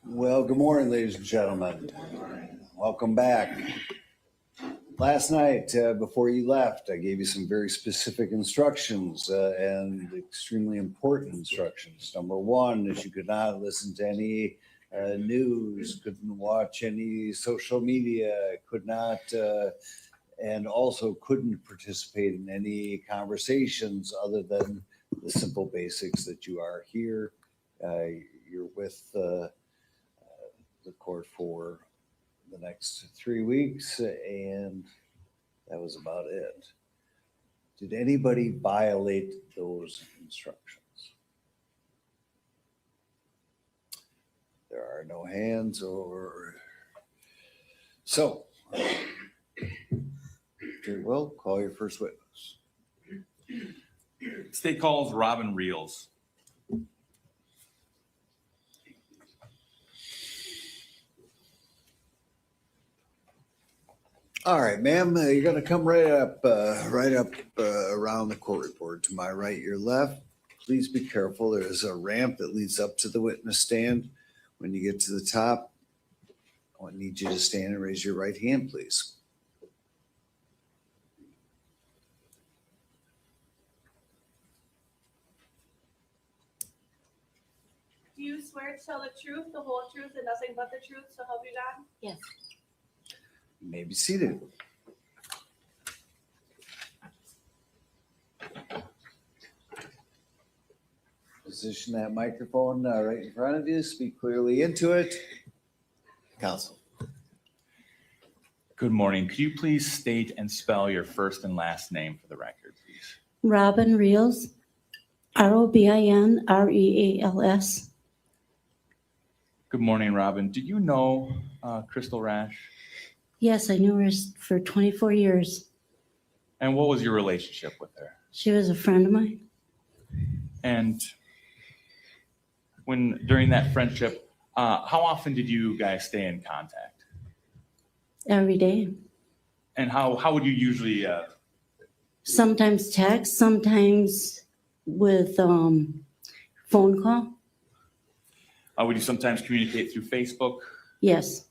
Well, good morning, ladies and gentlemen. Welcome back. Last night, before you left, I gave you some very specific instructions and extremely important instructions. Number one is you could not listen to any news, couldn't watch any social media, could not, and also couldn't participate in any conversations other than the simple basics that you are here. You're with the court for the next 3 weeks, and that was about it. Did anybody violate those instructions? There are no hands or so. Very well, call your first witness. State calls Robin Reels. All right, ma'am, you're going to come right up around the court report. To my right, your left. Please be careful. There is a ramp that leads up to the witness stand. When you get to the top, I need you to stand and raise your right hand, please. Do you swear to tell the truth, the whole truth, and nothing but the truth, so help you God? Yes. You may be seated. Position that microphone right in front of you. Speak clearly into it. Counsel. Good morning. Could you please state and spell your first and last name for the record, please? Robin Reels, ROBINREALS. Good morning, Robin. Did you know Crystal Rasch? Yes, I knew her for 24 years. And what was your relationship with her? She was a friend of mine. And during that friendship, how often did you guys stay in contact? Every day. And how would you usually? Sometimes text, sometimes with phone call. Would you sometimes communicate through Facebook? Yes.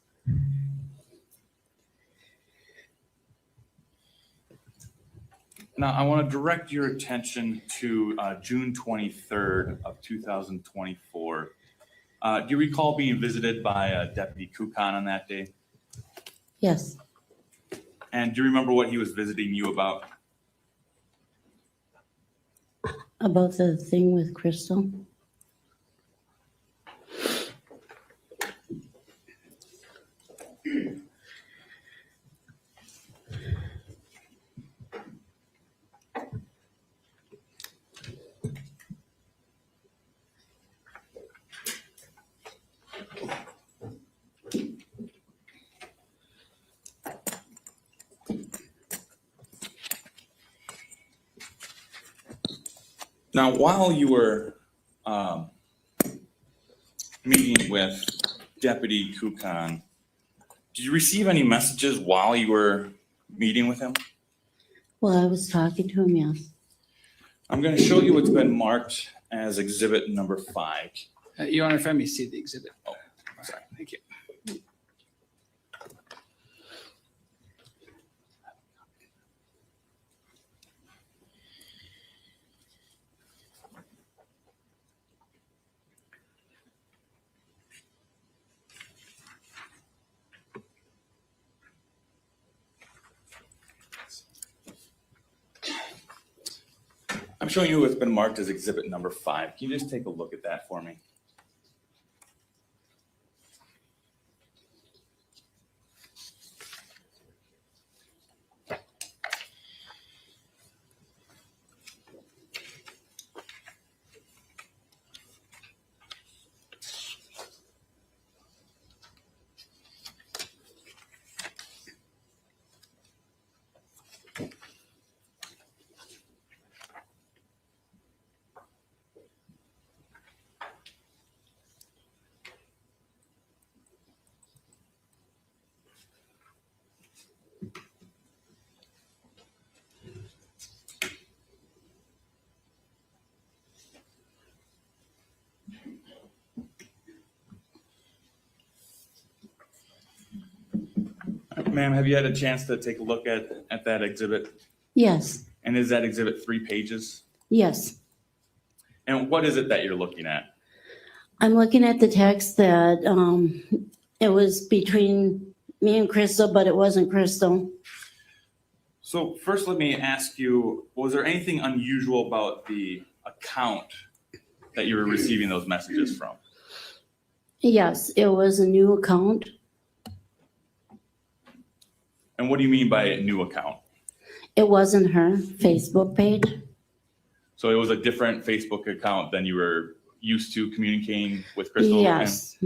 Now, I want to direct your attention to June 23rd of 2024. Do you recall being visited by Deputy Kukan on that day? Yes. And do you remember what he was visiting you about? About the thing with Crystal. Now, while you were meeting with Deputy Kukan, did you receive any messages while you were meeting with him? Well, I was talking to him, yes. I'm going to show you what's been marked as exhibit number 5. Your Honor, if I may see the exhibit. Oh, sorry. Thank you. I'm showing you what's been marked as exhibit number 5. Can you just take a look at that for me? Ma'am, have you had a chance to take a look at that exhibit? Yes, And is that exhibit 3 pages? yes. And what is it that you're looking at? I'm looking at the text that it was between me and Crystal, but it wasn't Crystal. So first, let me ask you, was there anything unusual about the account that you were receiving those messages from? Yes, it was a new account. And what do you mean by a new account? It wasn't her Facebook page. So it was a different Facebook account than you were used to communicating with Crystal? Yes.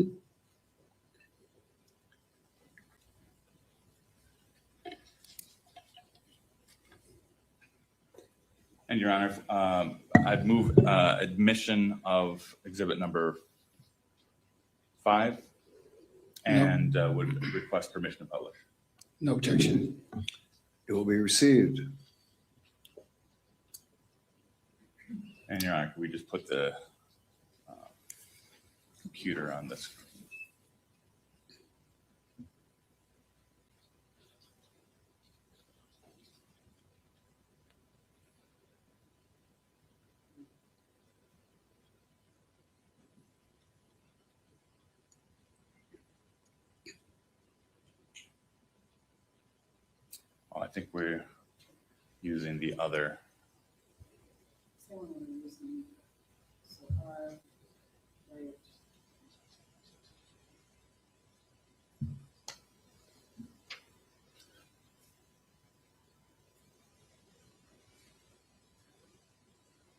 And Your Honor, I'd move admission of exhibit number 5 and would request permission to publish. No objection. It will be received. And Your Honor, could we just put the computer on this? Oh, I think we're using the other.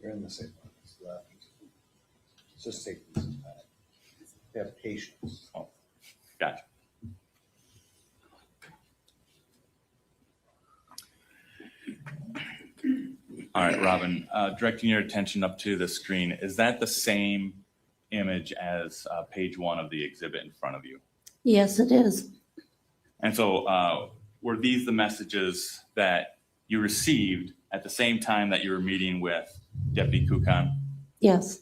You're in the same one as left. Just take some time. Have patience. Oh, gotcha. All right, Robin, directing your attention up to the screen, is that the same image as page 1 of the exhibit in front of you? Yes, it is. And so were these the messages that you received at the same time that you were meeting with Deputy Kukan? Yes.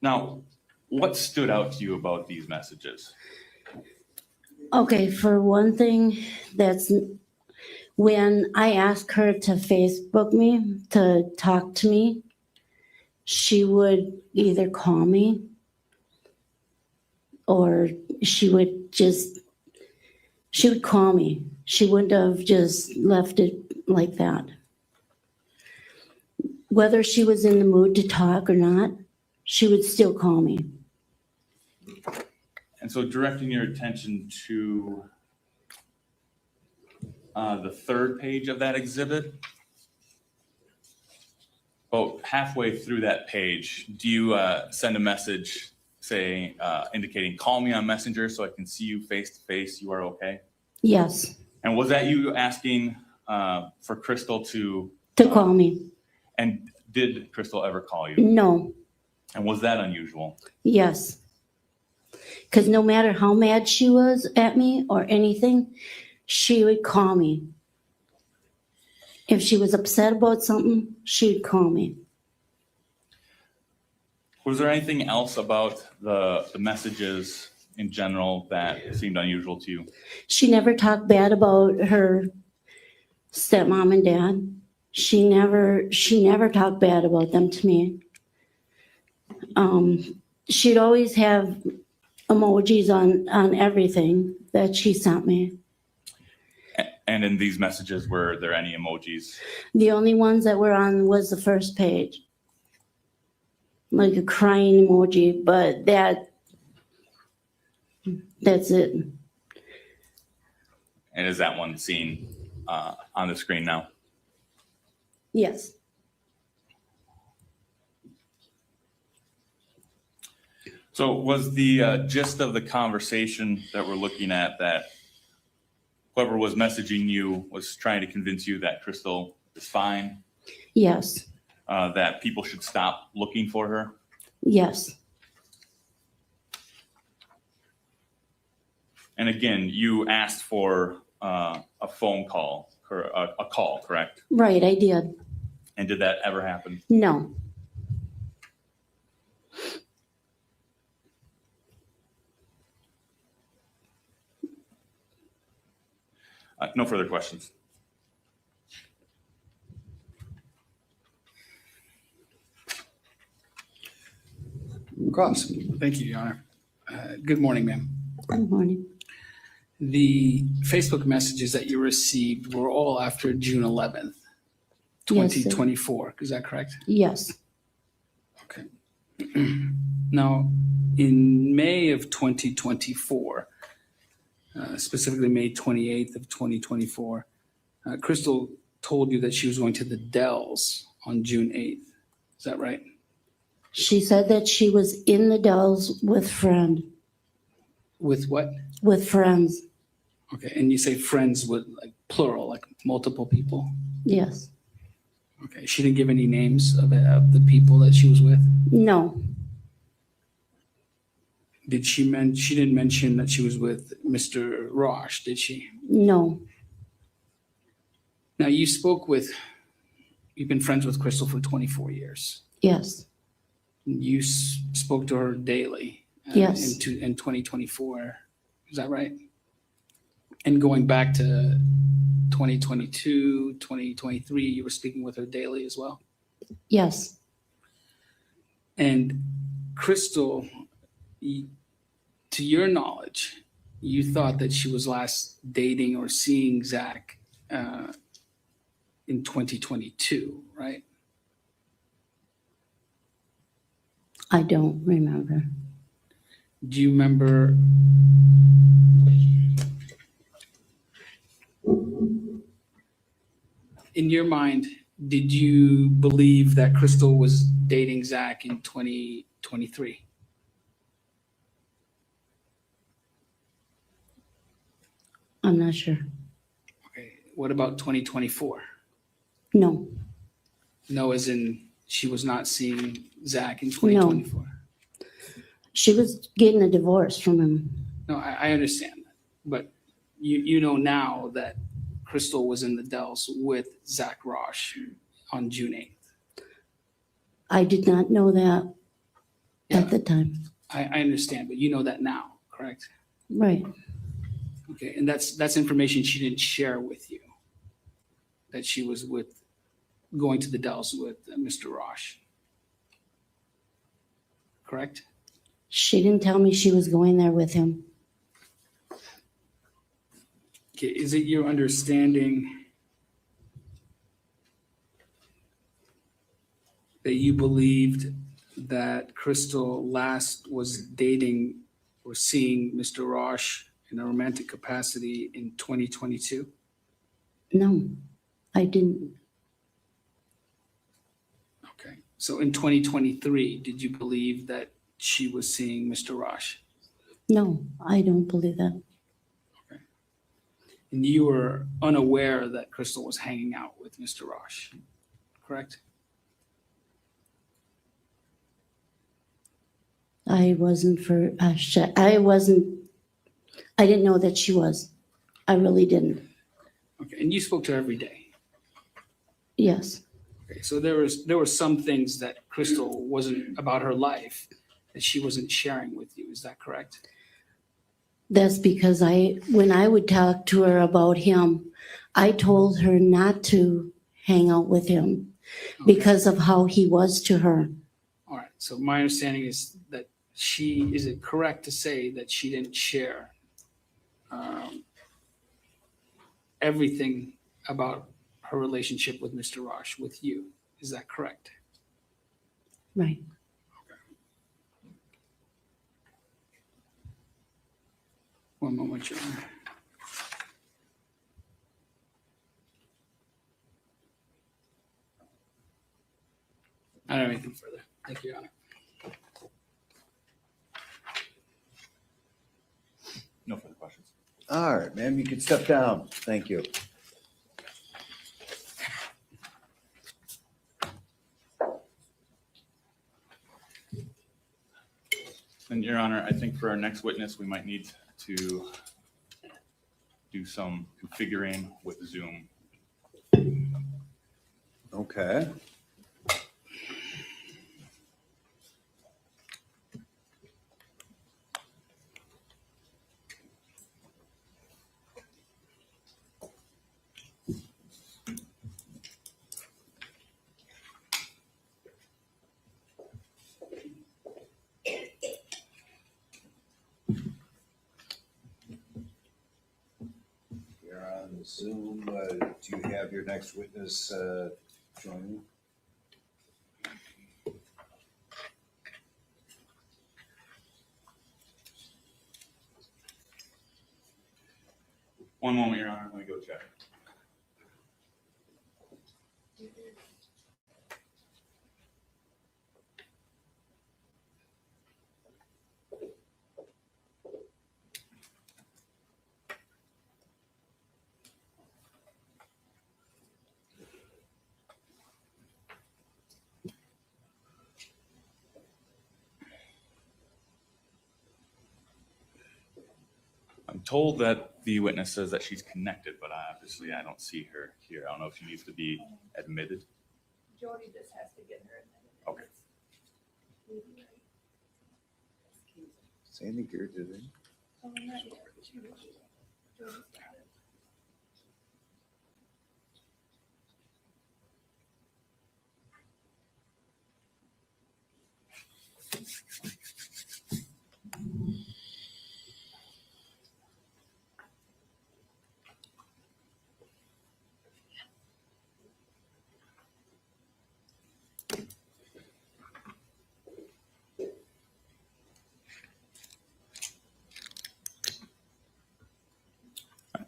Now, what stood out to you about these messages? Okay, for one thing, that's when I asked her to Facebook me, to talk to me, she would either call me or she would call me. She wouldn't have just left it like that. Whether she was in the mood to talk or not, she would still call me. And so directing your attention to the 3rd page of that exhibit, about halfway through that page, do you send a message say, indicating, call me on Messenger so I can see you face to face, you are okay? Yes, And was that you asking for Crystal to call me. and did Crystal ever call you? No, And was that unusual? yes. Because no matter how mad she was at me or anything, she would call me. If she was upset about something, she'd call me. Was there anything else about the messages in general that seemed unusual to you? She never talked bad about her stepmom and dad. She never talked bad about them to me. She'd always have emojis on everything that she sent me. And in these messages, were there any emojis? The only ones that were on was the first page. Like a crying emoji, but that's it. And is that one seen on the screen now? Yes. So was the gist of the conversation that we're looking at that whoever was messaging you was trying to convince you that Crystal is fine, Yes. that people should stop looking for her? Yes. And again, you asked for a phone call, or a call, correct? Right, I did. And did that ever happen? No. No further questions. Cross. Thank you, Your Honor. Good morning, ma'am. Good morning. The Facebook messages that you received were all after June 11th, Yes, sir. 2024. Is that correct? Yes, Okay. Now, in May of 2024, specifically May 28th of 2024, Crystal told you that she was going to the Dells on June 8th. Is that right? she said that she was in the Dells with With what? friends. Okay, and you say friends with like plural, like multiple people. Yes. Okay, she didn't give any names of the people that she was with. No, Did she she didn't mention that she was with Mr. Rasch, did she? no, Now you've been friends with Crystal for 24 years. yes, You spoke to her daily. Yes. In 2024, is that right? And going back to 2022, 2023, you were speaking with her daily as well. yes, And Crystal, to your knowledge, you thought that she was last dating or seeing Zach in 2022, right? I don't remember. Do you remember? In your mind, did you believe that Crystal was dating Zach in 2023? I'm not sure. Okay. What about 2024? No, No, as in she was not seeing Zach in 2024. she was getting a divorce from him. No, I understand that, but you know now that Crystal was in the Dells with Zach Rasch on June 8th. I did not know that Yeah. at the time. I understand, but you know that now, correct? Right. Okay, and that's information she didn't share with you, that she was going to the Dells with Mr. Rasch, correct? She didn't tell me she was going there with him. Okay, is it your understanding that you believed that Crystal last was dating or seeing Mr. Rasch in a romantic capacity in 2022? No, I didn't. Okay, so in 2023, did you believe that she was seeing Mr. Rasch? No, I don't believe that. And you were unaware that Crystal was hanging out with Mr. Rasch, correct? I didn't know that she was. I really didn't. Okay, and you spoke to her every day. Yes, Okay, so there were some things that Crystal wasn't about her life that she wasn't sharing with you. Is that correct? that's because when I would talk to her about him, I told her not to hang out with him Okay. because of how he was to her. All right. So my understanding is that is it correct to say that she didn't share everything about her relationship with Mr. Rasch with you? Is that correct? Right. One moment, Your Honor. I don't have anything further. Thank you, Your Honor. No further questions. All right, ma'am, you can step down. Thank you. And Your Honor, I think for our next witness, we might need to do some configuring with Zoom. Okay. Zoom. Do you have your next witness joining? One moment, Your Honor. Let me go check. I'm told that the witness says that she's connected, but obviously I don't see her here. I don't know if she needs to be admitted. Jody just has to get her. Okay. Sandy Gear did it. Oh, not yet. Jody's got it.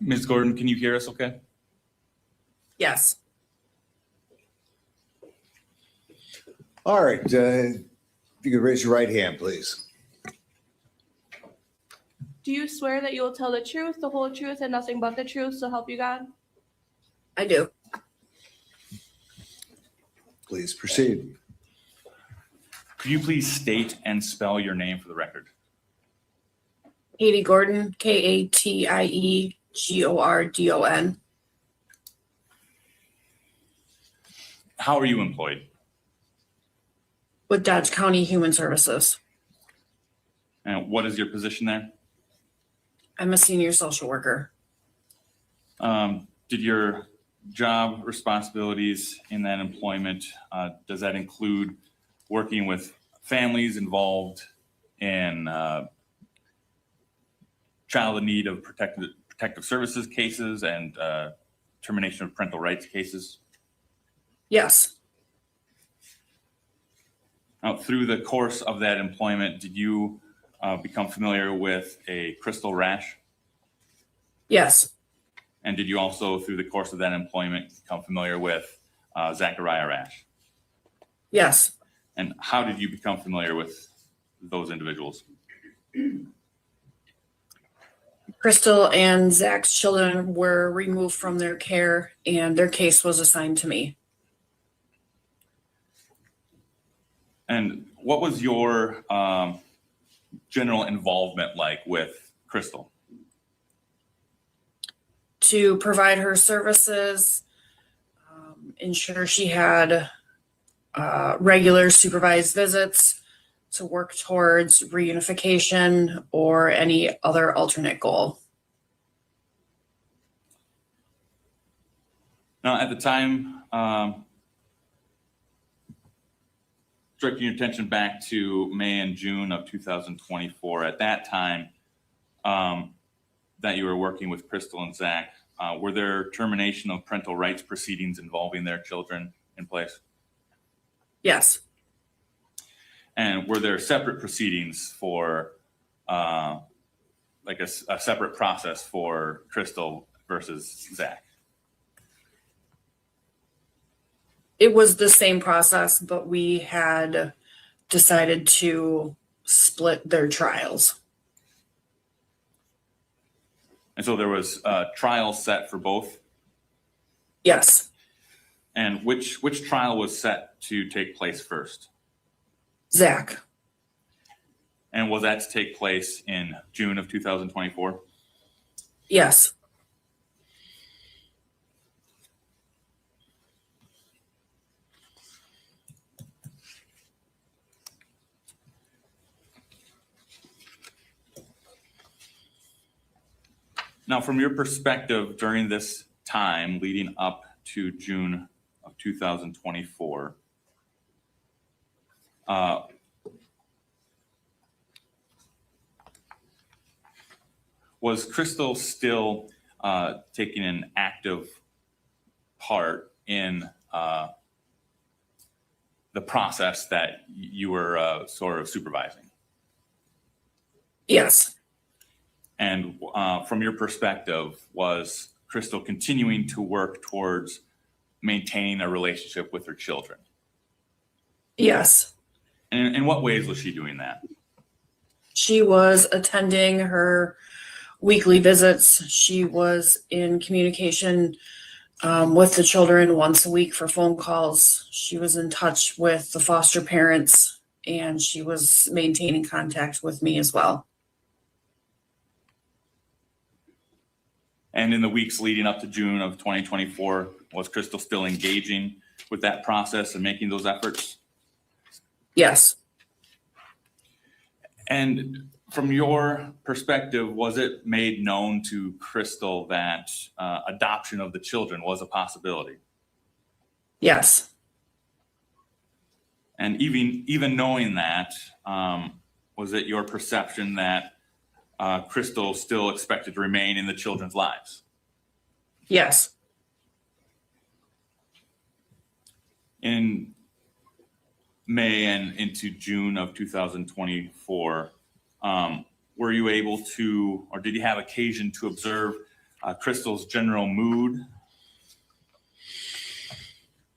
Ms. Gordon, can you hear us okay? Yes, All right. If you could raise your right hand, please. Do you swear that you will tell the truth, the whole truth, and nothing but the truth, so help you God? I do. Please proceed. Could you please state and spell your name for the record? Katie Gordon, KatieGordon. How are you employed? With Dodge County Human Services. And what is your position there? I'm a senior social worker. Did your job responsibilities in that employment, does that include working with families involved in child in need of protective services cases and termination of parental rights cases? Yes, Now, through the course of that employment, did you become familiar with a Crystal Rasch? yes, And did you also, through the course of that employment, become familiar with Zachariah Rasch? yes. And how did you become familiar with those individuals? Crystal and Zach's children were removed from their care and their case was assigned to me. And what was your general involvement like with Crystal? To provide her services, ensure she had regular supervised visits, to work towards reunification or any other alternate goal. Now, at the time, directing your attention back to May and June of 2024, at that time that you were working with Crystal and Zach, were there termination of parental rights proceedings involving their children in place? Yes, And were there separate proceedings for, like a separate process for Crystal versus Zach? it was the same process, but we had decided to split their trials. And so there was a trial set for both? Yes, And which trial was set to take place first? Zach. And was that to take place in June of 2024? Yes, Now, from your perspective, during this time leading up to June of 2024, was Crystal still taking an active part in the process that you were sort of supervising. Yes. And from your perspective, was Crystal continuing to work towards maintaining a relationship with her children? Yes. And in what ways was she doing that? She was attending her weekly visits. She was in communication with the children once a week for phone calls. She was in touch with the foster parents, and she was maintaining contact with me as well. And in the weeks leading up to June of 2024, was Crystal still engaging with that process and making those efforts? Yes. And from your perspective, was it made known to Crystal that adoption of the children was a possibility? Yes. And even knowing that, was it your perception that Crystal still expected to remain in the children's lives? Yes. In May and into June of 2024, were you able to, or did you have occasion to observe Crystal's general mood?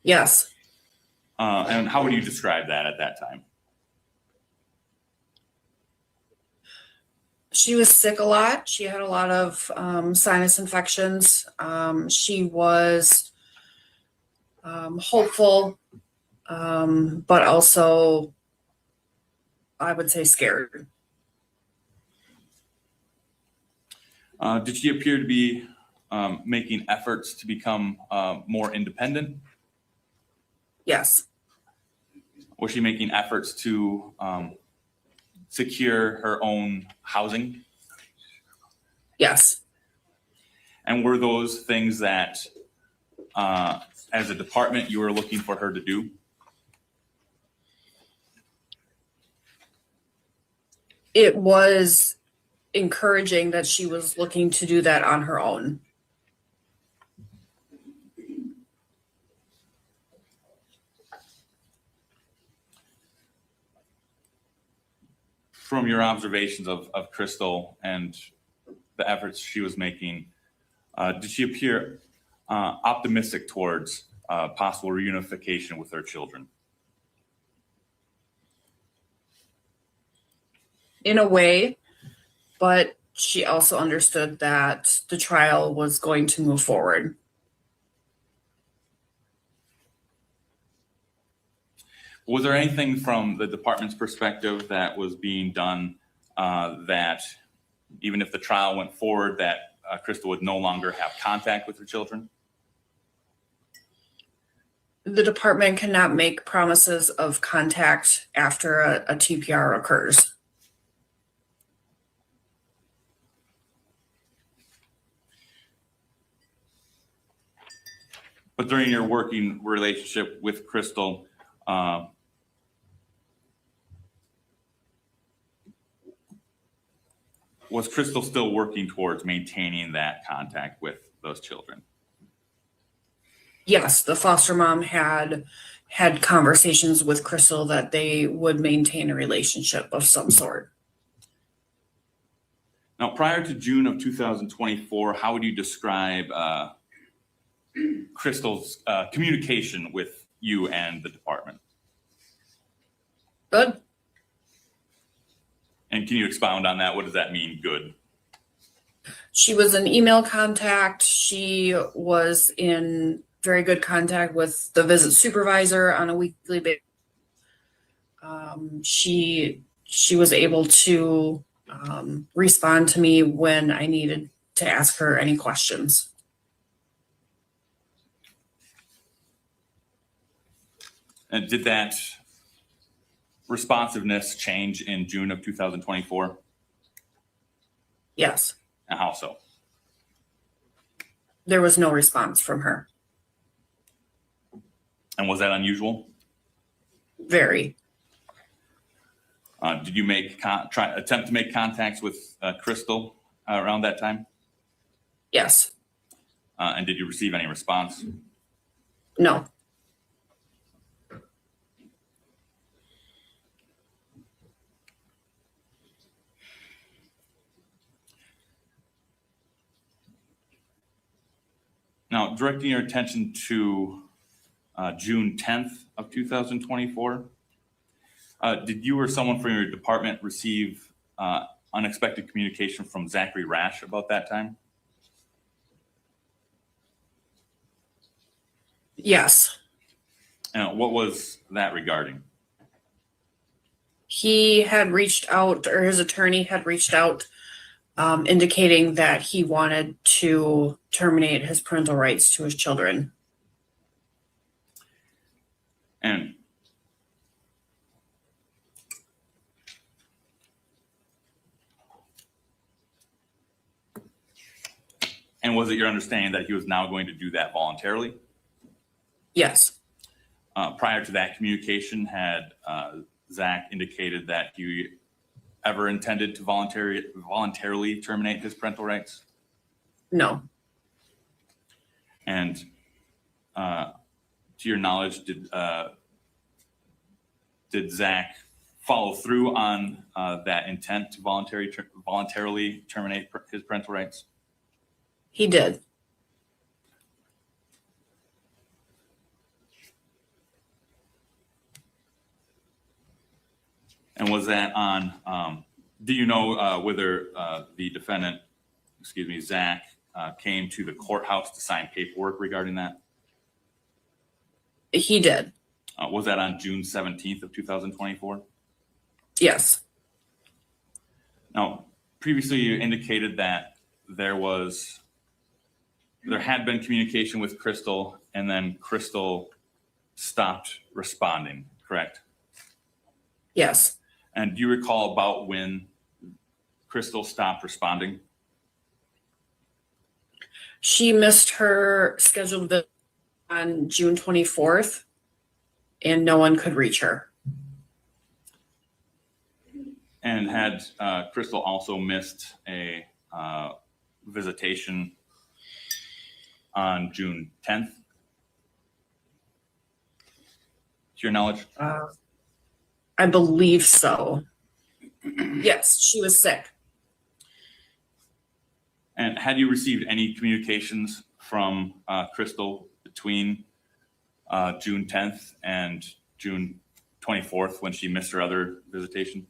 Yes. And how would you describe that at that time? She was sick a lot. She had a lot of sinus infections. She was hopeful, but also, I would say, scared. Did she appear to be making efforts to become more independent? Yes. Was she making efforts to secure her own housing? Yes. And were those things that, as a department, you were looking for her to do? It was encouraging that she was looking to do that on her own. From your observations of Crystal and the efforts she was making, did she appear optimistic towards possible reunification with her children? In a way, but she also understood that the trial was going to move forward. Was there anything from the department's perspective that was being done that even if the trial went forward, that Crystal would no longer have contact with her children? The department cannot make promises of contact after a TPR occurs. But during your working relationship with Crystal, was Crystal still working towards maintaining that contact with those children? Yes, the foster mom had conversations with Crystal that they would maintain a relationship of some sort. Now, prior to June of 2024, how would you describe Crystal's communication with you and the department? Good. And can you expound on that? What does that mean, good? She was in email contact. She was in very good contact with the visit supervisor on a weekly basis. She was able to respond to me when I needed to ask her any questions. And did that responsiveness change in June of 2024? Yes. And how so? There was no response from her. And was that unusual? Very. Did you attempt to make contacts with Crystal around that time? Yes. And did you receive any response? No. Now, directing your attention to June 10th of 2024, did you or someone from your department receive unexpected communication from Zachary Rasch about that time? Yes. And what was that regarding? He had reached out, or his attorney had reached out, indicating that he wanted to terminate his parental rights to his children. And was it your understanding that he was now going to do that voluntarily? Yes. Prior to that communication, had Zach indicated that he ever intended to voluntarily terminate his parental rights? No. And to your knowledge, did Zach follow through on that intent to voluntarily terminate his parental rights? He did. And was that on, do you know whether the defendant, Zach, came to the courthouse to sign paperwork regarding that? He did. Was that on June 17th of 2024? Yes. Now, previously you indicated that there had been communication with Crystal, and then Crystal stopped responding, correct? Yes. And do you recall about when Crystal stopped responding? She missed her scheduled visit on June 24th, and no one could reach her. And had Crystal also missed a visitation on June 10th? To your knowledge? I believe so. Yes, she was sick. And had you received any communications from Crystal between June 10th and June 24th when she missed her other visitation?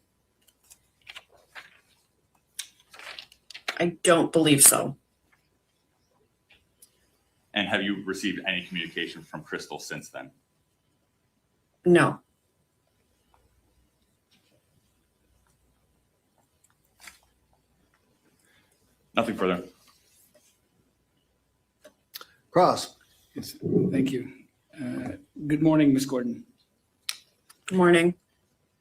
I don't believe so. And have you received any communication from Crystal since then? No. Nothing further. Cross. Yes, thank you. Good morning, Ms. Gordon. Good morning.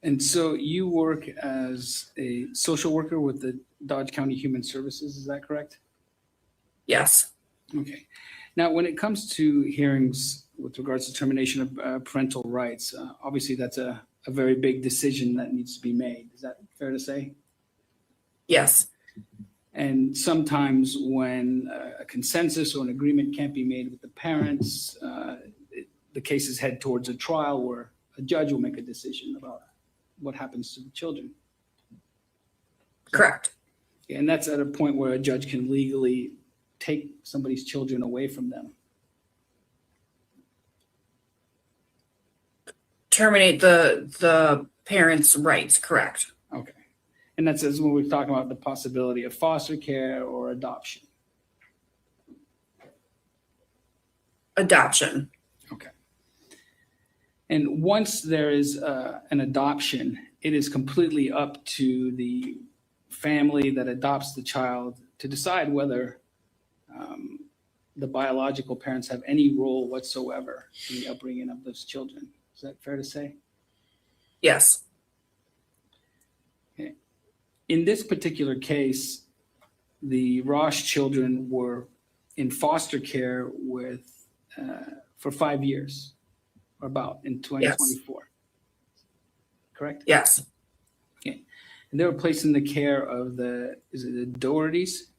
And so you work as a social worker with the Dodge County Human Services, is that correct? Yes. Okay. Now, when it comes to hearings with regards to termination of parental rights, obviously that's a very big decision that needs to be made. Is that fair to say? Yes. And sometimes when a consensus or an agreement can't be made with the parents, the cases head towards a trial where a judge will make a decision about what happens to the children. Correct. And that's at a point where a judge can legally take somebody's children away from them. Terminate the parents' rights, correct. Okay. And that's when we're talking about the possibility of foster care or adoption. Adoption. Okay. And once there is an adoption, it is completely up to the family that adopts the child to decide whether the biological parents have any role whatsoever in the upbringing of those children. Is that fair to say? Yes. Okay. In this particular case, the Rasch children were in foster care for 5 years, or about in 2024. Correct? Yes. Okay. And they were placed in the care of is it the Dohertys?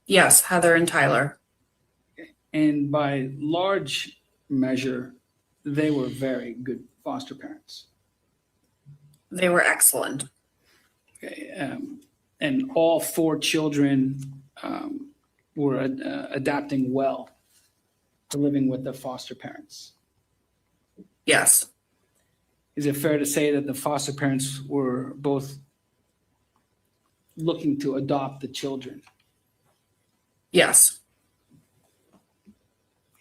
Yes, Heather and Tyler. And by large measure, they were very good foster parents. They were excellent. Okay, and all 4 children were adapting well to living with their foster parents. Yes, Is it fair to say that the foster parents were both looking to adopt the children? yes,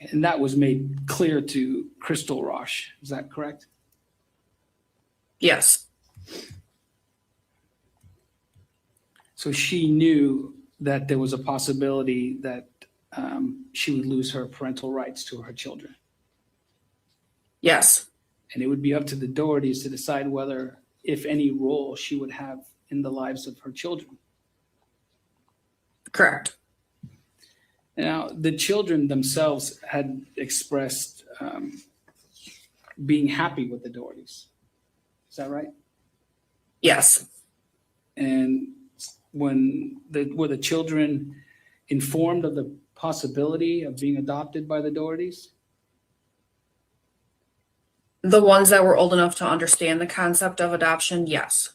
And that was made clear to Crystal Rasch. Is that correct? yes, So she knew that there was a possibility that she would lose her parental rights to her children. yes, And it would be up to the Dohertys to decide whether, if any, role she would have in the lives of her children. correct. Now, the children themselves had expressed being happy with the Dohertys. Is that right? Yes, And were the children informed of the possibility of being adopted by the Dohertys? the ones that were old enough to understand the concept of adoption, yes,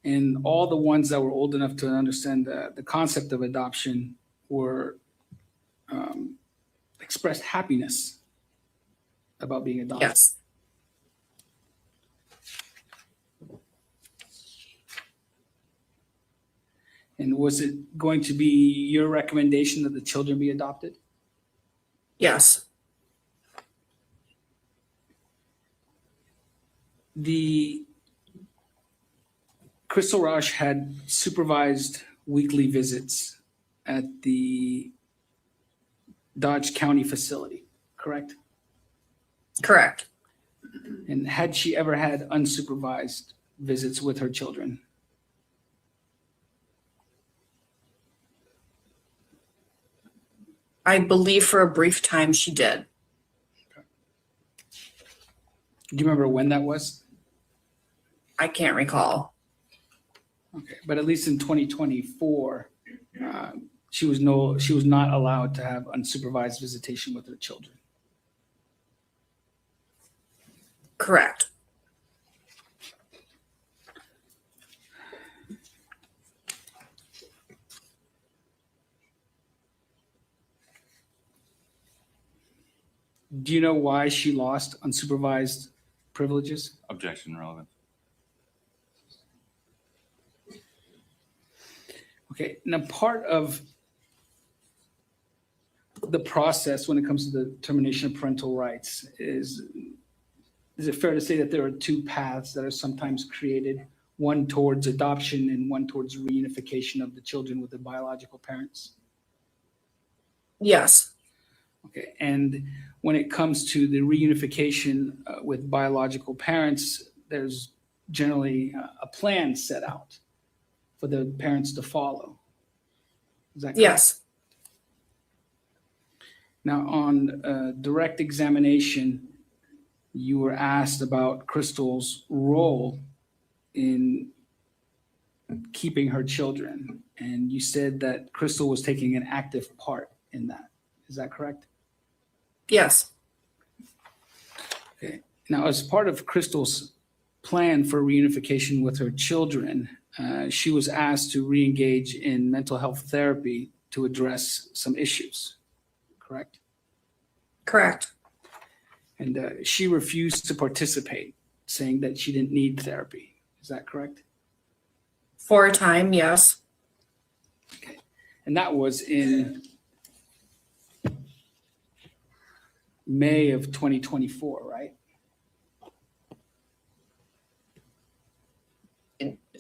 And all the ones that were old enough to understand the concept of adoption were expressed happiness about being adopted. yes, And was it going to be your recommendation that the children be adopted? yes, The Crystal Rasch had supervised weekly visits at the Dodge County facility, correct? correct. And had she ever had unsupervised visits with her children? I believe for a brief time she did. Do you remember when that was? I can't recall. Okay, but at least in 2024, she was not allowed to have unsupervised visitation with her children. Correct. Do you know why she lost unsupervised privileges? Objection relevant. Okay, now part of the process when it comes to the termination of parental rights is it fair to say that there are 2 paths that are sometimes created, one towards adoption and one towards reunification of the children with their biological parents? Yes, Okay, and when it comes to the reunification with biological parents, there's generally a plan set out for the parents to follow. Is that correct? yes, Now, on direct examination, you were asked about Crystal's role in keeping her children, and you said that Crystal was taking an active part in that. Is that correct? yes, Okay. Now, as part of Crystal's plan for reunification with her children, she was asked to re-engage in mental health therapy to address some issues, correct? correct. And she refused to participate, saying that she didn't need therapy. Is that correct? For a time, yes, And that was in May of 2024, right?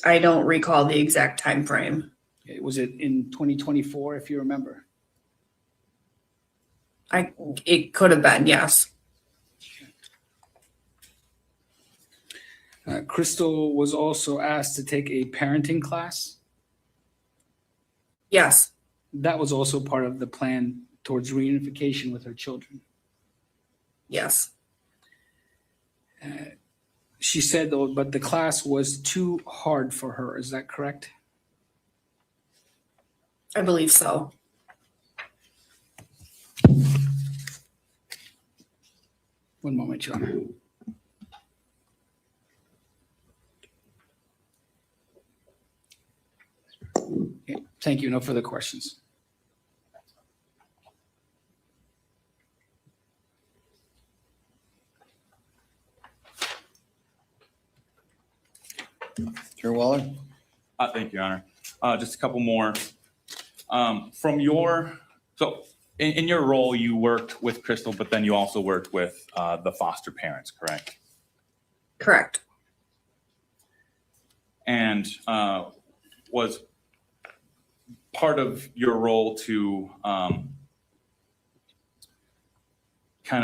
I don't recall the exact time frame. Was it in 2024, if you remember? It could have been, yes, Crystal was also asked to take a parenting class. yes, That was also part of the plan towards reunification with her children. yes, She said, though, but the class was too hard for her. Is that correct? I believe so. One moment, Your Honor. Okay, thank you. No further questions. Attorney Waller? Thank you, Your Honor. Just a couple more. In your role, you worked with Crystal, but then you also worked with the foster parents, correct? Correct. And was part of your role to kind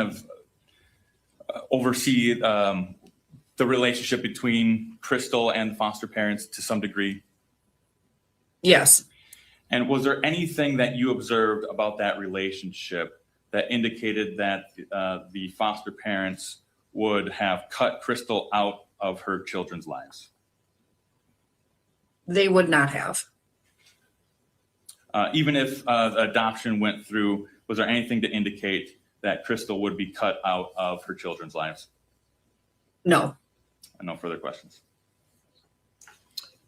of oversee the relationship between Crystal and foster parents to some degree? Yes. And was there anything that you observed about that relationship that indicated that the foster parents would have cut Crystal out of her children's lives? They would not have. Even if adoption went through, was there anything to indicate that Crystal would be cut out of her children's lives? No. And no further questions.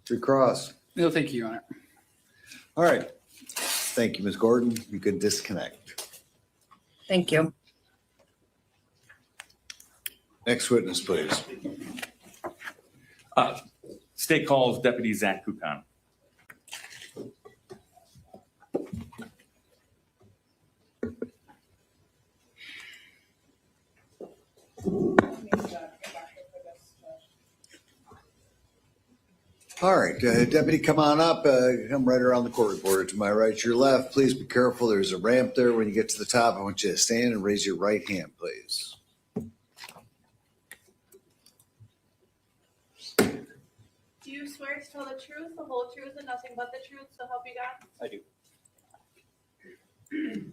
Attorney Cross? No, thank you, Your Honor. All right. Thank you, Ms. Gordon. You could disconnect. Thank you. Next witness, please. State calls Deputy Zach Kukan. All right, Deputy, come on up. Come right around the court reporter. To my right, your left. Please be careful. There's a ramp there. When you get to the top, I want you to stand and raise your right hand, please. Do you swear to tell the truth, the whole truth, and nothing but the truth, so help you God? I do. You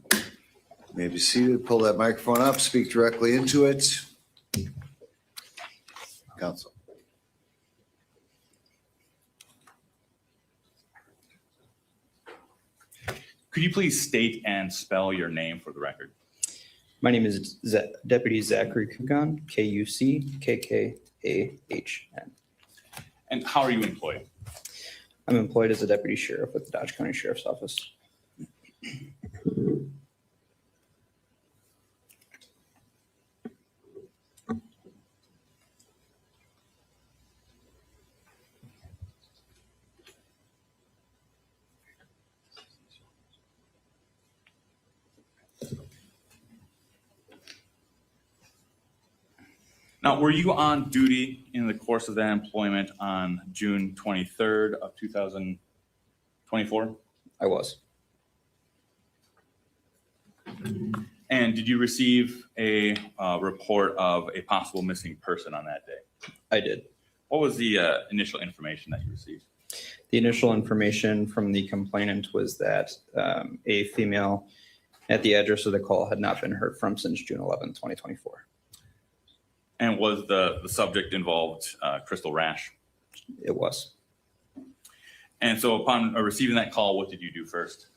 may be seated. Pull that microphone up. Speak directly into it. Counsel. Could you please state and spell your name for the record? My name is Deputy Zachary Kukan, Kukkahn. And how are you employed? I'm employed as a deputy sheriff with the Dodge County Sheriff's Office. Now, were you on duty in the course of that employment on June 23rd of 2024? I was. And did you receive a report of a possible missing person on that day? I did. What was the initial information that you received? The initial information from the complainant was that a female at the address of the call had not been heard from since June 11, 2024. And was the subject involved Crystal Rasch? It was. And so upon receiving that call, what did you do first?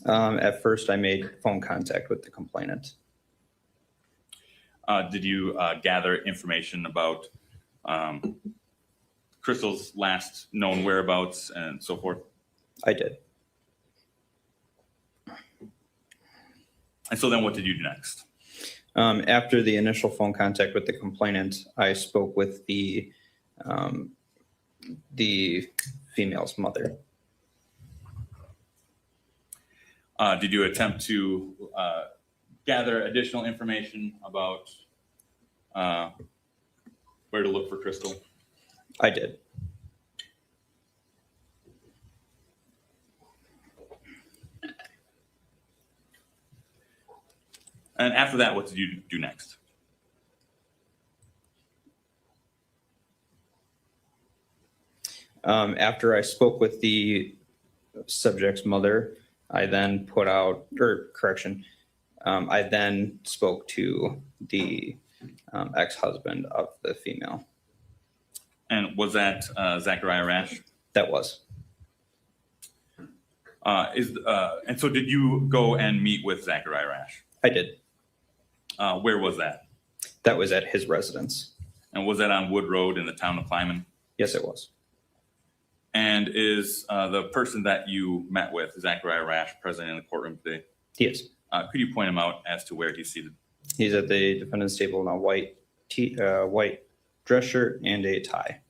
At first, I made phone contact with the complainant. Did you gather information about Crystal's last known whereabouts and so forth? I did. And so then what did you do next? After the initial phone contact with the complainant, I spoke with the female's mother. Did you attempt to gather additional information about where to look for Crystal? I did. And after that, what did you do next? After I spoke with the subject's mother, I then I then spoke to the ex-husband of the female. And was that Zachariah Rasch? That was. And so did you go and meet with Zachariah Rasch? I did. Where was that? That was at his residence. And was that on Wood Road in the town of Lyman? Yes, it was. And is the person that you met with, Zachariah Rasch, present in the courtroom today? He is. Could you point him out as to where he's seated? He's at the defendant's table in a white dress shirt and a tie.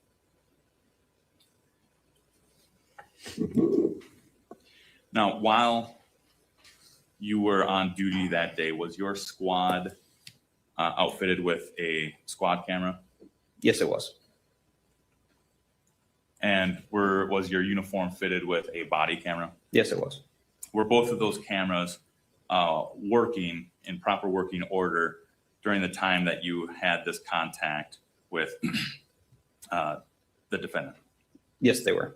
Now, while you were on duty that day, was your squad outfitted with a squad camera? Yes, it was. And was your uniform fitted with a body camera? Yes, it was. Were both of those cameras working in proper working order during the time that you had this contact with the defendant? Yes, they were.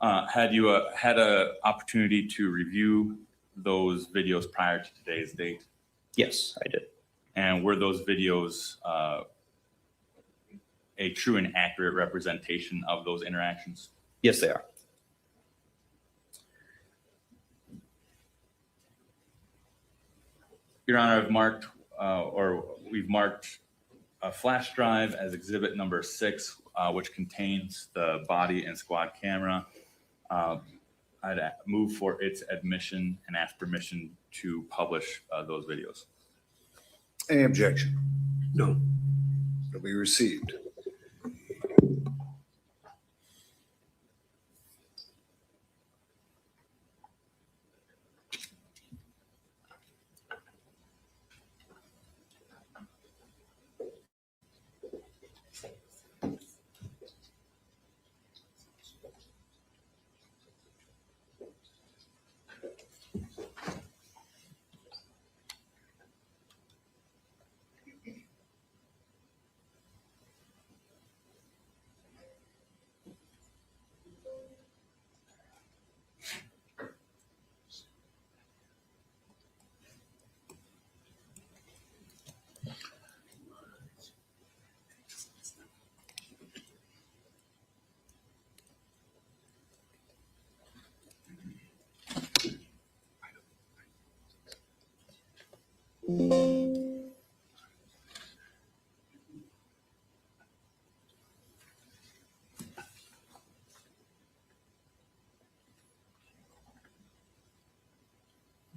Had you had an opportunity to review those videos prior to today's date? Yes, I did. And were those videos a true and accurate representation of those interactions? Yes, they are. Your Honor, we've marked a flash drive as exhibit number 6, which contains the body and squad camera. I'd move for its admission and ask permission to publish those videos. Any objection? No. It'll be received.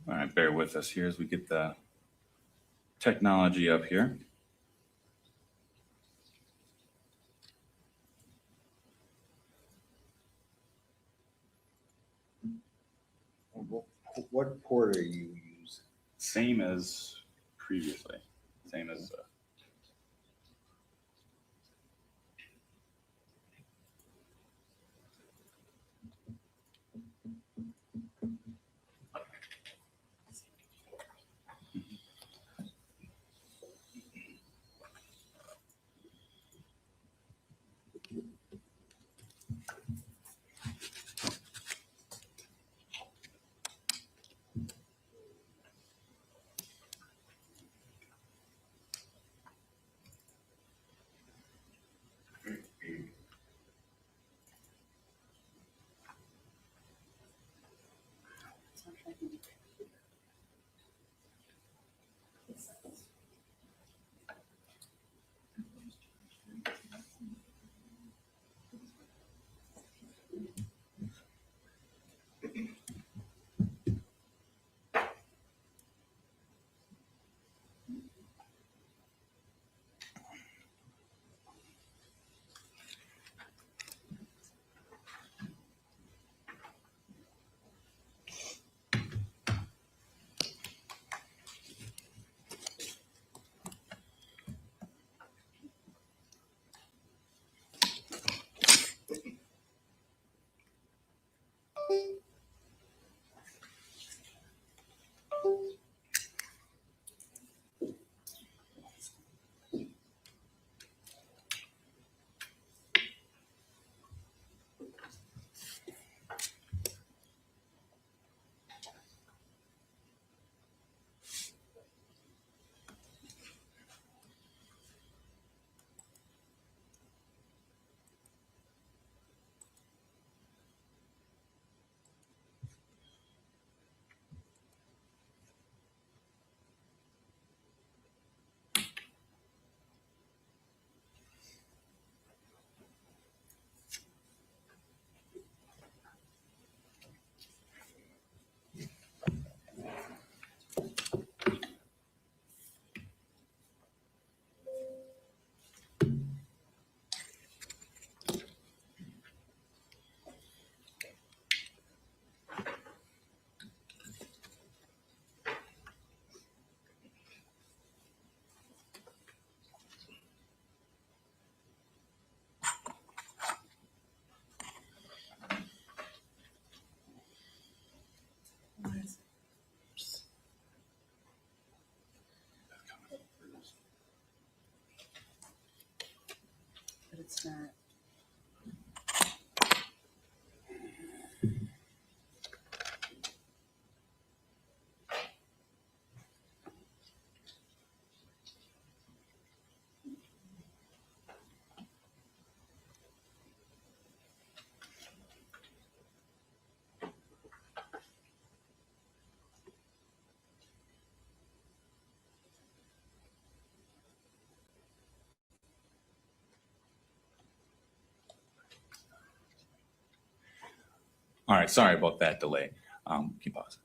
All right, bear with us here as we get the technology up here. What port are you using? Same as previously, same as All right, sorry about that delay. Can you pause?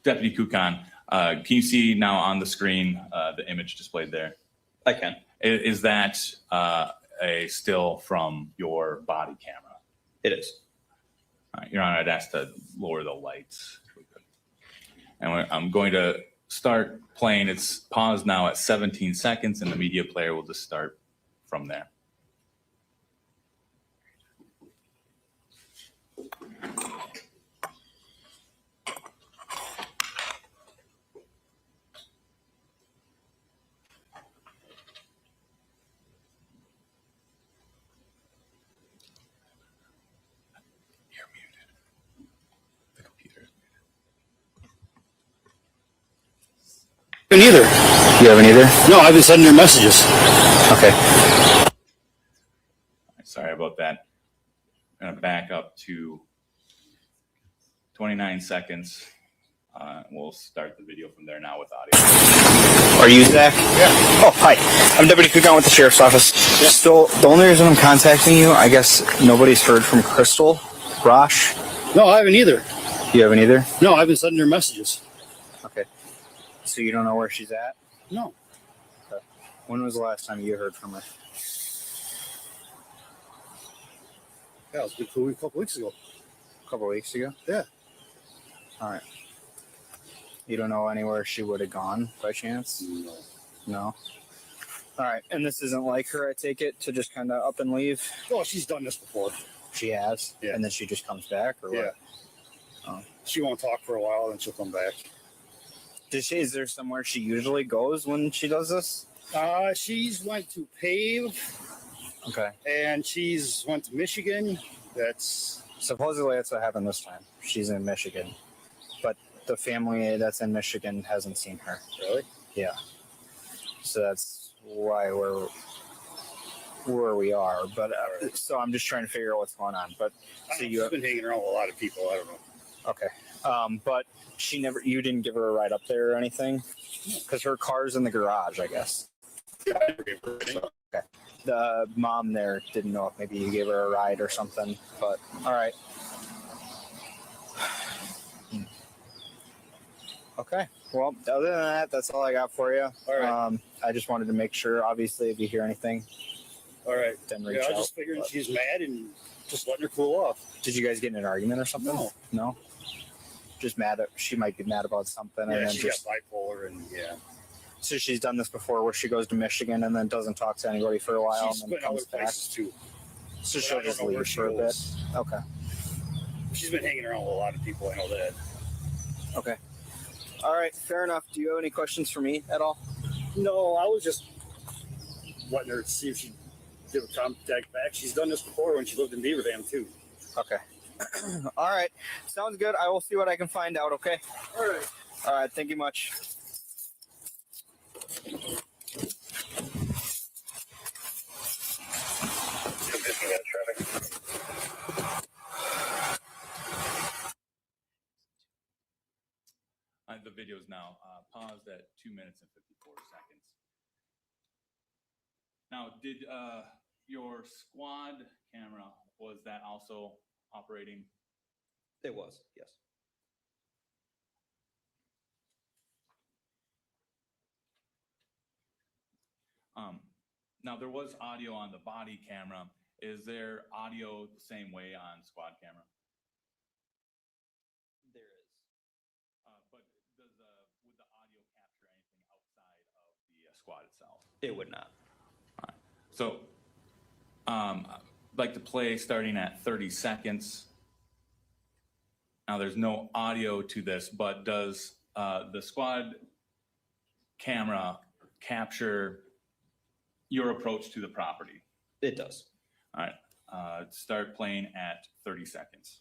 Deputy Kukan, can you see now on the screen the image displayed there? I can. Is that a still from your body camera? It is. All right, Your Honor, I'd ask to lower the lights. If we could. And I'm going to start playing. It's paused now at 17 seconds, and the media player will just start from there. You're muted. The computer is muted. Neither. You haven't either? No, I've been sending her messages. Okay. Sorry about that. I'm going to back up to 29 seconds. We'll start the video from there now with audio. Are you Zach? Yeah. Oh, hi. I'm Deputy Kukan with the Sheriff's Office. Yeah. So the only reason I'm contacting you, I guess nobody's heard from Crystal Rasch. No, I haven't either. You haven't either? No, I've been sending her messages. Okay. So you don't know where she's at? No. Okay. When was the last time you heard from her? Yeah, it was a couple weeks ago. A couple weeks ago? Yeah. All right. You don't know anywhere she would have gone by chance? No. No? All right. And this isn't like her, I take it, to just kind of up and leave? Oh, she's done this before. She has? Yeah. And then she just comes back, or Yeah. what? Oh. She won't talk for a while, then she'll come back. Is there somewhere she usually goes when she does this? She's went to Pave, Okay. and she's went to Michigan. That's Supposedly that's what happened this time. She's in Michigan. But the family that's in Michigan hasn't seen her. really. Yeah. So that's why we're where we are. But so I'm just trying to figure out what's going on. But so She's you been hanging around with a lot of people. I don't know. okay. But you didn't give her a ride up there or anything? Because her car's in the garage, I guess. Yeah, I never gave her anything. Okay. The mom there didn't know if maybe you gave her a ride or something. But all right. Okay. Well, other than that, that's all I got for you. All right. I just wanted to make sure, obviously, if you hear anything, All right. then Yeah, reach I was out. just figuring But she's mad and just letting her cool off. did you guys get in an argument or something? No. No? Just mad at, she might be mad about something. And Yeah, then she's just, got bipolar, and yeah, so she's done this before where she goes to Michigan and then doesn't talk to anybody for a while she's and then been other comes back. places too. So But she'll I don't just know where leave she for a bit. goes. Okay. She's been hanging around with a lot of people. I know that. Okay. All right. Fair enough. Do you have any questions for me at all? No, I was just wanting her to see if she'd give a contact back. She's done this before when she lived in Beaver Dam too. Okay. All right. Sounds good. I will see what I can find out. Okay. All right. All right. Thank you much. The video is now paused at 2 minutes and 54 seconds. Now, did your squad camera, was that also operating? It was. Yes. Now, there was audio on the body camera. Is there audio the same way on squad camera? There is. But would the audio capture anything outside of the squad itself? It would not. So, I'd like to play starting at 30 seconds. Now, there's no audio to this, but does the squad camera capture your approach to the property? It does. All right, start playing at 30 seconds.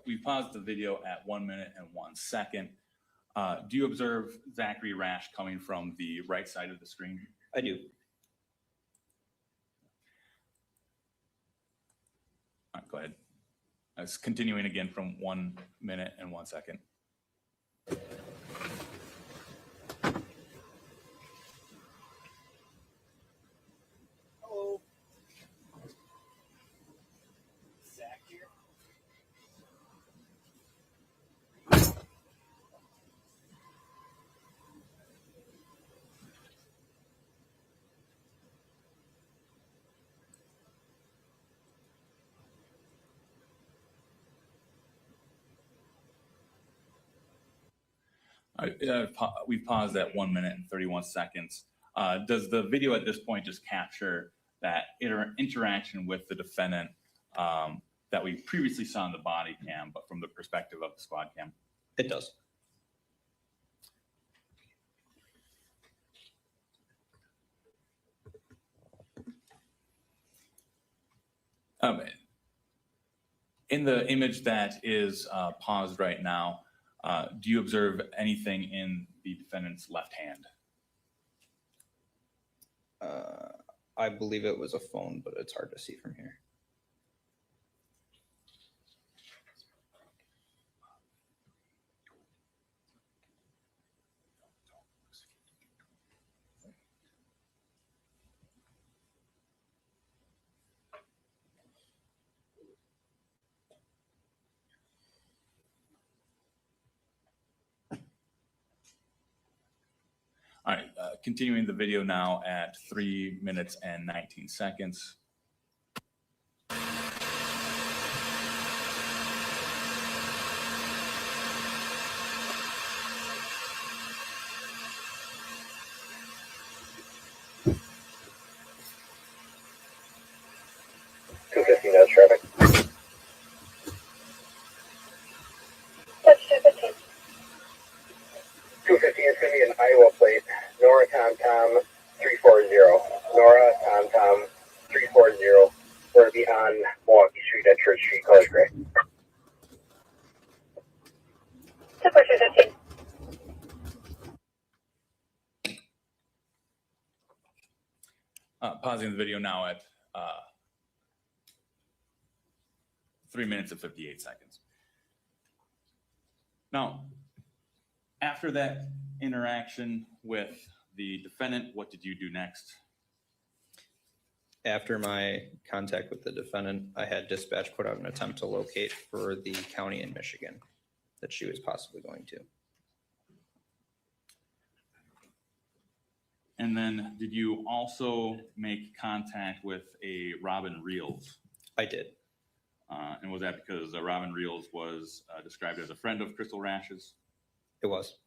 We've paused the video at 1 minute and 1 second. Do you observe Zachary Rasch coming from the right side of the screen? I do. All right, go ahead. It's continuing again from 1 minute and 1 second. Hello. Zach here. All right, we've paused at 1 minute and 31 seconds. Does the video at this point just capture that interaction with the defendant that we previously saw in the body cam, but from the perspective of the squad cam? It does. In the image that is paused right now, do you observe anything in the defendant's left hand? I believe it was a phone, but it's hard to see from here. All right, continuing the video now at 3 minutes and 19 seconds. Traffic. Touch 215. 215 is going to be an Iowa plate. Nora Tom 340. Nora Tom 340. We're going to be on Milwaukee Street at Church Street, Colors Gray. Super 215. Pausing the video now at 3 minutes and 58 seconds. Now, after that interaction with the defendant, what did you do next? After my contact with the defendant, I had dispatch put out an attempt to locate for the county in Michigan that she was possibly going to. And then did you also make contact with a Robin Reels? I did. And was that because Robin Reels was described as a friend of Crystal Rasch's? It was.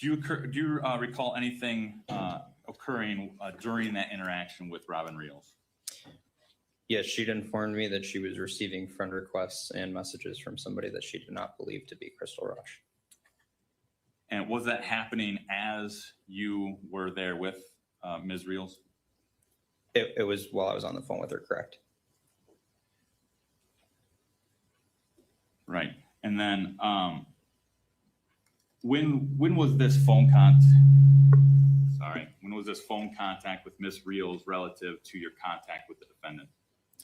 Do you recall anything occurring during that interaction with Robin Reels? Yes, she'd informed me that she was receiving friend requests and messages from somebody that she did not believe to be Crystal Rasch. And was that happening as you were there with Ms. Reels? It was while I was on the phone with her, correct? Right. And then when was this phone contact with Ms. Reels relative to your contact with the defendant?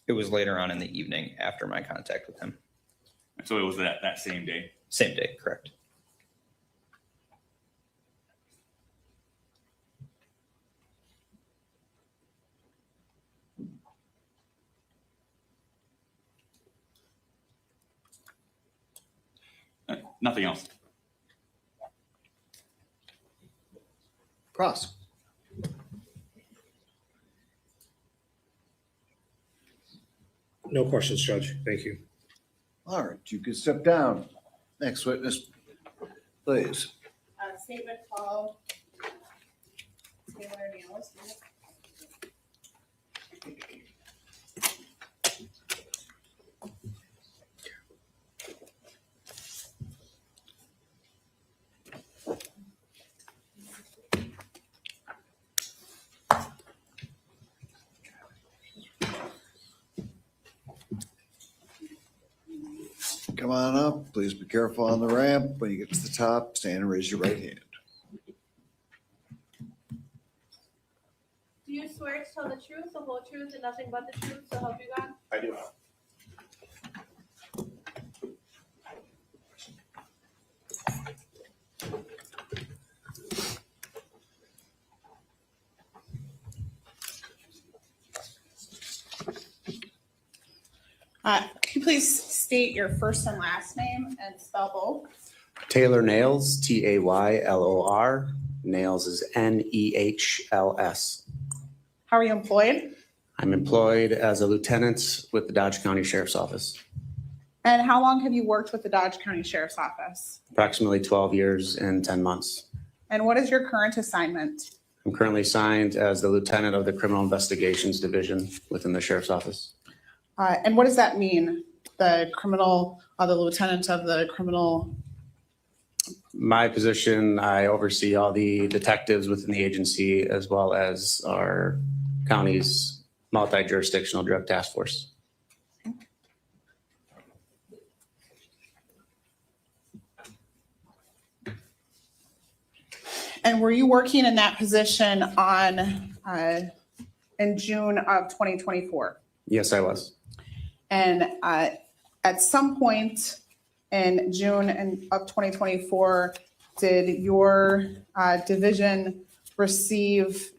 It was later on in the evening after my contact with him. And so it was that same day? Same day, correct. Nothing else. Cross. No questions, Judge. Thank you. All right, you can step down. Next witness, please. Statement called. Taylor Niels. come on up. Please be careful on the ramp. When you get to the top, stand and raise your right hand. Do you swear to tell the truth, the whole truth, and nothing but the truth, so help you God? I do. Can you please state your first and last name and spell both? Taylor Nails, Taylor. Nails is Nehls. How are you employed? I'm employed as a lieutenant with the Dodge County Sheriff's Office. And how long have you worked with the Dodge County Sheriff's Office? Approximately 12 years and 10 months. And what is your current assignment? I'm currently assigned as the lieutenant of the Criminal Investigations Division within the Sheriff's Office. And what does that mean? The lieutenant of the criminal. My position, I oversee all the detectives within the agency as well as our county's multi-jurisdictional drug task force. And were you working in that position in June of 2024? Yes, I was. And at some point in June of 2024, did your division receive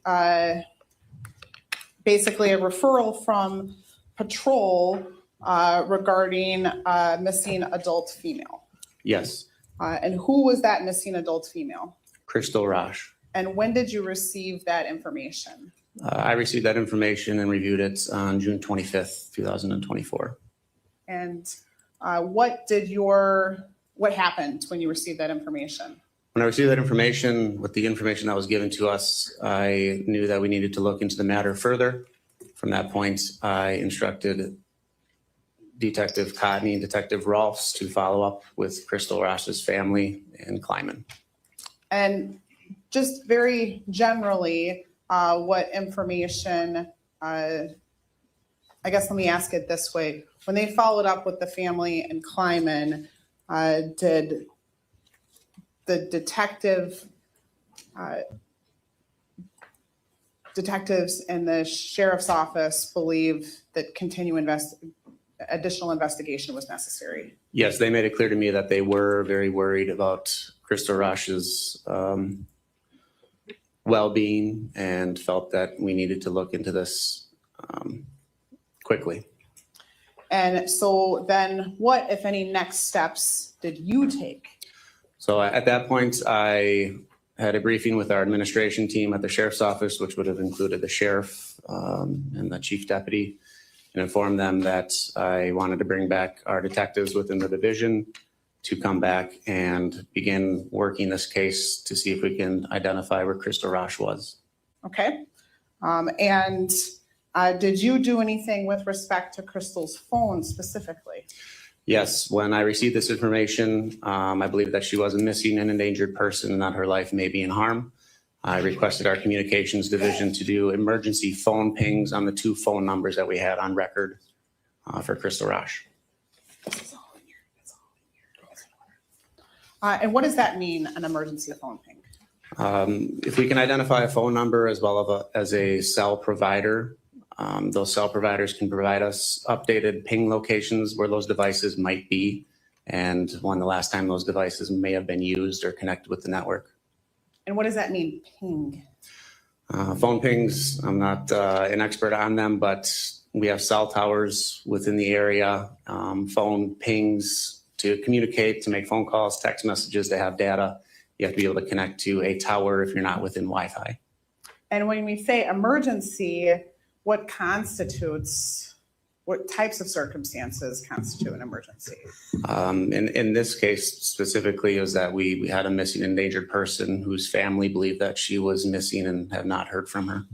basically a referral from patrol regarding a missing adult female? Yes. And who was that missing adult female? Crystal Rasch. And when did you receive that information? I received that information and reviewed it on June 25th, 2024. And what happened when you received that information? When I received that information, with the information that was given to us, I knew that we needed to look into the matter further. From that point, I instructed Detective Cotney and Detective Rolfs to follow up with Crystal Rasch's family in Kleiman. And just very generally, what information, I guess let me ask it this way. When they followed up with the family in Kleiman, did the detectives in the sheriff's office believe that additional investigation was necessary? Yes, they made it clear to me that they were very worried about Crystal Rasch's well-being and felt that we needed to look into this quickly. And so then what, if any, next steps did you take? So at that point, I had a briefing with our administration team at the sheriff's office, which would have included the sheriff and the chief deputy, and informed them that I wanted to bring back our detectives within the division to come back and begin working this case to see if we can identify where Crystal Rasch was. Okay. And did you do anything with respect to Crystal's phone specifically? Yes, when I received this information, I believe that she was a missing and endangered person and that her life may be in harm. I requested our communications division to do emergency phone pings on the 2 phone numbers that we had on record for Crystal Rasch. And what does that mean, an emergency phone ping? If we can identify a phone number as well as a cell provider, those cell providers can provide us updated ping locations where those devices might be and when the last time those devices may have been used or connected with the network. And what does that mean, ping? Phone pings, I'm not an expert on them, but we have cell towers within the area, phone pings to communicate, to make phone calls, text messages, to have data. You have to be able to connect to a tower if you're not within Wi-Fi. And when we say emergency, what types of circumstances constitute an emergency? In this case specifically is that we had a missing endangered person whose family believed that she was missing and have not heard from her.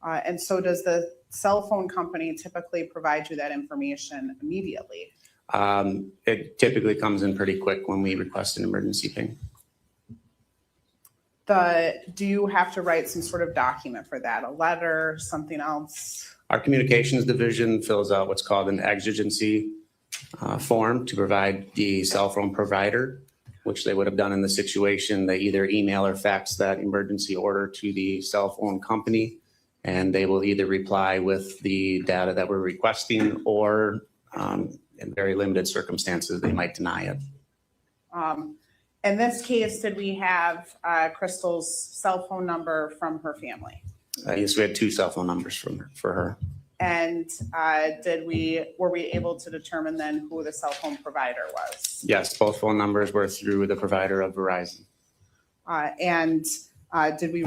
And so does the cell phone company typically provide you that information immediately? It typically comes in pretty quick when we request an emergency ping. Do you have to write some sort of document for that, a letter, something else? Our communications division fills out what's called an exigency form to provide the cell phone provider, which they would have done in the situation. They either email or fax that emergency order to the cell phone company, and they will either reply with the data that we're requesting, or in very limited circumstances, they might deny it. In this case, did we have Crystal's cell phone number from her family? Yes, we had 2 cell phone numbers for her. And were we able to determine then who the cell phone provider was? Yes, both phone numbers were through the provider of Verizon. Did we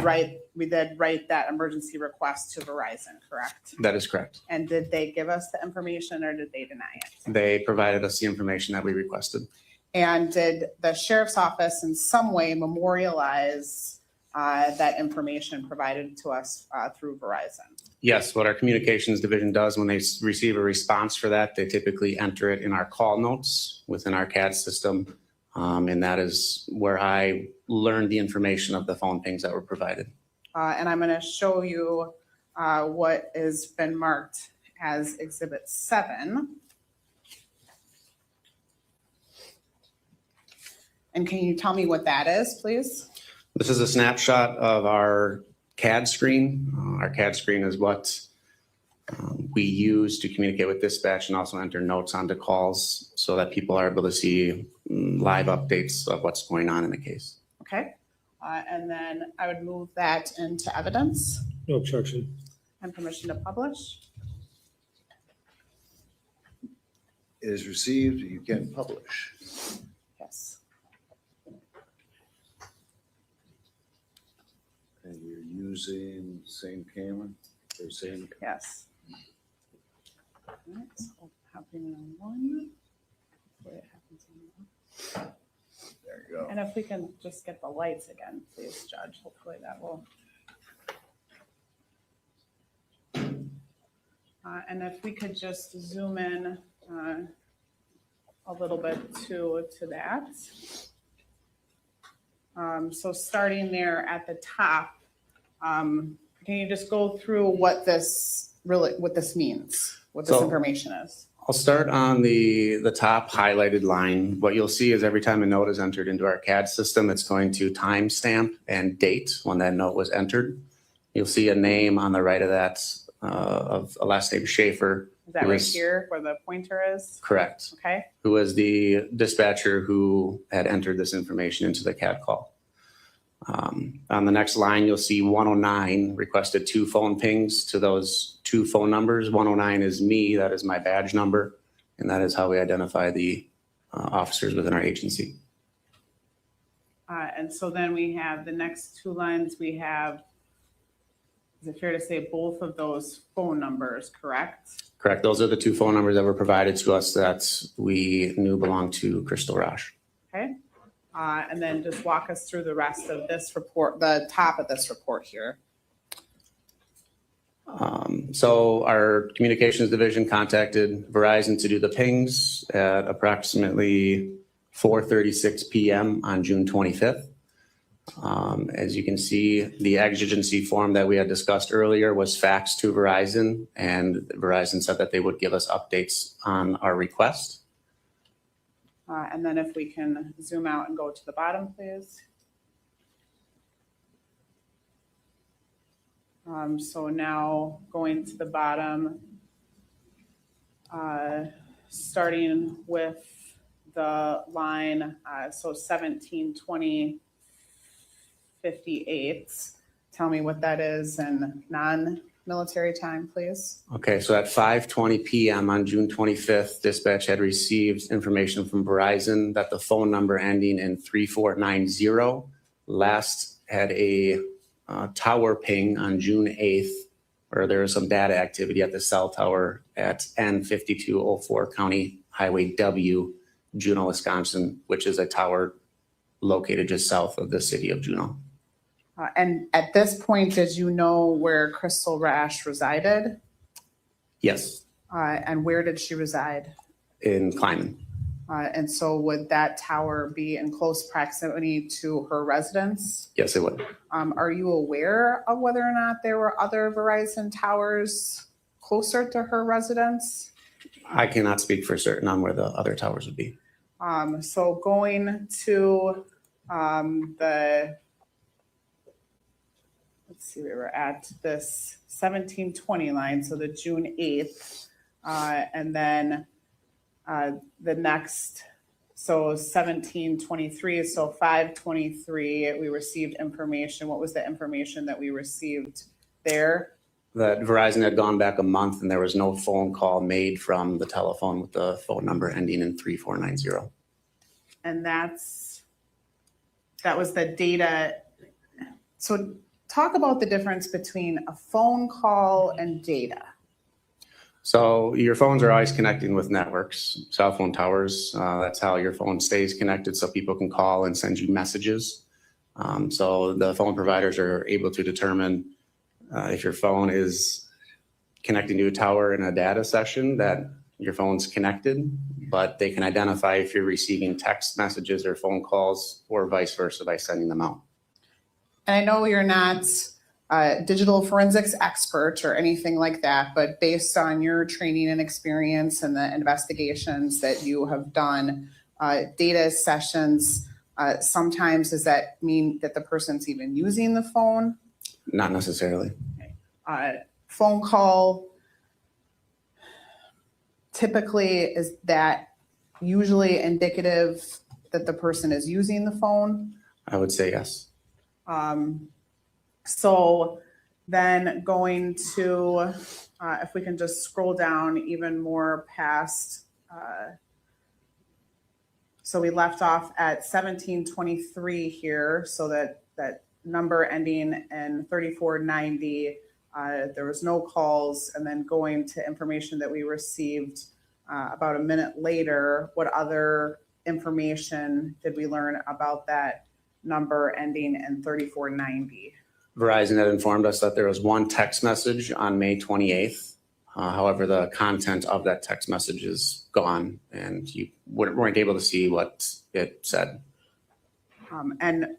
did write that emergency request to Verizon, correct? That is correct. And did they give us the information or did they deny it? They provided us the information that we requested. And did the sheriff's office in some way memorialize that information provided to us through Verizon? Yes, what our communications division does when they receive a response for that, they typically enter it in our call notes within our CAD system. And that is where I learned the information of the phone pings that were provided. And I'm going to show you what has been marked as Exhibit 7. And can you tell me what that is, please? This is a snapshot of our CAD screen. Our CAD screen is what we use to communicate with dispatch and also enter notes onto calls so that people are able to see live updates of what's going on in the case. Okay. And then I would move that into evidence. No objection. And permission to publish. It is received, you can publish. Yes. And you're using the same camera or same? Yes. All right, so happening on 1. Where it happens on 1. There you go. And if we can just get the lights again, please, Judge. Hopefully that will. And if we could just zoom in a little bit to that. So starting there at the top, can you just go through what this means, what this information is? I'll start on the top highlighted line. What you'll see is every time a note is entered into our CAD system, it's going to timestamp and date when that note was entered. You'll see a name on the right of that, of a last name Schaefer. Is that right here where the pointer is? Correct. Okay. Who was the dispatcher who had entered this information into the CAD call. On the next line, you'll see 109 requested 2 phone pings to those 2 phone numbers. 109 is me, that is my badge number, and that is how we identify the officers within our agency. And so then we have the next 2 lines, we have, is it fair to say both of those phone numbers, correct? Correct. Those are the 2 phone numbers that were provided to us that we knew belonged to Crystal Rasch. Okay. And then just walk us through the rest of this report, the top of this report here. So our communications division contacted Verizon to do the pings at approximately 4:36 p.m. on June 25th. As you can see, the exigency form that we had discussed earlier was faxed to Verizon, and Verizon said that they would give us updates on our request. And then if we can zoom out and go to the bottom, please. So now going to the bottom, starting with the line, so 17:20:58. Tell me what that is in non-military time, please. Okay, so at 5:20 p.m. on June 25th, dispatch had received information from Verizon that the phone number ending in 3490 last had a tower ping on June 8th, where there was some data activity at the cell tower at N5204 County Highway W, Juneau, Wisconsin, which is a tower located just south of the city of Juneau. And at this point, did you know where Crystal Rasch resided? Yes, And where did she reside? in Kleiman. And so would that tower be in close proximity to her residence? Yes, it would. Are you aware of whether or not there were other Verizon towers closer to her residence? I cannot speak for certain on where the other towers would be. So going to let's see, we were at this 1720 line, so the June 8th, and then the next, so 1723, so 523, we received information. What was the information that we received there? That Verizon had gone back a month and there was no phone call made from the telephone with the phone number ending in 3490. And that was the data. So talk about the difference between a phone call and data. So your phones are always connecting with networks, cell phone towers. That's how your phone stays connected so people can call and send you messages. So the phone providers are able to determine if your phone is connecting to a tower in a data session, that your phone's connected, but they can identify if you're receiving text messages or phone calls or vice versa by sending them out. And I know you're not a digital forensics expert or anything like that, but based on your training and experience and the investigations that you have done, data sessions, sometimes does that mean that the person's even using the phone? Not necessarily. Phone call, typically, is that usually indicative that the person is using the phone? I would say yes. So then going to, if we can just scroll down even more past, so we left off at 1723 here, so that number ending in 3490, there was no calls, and then going to information that we received about a minute later, what other information did we learn about that number ending in 3490? Verizon had informed us that there was one text message on May 28th. However, the content of that text message is gone and you weren't able to see what it said. And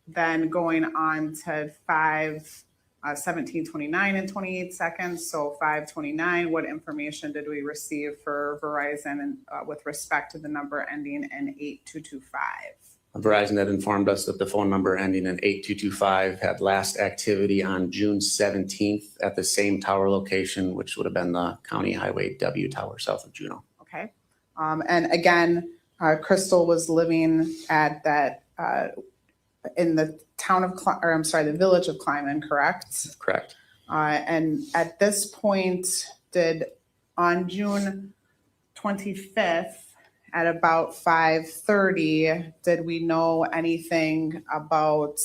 then going on to 1729 and 28 seconds. So 529, what information did we receive for Verizon and with respect to the number ending in 8225? Verizon had informed us that the phone number ending in 8225 had last activity on June 17th at the same tower location, which would have been the County Highway W Tower south of Juneau. Okay. And again, Crystal was living at that, in the town of, the village of Kleiman, correct? Correct. And at this point, on June 25th, at about 5:30, did we know anything about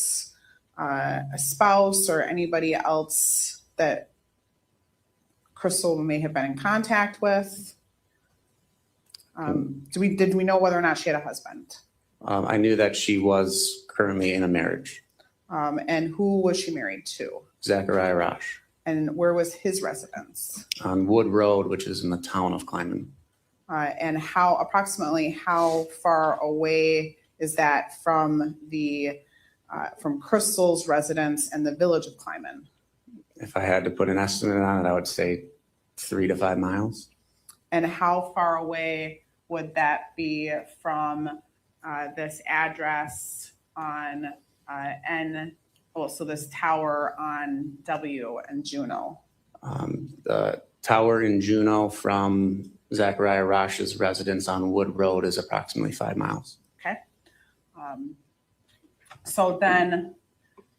a spouse or anybody else that Crystal may have been in contact with? Did we know whether or not she had a husband? I knew that she was currently in a marriage. And who was she married to? Zachariah Rasch. And where was his residence? On Wood Road, which is in the town of Kleiman. And approximately how far away is that from from Crystal's residence and the village of Kleiman? If I had to put an estimate on it, I would say 3 to 5 miles. And how far away would that be from this address on so this tower on W and Juneau? The tower in Juneau from Zachariah Rasch's residence on Wood Road is approximately 5 miles. Okay. So then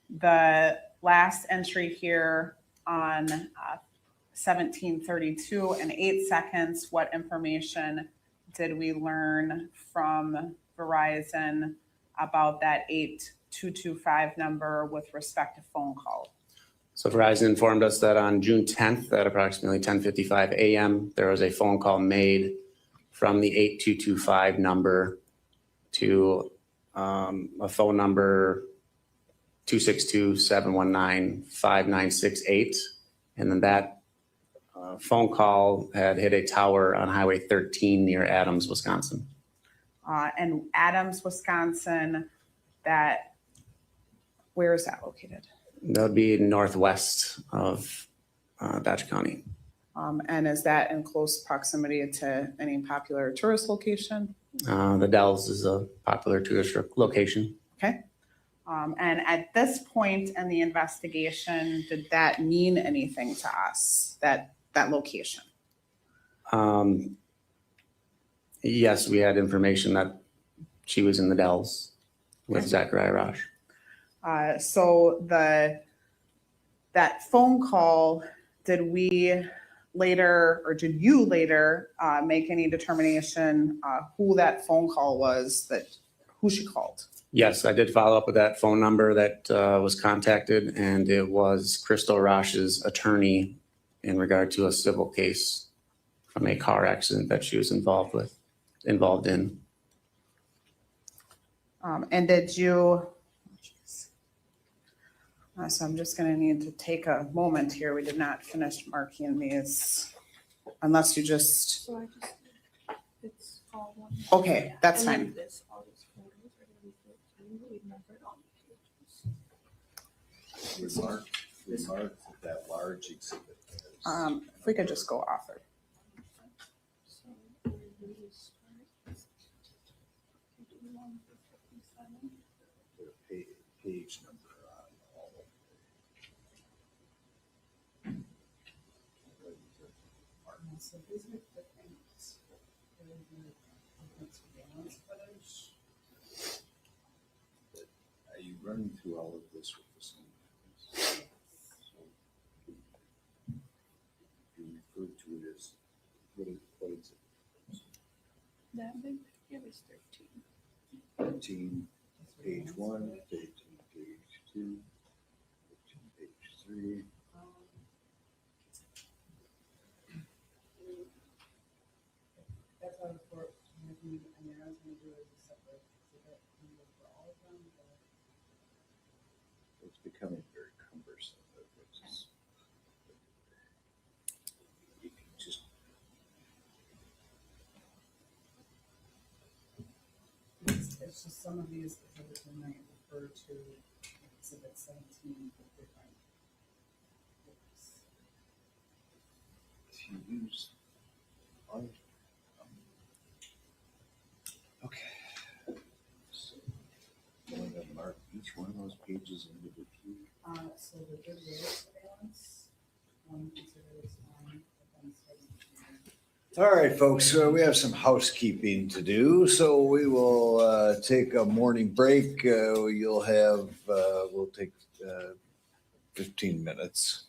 the last entry here on 1732 and 8 seconds, what information did we learn from Verizon about that 8225 number with respect to phone call? So Verizon informed us that on June 10th at approximately 10:55 a.m., there was a phone call made from the 8225 number to a phone number 262-719-5968. And then that phone call had hit a tower on Highway 13 near Adams, Wisconsin. And Adams, Wisconsin, where is that located? That would be northwest of Dodge County. And is that in close proximity to any popular tourist location? The Dells is a popular tourist location. Okay. And at this point in the investigation, did that mean anything to us, that location? Yes, we had information that she was in the Dells with Okay. Zachariah Rasch. So that phone call, did we later, or did you later make any determination who that phone call was, who she called? Yes, I did follow up with that phone number that was contacted, and it was Crystal Rasch's attorney in regard to a civil case from a car accident that she was involved in. And did you, so I'm just gonna need to take a moment here. We did not finish marking these, unless you just, So I just, it's all one. okay, that's And then fine. this, all these photos are gonna be filled in, we numbered all the pages. We marked that large exhibit. If we could just go off it. So we really start. Do 1 through 57. Put a page number on all of So these are different. Surveillance footage. Are you running through all of this with the same? You refer to it as, what is it? That big, it was 13. 13, page 1, 13, page 2, 13, page 3. That's how the court, I mean, I was gonna do it as a separate exhibit for all of them, but. It's becoming very cumbersome. But you can just. It's just some of these exhibits might refer to exhibit 17 with different. If you use. Okay. So, going to mark each one of those pages individually. So the good road surveillance, considered as fine, but then starting. All right, folks, we have some housekeeping to do, so we will take a morning break. We'll take 15 minutes.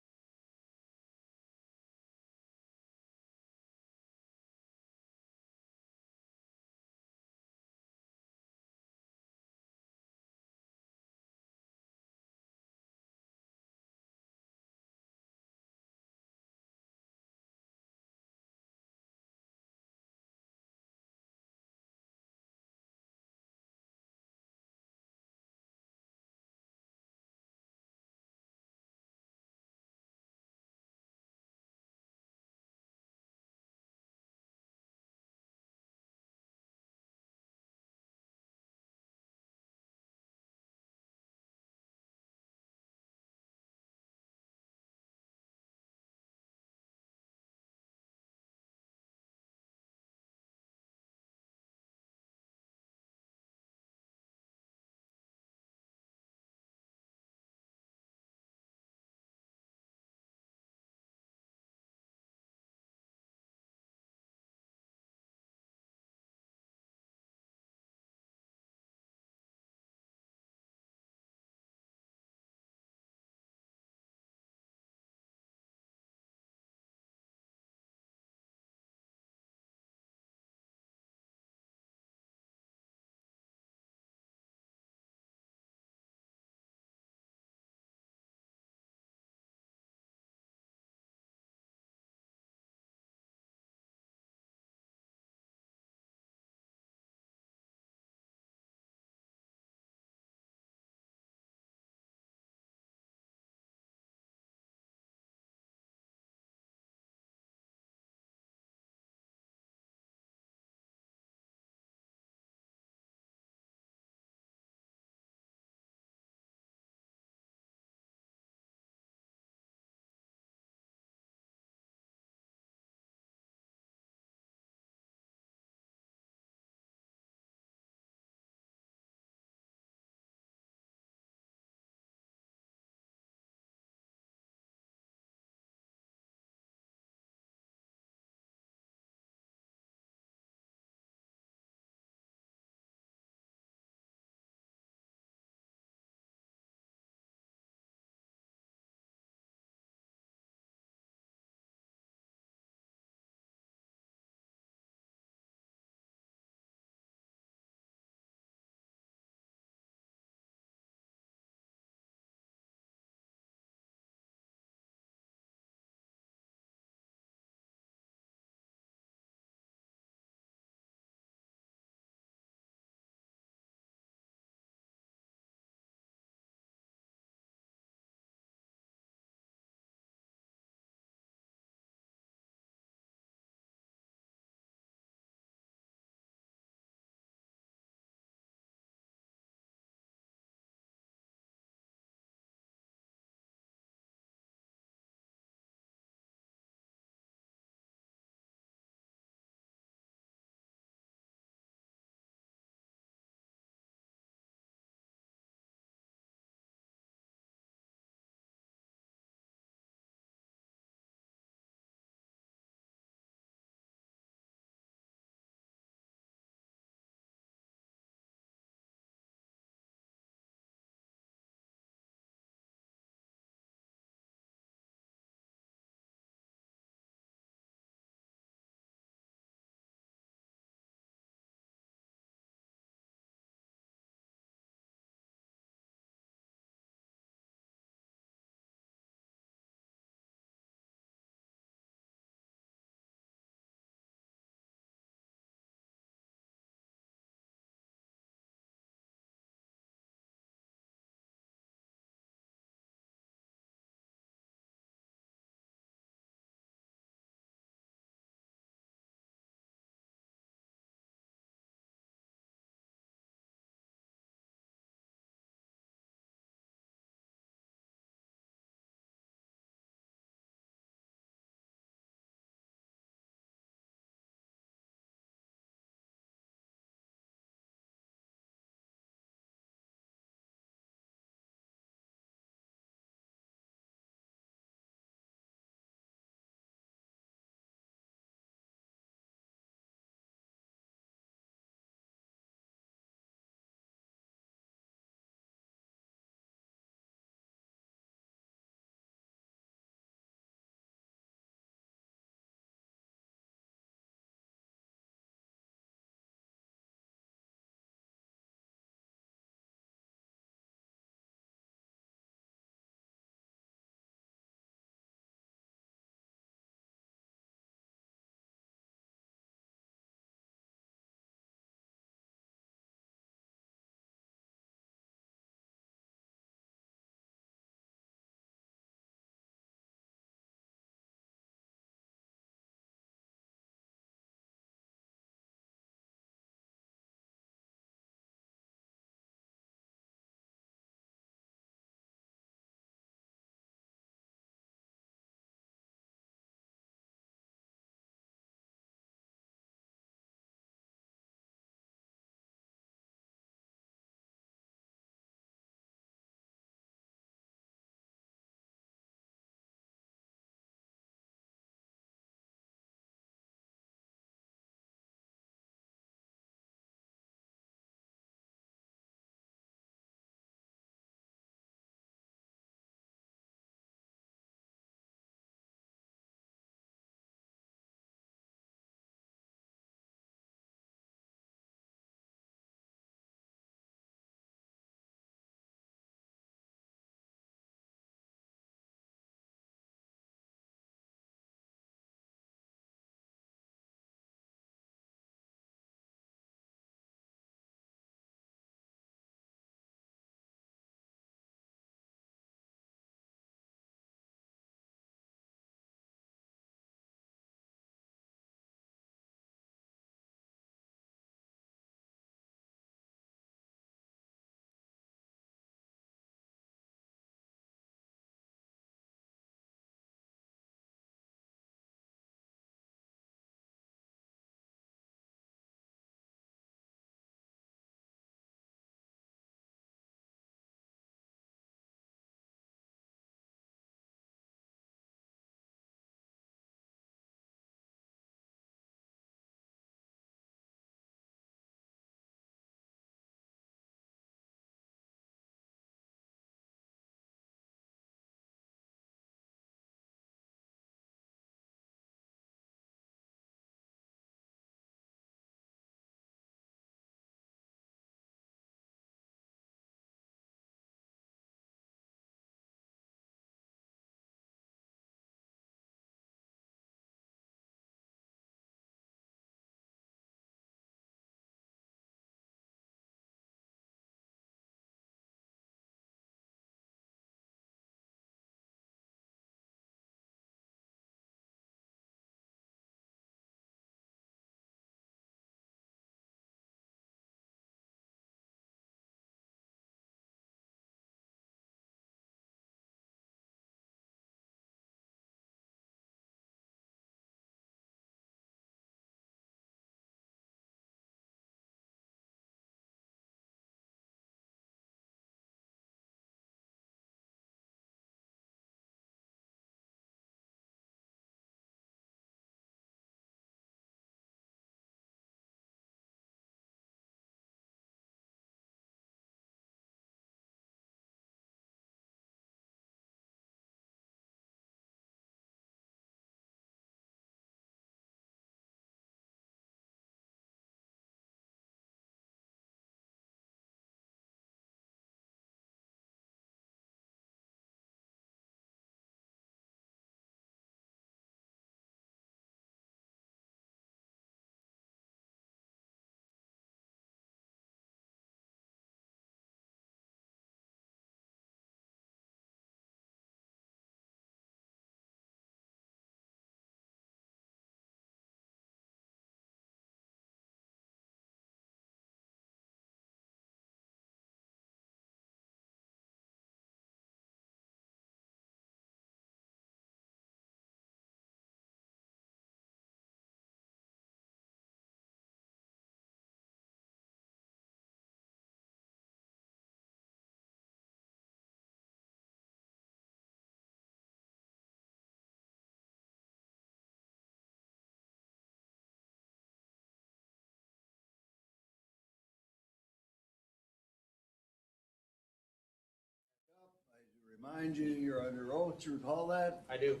Remind you, you're under oath. Do you recall that? I do.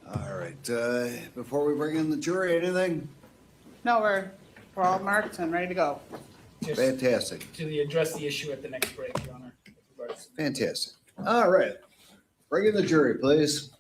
All right. Before we bring in the jury, anything? No, we're all marked and ready to go. Just Fantastic. to address the issue at the next break, Your Honor. with regards to- Fantastic. All right. Bring in the jury, please.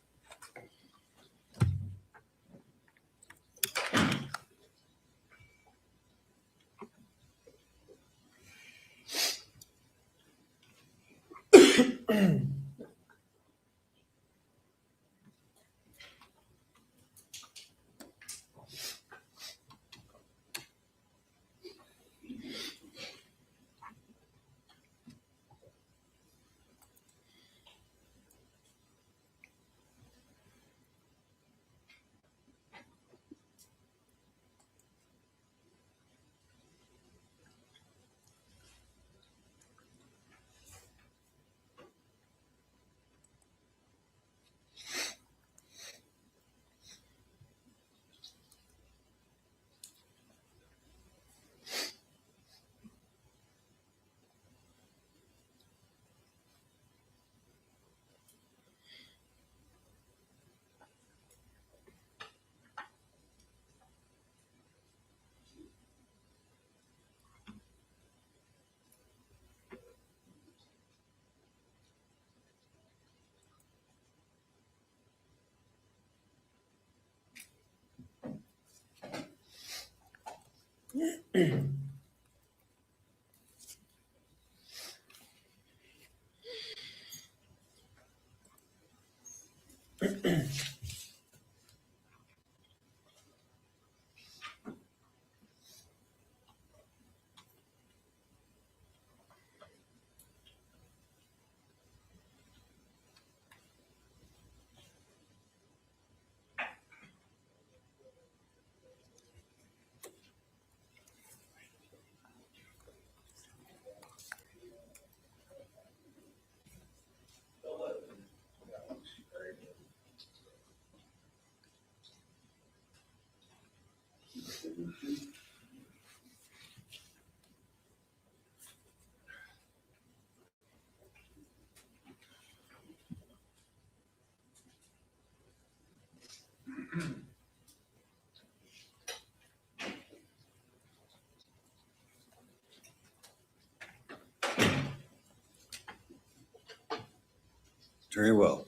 Very well.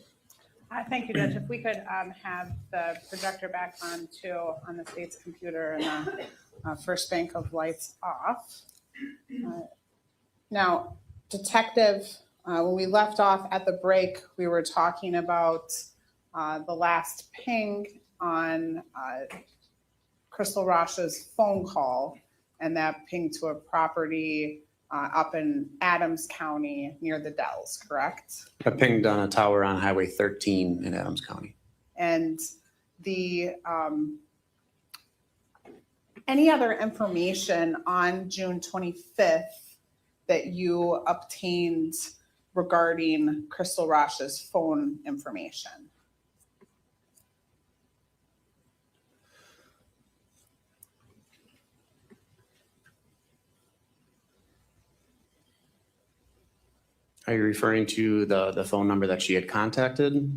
Thank you, Judge. If we could have the projector back on too, on the state's computer, and the first bank of lights off. Now, Detective, when we left off at the break, we were talking about the last ping on Crystal Rasch's phone call, and that pinged to a property up in Adams County near the Dells, correct? I pinged on a tower on Highway 13 in Adams County. And the any other information on June 25th that you obtained regarding Crystal Rasch's phone information? Are you referring to the phone number that she had contacted?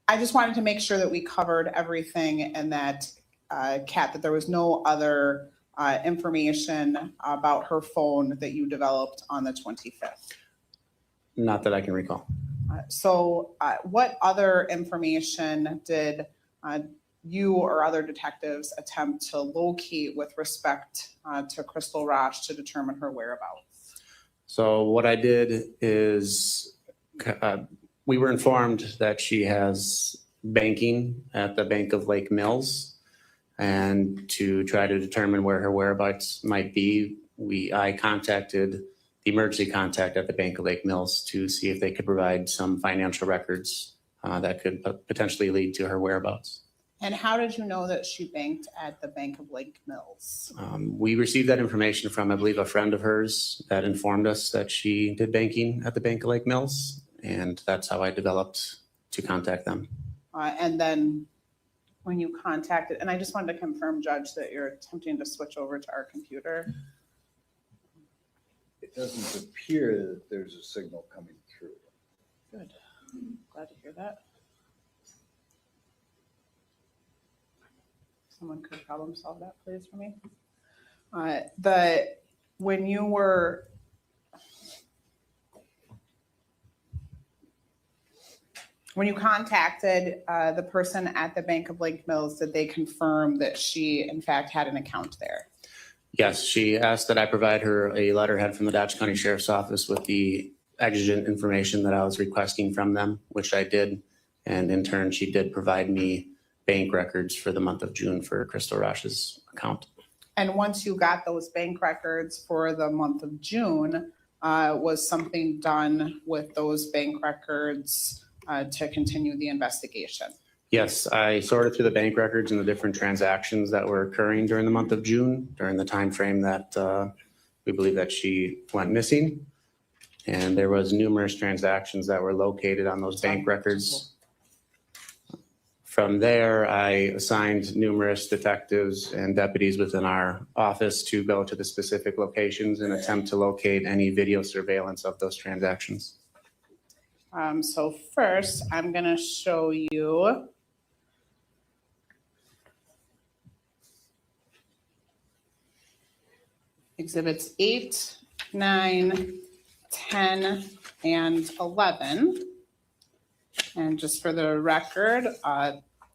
I just wanted to make sure that we covered everything and that, Kat, that there was no other information about her phone that you developed on the 25th. Not that I can recall. So what other information did you or other detectives attempt to locate with respect to Crystal Rasch to determine her whereabouts? So what I did is we were informed that she has banking at the Bank of Lake Mills. And to try to determine where her whereabouts might be, I contacted the emergency contact at the Bank of Lake Mills to see if they could provide some financial records that could potentially lead to her whereabouts. And how did you know that she banked at the Bank of Lake Mills? We received that information from, I believe, a friend of hers that informed us that she did banking at the Bank of Lake Mills. And that's how I developed to contact them. And then when you contacted, and I just wanted to confirm, Judge, that you're attempting to switch over to our computer. It doesn't appear that there's a signal coming through. Good. Glad to hear that. Someone could problem solve that, please, for me. When you were when you contacted the person at the Bank of Lake Mills, did they confirm that she in fact had an account there? Yes, she asked that I provide her a letterhead from the Dodge County Sheriff's Office with the exigent information that I was requesting from them, which I did. And in turn, she did provide me bank records for the month of June for Crystal Rasch's account. And once you got those bank records for the month of June, was something done with those bank records to continue the investigation? Yes, I sorted through the bank records and the different transactions that were occurring during the month of June, during the time frame that we believe that she went missing. And there was numerous transactions that were located on those bank records. From there, I assigned numerous detectives and deputies within our office to go to the specific locations and attempt to locate any video surveillance of those transactions. So first, I'm gonna show you exhibits 8, 9, 10, and 11. And just for the record,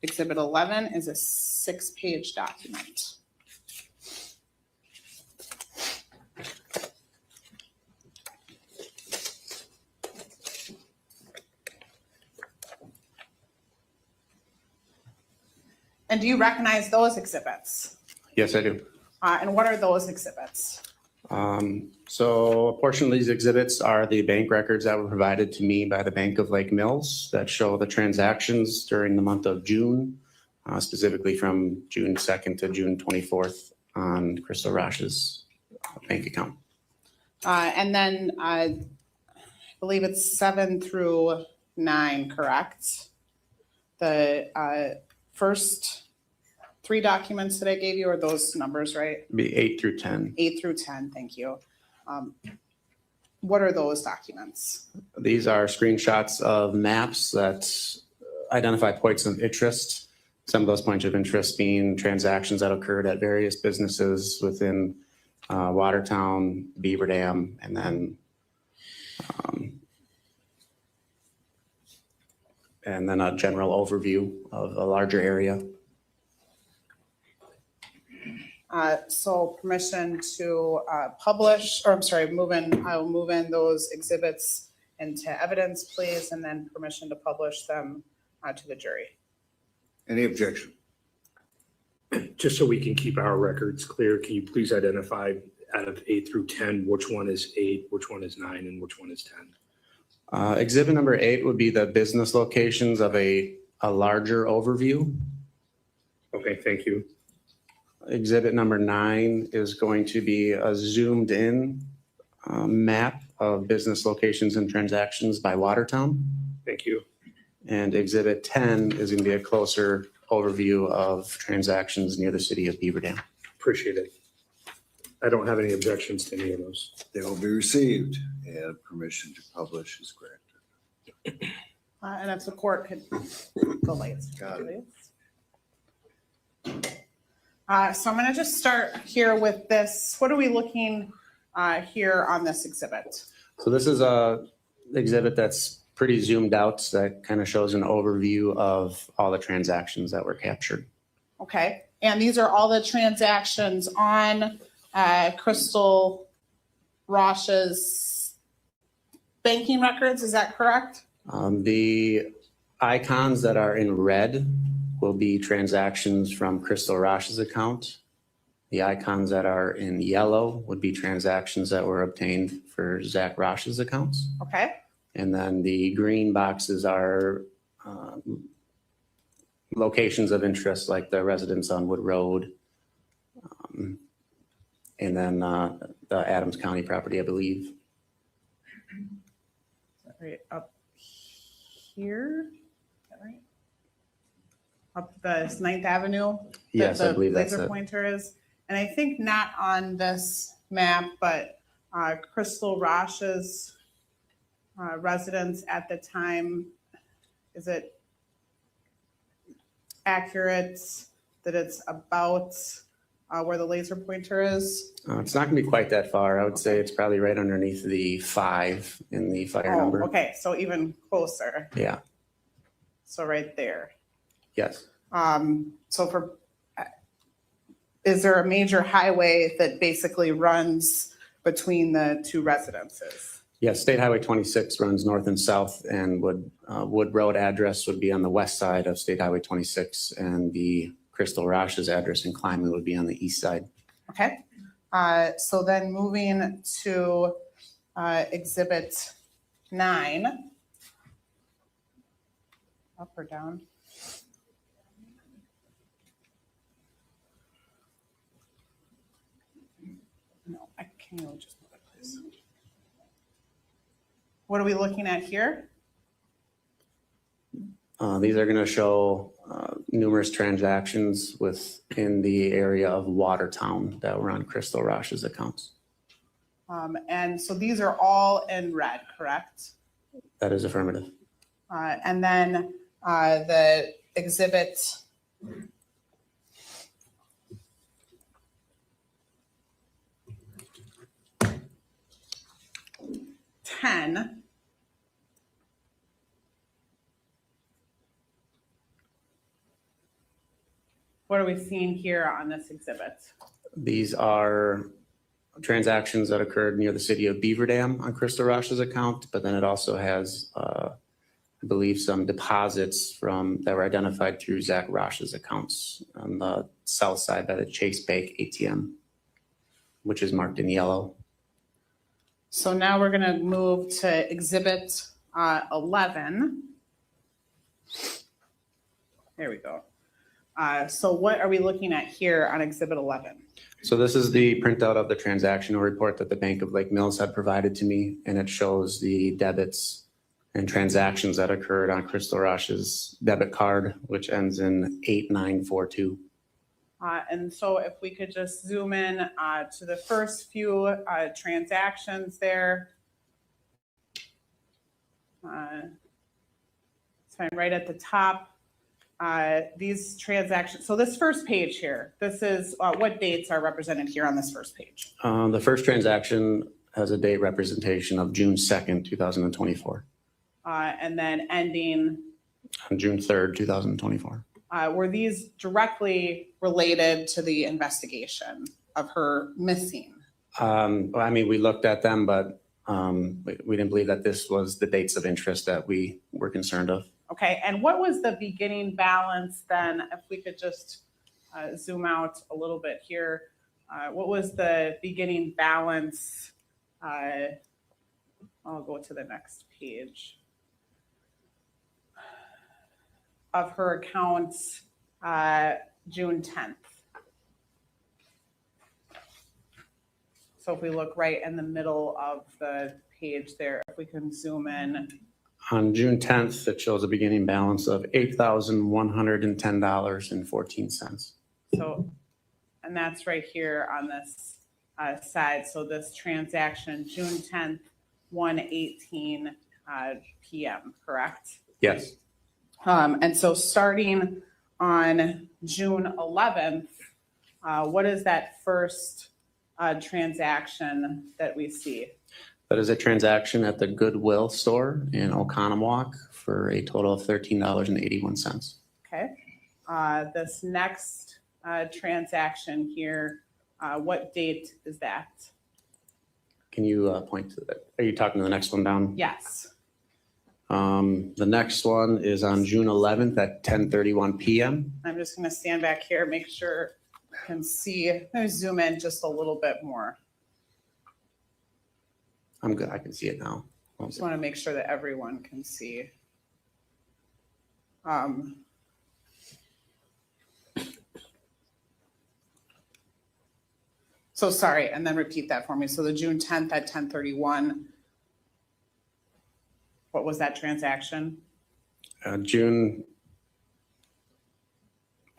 exhibit 11 is a 6-page document. And do you recognize those exhibits? Yes, I do. And what are those exhibits? So a portion of these exhibits are the bank records that were provided to me by the Bank of Lake Mills that show the transactions during the month of June, specifically from June 2nd to June 24th on Crystal Rasch's bank account. And then I believe it's 7 through 9, correct? The first 3 documents that I gave you are those numbers, right? It'd be 8 through 10. 8 through 10, thank you. What are those documents? These are screenshots of maps that identify points of interest. Some of those points of interest being transactions that occurred at various businesses within Watertown, Beaver Dam, and then a general overview of a larger area. So permission to publish, or I'm sorry, I will move in those exhibits into evidence, please, and then permission to publish them to the jury. Any objection? Just so we can keep our records clear, can you please identify out of 8 through 10, which one is 8, which one is 9, and which one is 10? Exhibit number 8 would be the business locations of a larger overview. Okay, thank you. Exhibit number 9 is going to be a zoomed in map of business locations and transactions by Watertown. Thank you. And exhibit 10 is going to be a closer overview of transactions near the city of Beaver Dam. Appreciate it. I don't have any objections to any of those. They will be received and permission to publish is granted. And if the court could go late. Got it. So I'm gonna just start here with this. What are we looking here on this exhibit? So this is a exhibit that's pretty zoomed out, that kind of shows an overview of all the transactions that were captured. Okay, and these are all the transactions on Crystal Rasch's banking records, is that correct? The icons that are in red will be transactions from Crystal Rasch's account. The icons that are in yellow would be transactions that were obtained for Zach Rasch's accounts. Okay, And then the green boxes are locations of interest, like the residence on Wood Road. And then the Adams County property, I believe. right up here, is that right? Up the 9th Avenue? Yes, I believe that's The laser it. pointer is, and I think not on this map, but Crystal Rasch's residence at the time. Is it accurate that it's about where the laser pointer is? It's not gonna be quite that far. I would say it's probably right underneath the 5 in the fire number. Okay, so even closer. Yeah, So right there. yes. So is there a major highway that basically runs between the two residences? Yes, State Highway 26 runs north and south, and Wood Road address would be on the west side of State Highway 26, and the Crystal Rasch's address in Kleinman would be on the east side. Okay, so then moving to Exhibit 9. Up or down? No, can you just move it, please? What are we looking at here? These are going to show numerous transactions within the area of Watertown that were on Crystal Rasch's accounts. And so these are all in red, correct? That is affirmative. And then the exhibit ten. What are we seeing here on this exhibit? These are transactions that occurred near the city of Beaver Dam on Crystal Rasch's account, but then it also has, I believe, some deposits that were identified through Zach Rasch's accounts on the south side by the Chase Bank ATM, which is marked in yellow. So now we're going to move to exhibit 11. There we go. So what are we looking at here on exhibit 11? So this is the printout of the transactional report that the Bank of Lake Mills had provided to me, and it shows the debits and transactions that occurred on Crystal Rasch's debit card, which ends in 8942. And so if we could just zoom in to the first few transactions there. So right at the top, these transactions. So this first page here, this is what dates are represented here on this first page? The first transaction has a date representation of June 2nd, 2024. And then ending. On June 3rd, 2024. Were these directly related to the investigation of her missing? I mean, we looked at them, but we didn't believe that this was the dates of interest that we were concerned of. Okay, and what was the beginning balance then? If we could just zoom out a little bit here. What was the beginning balance? I'll go to the next page. Of her accounts, June 10th. So if we look right in the middle of the page there, if we can zoom in. On June 10th, it shows a beginning balance of $8,110.14. So, and that's right here on this side. So this transaction, June 10th, 1:18 p.m., correct? Yes. And so starting on June 11th, what is that first transaction that we see? That is a transaction at the Goodwill store in Oconomowoc for a total of $13.81. Okay. This next transaction here, what date is that? Can you point to that? Are you talking to the next one down? Yes. The next one is on June 11th at 10:31 p.m. I'm just going to stand back here, make sure I can see. Let me zoom in just a little bit more. I'm good. I can see it now. I just want to make sure that everyone can see. So sorry, and then repeat that for me. So the June 10th at 10:31. What was that transaction? June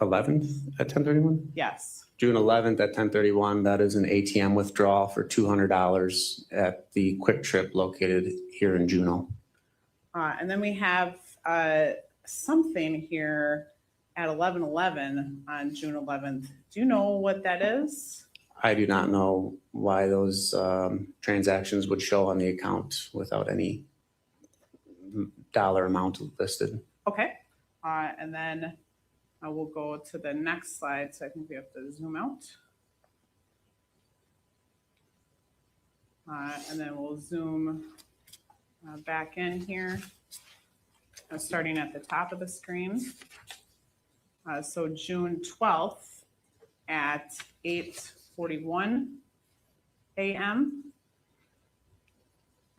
11th at 10:31? Yes. June 11th at 10:31, that is an ATM withdrawal for $200 at the Quick Trip located here in Juneau. And then we have something here at 11:11 on June 11th. Do you know what that is? I do not know why those transactions would show on the account without any dollar amount listed. Okay. And then we'll go to the next slide. So I think we have to zoom out. And then we'll zoom back in here, starting at the top of the screen. So June 12th at 8:41 a.m.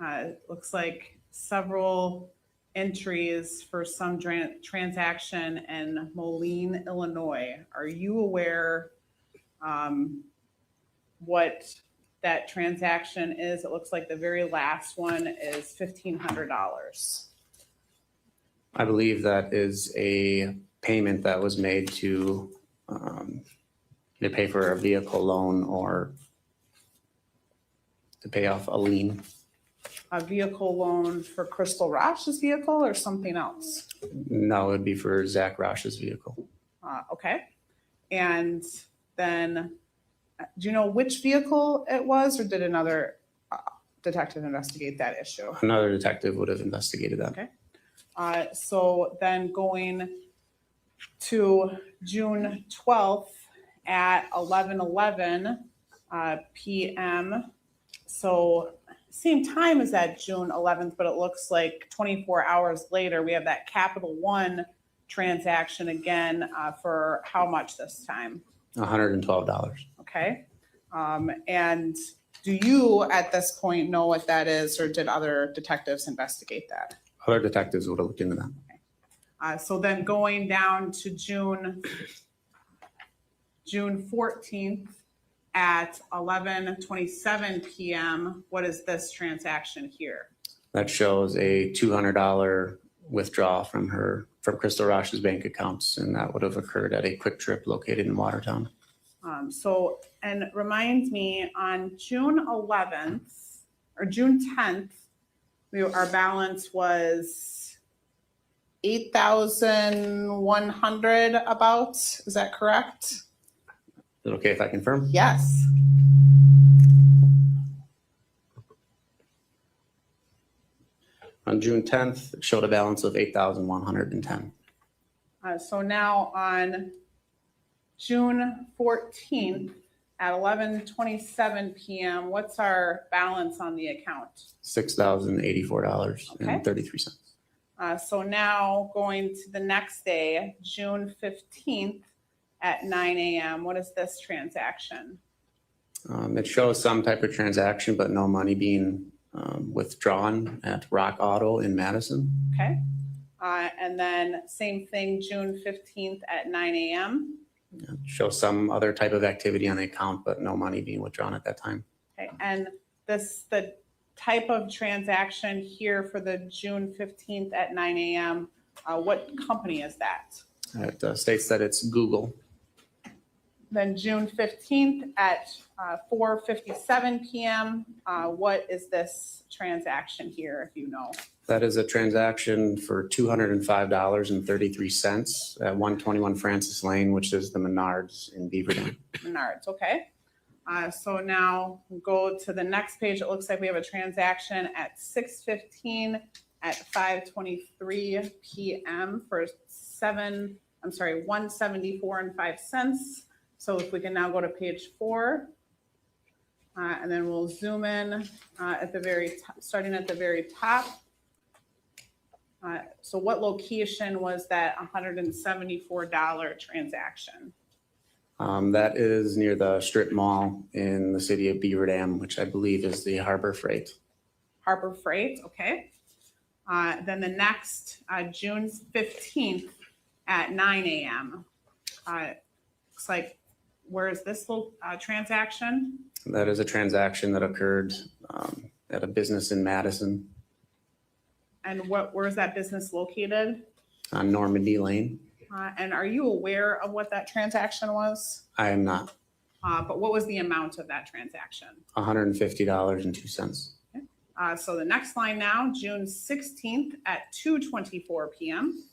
It looks like several entries for some transaction in Moline, Illinois. Are you aware what that transaction is? It looks like the very last one is $1,500. I believe that is a payment that was made to pay for a vehicle loan or to pay off a lien. A vehicle loan for Crystal Rasch's vehicle or something else? No, it would be for Zach Rasch's vehicle. Okay. And then, do you know which vehicle it was, or did another detective investigate that issue? Another detective would have investigated that. Okay. So then going to June 12th at 11:11 p.m. So same time as that June 11th, but it looks like 24 hours later, we have that Capital One transaction again for how much this time? $112. Okay. And do you at this point know what that is, or did other detectives investigate that? Other detectives would have looked into that. So then going down to June 14th at 11:27 p.m., what is this transaction here? That shows a $200 withdrawal from Crystal Rasch's bank accounts, and that would have occurred at a Quick Trip located in Watertown. And remind me, on June 11th or June 10th, our balance was 8,100 about. Is that correct? Is it okay if I confirm? Yes. On June 10th, it showed a balance of 8,110. So now on June 14th at 11:27 p.m., what's our balance on the account? $6,084.33. So now going to the next day, June 15th at 9 a.m., what is this transaction? It shows some type of transaction, but no money being withdrawn at Rock Auto in Madison. Okay. And then same thing, June 15th at 9 a.m. It shows some other type of activity on the account, but no money being withdrawn at that time. Okay. And the type of transaction here for the June 15th at 9 a.m., what company is that? It states that it's Google. Then June 15th at 4:57 p.m., what is this transaction here, if you know? That is a transaction for $205.33 at 121 Francis Lane, which is the Menards in Beaver Dam. Menards, okay. So now we'll go to the next page. It looks like we have a transaction at 6:15 at 5:23 p.m. for $174.05. So if we can now go to page 4, and then we'll zoom in starting at the very top. So what location was that $174 transaction? That is near the strip mall in the city of Beaver Dam, which I believe is the Harbor Freight. Harbor Freight, okay. Then the next, June 15th at 9 a.m. Looks like, where is this transaction? That is a transaction that occurred at a business in Madison And where is that business located? on Normandy Lane. And are you aware of what that transaction was? I am not. But what was the amount of that transaction? $150.02. So the next line now, June 16th at 2:24 p.m.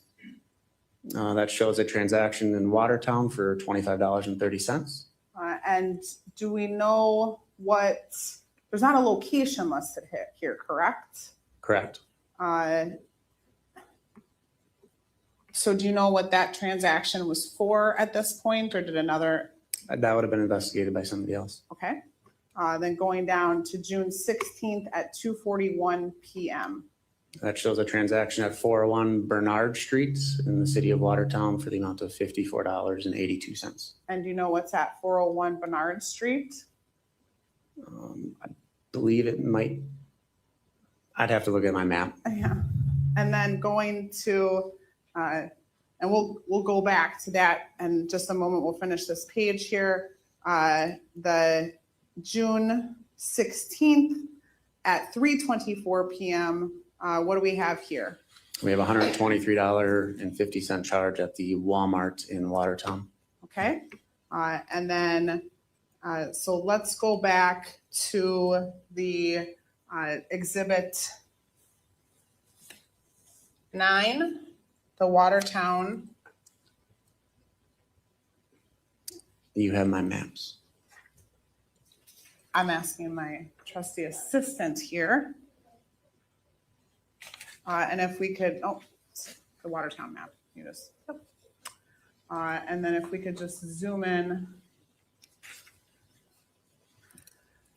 That shows a transaction in Watertown for $25.30. And do we know what, there's not a location listed here, correct? Correct. So do you know what that transaction was for at this point, or did another, That would have been investigated by somebody else. okay? Then going down to June 16th at 2:41 p.m. That shows a transaction at 401 Bernard Street in the city of Watertown for the amount of $54.82. And do you know what's at 401 Bernard Street? I believe it might, I'd have to look at my map. Yeah. And then going to, and we'll go back to that in just a moment. We'll finish this page here. The June 16th at 3:24 p.m. What do we have here? We have a $123.50 charge at the Walmart in Watertown. Okay. And then, so let's go back to the exhibit 9, the Watertown. You have my maps. I'm asking my trusty assistant here. And if we could, the Watertown map, you just, and then if we could just zoom in.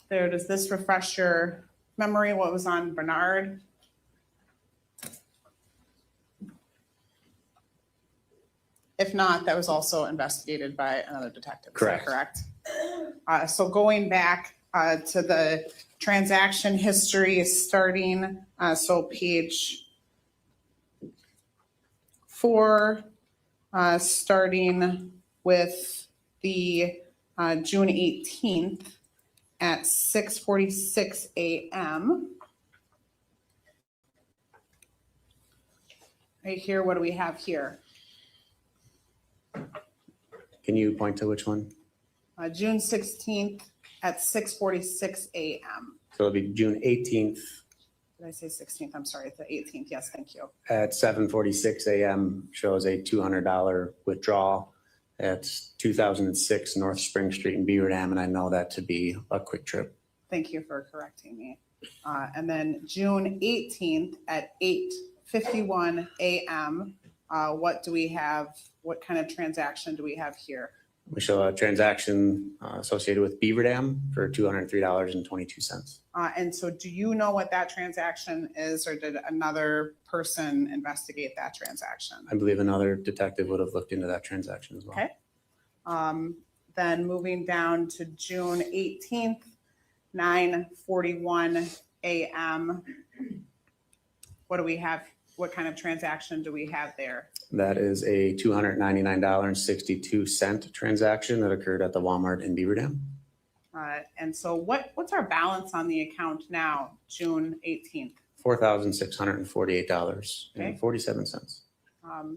There, does this refresh your memory what was on Bernard? If not, that was also investigated by another detective. Is that Correct. correct? So going back to the transaction history starting, so page 4, starting with the June 18th at 6:46 a.m. Right here, what do we have here? Can you point to which one? June 16th at 6:46 a.m. So it'll be June 18th Did I say 16th? I'm sorry, it's the 18th. Yes, thank you. at 7:46 a.m. shows a $200 withdrawal at 2006 North Spring Street in Beaver Dam, and I know that to be a Quick Trip. Thank you for correcting me. And then June 18th at 8:51 a.m. What do we have? What kind of transaction do we have here? We show a transaction associated with Beaver Dam for $203.22. And so do you know what that transaction is, or did another person investigate that transaction? I believe another detective would have looked into that transaction as well. Okay. Then moving down to June 18th, 9:41 a.m. What do we have? What kind of transaction do we have there? That is a $299.62 transaction that occurred at the Walmart in Beaver Dam. And so what's our balance on the account now, June 18th? $4,648.47.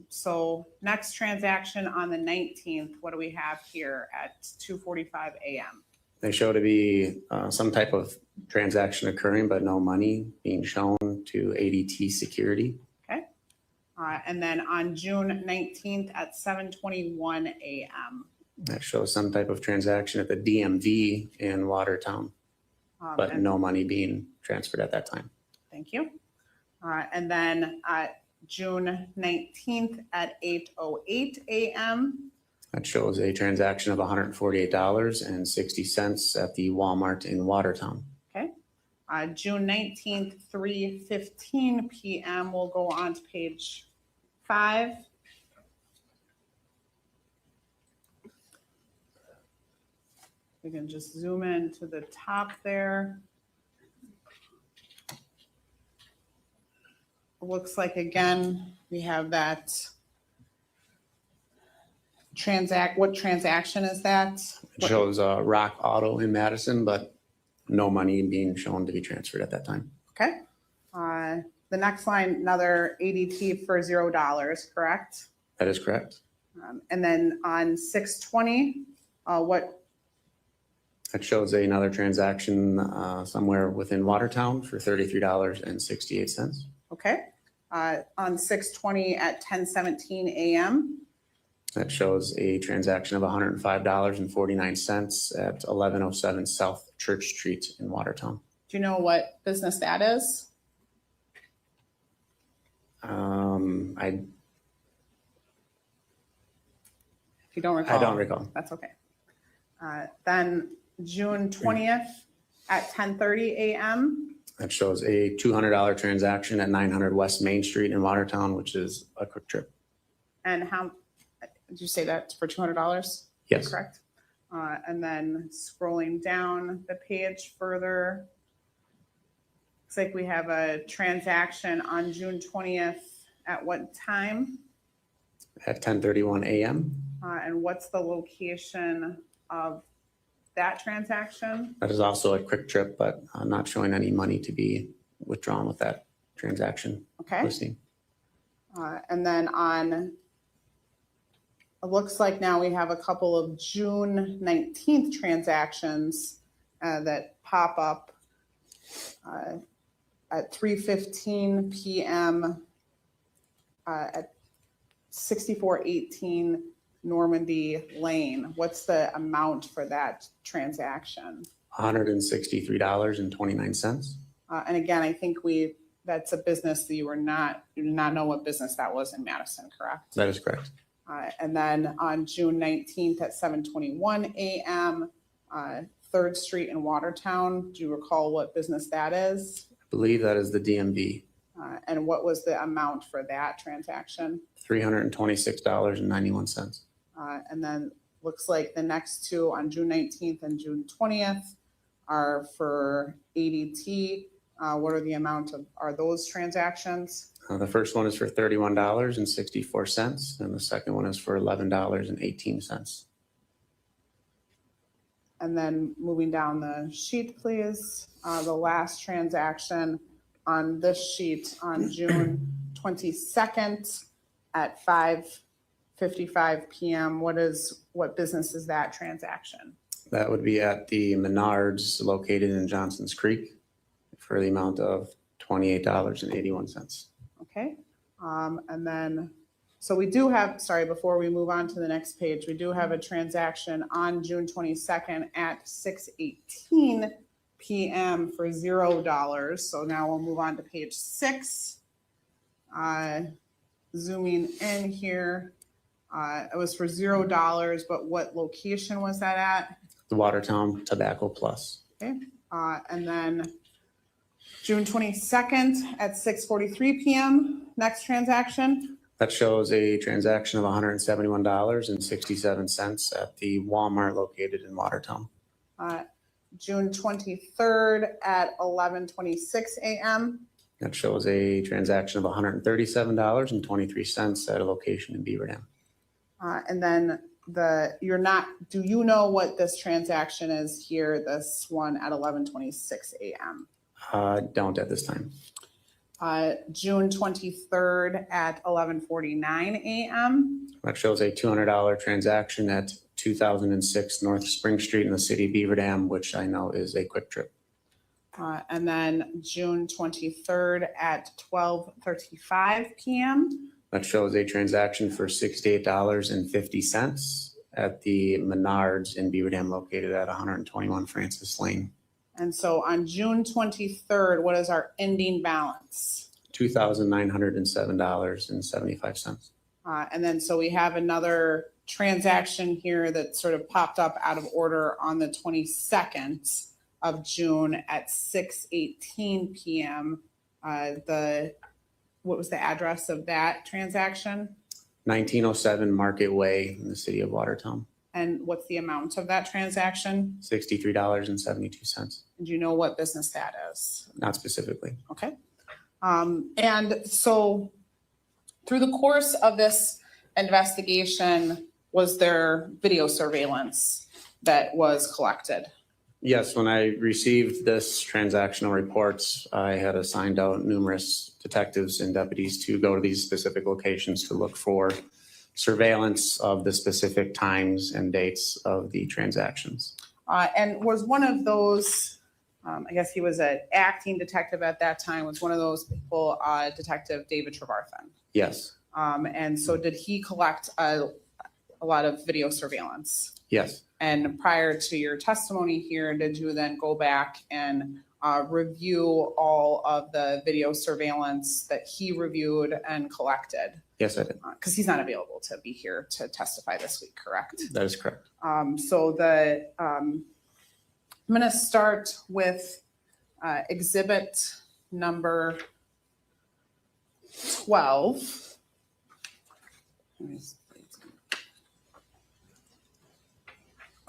So next transaction on the 19th, what do we have here at 2:45 a.m.? They show to be some type of transaction occurring, but no money being shown to ADT Security. Okay. And then on June 19th at 7:21 a.m. That shows some type of transaction at the DMV in Watertown, but and- no money being transferred at that time. Thank you. And then June 19th at 8:08 a.m. That shows a transaction of $148.60 at the Walmart in Watertown. Okay. June 19th, 3:15 p.m. We'll go on to page 5. We can just zoom in to the top there. Looks like, again, we have that what transaction is that? It shows Rock Auto in Madison, but no money being shown to be transferred at that time. Okay. The next line, another ADT for $0, correct? That is correct. And then on 6/20, what, That shows another transaction somewhere within Watertown for $33.68. okay. On 6/20 at 10:17 a.m. That shows a transaction of $105.49 at 1107 South Church Street in Watertown. Do you know what business that is? I If you don't recall. don't recall. That's okay. Then June 20th at 10:30 a.m. That shows a $200 transaction at 900 West Main Street in Watertown, which is a Quick Trip. And how, did you say that's for $200? Yes. Correct. And then scrolling down the page further, looks like we have a transaction on June 20th at what time? At 10:31 a.m. And what's the location of that transaction? That is also a Quick Trip, but I'm not showing any money to be withdrawn with that transaction Okay. listing. And then on, it looks like now we have a couple of June 19th transactions that pop up at 3:15 p.m. At 6418 Normandy Lane. What's the amount for that transaction? $163.29. And again, I think that's a business that you did not know what business that was in Madison, correct? That is correct. And then on June 19th at 7:21 a.m., 3rd Street in Watertown. Do you recall what business that is? I believe that is the DMV. And what was the amount for that transaction? $326.91. And then looks like the next two on June 19th and June 20th are for ADT. What are the amount are those transactions? The first one is for $31.64, and the second one is for $11.18. And then moving down the sheet, please. The last transaction on this sheet on June 22nd at 5:55 p.m. What business is that transaction? That would be at the Menards located in Johnson's Creek for the amount of $28.81. Okay. And then, so we do have, sorry, before we move on to the next page, we do have a transaction on June 22nd at 6:18 p.m. for $0. So now we'll move on to page 6. Zooming in here, it was for $0, but what location was that at? The Watertown Tobacco Plus. Okay. And then June 22nd at 6:43 p.m. Next transaction. That shows a transaction of $171.67 at the Walmart located in Watertown. June 23rd at 11:26 a.m. That shows a transaction of $137.23 at a location in Beaver Dam. And then do you know what this transaction is here, this one at 11:26 a.m.? Don't at this time. June 23rd at 11:49 a.m. That shows a $200 transaction at 2006 North Spring Street in the city of Beaver Dam, which I know is a Quick Trip. And then June 23rd at 12:35 p.m. That shows a transaction for $68.50 at the Menards in Beaver Dam located at 121 Francis Lane. And so on June 23rd, what is our ending balance? $2,907.75. And then so we have another transaction here that sort of popped up out of order on the 22nd of June at 6:18 p.m. What was the address of that transaction? 1907 Market Way in the city of Watertown. And what's the amount of that transaction? $63.72. Do you know what business that is? Not specifically. Okay. And so through the course of this investigation, was there video surveillance that was collected? Yes, when I received this transactional reports, I had assigned out numerous detectives and deputies to go to these specific locations to look for surveillance of the specific times and dates of the transactions. And was one of those, I guess he was an acting detective at that time, was one of those people, Detective David Trevarthen. Yes, And so did he collect a lot of video surveillance? yes, And prior to your testimony here, did you then go back and review all of the video surveillance that he reviewed and collected? yes, I did. Because he's not available to be here to testify this week, correct? That is correct. I'm going to start with exhibit number 12.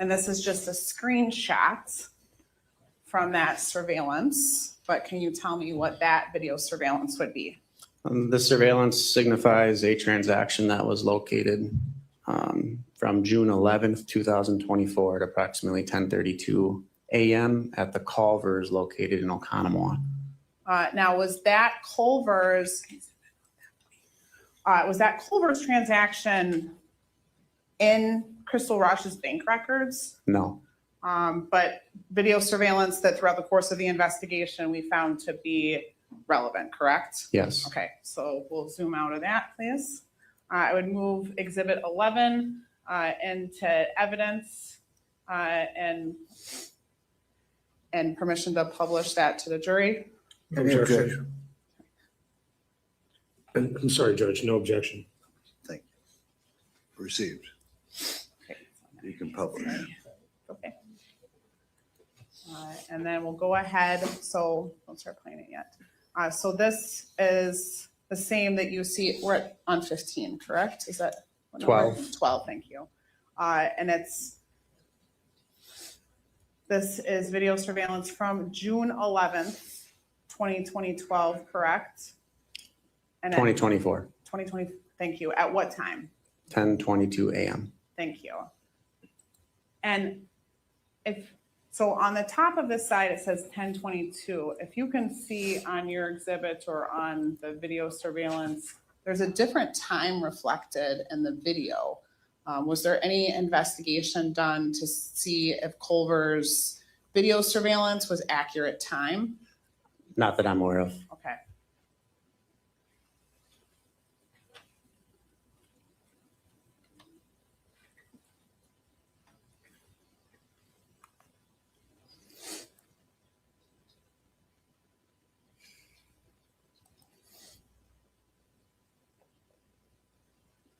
And this is just a screenshot from that surveillance, but can you tell me what that video surveillance would be? The surveillance signifies a transaction that was located from June 11th, 2024 at approximately 10:32 a.m. at the Culvers located in Oconomowoc. Now, was that Culver's transaction in Crystal Rasch's bank records? No, But video surveillance that throughout the course of the investigation we found to be relevant, correct? yes, Okay, so we'll zoom out of that, please. I would move exhibit 11 into evidence and permission to publish that to the jury. Objection. And I'm sorry, Judge, no objection. Received. You can publish. Okay. And then we'll go ahead, so don't start playing it yet. So this is the same that you see, we're on 15, correct? Is that? what number? 12. 12, thank you. And this is video surveillance from June 11th, 2012, correct? And at 2024, 2020, thank you. At what time? 10:22 a.m. Thank you. And so on the top of this side, it says 10:22. If you can see on your exhibit or on the video surveillance, there's a different time reflected in the video. Was there any investigation done to see if Culver's video surveillance was accurate time? Not that I'm aware of. Okay.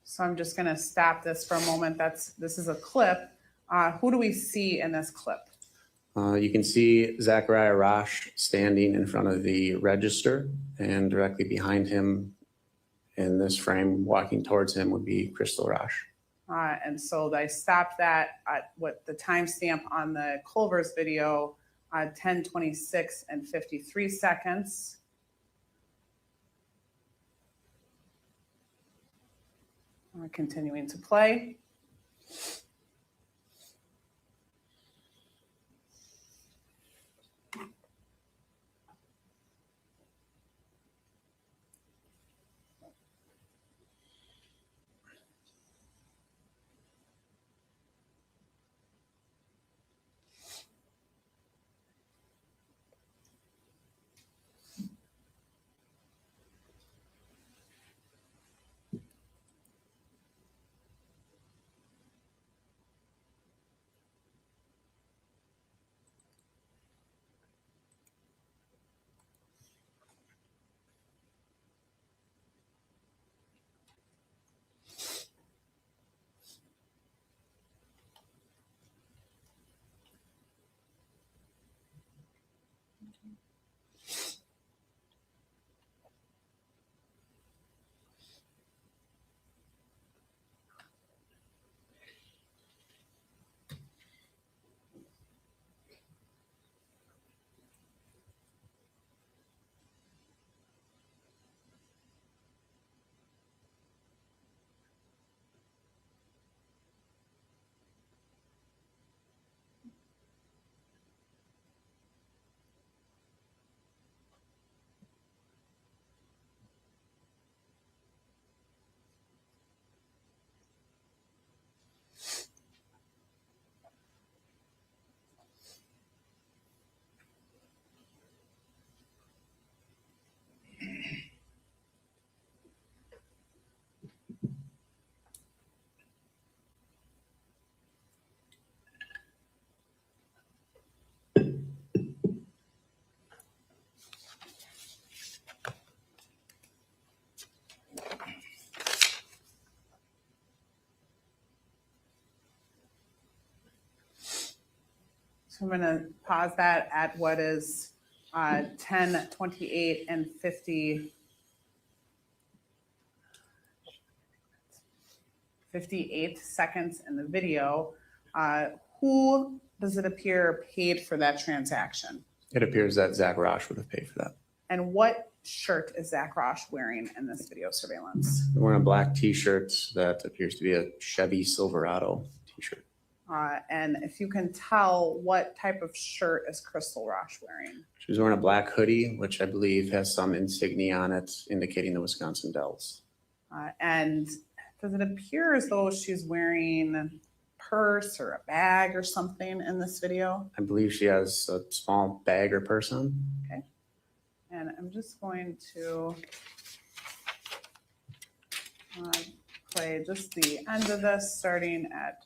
So I'm just going to stop this for a moment. This is a clip. Who do we see in this clip? You can see Zachariah Rasch standing in front of the register, and directly behind him in this frame, walking towards him, would be Crystal Rasch. And so I stopped that at what the timestamp on the Culver's video, 10:26 and 53 seconds. Continuing to play. So I'm gonna pause that at what is 10:28 and 58 seconds in the video. Who does it appear paid for that transaction? It appears that Zach Rasch would have paid for that. And what shirt is Zach Rasch wearing in this video surveillance? He's wearing a black t-shirt that appears to be a Chevy Silverado t-shirt. And if you can tell, what type of shirt is Crystal Rasch wearing? She was wearing a black hoodie, which I believe has some insignia on it indicating the Wisconsin Dells. And does it appear as though she's wearing a purse or a bag or something in this video? I believe she has a small bag or purse on. Okay. And I'm just going to play just the end of this, starting at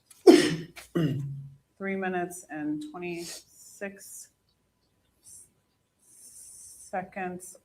3 minutes and 26 seconds.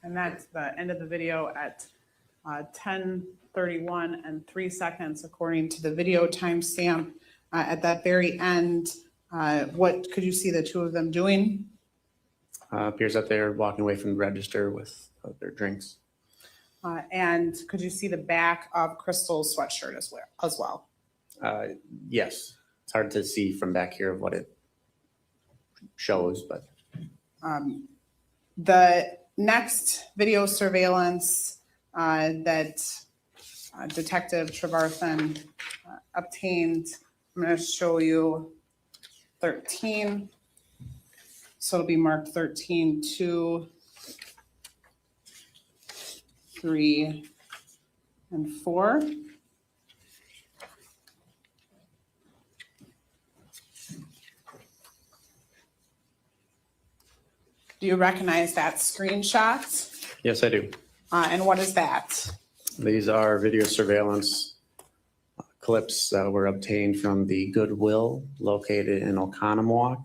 And that's the end of the video at 10:31 and 3 seconds, according to the video timestamp. At that very end, what could you see the two of them doing? Appears that they're walking away from the register with their drinks. And could you see the back of Crystal's sweatshirt as well? Yes, it's hard to see from back here what it shows, but The next video surveillance that Detective Trevarthen obtained, I'm going to show you 13. So it'll be marked 13, 2, 3, and 4. Do you recognize that screenshot? yes, I do. And what is that? These are video surveillance clips that were obtained from the Goodwill located in Oconomowoc.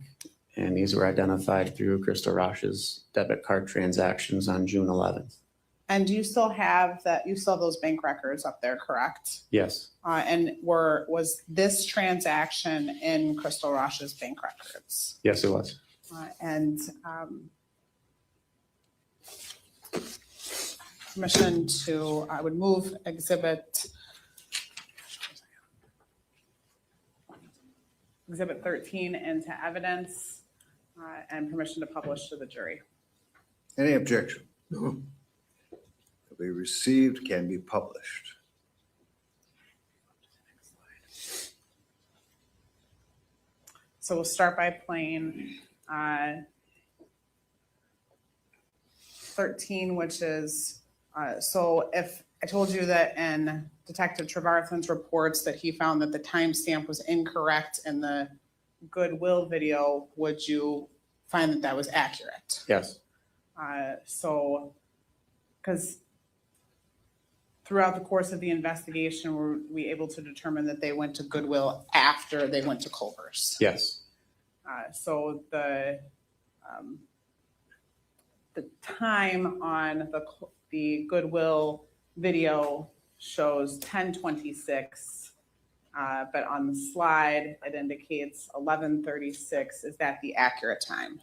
And these were identified through Crystal Rasch's debit card transactions on June 11th. And do you still have that? You still have those bank records up there, correct? Yes, And was this transaction in Crystal Rasch's bank records? yes, it was. And permission to, I would move exhibit 13 into evidence and permission to publish to the jury. Any objection? No. To be received, can be published. So we'll start by playing 13, which is, so if I told you that in Detective Trevarthen's reports that he found that the timestamp was incorrect in the Goodwill video, would you find that that was accurate? Yes, So, because throughout the course of the investigation, were we able to determine that they went to Goodwill after they went to Culver's? yes, So the time on the Goodwill video shows 10:26, but on the slide it indicates 11:36. Is that the accurate time?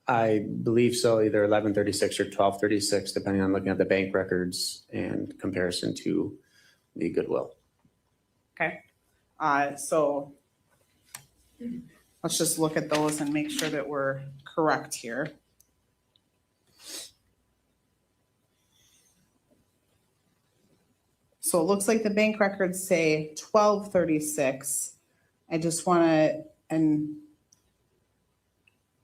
I believe so, either 11:36 or 12:36, depending on looking at the bank records and comparison to the Goodwill. Okay, so let's just look at those and make sure that we're correct here. So it looks like the bank records say 12:36. I just want to, and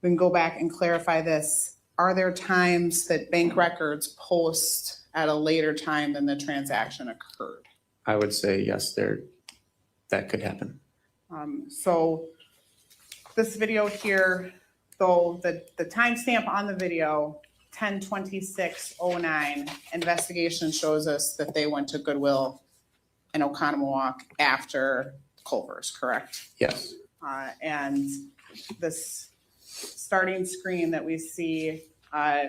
then go back and clarify this. Are there times that bank records post at a later time than the transaction occurred? I would say yes, that could happen. So this video here, though, the timestamp on the video, 10/26/09, investigation shows us that they went to Goodwill in Oconomowoc after Culver's, correct? Yes. And this starting screen that we see,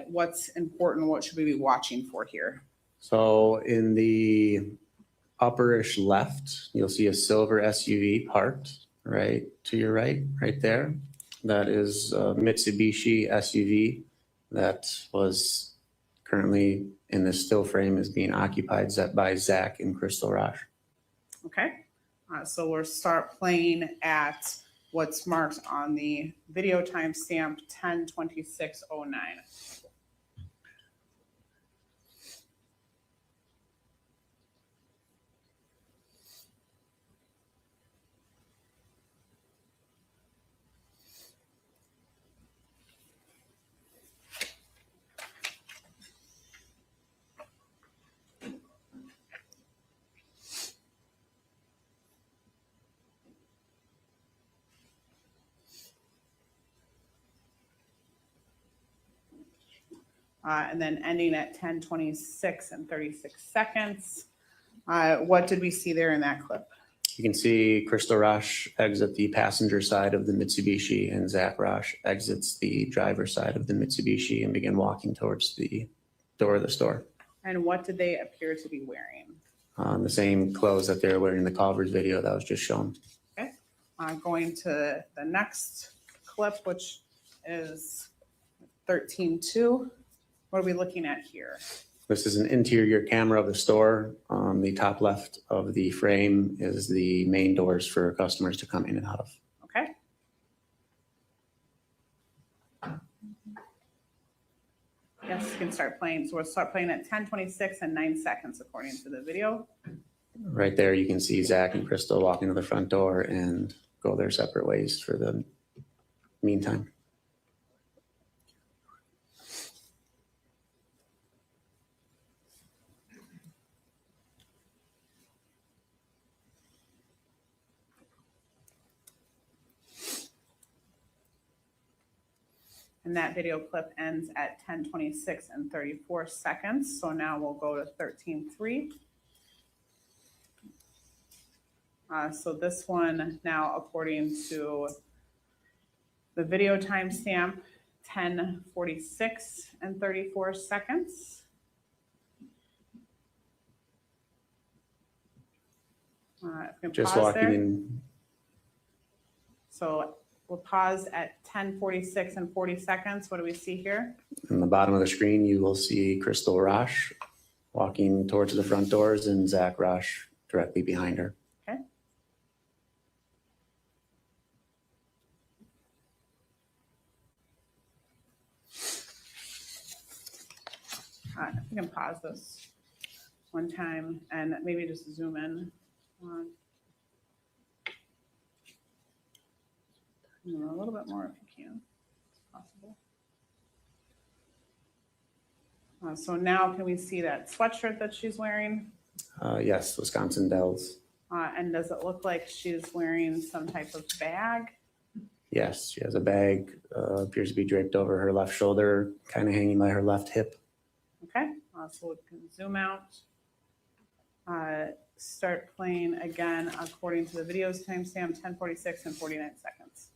what's important, what should we be watching for here? So in the upperish left, you'll see a silver SUV parked right to your right there. That is a Mitsubishi SUV that was currently in this still frame is being occupied by Zach and Crystal Rasch. Okay, so we'll start playing at what's marked on the video timestamp 10/26/09. And then ending at 10:26:36. What did we see there in that clip? You can see Crystal Rasch exit the passenger side of the Mitsubishi and Zach Rasch exits the driver's side of the Mitsubishi and begin walking towards the door of the store. And what did they appear to be wearing? The same clothes that they were wearing in the Culver's video that was just shown. Okay, going to the next clip, which is 13:2. What are we looking at here? This is an interior camera of the store. On the top left of the frame is the main doors for customers to come in and out of. Okay. Yes, you can start playing. So we'll start playing at 10:26 and 9 seconds according to the video. Right there, you can see Zach and Crystal walking to the front door and go their separate ways for the meantime. And that video clip ends at 10:26 and 34 seconds. So now we'll go to 13:3. So this one now, according to the video timestamp, 10:46 and 34 seconds. Just walking in. So we'll pause at 10:46 and 40 seconds. What do we see here? On the bottom of the screen, you will see Crystal Rasch walking towards the front doors and Zach Rasch directly behind her. Okay. We can pause this one time and maybe just zoom in on a little bit more if you can, if possible. So now can we see that sweatshirt that she's wearing? Yes, Wisconsin Dells. And does it look like she's wearing some type of bag? Yes, she has a bag, appears to be draped over her left shoulder, kind of hanging by her left hip. Okay, so we can zoom out. Start playing again according to the video's timestamp, 10:46 and 49 seconds.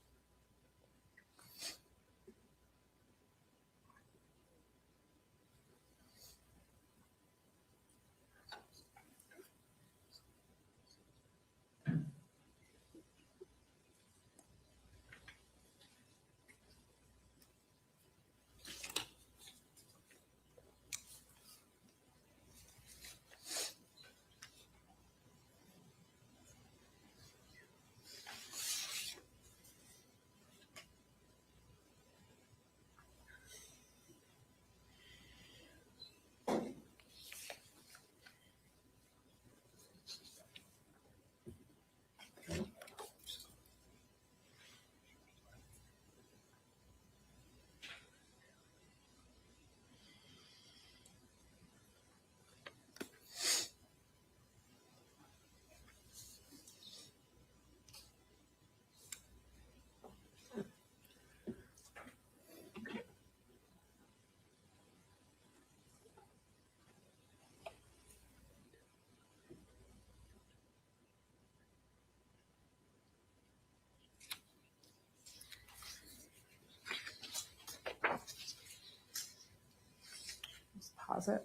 pause it.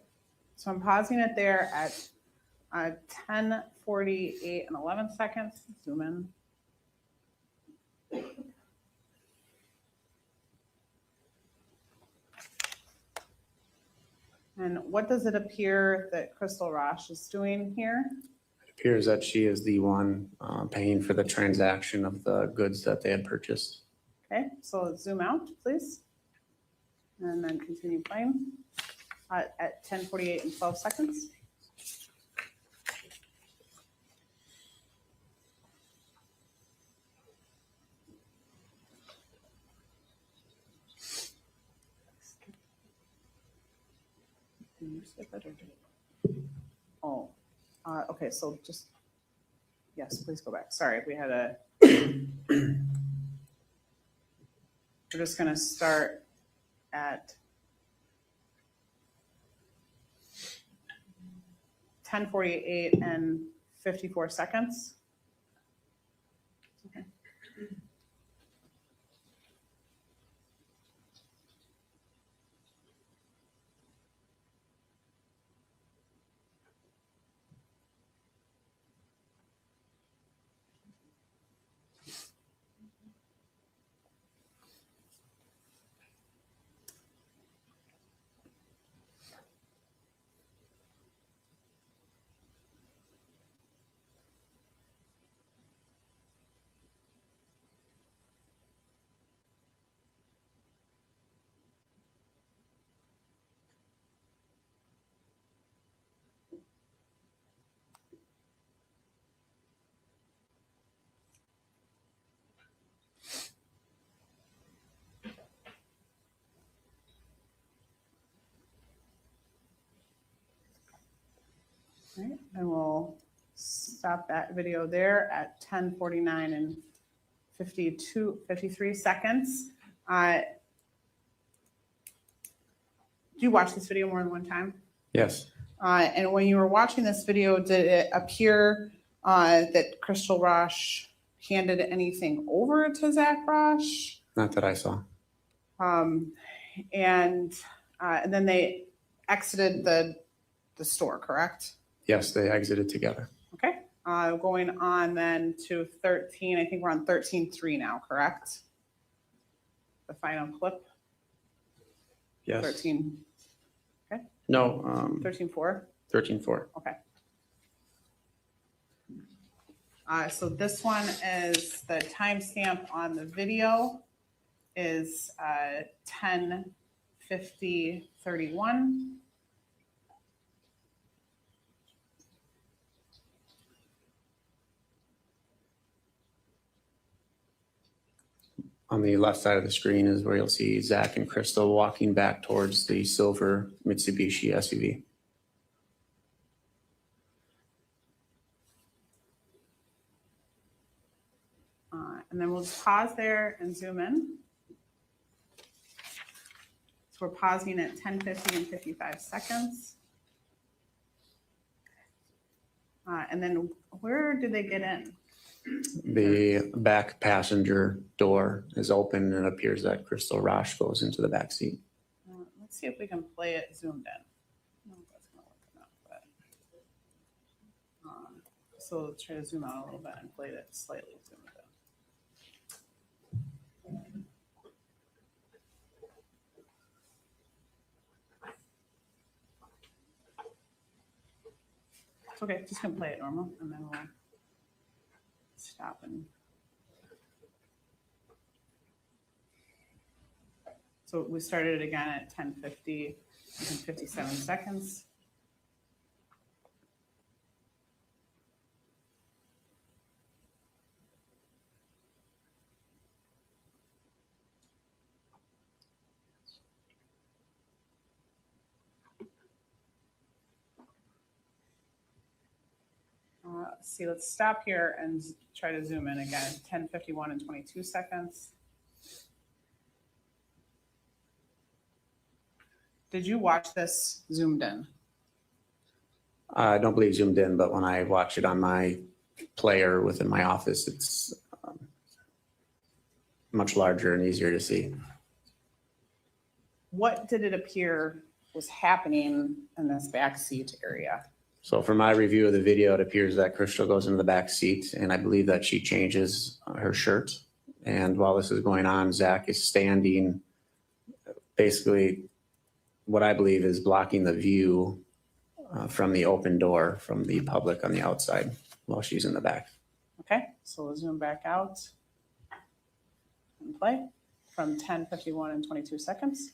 So I'm pausing it there at 10:48 and 11 seconds. Zoom in. And what does it appear that Crystal Rasch is doing here? It appears that she is the one paying for the transaction of the goods that they had purchased. Okay, so zoom out, please. And then continue playing at 10:48 and 12 seconds. Did you skip it or did it? Oh, okay, so just, yes, please go back. Sorry, we had a, we're just gonna start at 10:48 and 54 seconds. Okay. All right, and we'll stop that video there at 10:49 and 53 seconds. Do you watch this video more than one time? Yes. And when you were watching this video, did it appear that Crystal Rasch handed anything over to Zach Rasch? Not that I saw. And then they exited the store, correct? Yes, they exited together. Okay, going on then to 13, I think we're on 13:3 now, correct? The final clip, Yes. 13, No, 13:4, 13-4. okay. So this one is, the timestamp on the video is 10:50:31. On the left side of the screen is where you'll see Zach and Crystal walking back towards the silver Mitsubishi SUV. And then we'll just pause there and zoom in. So we're pausing at 10:50 and 55 seconds. And then where did they get in? The back passenger door is open and it appears that Crystal Rasch goes into the back seat. Let's see if we can play it zoomed in. No, that's not working out, but, so let's try to zoom out a little bit and play it slightly zoomed in. It's okay, just gonna play it normal and then we'll stop and. So we started it again at 10:50 and 57 seconds. See, let's stop here and try to zoom in again, 10:51 and 22 seconds. Did you watch this zoomed in? I don't believe zoomed in, but when I watch it on my player within my office, it's much larger and easier to see. What did it appear was happening in this backseat area? So from my review of the video, it appears that Crystal goes into the back seat, and I believe that she changes her shirt. And while this is going on, Zach is standing, basically what I believe is blocking the view from the open door from the public on the outside while she's in the back. Okay, so we'll zoom back out and play from 10:51 and 22 seconds.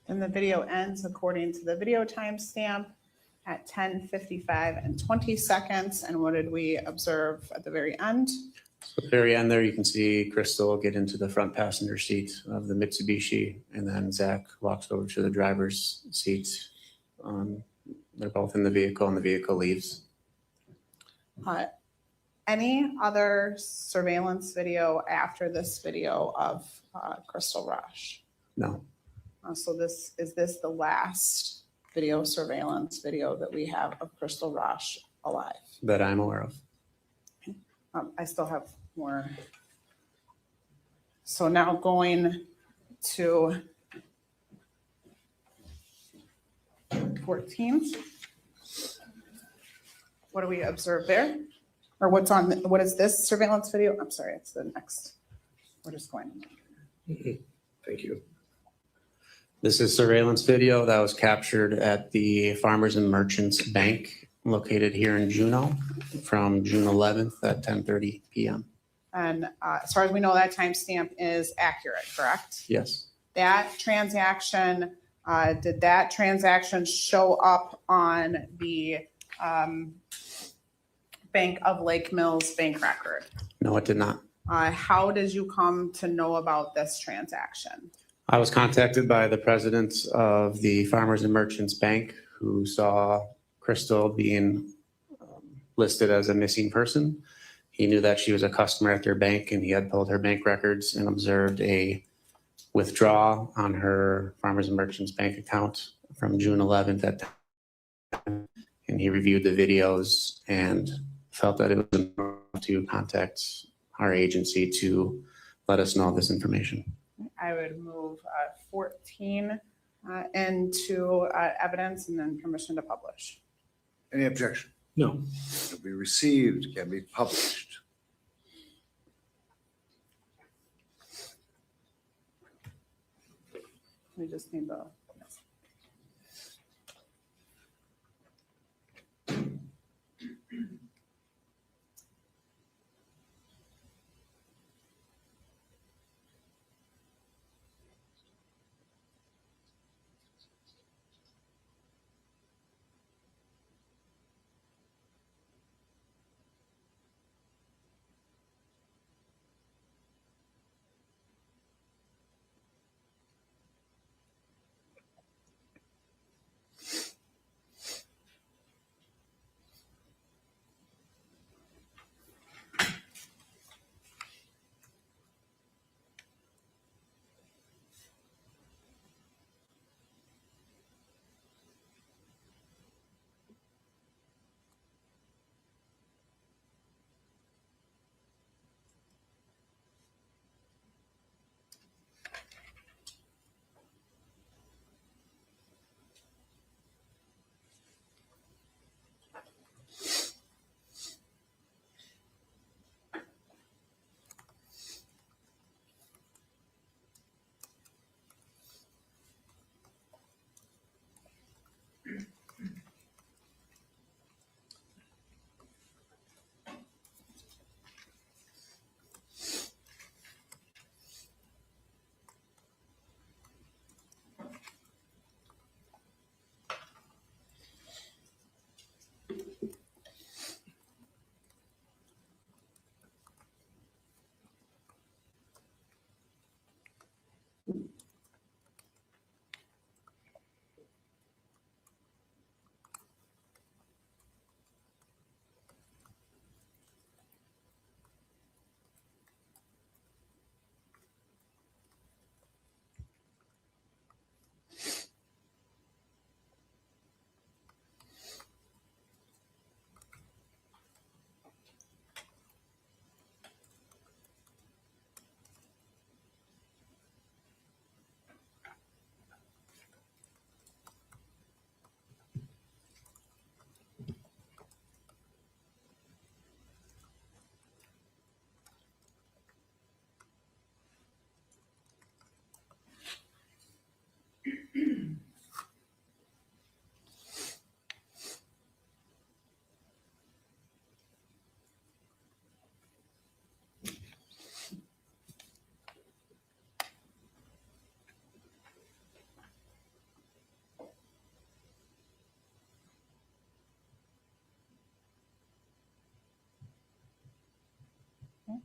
And the video ends according to the video timestamp at 10:55 and 20 seconds. And what did we observe at the very end? At the very end there, you can see Crystal get into the front passenger seat of the Mitsubishi, and then Zach walks over to the driver's seat. They're both in the vehicle, and the vehicle leaves. Any other surveillance video after this video of Crystal Rasch? No. So is this the last video surveillance video that we have of Crystal Rasch alive? That I'm aware of. I still have more. So now going to 14. What do we observe there? Or what is this surveillance video? I'm sorry, it's the next. We're just going. Thank you. This is surveillance video that was captured at the Farmers and Merchants Bank located here in Juneau from June 11th at 10:30 p.m. And as far as we know, that timestamp is accurate, correct? Yes. That transaction, did that transaction show up on the Bank of Lake Mills bank record? No, it did not. How did you come to know about this transaction? I was contacted by the president of the Farmers and Merchants Bank who saw Crystal being listed as a missing person. He knew that she was a customer at their bank and he had pulled her bank records and observed a withdrawal on her Farmers and Merchants bank account from June 11th at 10. And he reviewed the videos and felt that it was important to contact our agency to let us know this information. I would move 14 into evidence and then permission to publish. Any objection? No. It'll be received, can be published. We just need the.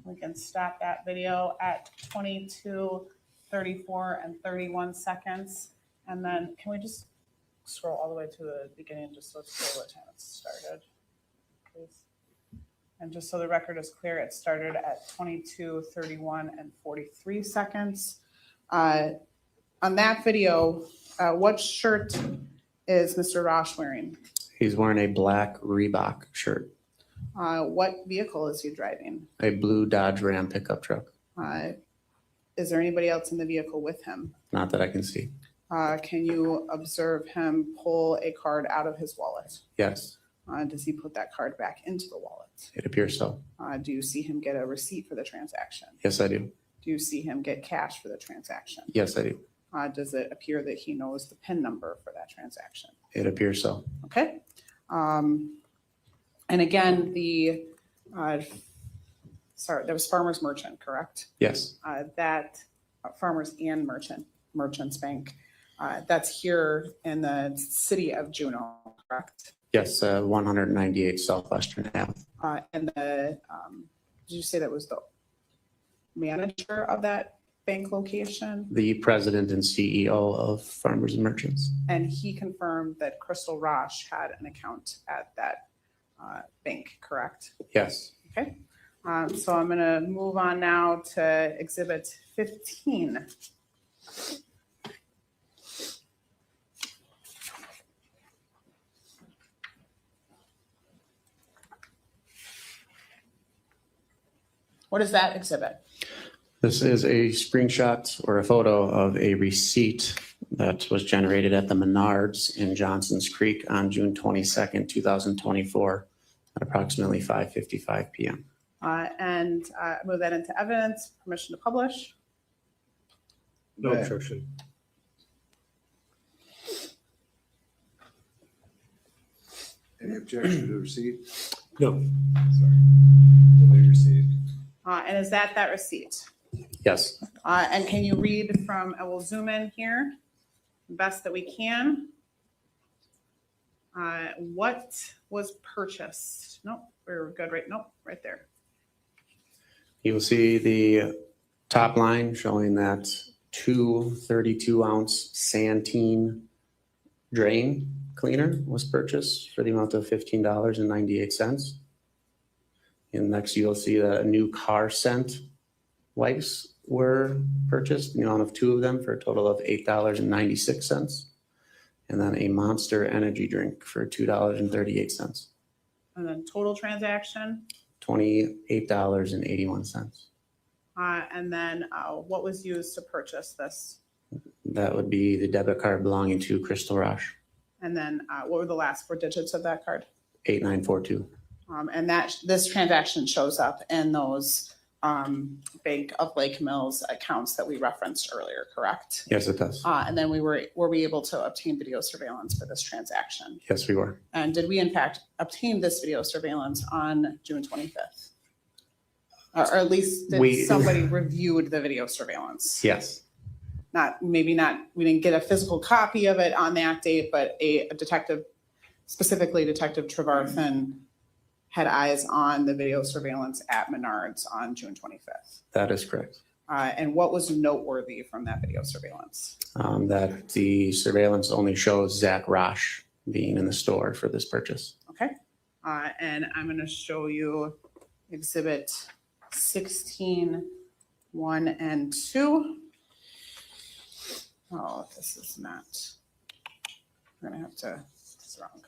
We can stop that video at 22:34 and 31 seconds. And then can we just scroll all the way to the beginning just so it's clear what time it started, please? And just so the record is clear, it started at 22:31 and 43 seconds. On that video, what shirt is Mr. Rasch wearing? He's wearing a black Reebok shirt, What vehicle is he driving? a blue Dodge Ram pickup truck. Is there anybody else in the vehicle with him? Not that I can see. Can you observe him pull a card out of his wallet? Yes, Does he put that card back into the wallet? it appears so. Do you see him get a receipt for the transaction? Yes, I do. Do you see him get cash for the transaction? Yes, I do. Does it appear that he knows the PIN number for that transaction? It appears so. Okay. And again, there was Farmers Merchant, correct? Yes, That Farmers and Merchants Bank, that's here in the city of Juneau, correct? yes, 198 Southwestern Ave. And did you say that was the manager of that bank location? The president and CEO of Farmers and Merchants. And he confirmed that Crystal Rasch had an account at that bank, correct? Yes. Okay. So I'm going to move on now to Exhibit 15. What is that exhibit? This is a screenshot or a photo of a receipt that was generated at the Menards in Johnson's Creek on June 22nd, 2024 at approximately 5:55 p.m. And move that into evidence. Permission to publish. No Okay. objection. Any objection to the receipt? No. Sorry. Delay received. And is that receipt? Yes, And can you read from, I will zoom in here, best that we can. What was purchased? Nope, we're good, right? Nope, right there. you will see the top line showing that 2 32-ounce Santine drain cleaner was purchased for the amount of $15.98. And next you'll see that new car scent wipes were purchased, in the amount of 2 of them for a total of $8.96. And then a Monster energy drink for $2.38, And then total transaction. $28.81. And then what was used to purchase this? That would be the debit card belonging to Crystal Rasch, And then what were the last 4 digits of that card? 8942. And this transaction shows up in those Bank of Lake Mills accounts that we referenced earlier, correct? Yes, it does. And then were we able to obtain video surveillance for this transaction? Yes, we were. And did we in fact obtain this video surveillance on June 25th? Or at least We- did somebody reviewed the video surveillance? Yes. We didn't get a physical copy of it on that date, but a detective, specifically Detective Trevarthen, had eyes on the video surveillance at Menards on June 25th. That is correct. And what was noteworthy from that video surveillance? That the surveillance only shows Zach Rasch being in the store for this purchase. Okay. And I'm going to show you Exhibit 16, 1 and 2. Oh, this is not. We're going to have to, this is wrong.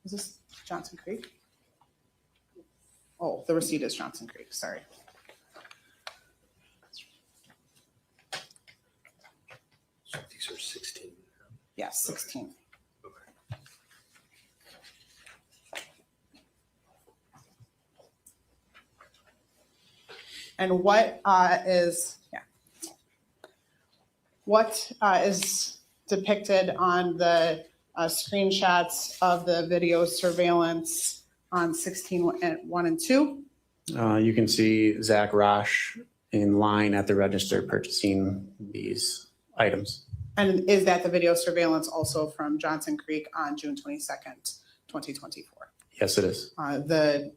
Is this Johnson Creek? Oh, the receipt is Johnson Creek, sorry. So these are 16. Yes, 16. Okay. And what is depicted on the screenshots of the video surveillance on 16:1 and 2? You can see Zach Rasch in line at the register purchasing these items. And is that the video surveillance also from Johnson Creek on June 22nd, 2024? Yes, it is. The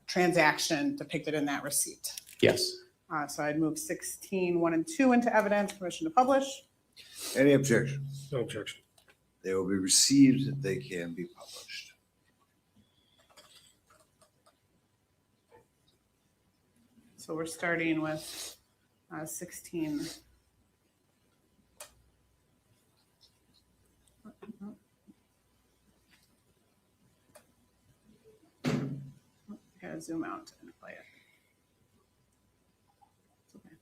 transaction depicted in that receipt. Yes. So I'd move 16:1 and 2 into evidence. Permission to publish. Any objection? No objection. They will be received. They can be published. So we're starting with 16. to zoom out and play it. It's okay.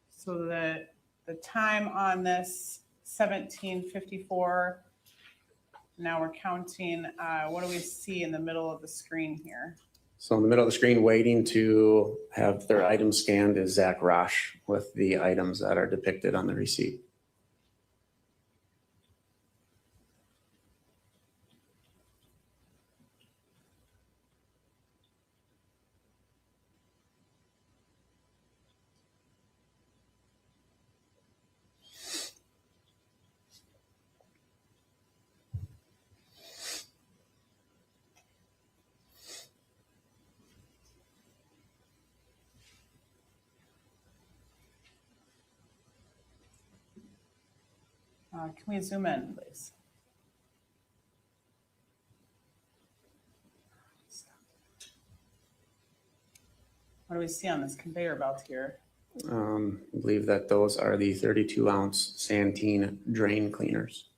So the time on this 17:54. Now we're counting. What do we see in the middle of the screen here? So in the middle of the screen, waiting to have their items scanned is Zach Rasch with the items that are depicted on the receipt. Can we zoom in, please? What do we see on this conveyor belt here? I believe that those are the 32-ounce Santeen drain cleaners.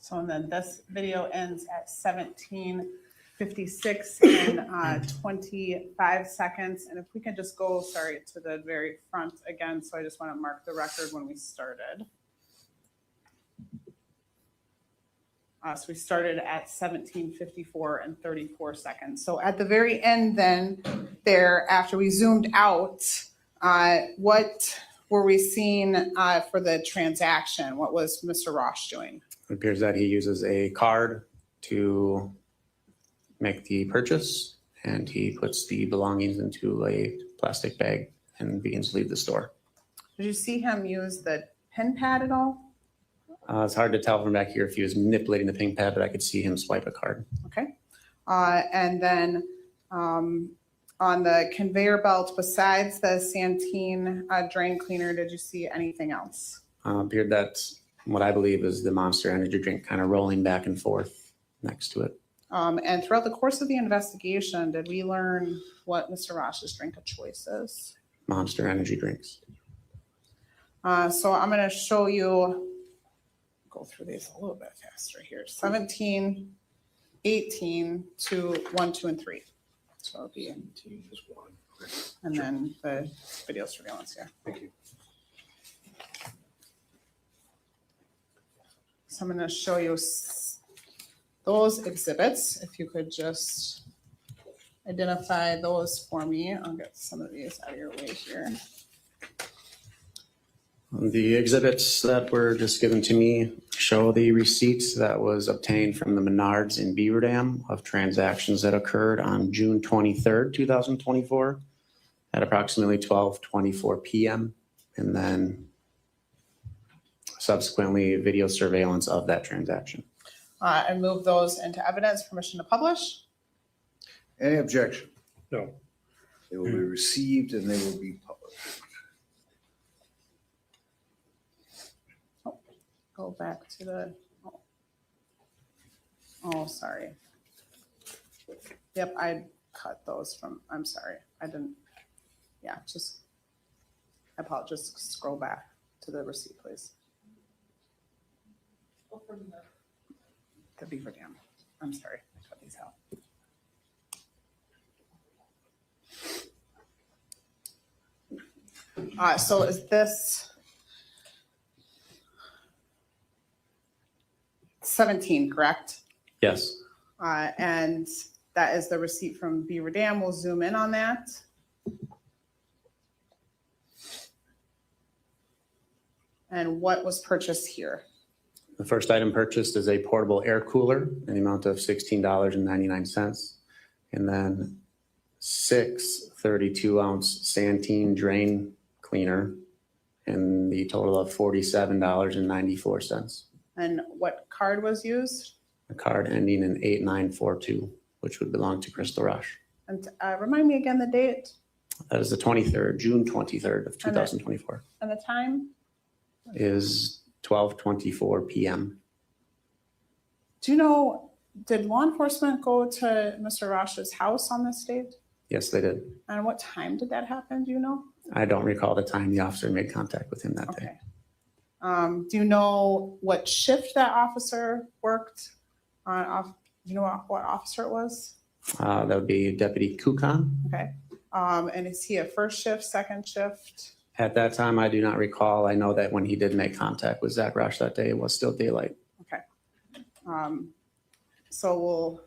So and then this video ends at 17:56 and 25 seconds. And if we can just go, sorry, to the very front again. So I just want to mark the record when we started. So we started at 17:54 and 34 seconds. So at the very end then there, after we zoomed out, what were we seeing for the transaction? What was Mr. Rasch doing? It appears that he uses a card to make the purchase, and he puts the belongings into a plastic bag and begins to leave the store. Did you see him use the pen pad at all? It's hard to tell from back here if he was manipulating the ping pad, but I could see him swipe a card. Okay. And then on the conveyor belt, besides the Santeen drain cleaner, did you see anything else? Appeared that what I believe is the Monster Energy drink kind of rolling back and forth next to it. And throughout the course of the investigation, did we learn what Mr. Rasch's drink of choice is? Monster Energy drinks. So I'm going to show you, go through these a little bit faster here. 17, 18 to 1, 2, and 3. So it'll be, and then the video surveillance here. Thank you. So I'm going to show you those exhibits. If you could just identify those for me. I'll get some of these out of your way here. The exhibits that were just given to me show the receipts that was obtained from the Menards in Beaver Dam of transactions that occurred on June 23rd, 2024 at approximately 12:24 p.m. and then subsequently video surveillance of that transaction. And move those into evidence. Permission to publish. Any objection? No. They will be received and they will be published. Go back to the, oh, sorry. Yep, I cut those from, I'm sorry. I didn't, yeah, just, I apologize. Just scroll back to the receipt, please. The Beaver Dam. I'm sorry, I cut these out. So is this 17, correct? Yes. And that is the receipt from Beaver Dam. We'll zoom in on that. And what was purchased here? The first item purchased is a portable air cooler in the amount of $16.99. And then 6 32-ounce Santeen drain cleaner in the total of $47.94. And what card was used? A card ending in 8942, which would belong to Crystal Rasch. And remind me again the date That is the 23rd, June 23rd of 2024. and the time? Is 12:24 p.m. Do you know, did law enforcement go to Mr. Rasch's house on this date? Yes, they did. And what time did that happen? Do you know? I don't recall the time the officer made contact with him that day. Okay. Do you know what shift that officer worked on? Do you know what officer it was? That would be Deputy Kukan. Okay. And is he a first shift, second shift? At that time, I do not recall. I know that when he did make contact with Zach Rasch that day, it was still daylight. Okay. So we'll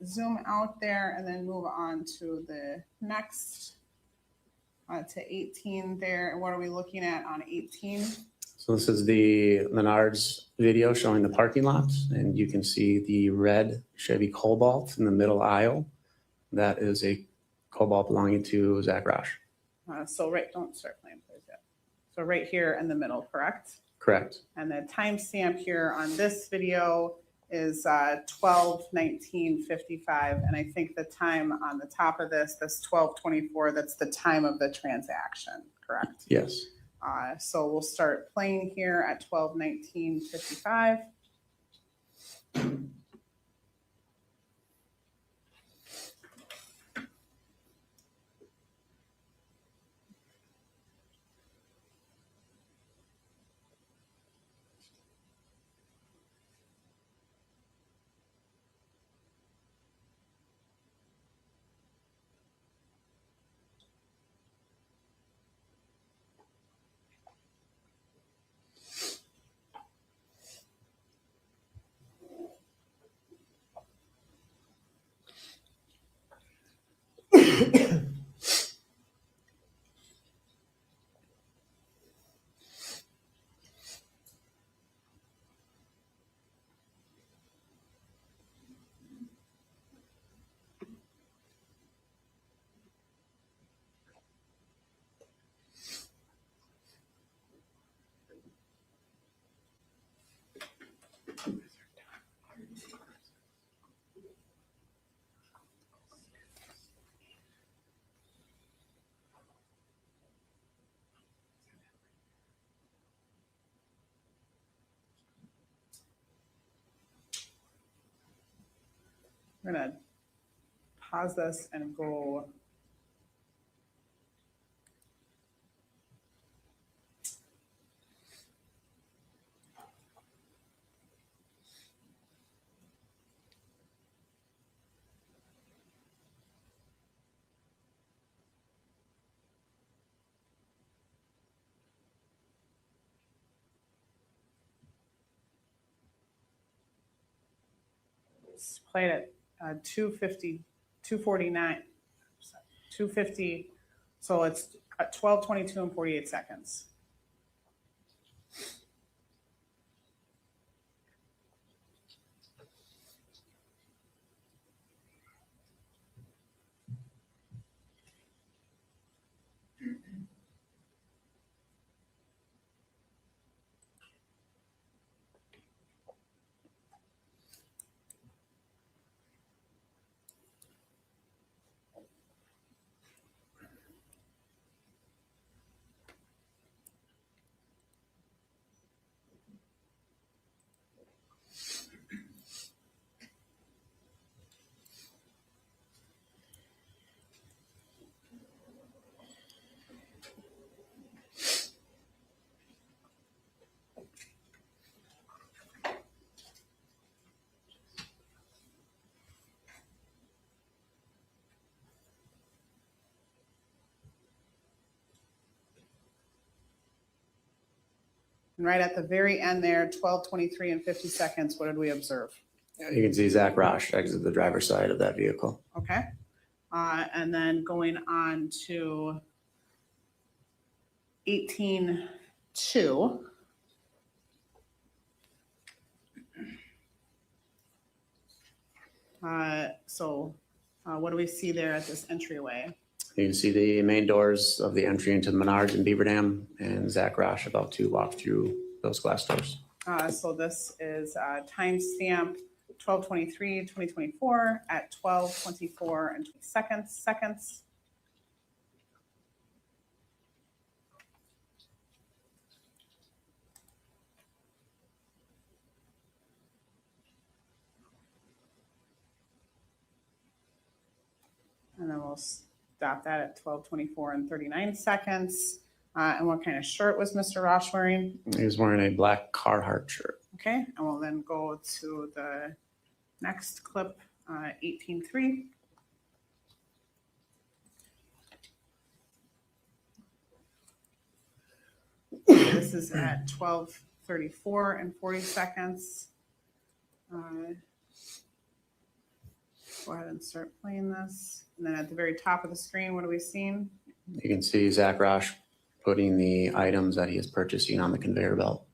zoom out there and then move on to the next, to 18 there. And what are we looking at on 18? So this is the Menards video showing the parking lot, and you can see the red Chevy Cobalt in the middle aisle. That is a Cobalt belonging to Zach Rasch. So don't start playing please yet. So right here in the middle, correct? Correct. And the timestamp here on this video is 12/19/55. And I think the time on the top of this 12/24, that's the time of the transaction, correct? Yes. So we'll start playing here at 12/19/55. We're gonna pause this and go. It's played at 250, 249, 250. So it's at 12:22 and 48 seconds. And right at the very end there, 12:23 and 50 seconds, what did we observe? You can see Zach Rasch exit the driver's side of that vehicle. Okay. And then going on to 18:2. What do we see there at this entryway? You can see the main doors of the entry into the Menards in Beaver Dam, and Zach Rasch about to walk through those glass doors. So this is timestamp 12/23/2024 at 12:24 and 20 seconds. And then we'll stop that at 12:24 and 39 seconds. And what kind of shirt was Mr. Rasch wearing? He was wearing a black Carhartt shirt. Okay, and we'll then go to the next clip, 18:3. This is at 12:34 and 40 seconds. Go ahead and start playing this. And then at the very top of the screen, what are we seeing? You can see Zach Rasch putting the items that he is purchasing on the conveyor belt.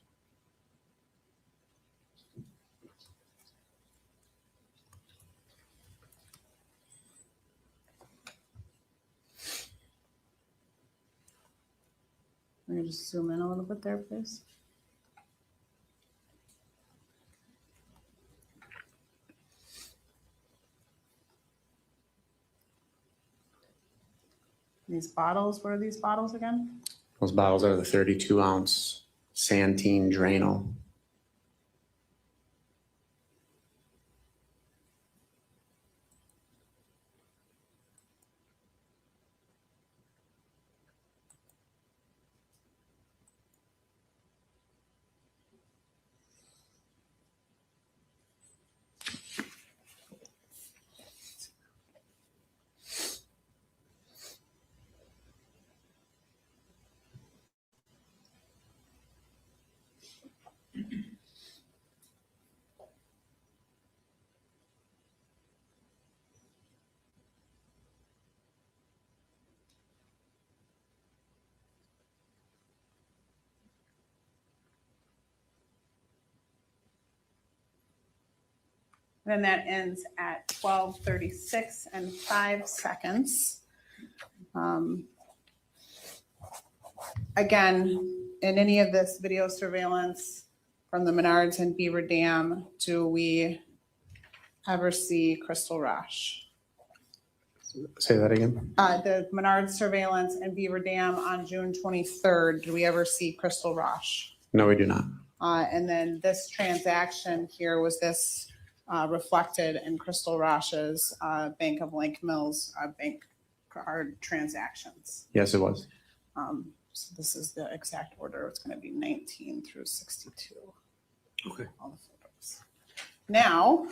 Let me just zoom in a little bit there, please. These bottles, what are these bottles again? Those bottles are the 32-ounce Santine Drano. Then that ends at 12:36 and 5 seconds. Again, in any of this video surveillance from the Menards and Beaver Dam, do we ever see Crystal Rasch? Say that again. The Menards surveillance and Beaver Dam on June 23rd, do we ever see Crystal Rasch? No, we do not. And then this transaction here, was this reflected in Crystal Rasch's Bank of Lake Mills bank card transactions? Yes, it was. So this is the exact order. It's going to be 19 through 62. Okay. All the photos. Now,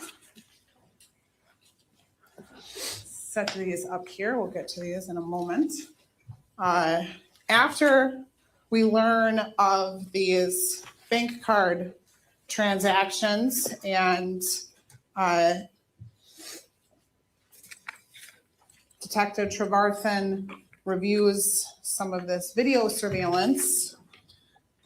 set these up here. We'll get to these in a moment. After we learn of these bank card transactions and Detective Trevarthen reviews some of this video surveillance,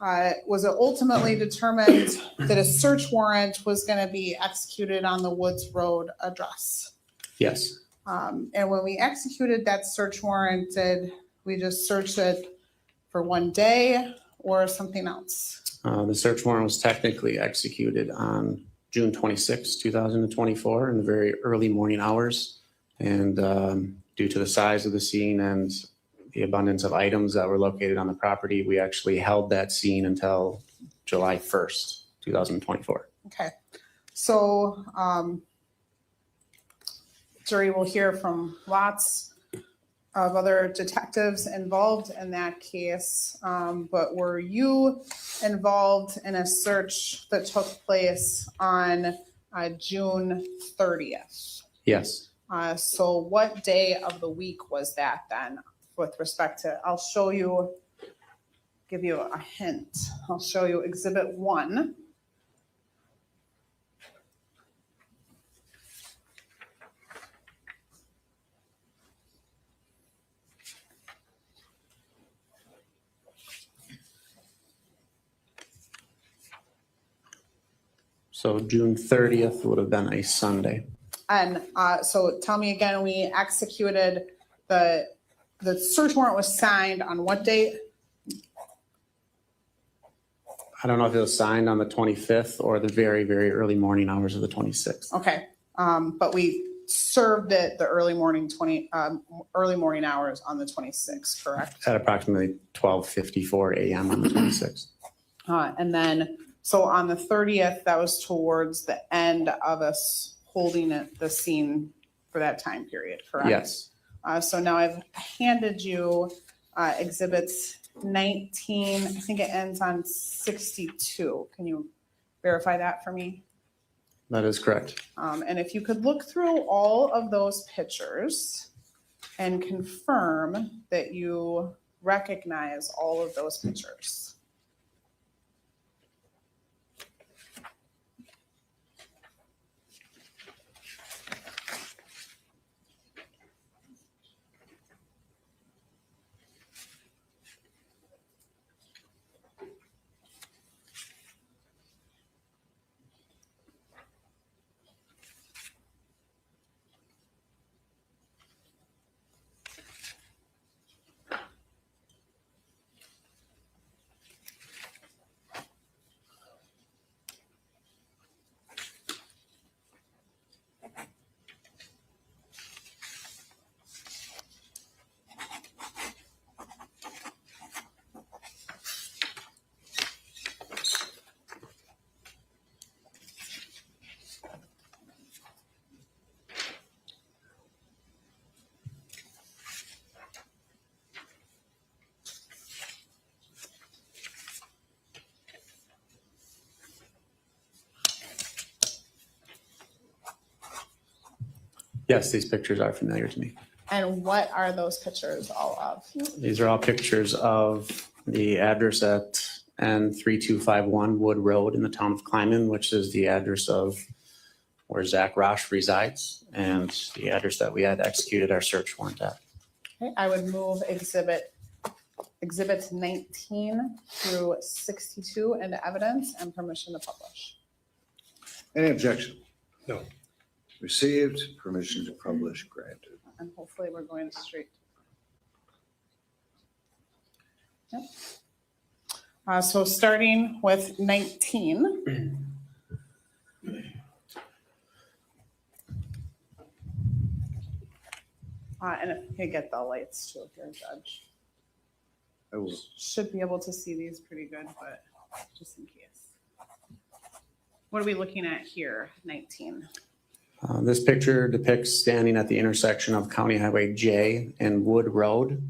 was it ultimately determined that a search warrant was going to be executed on the Woods Road address. Yes. And when we executed that search warrant, did we just search it for one day or something else? The search warrant was technically executed on June 26, 2024 in the very early morning hours. And due to the size of the scene and the abundance of items that were located on the property, we actually held that scene until July 1st, 2024. Okay. So jury will hear from lots of other detectives involved in that case. But were you involved in a search that took place on June 30th? Yes. So what day of the week was that then with respect to, I'll show you, give you a hint. I'll show you Exhibit 1. So June 30th would have been a Sunday. And so tell me again, we executed the search warrant was signed on what date? I don't know if it was signed on the 25th or the very, very early morning hours of the 26th. Okay, but we served it the early morning hours on the 26th, correct? At approximately 12:54 a.m. on the 26th. And then, so on the 30th, that was towards the end of us holding the scene for that time period, correct? Yes. So now I've handed you exhibits 19, I think it ends on 62. Can you verify that for me? That is correct. And if you could look through all of those pictures and confirm that you recognize all of those pictures. Yes, these pictures are familiar to me. And what are those pictures all of? These are all pictures of the address at N3251 Wood Road in the town of Clyman, which is the address of where Zach Rasch resides and the address that we had executed our search warrant at. Okay, I would move exhibits 19 through 62 into evidence and permission to publish. Any objection? No. Received, permission to publish granted. And hopefully we're going straight. Yep. So starting with 19. And if you could get the lights too, here, Judge. I will. Should be able to see these pretty good, but just in case. What are we looking at here, 19? This picture depicts standing at the intersection of County Highway J and Wood Road.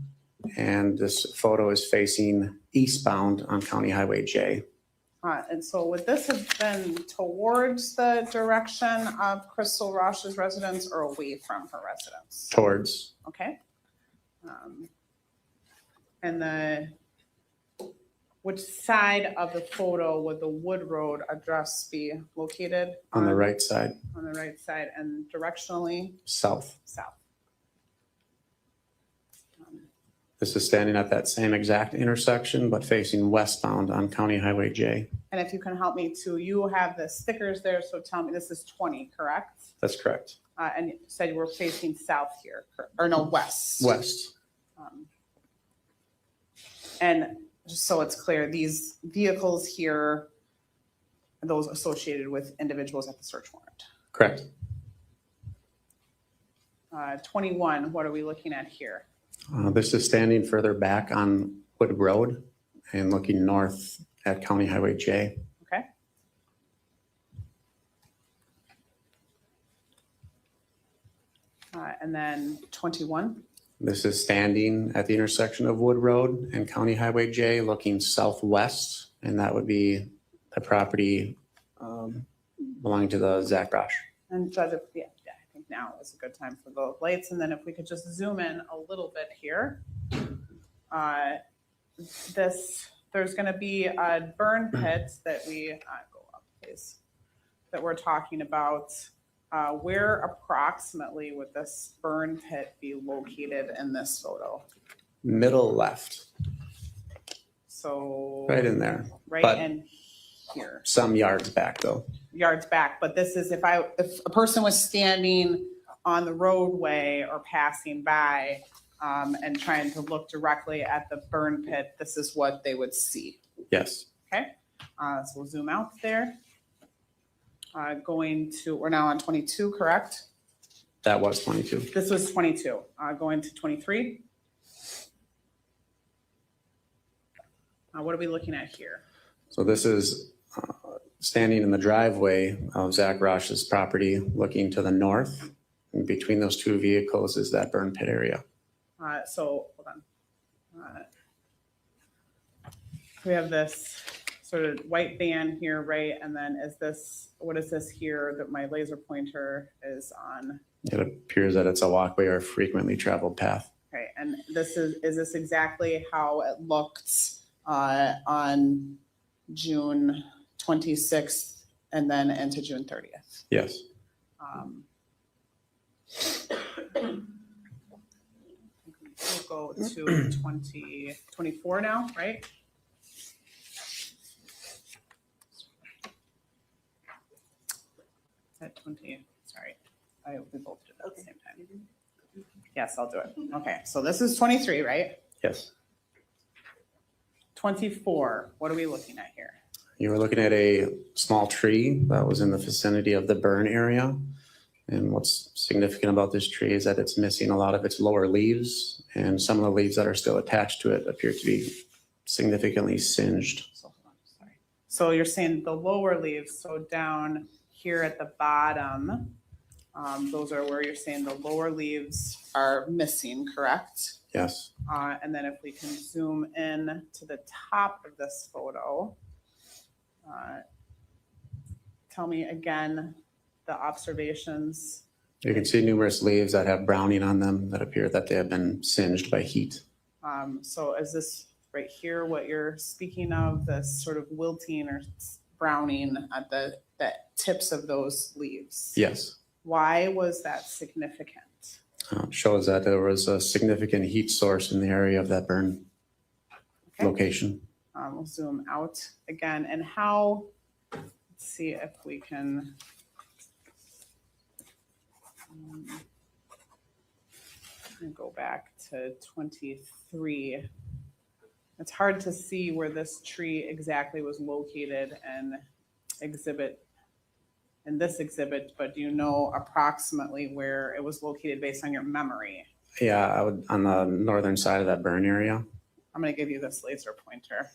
And this photo is facing eastbound on County Highway J. And so would this have been towards the direction of Crystal Rasch's residence or away from her residence? Towards. Okay. And which side of the photo would the Wood Road address be located? On the right side. On the right side and directionally? South. South. This is standing at that same exact intersection, but facing westbound on County Highway J. And if you can help me too, you have the stickers there, so tell me, this is 20, correct? That's correct. And you said we're facing south here, or no, west. West. And just so it's clear, these vehicles here, are those associated with individuals at the search warrant. Correct. 21, what are we looking at here? This is standing further back on Wood Road and looking north at County Highway J. Okay. And then 21. This is standing at the intersection of Wood Road and County Highway J, looking southwest, and that would be the property belonging to the Zach Rasch. And Judge, I think now is a good time for the lights. And then if we could just zoom in a little bit here. There's going to be a burn pit that we go up, please, that we're talking about. Where approximately would this burn pit be located in this photo? Middle left, So right in there. right But in here? Some yards back though. Yards back, but this is if a person was standing on the roadway or passing by and trying to look directly at the burn pit, this is what they would see. Yes. Okay, so we'll zoom out there. We're now on 22, correct? That was 22. This was 22. Going to 23. What are we looking at here? So this is standing in the driveway of Zach Rasch's property, looking to the north. And between those two vehicles is that burn pit area. So hold on. We have this sort of white van here, right? And then what is this here that my laser pointer is on? It appears that it's a walkway or frequently traveled path. Okay, and is this exactly how it looked on June 26th and then into June 30th? Yes. We'll go to 24 now, right? At 20, sorry, we both did it at the same time. Yes, I'll do it. Okay, so this is 23, right? Yes. 24, what are we looking at here? You were looking at a small tree that was in the vicinity of the burn area. And what's significant about this tree is that it's missing a lot of its lower leaves, and some of the leaves that are still attached to it appear to be significantly singed. So, hold on, sorry. So you're saying the lower leaves, so down here at the bottom, those are where you're saying the lower leaves are missing, correct? Yes. And then if we can zoom in to the top of this photo, tell me again the observations. You can see numerous leaves that have browning on them that appear that they have been singed by heat. So is this right here what you're speaking of, this sort of wilting or browning at the tips of those leaves? Yes. Why was that significant? Shows that there was a significant heat source in the area of that burn location. We'll zoom out again and how, let's see if we can. And go back to 23. It's hard to see where this tree exactly was located and this exhibit, but do you know approximately where it was located based on your memory? Yeah, I would on the northern side of that burn area. I'm going to give you this laser pointer.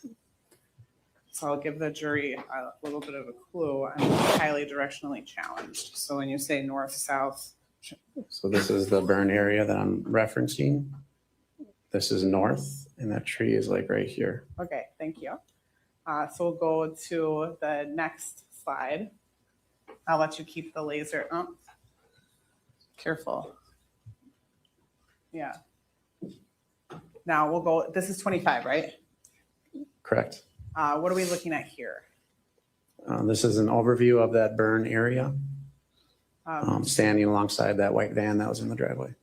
So I'll give the jury a little bit of a clue. I'm highly directionally challenged. So when you say north, south. So this is the burn area that I'm referencing. This is north, and that tree is like right here. Okay, thank you. So we'll go to the next slide. I'll let you keep the laser. Oh, careful. Yeah. Now we'll go, this is 25, right? Correct. What are we looking at here? This is an overview of that burn area, standing alongside that white van that was in the driveway.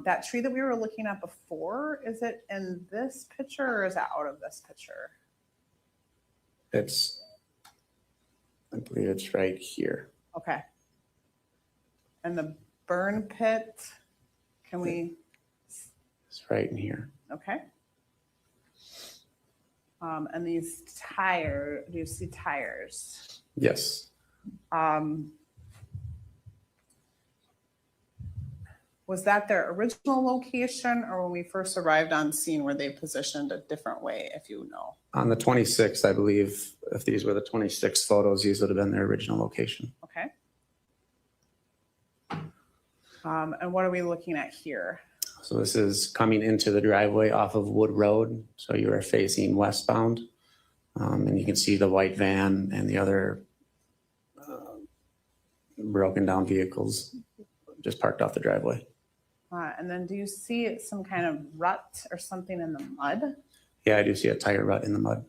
That tree that we were looking at before, is it in this picture or is it out of this picture? I believe it's right here. Okay. And the burn pit, can we? It's right in here. Okay. And these tires, do you see tires? Yes. Was that their original location, or when we first arrived on scene, were they positioned a different way, if you know? On the 26th, I believe, if these were the 26 photos, these would have been their original location. Okay. And what are we looking at here? So this is coming into the driveway off of Wood Road. So you are facing westbound. And you can see the white van and the other broken down vehicles just parked off the driveway. And then do you see some kind of rut or something in the mud? Yeah, I do see a tire rut in the mud.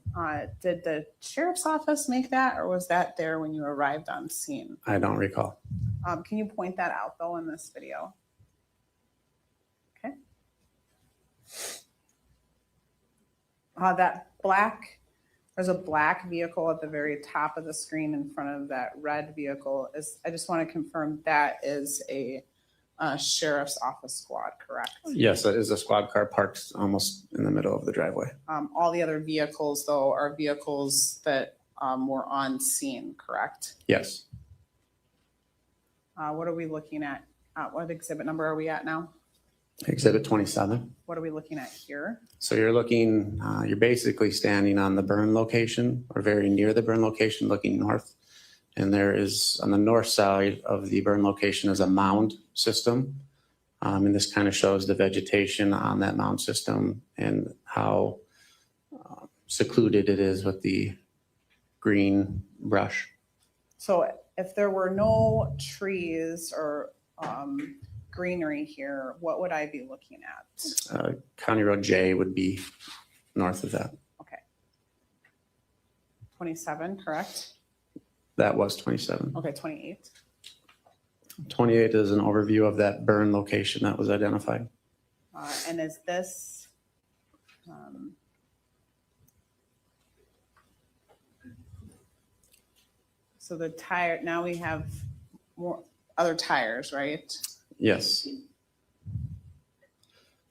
Did the sheriff's office make that, or was that there when you arrived on scene? I don't recall. Can you point that out though in this video? Okay. That black There's a black vehicle at the very top of the screen in front of that red vehicle. I just want to confirm that is a sheriff's office squad, correct? Yes, that is a squad car parked almost in the middle of the driveway. All the other vehicles, though, are vehicles that were on scene, correct? Yes. What are we looking at? What exhibit number are we at now? Exhibit 27. What are we looking at here? So you're basically standing on the burn location or very near the burn location looking north. And there is, on the north side of the burn location is a mound system. And this kind of shows the vegetation on that mound system and how secluded it is with the green brush. So if there were no trees or greenery here, what would I be looking at? County Road J would be north of that. Okay. 27, correct? That was 27. Okay, 28. 28 is an overview of that burn location that was identified. And is this, so the tire, now we have more other tires, right? Yes.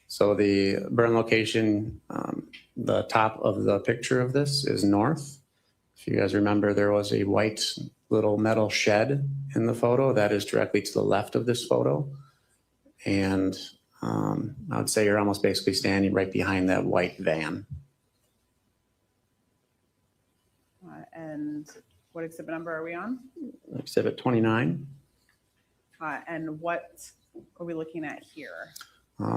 So the burn location, the top of the picture of this is north. If you guys remember, there was a white little metal shed in the photo that is directly to the left of this photo. And I would say you're almost basically standing right behind that white van. And what exhibit number are we on? Exhibit 29. And what are we looking at here?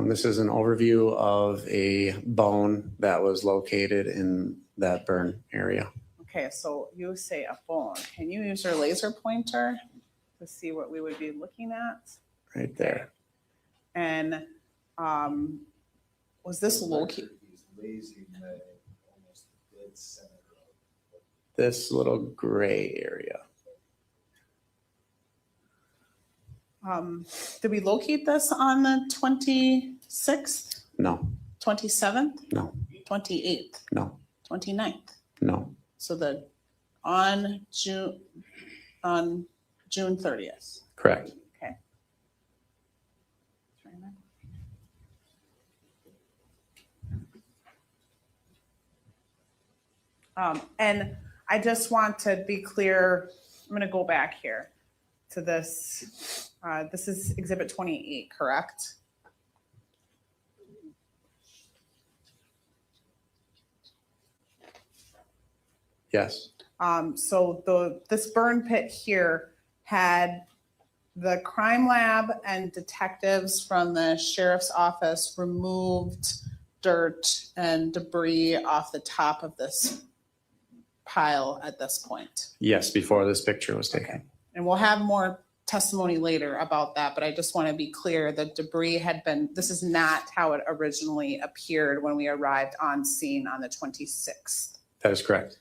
This is an overview of a bone that was located in that burn area. Okay, so you say a bone. Can you use your laser pointer to see what we would be looking at? Right there. And was this located? This little gray area. Did we locate this on the 26th, No, 27th, no, 28th, no, 29th? no. So on June 30th. Correct. Okay. And I just want to be clear, I'm going to go back here to this. This is exhibit 28, correct? Yes. So this burn pit here had the crime lab and detectives from the sheriff's office removed dirt and debris off the top of this pile at this point. Yes, before this picture was taken. Okay. And we'll have more testimony later about that, but I just want to be clear that debris had been, this is not how it originally appeared when we arrived on scene on the 26th. That is correct.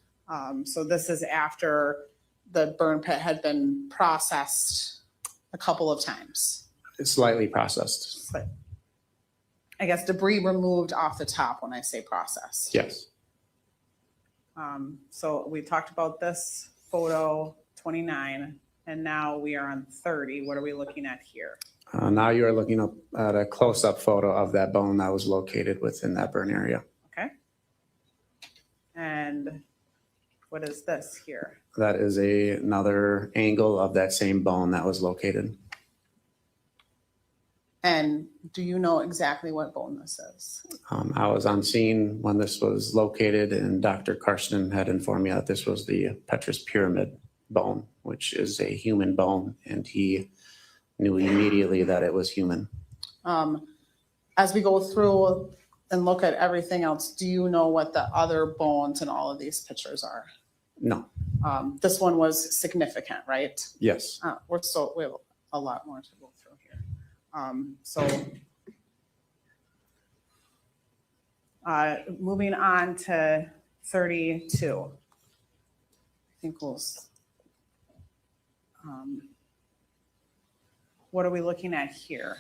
So this is after the burn pit had been processed a couple of times. It's slightly processed. But I guess debris removed off the top when I say processed. Yes. So we talked about this photo 29, and now we are on 30. What are we looking at here? Now you are looking up at a close-up photo of that bone that was located within that burn area. Okay. And what is this here? That is another angle of that same bone that was located. And do you know exactly what bone this is? I was on scene when this was located, and Dr. Karsten had informed me that this was the Petrus pyramid bone, which is a human bone, and he knew immediately that it was human. As we go through and look at everything else, do you know what the other bones in all of these pictures are? No. This one was significant, right? Yes. We have a lot more to go through here. Moving on to 32. I think what are we looking at here?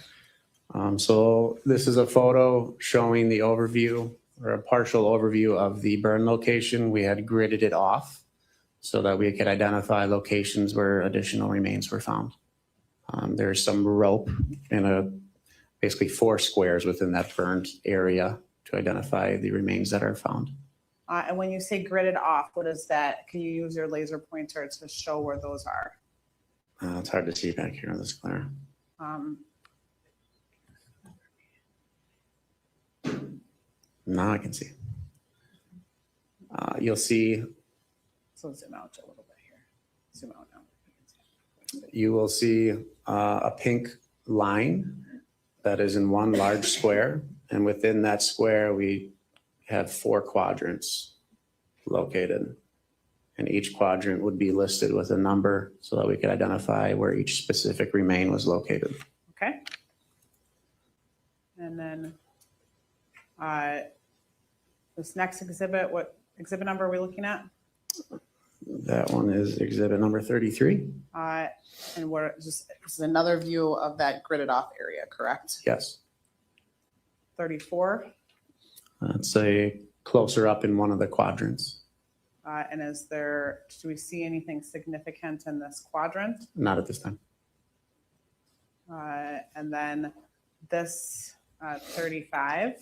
So this is a photo showing the overview or a partial overview of the burn location. We had gridded it off so that we could identify locations where additional remains were found. There's some rope in basically 4 squares within that burned area to identify the remains that are found. And when you say gridded off, what is that? Can you use your laser pointer to show where those are? It's hard to see back here on this glare. Now I can see. You'll see, So zoom out a little bit here. Zoom out now. you will see a pink line that is in one large square. And within that square, we have 4 quadrants located. And each quadrant would be listed with a number so that we could identify where each specific remain was located. Okay. And then this next exhibit, what exhibit number are we looking at? That one is exhibit number 33. And this is another view of that gridded off area, correct? Yes. 34. It's a closer up in one of the quadrants. And do we see anything significant in this quadrant? Not at this time. And then this 35.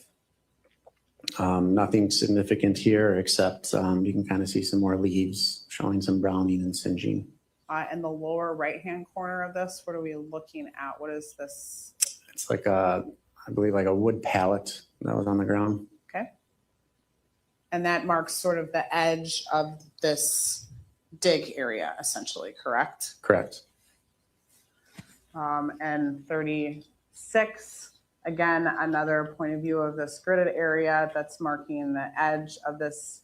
Nothing significant here except you can kind of see some more leaves showing some browning and singeing. In the lower right-hand corner of this, what are we looking at? What is this? It's like I believe like a wood pallet that was on the ground. Okay. And that marks sort of the edge of this dig area, essentially, correct? Correct. And 36, again, another point of view of this gridded area that's marking the edge of this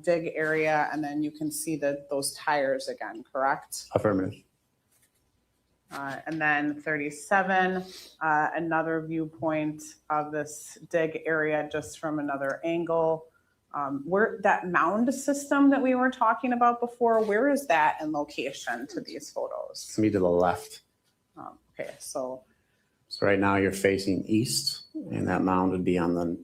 dig area. And then you can see those tires again, correct? Affirmative. And then 37, another viewpoint of this dig area just from another angle. Where that mound system that we were talking about before, where is that in location to these photos? It's me to the left. Okay, so right now you're facing east and that mound would be on the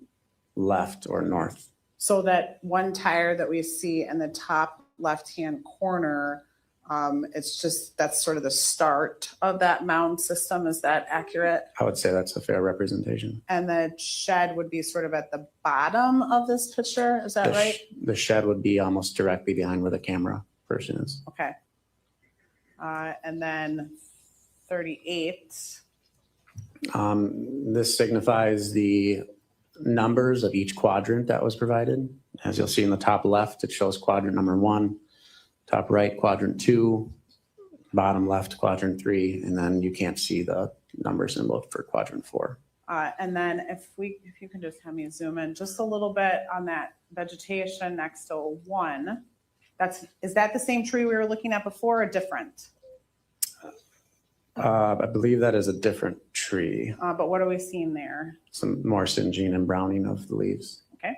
left or north. so that one tire that we see in the top left-hand corner, that's sort of the start of that mound system. Is that accurate? I would say that's a fair representation. And the shed would be sort of at the bottom of this picture. Is that right? The shed would be almost directly behind where the camera person is. Okay. And then 38. This signifies the numbers of each quadrant that was provided. As you'll see in the top left, it shows quadrant number 1, top right, quadrant 2, bottom left, quadrant 3, and then you can't see the number symbol for quadrant 4. And then if you can just have me zoom in just a little bit on that vegetation next to 1. Is that the same tree we were looking at before or different? I believe that is a different tree. But what are we seeing there? Some more singeing and browning of the leaves. Okay.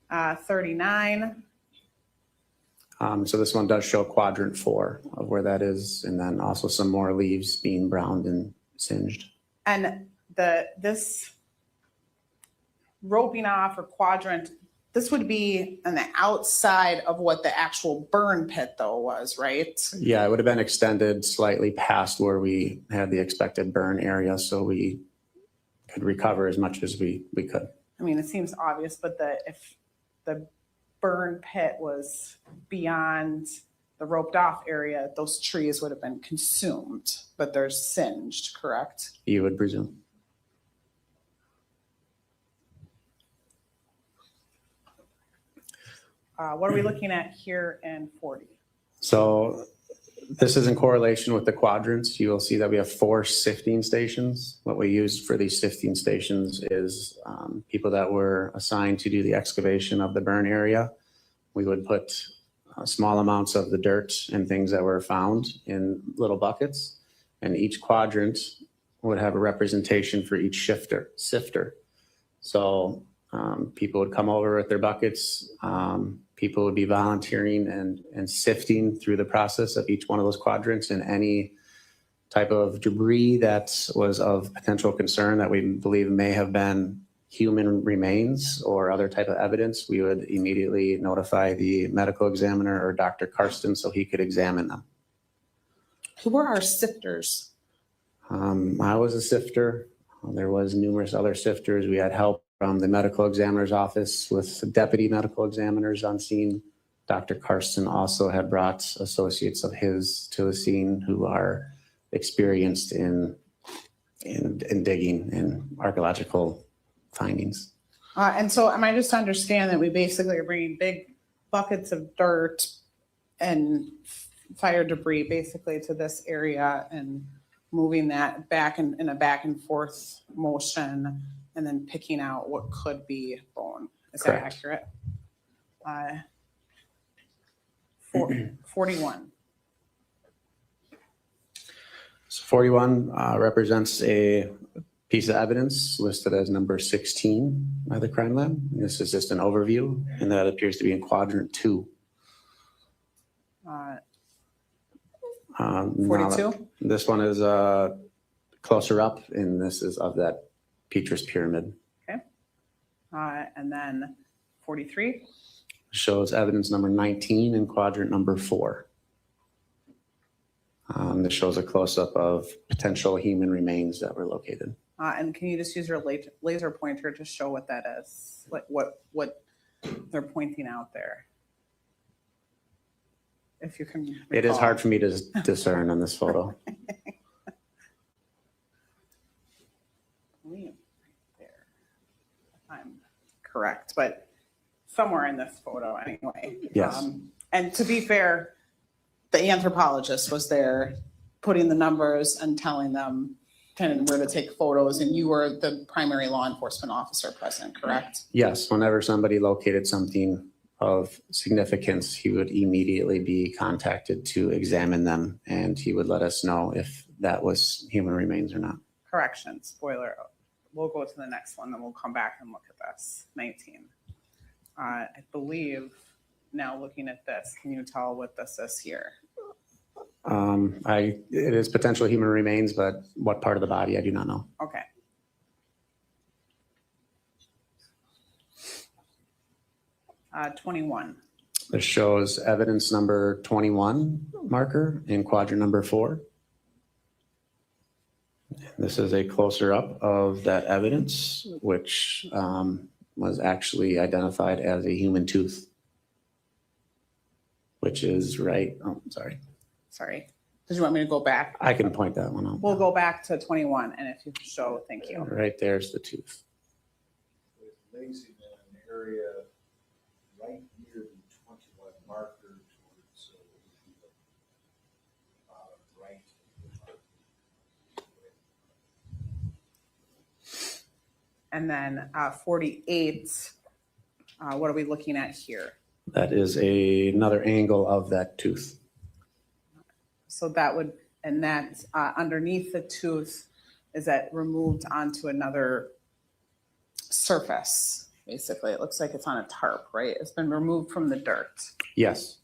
Uh, 39. So this one does show quadrant 4 of where that is, and then also some more leaves being browned and singed. And this roping off or quadrant, this would be on the outside of what the actual burn pit though was, right? Yeah, it would have been extended slightly past where we had the expected burn area, so we could recover as much as we could. I mean, it seems obvious, but if the burn pit was beyond the roped off area, those trees would have been consumed, but they're singed, correct? You would presume. What are we looking at here in 40? So this is in correlation with the quadrants. You will see that we have 4 sifting stations. What we used for these sifting stations is people that were assigned to do the excavation of the burn area. We would put small amounts of the dirt and things that were found in little buckets, and each quadrant would have a representation for each sifter. So people would come over with their buckets. People would be volunteering and sifting through the process of each one of those quadrants, and any type of debris that was of potential concern that we believe may have been human remains or other type of evidence, we would immediately notify the medical examiner or Dr. Karsten so he could examine them. Who were our sifters? I was a sifter. There was numerous other sifters. We had help from the medical examiner's office with deputy medical examiners on scene. Dr. Karsten also had brought associates of his to the scene who are experienced in digging and archaeological findings. And so am I just to understand that we basically are bringing big buckets of dirt and fire debris basically to this area and moving that back in a back and forth motion and then picking out what could be bone. Is Correct. that accurate? 41. So 41 represents a piece of evidence listed as number 16 by the crime lab. This is just an overview, and that appears to be in quadrant 2. 42? This one is closer up, and this is of that Petrus pyramid. And then 43? Shows evidence number 19 in quadrant number 4. This shows a close-up of potential human remains that were located. And can you just use your laser pointer to show what that is? Like what they're pointing out there? If you can. It is recall. hard for me to discern on this photo. Right there. If I'm correct, but somewhere in this photo anyway. Yes. And to be fair, the anthropologist was there putting the numbers and telling them kind of where to take photos, and you were the primary law enforcement officer present, correct? Yes, whenever somebody located something of significance, he would immediately be contacted to examine them, and he would let us know if that was human remains or not. Correction, spoiler. We'll go to the next one, then we'll come back and look at this. 19. I believe now looking at this, can you tell what this is here? It is potential human remains, but what part of the body, I do not know. Okay. Uh, 21. This shows evidence number 21 marker in quadrant number 4. This is a closer up of that evidence, which was actually identified as a human tooth, which is right. Oh, sorry. Sorry. Did you want me to go back? I can point that one out. We'll go back to 21, and if you could show, thank you. Right there's the tooth. It's amazing that an area right near the 21 marker towards right. And then 48, what are we looking at here? That is another angle of that tooth. So that would, and that underneath the tooth, is that removed onto another surface, basically. It looks like it's on a tarp, right? It's been removed from the dirt. Yes.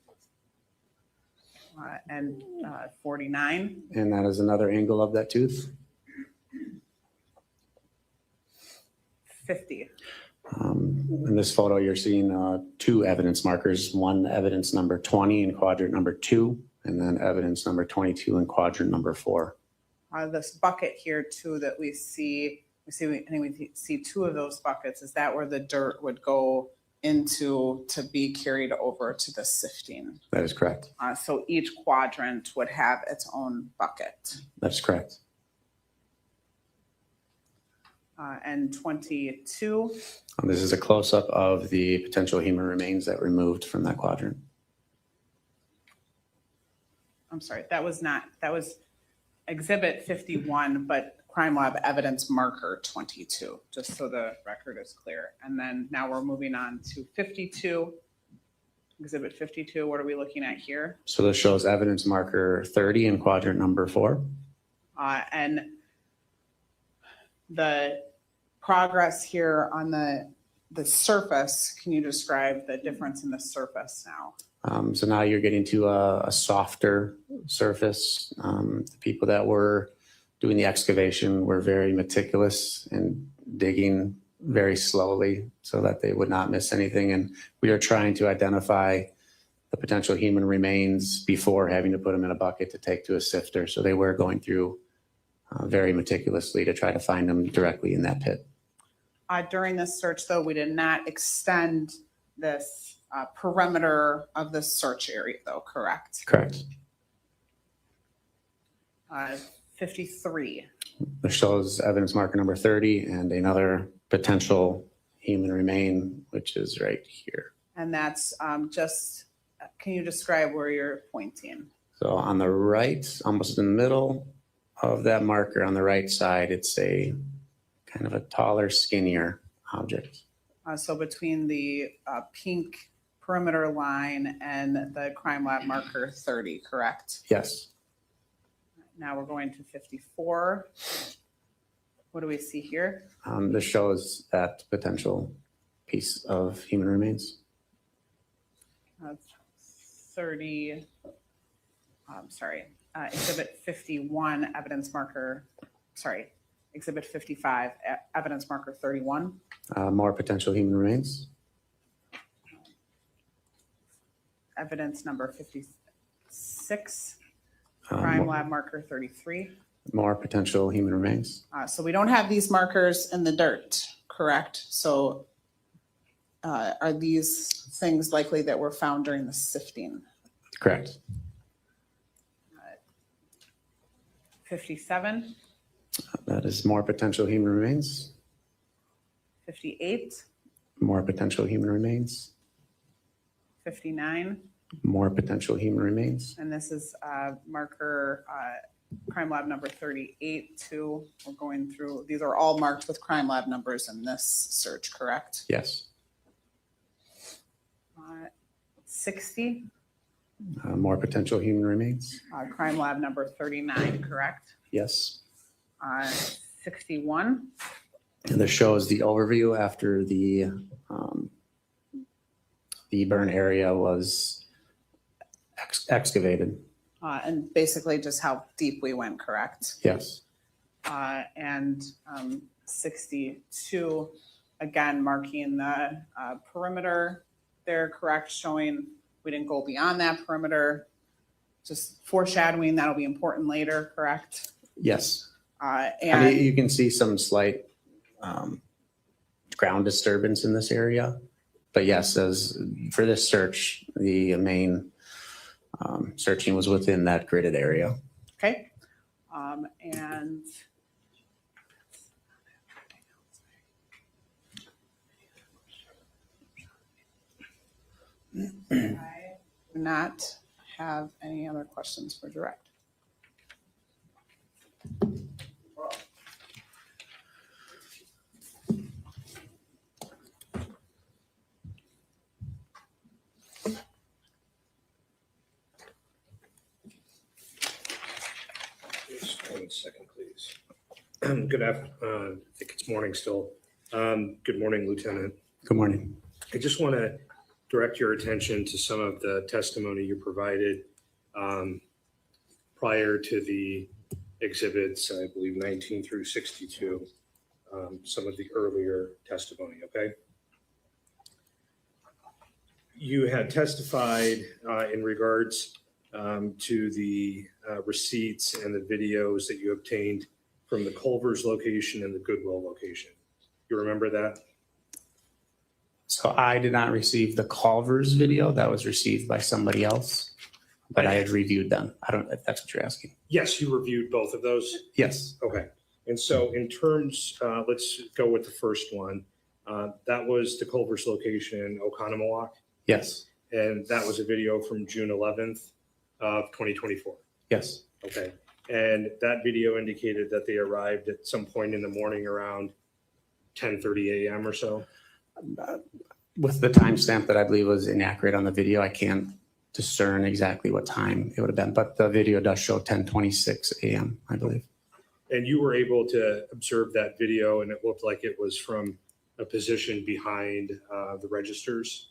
And 49, And that is another angle of that tooth. 50. In this photo, you're seeing 2 evidence markers, one evidence number 20 in quadrant number 2, and then evidence number 22 in quadrant number 4. This bucket here too that we see 2 of those buckets. Is that where the dirt would go into to be carried over to the sifting? That is correct. So each quadrant would have its own bucket. That's correct. And 22, This is a close-up of the potential human remains that were removed from that quadrant. I'm sorry, that was exhibit 51, but crime lab evidence marker 22, just so the record is clear. And then now we're moving on to 52, exhibit 52. What are we looking at here? So this shows evidence marker 30 in quadrant number 4. And the progress here on the surface, can you describe the difference in the surface now? So now you're getting to a softer surface. The people that were doing the excavation were very meticulous and digging very slowly so that they would not miss anything. And we are trying to identify the potential human remains before having to put them in a bucket to take to a sifter. So they were going through very meticulously to try to find them directly in that pit. During this search, though, we did not extend this perimeter of the search area, though, correct? Correct. 53. This shows evidence marker number 30 and another potential human remain, which is right here. And that's can you describe where you're pointing? So on the right, almost in the middle of that marker on the right side, it's a kind of a taller, skinnier object. So between the pink perimeter line and the crime lab marker 30, correct? Yes. Now we're going to 54. What do we see here? This shows that potential piece of human remains. 30, exhibit 51, evidence marker, exhibit 55, evidence marker 31. More potential human remains. Evidence number 56, crime lab marker 33. More potential human remains. So we don't have these markers in the dirt, correct? So are these things likely that were found during the sifting? Correct. 57, That is more potential human remains. 58, More potential human remains. 59, More potential human remains. and this is marker crime lab number 38 too. We're going through, these are all marked with crime lab numbers in this search, correct? Yes. 60, More potential human remains. crime lab number 39, correct? Yes. 61, And this shows the overview after the burn area was excavated. and basically just how deep we went, correct? Yes. And 62, again, marking the perimeter there, correct, showing we didn't go beyond that perimeter, just foreshadowing that'll be important later, correct? Yes. I mean, And you can see some slight ground disturbance in this area. But yes, as for this search, the main searching was within that gridded area. okay, and I do not have any other questions for direct. Just 1 second, please. Good afternoon. I think it's morning still. Good morning, Lieutenant. Good morning. I just want to direct your attention to some of the testimony you provided prior to the exhibits, I believe 19 through 62, some of the earlier testimony, okay? You had testified in regards to the receipts and the videos that you obtained from the Culver's location and the Goodwill location. You remember that? So I did not receive the Culver's video. That was received by somebody else, but I had reviewed them. I don't know if that's what you're asking. Yes, you reviewed both of those? Yes. Okay. And so in terms, let's go with the first one. That was the Culver's location in Oconomowoc, Yes. and that was a video from June 11th of 2024. Yes. Okay. And that video indicated that they arrived at some point in the morning around 10:30 a.m. or so. With the timestamp that I believe was inaccurate on the video, I can't discern exactly what time it would have been, but the video does show 10:26 a.m., I believe. And you were able to observe that video, and it looked like it was from a position behind the registers.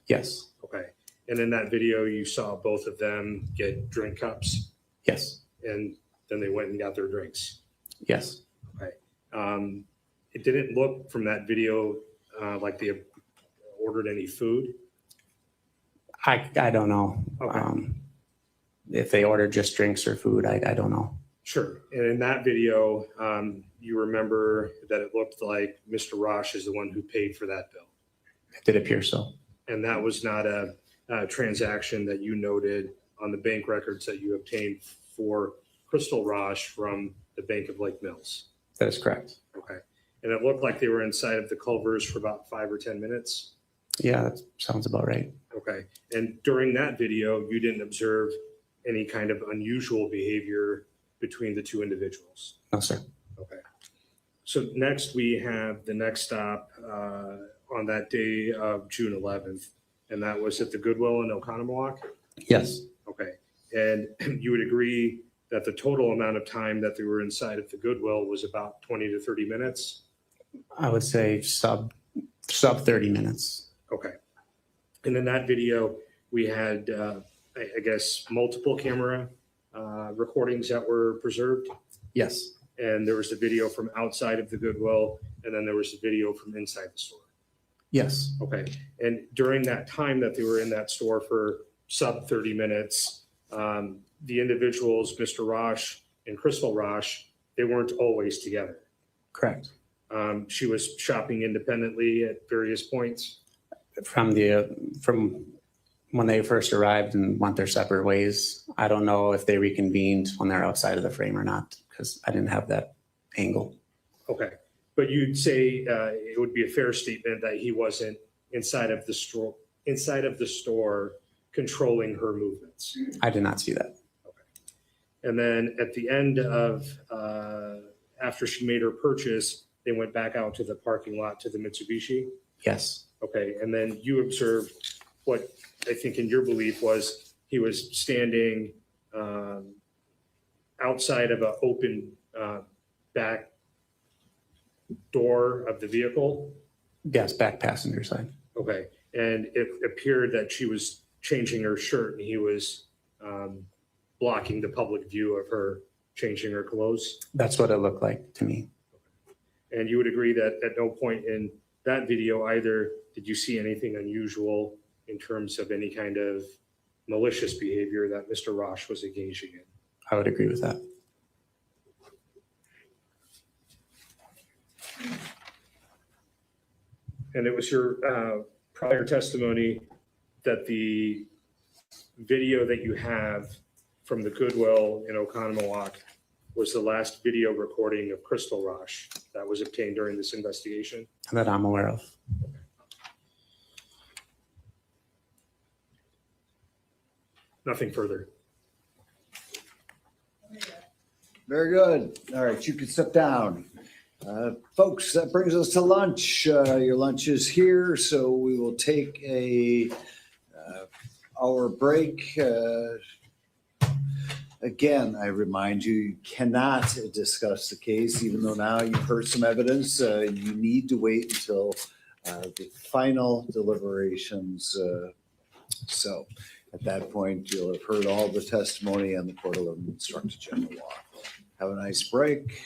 Yes. Okay. And in that video, you saw both of them get drink cups. Yes, and then they went and got their drinks. yes. It didn't look from that video like they ordered any food. I don't know. Okay. If they ordered just drinks or food, I don't know. Sure. And in that video, you remember that it looked like Mr. Rasch is the one who paid for that bill. It did appear so. And that was not a transaction that you noted on the bank records that you obtained for Crystal Rasch from the Bank of Lake Mills. That is correct. Okay. And it looked like they were inside of the Culvers for about 5 or 10 minutes. Yeah, that sounds about right. Okay. And during that video, you didn't observe any kind of unusual behavior between the two individuals. No, sir. Okay. So next we have the next stop on that day of June 11th, and that was at the Goodwill in Oconomowoc. Yes, Okay. And you would agree that the total amount of time that they were inside of the Goodwill was about 20 to 30 minutes? I would say sub 30 minutes. Okay. And in that video, we had, I guess, multiple camera recordings that were preserved. Yes, And there was a video from outside of the Goodwill, and then there was a video from inside the store. yes, Okay. And during that time that they were in that store for sub 30 minutes, the individuals, Mr. Rasch and Crystal Rasch, they weren't always together. correct. She was shopping independently at various points. From when they first arrived and went their separate ways, I don't know if they reconvened when they're outside of the frame or not, because I didn't have that angle. Okay. But you'd say it would be a fair statement that he wasn't inside of the store controlling her movements. I did not see that. And then at the end of, after she made her purchase, they went back out to the parking lot to the Mitsubishi. Yes, Okay. And then you observed what I think in your belief was he was standing outside of an open back door of the vehicle. yes, back passenger side. Okay. And it appeared that she was changing her shirt and he was blocking the public view of her changing her clothes. That's what it looked like to me. And you would agree that at no point in that video either did you see anything unusual in terms of any kind of malicious behavior that Mr. Rasch was engaging in. I would agree with that. And it was your prior testimony that the video that you have from the Goodwill in Oconomowoc was the last video recording of Crystal Rasch that was obtained during this investigation. That I'm aware of. Nothing further. Very good. All right, you can step down. Folks, that brings us to lunch. Your lunch is here, so we will take a hour break. Again, I remind you, you cannot discuss the case, even though now you've heard some evidence. You need to wait until the final deliberations. So at that point, you'll have heard all the testimony and the court will have instructed you on the law. Have a nice break.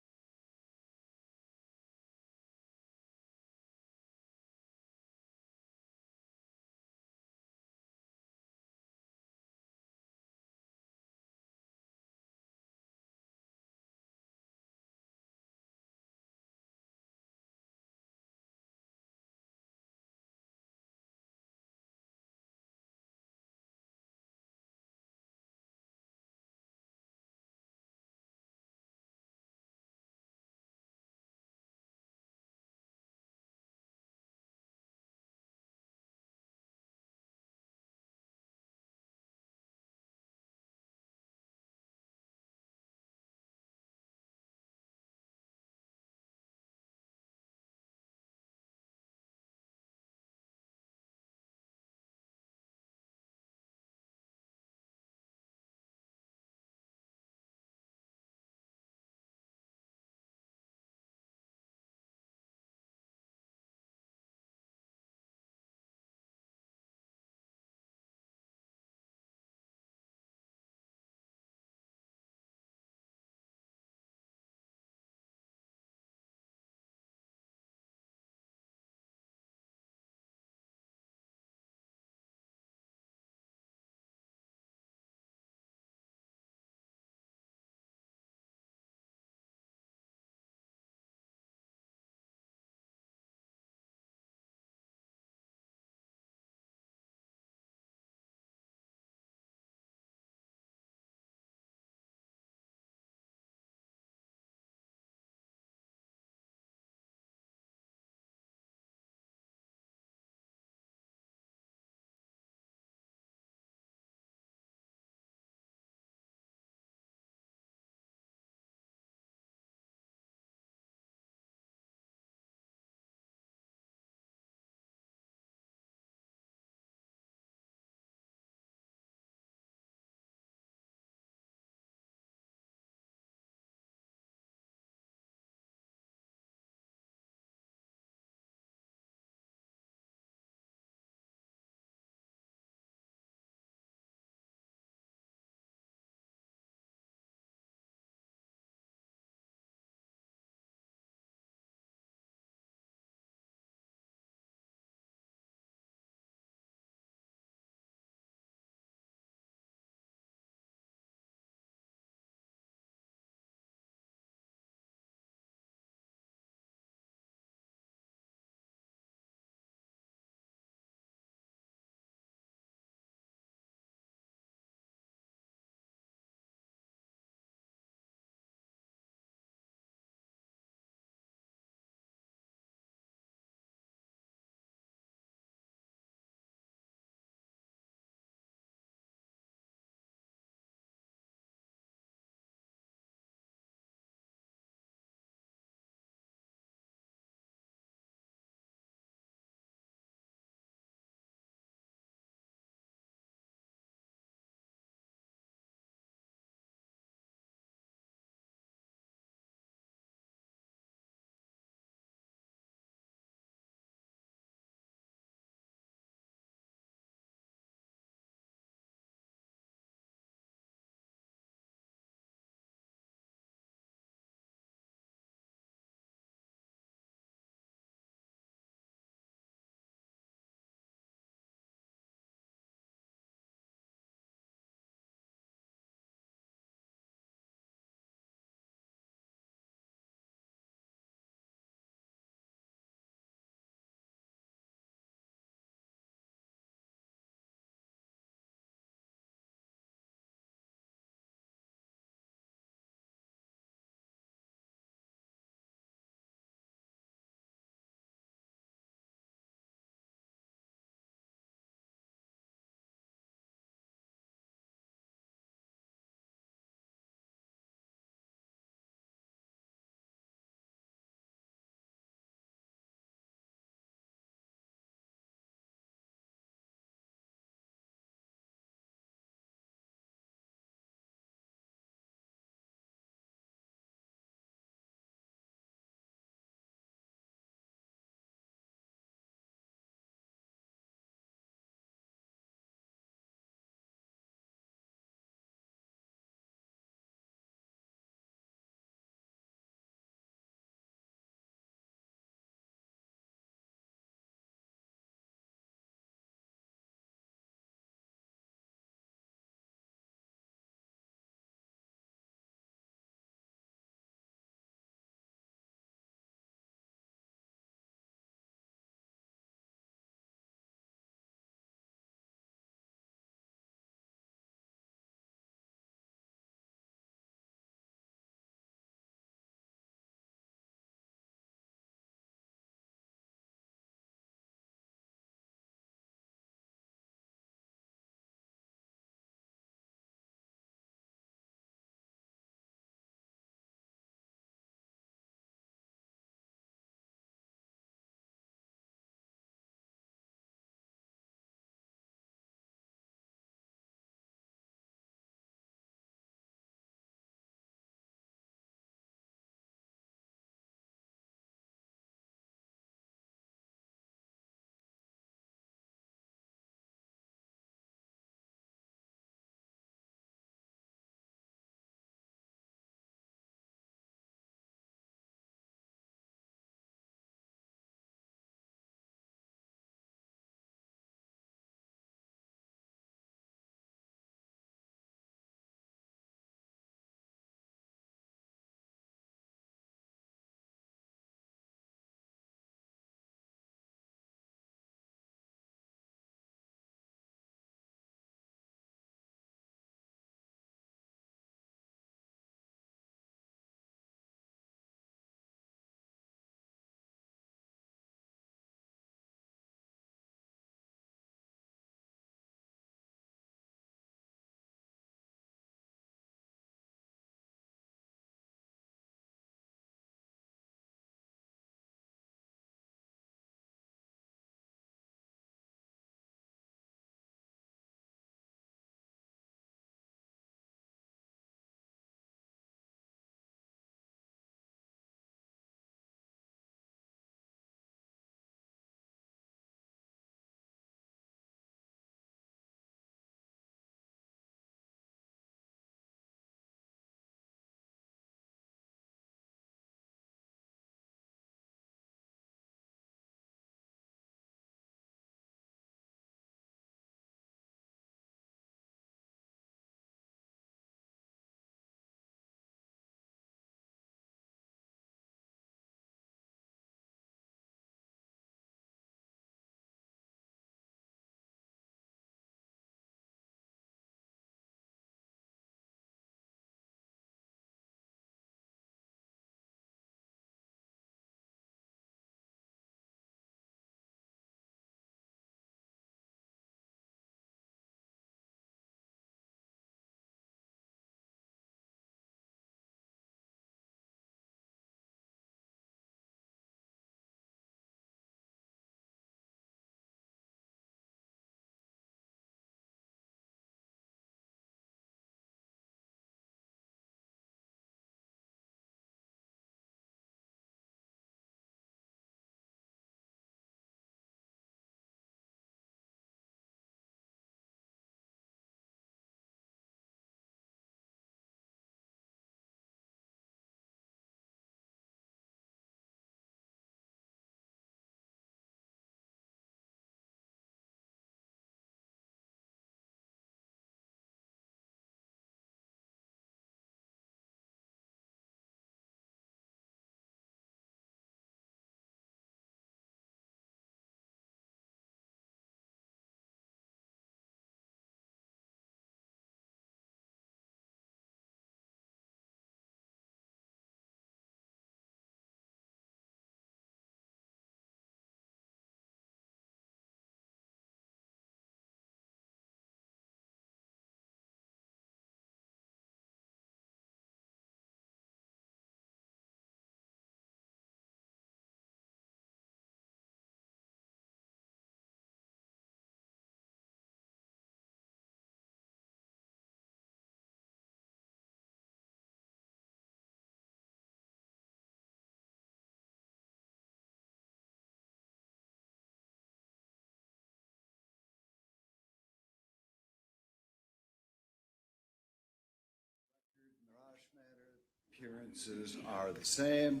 Appearances are the same.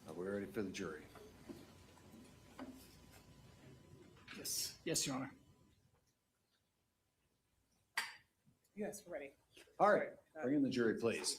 Are we ready for the jury? Yes, yes, Your Honor. Yes, we're ready. All right, bring in the jury, please.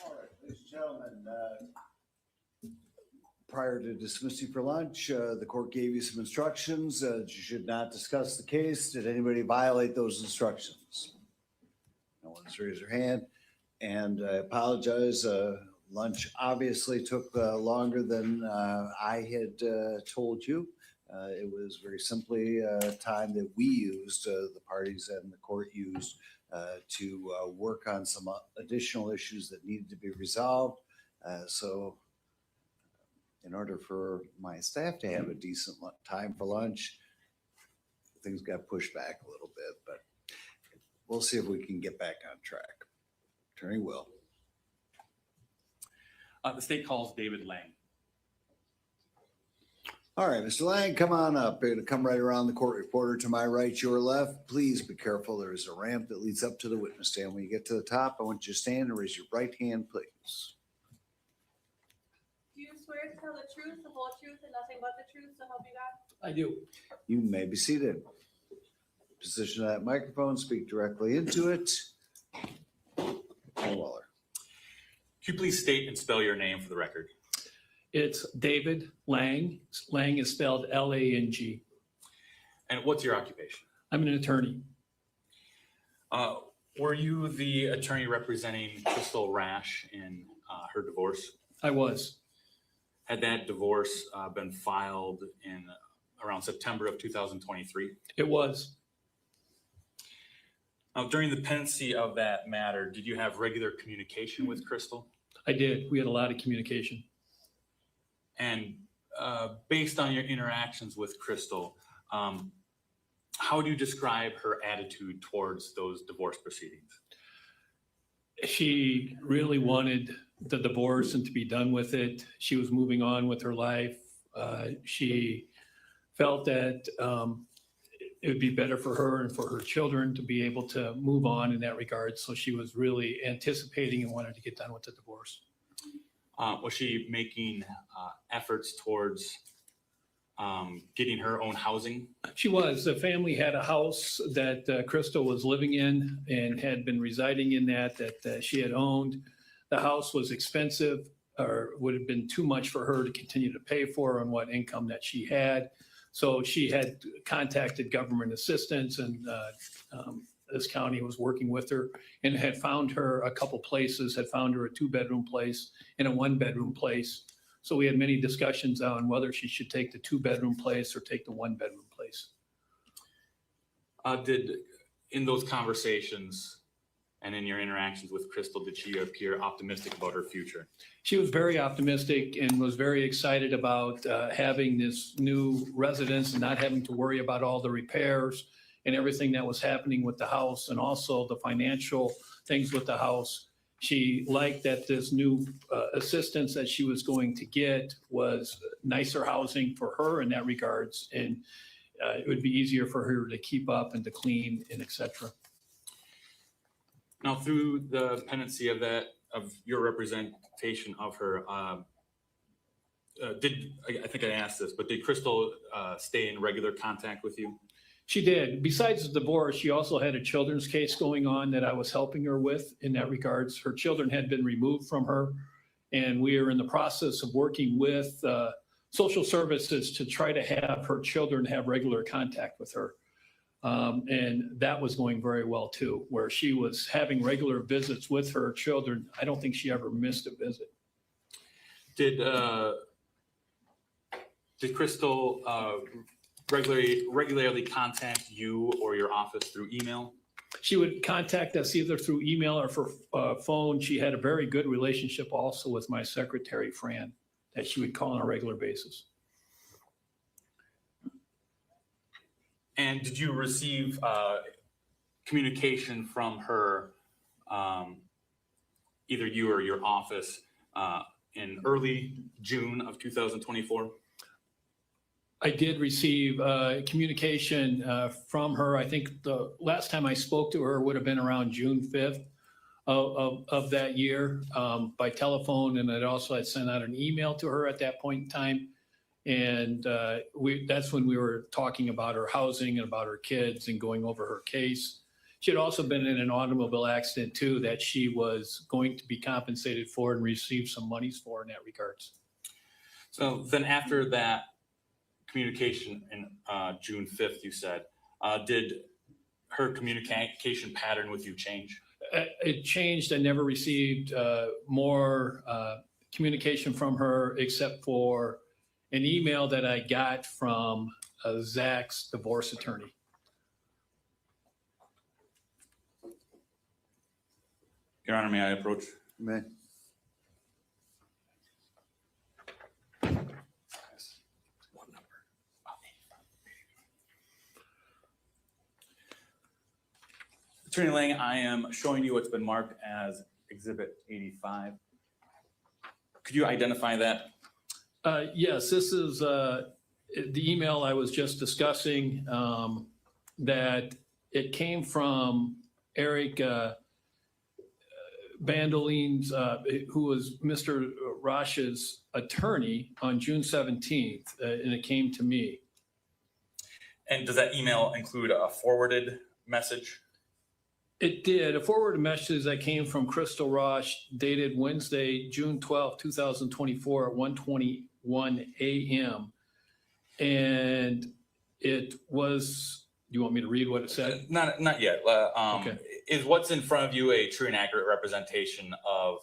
All right, ladies and gentlemen, prior to dismissing for lunch, the court gave you some instructions that you should not discuss the case. Did anybody violate those instructions? No one's raised their hand. And I apologize, lunch obviously took longer than I had told you. It was very simply time that we used, the parties and the court used, to work on some additional issues that needed to be resolved. So in order for my staff to have a decent time for lunch, things got pushed back a little bit, but we'll see if we can get back on track. Attorney Will. The state calls David Lang. All right, Mr. Lang, come on up. You're gonna come right around the court reporter to my right, your left. Please be careful. There is a ramp that leads up to the witness stand. When you get to the top, I want you to stand and raise your right hand, please. Do you swear to tell the truth, the whole truth, and nothing but the truth, so help you God? I do. You may be seated. Position that microphone, speak directly into it. Waller. Could you please state and spell your name for the record? It's David Lang. Lang is spelled Lang. And what's your occupation? I'm an attorney. Were you the attorney representing Crystal Rasch in her divorce? I was. Had that divorce been filed in around September of 2023? It was. Now, during the pendency of that matter, did you have regular communication with Crystal? I did. We had a lot of communication. And based on your interactions with Crystal, how do you describe her attitude towards those divorce proceedings? She really wanted the divorce and to be done with it. She was moving on with her life. She felt that it would be better for her and for her children to be able to move on in that regard. So she was really anticipating and wanted to get done with the divorce. Was she making efforts towards getting her own housing? She was. The family had a house that Crystal was living in and had been residing in that she had owned. The house was expensive, or would have been too much for her to continue to pay for on what income that she had. So she had contacted government assistance, and this county was working with her and had found her a couple places, had found her a 2-bedroom place and a 1-bedroom place. So we had many discussions on whether she should take the 2-bedroom place or take the 1-bedroom place. In those conversations and in your interactions with Crystal, did she appear optimistic about her future? She was very optimistic and was very excited about having this new residence and not having to worry about all the repairs and everything that was happening with the house, and also the financial things with the house. She liked that this new assistance that she was going to get was nicer housing for her in that regards, and it would be easier for her to keep up and to clean and et cetera. Now, through the pendency of your representation of her, I think I asked this, but did Crystal stay in regular contact with you? She did. Besides the divorce, she also had a children's case going on that I was helping her with in that regards. Her children had been removed from her, and we are in the process of working with social services to try to have her children have regular contact with her. And that was going very well too, where she was having regular visits with her children. I don't think she ever missed a visit. Did Crystal regularly contact you or your office through email? She would contact us either through email or for phone. She had a very good relationship also with my secretary, Fran, that she would call on a regular basis. And did you receive communication from her, either you or your office, in early June of 2024? I did receive communication from her. I think the last time I spoke to her would have been around June 5th of that year by telephone. And I also had sent out an email to her at that point in time. And that's when we were talking about her housing and about her kids and going over her case. She had also been in an automobile accident too that she was going to be compensated for and receive some monies for in that regards. So then after that communication in June 5th, you said, did her communication pattern with you change? It changed. I never received more communication from her except for an email that I got from Zach's divorce attorney. Your Honor, may I approach? May. Attorney Lang, I am showing you what's been marked as Exhibit 85. Could you identify that? Yes, this is the email I was just discussing, that it came from Eric Bandoline's, who was Mr. Rasch's attorney on June 17th, and it came to me. And does that email include a forwarded message? It did. A forwarded message that came from Crystal Rasch dated Wednesday, June 12, 2024 at 1:21 a.m. And it was, do you want me to read what it said? Not yet. Okay. Is what's in front of you a true and accurate representation of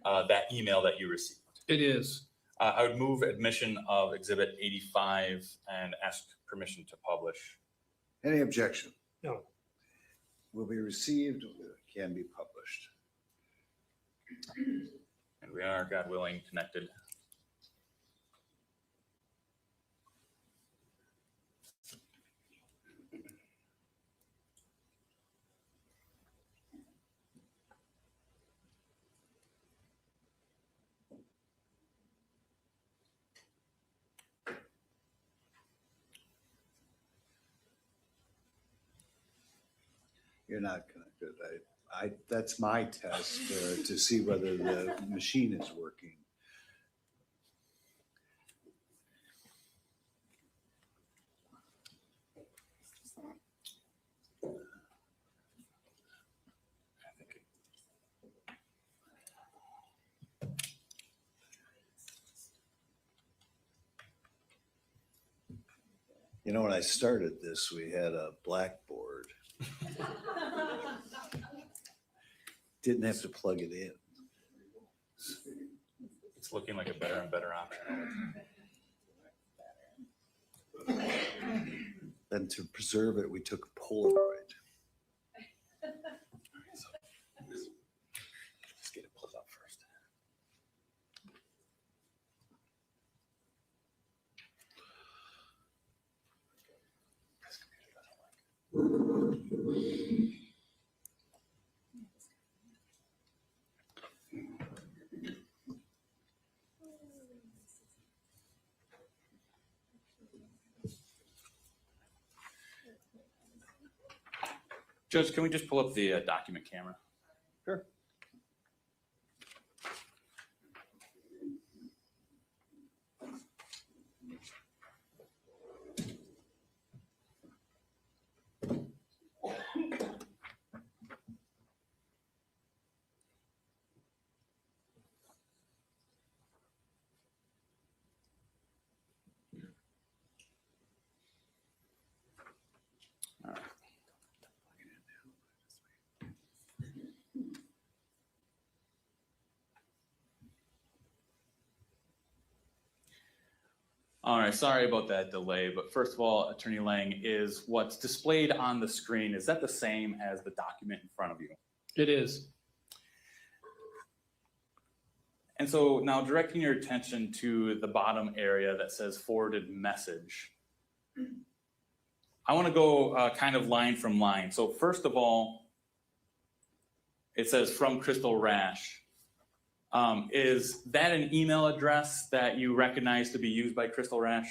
that email that you received? It is. I would move admission of Exhibit 85 and ask permission to publish. Any objection? No. Will be received, can be published. And we are, God willing, connected. You're not connected. That's my test to see whether the machine is working. You know, when I started this, we had a blackboard. Didn't have to plug it in. It's looking like a better and better option. Then to preserve it, we took a Polaroid. Just get it pulled up first. Judge, can we just pull up the document camera? Sure. All right, sorry about that delay, but first of all, Attorney Lang, is what's displayed on the screen, is that the same as the document in front of you? It is. And so now directing your attention to the bottom area that says forwarded message, I want to go kind of line from line. So first of all, it says from Crystal Rasch. Is that an email address that you recognize to be used by Crystal Rasch?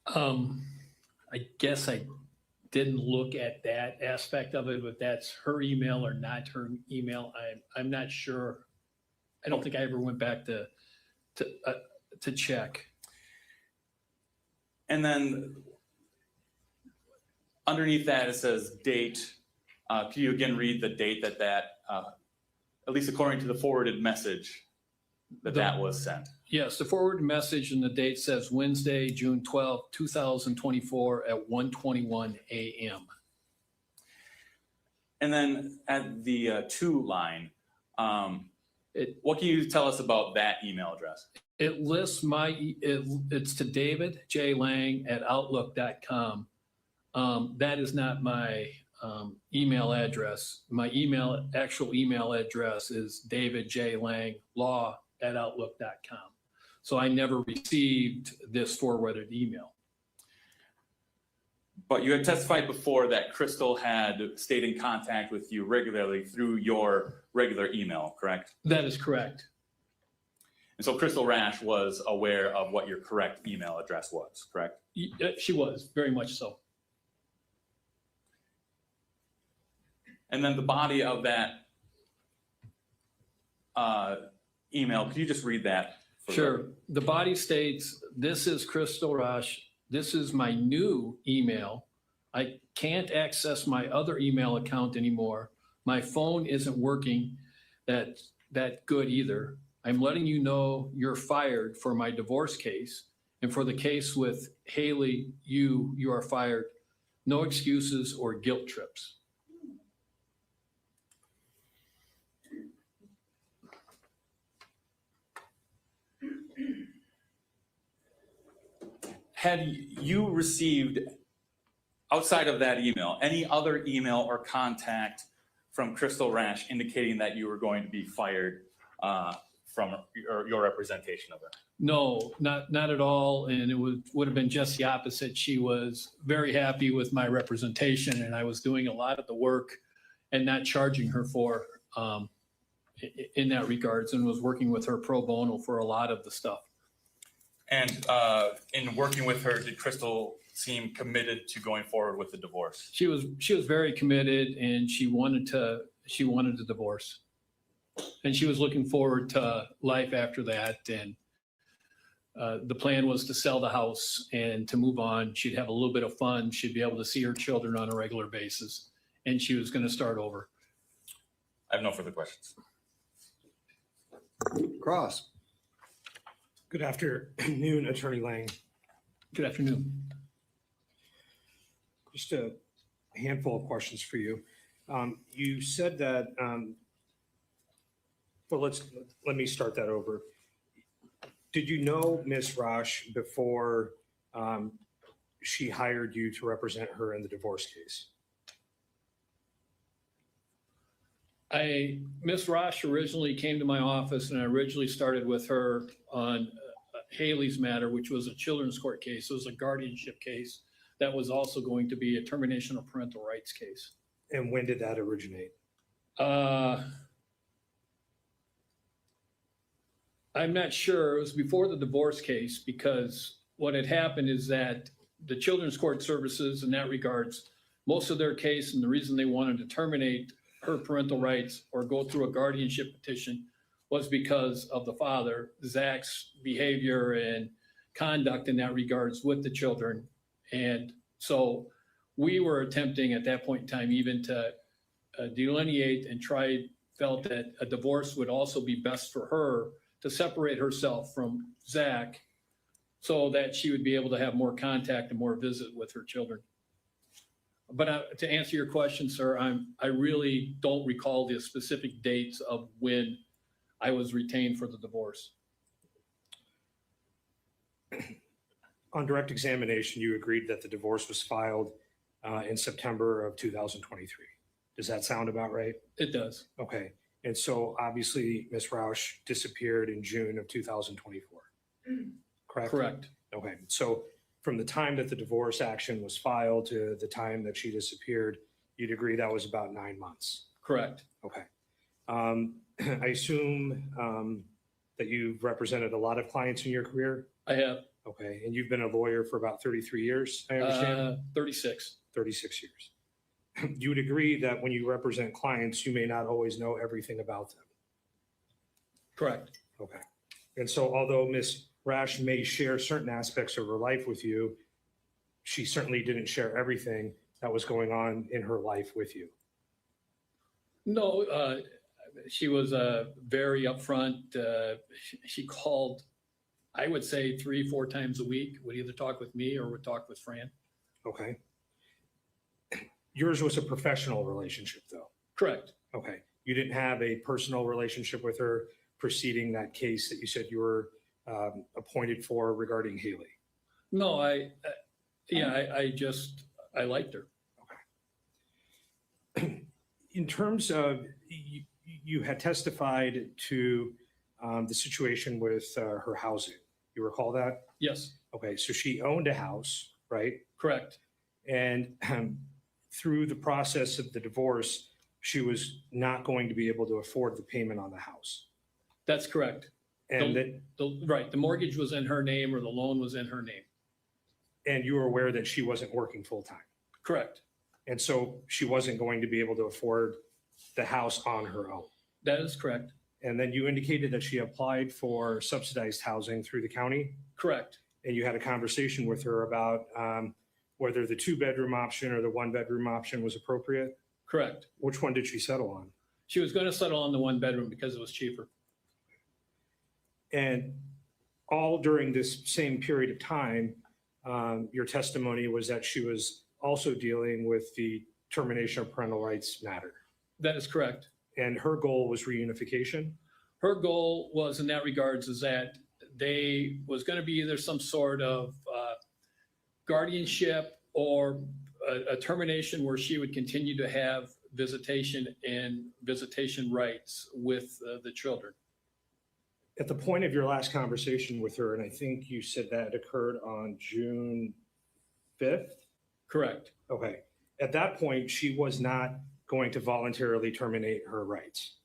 I guess I didn't look at that aspect of it, but that's her email or not her email. I'm not sure. I don't think I ever went back to check. And then underneath that, it says date. Can you again read the date that at least according to the forwarded message, that was sent? Yes, the forward message and the date says Wednesday, June 12, 2024 at 1:21 a.m. And then at the to line, what can you tell us about that email address? It lists it's to David J. Lang at outlook.com. That is not my email address. My actual email address is davidjlanglaw@outlook.com. So I never received this forwarded email. But you had testified before that Crystal had stayed in contact with you regularly through your regular email, correct? That is correct. And so Crystal Rasch was aware of what your correct email address was, correct? She was, very much so. And then the body of that email, could you just read that? Sure. The body states, this is Crystal Rasch. This is my new email. I can't access my other email account anymore. My phone isn't working that good either. I'm letting you know you're fired for my divorce case. And for the case with Haley, you are fired. No excuses or guilt trips. Had you received, outside of that email, any other email or contact from Crystal Rasch indicating that you were going to be fired from your representation of her? No, not at all. And it would have been just the opposite. She was very happy with my representation, and I was doing a lot of the work and not charging her for in that regards, and was working with her pro bono for a lot of the stuff. And in working with her, did Crystal seem committed to going forward with the divorce? She was very committed, and she wanted a divorce, and she was looking forward to life after that. And the plan was to sell the house and to move on. She'd have a little bit of fun. She'd be able to see her children on a regular basis, and she was going to start over. I have no further questions. Cross. Good afternoon, Attorney Lang. Good afternoon. Just a handful of questions for you. You said that, well, let me start that over. Did you know Ms. Rasch before she hired you to represent her in the divorce case? Ms. Rasch originally came to my office, and I originally started with her on Haley's matter, which was a children's court case. It was a guardianship case that was also going to be a termination of parental rights case. And when did that originate? I'm not sure. It was before the divorce case, because what had happened is that the children's court services in that regards, most of their case, and the reason they wanted to terminate her parental rights or go through a guardianship petition was because of the father, Zach's behavior and conduct in that regards with the children. And so we were attempting at that point in time even to delineate and felt that a divorce would also be best for her to separate herself from Zach so that she would be able to have more contact and more visit with her children. But to answer your question, sir, I really don't recall the specific dates of when I was retained for the divorce. On direct examination, you agreed that the divorce was filed in September of 2023. Does that sound about right? It does. Okay. And so obviously Ms. Rasch disappeared in June of 2024, correct? Correct. Okay. So from the time that the divorce action was filed to the time that she disappeared, you'd agree that was about 9 months? Correct. Okay. I assume that you've represented a lot of clients in your career? I have. Okay. And you've been a lawyer for about 33 years, I understand? 36. 36 years. You would agree that when you represent clients, you may not always know everything about them? Correct. Okay. And so although Ms. Rasch may share certain aspects of her life with you, she certainly didn't share everything that was going on in her life with you. No, she was very upfront. She called, I would say 3-4 times a week, would either talk with me or would talk with Fran. Okay. Yours was a professional relationship though? Correct. Okay. You didn't have a personal relationship with her preceding that case that you said you were appointed for regarding Haley? No, I liked her. Okay. In terms of, you had testified to the situation with her housing. You recall that? Yes. Okay. So she owned a house, right? Correct. And through the process of the divorce, she was not going to be able to afford the payment on the house. That's correct. And The mortgage was in her name or the loan was in her name. And you were aware that she wasn't working full-time. Correct. And so she wasn't going to be able to afford the house on her own. That is correct. And then you indicated that she applied for subsidized housing through the county. Correct. And you had a conversation with her about whether the 2-bedroom option or the 1-bedroom option was appropriate. Correct. Which one did she settle on? She was going to settle on the 1-bedroom because it was cheaper. And all during this same period of time, your testimony was that she was also dealing with the termination of parental rights matter. That is correct. And her goal was reunification? Her goal was in that regards is that they was going to be either some sort of guardianship or a termination where she would continue to have visitation and visitation rights with the children. At the point of your last conversation with her, and I think you said that occurred on June 5th? Correct. Okay. At that point, she was not going to voluntarily terminate her rights.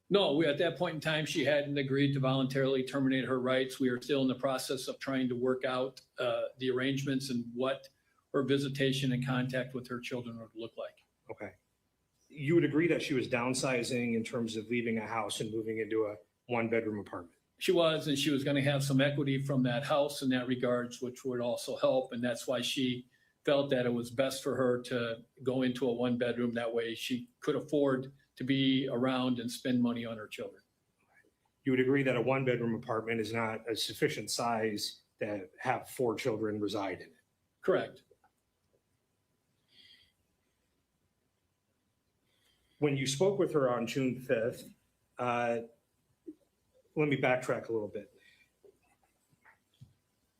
No, at that point in time, she hadn't agreed to voluntarily terminate her rights. We are still in the process of trying to work out the arrangements and what her visitation and contact with her children would look like. Okay. You would agree that she was downsizing in terms of leaving a house and moving into a 1-bedroom apartment? She was, and she was going to have some equity from that house in that regards, which would also help. And that's why she felt that it was best for her to go into a 1-bedroom. That way she could afford to be around and spend money on her children. you would agree that a one-bedroom apartment is not a sufficient size to have 4 children reside in it. Correct. When you spoke with her on June 5th, let me backtrack a little bit.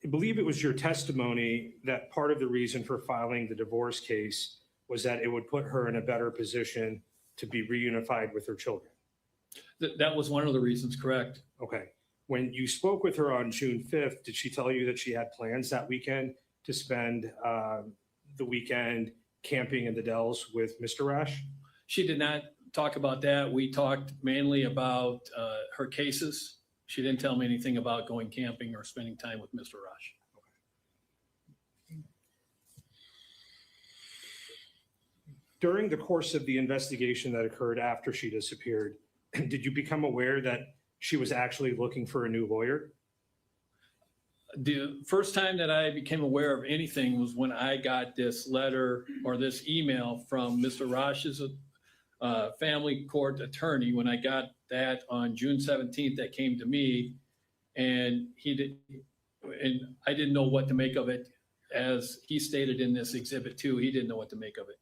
I believe it was your testimony that part of the reason for filing the divorce case was that it would put her in a better position to be reunified with her children. That was one of the reasons, correct? Okay. When you spoke with her on June 5th, did she tell you that she had plans that weekend to spend the weekend camping in the Dells with Mr. Rasch? She did not talk about that. We talked mainly about her cases. She didn't tell me anything about going camping or spending time with Mr. Rasch. During the course of the investigation that occurred after she disappeared, did you become aware that she was actually looking for a new lawyer? The first time that I became aware of anything was when I got this letter or this email from Mr. Rasch's family court attorney. When I got that on June 17th, that came to me, and I didn't know what to make of it. As he stated in this Exhibit 2, he didn't know what to make of it.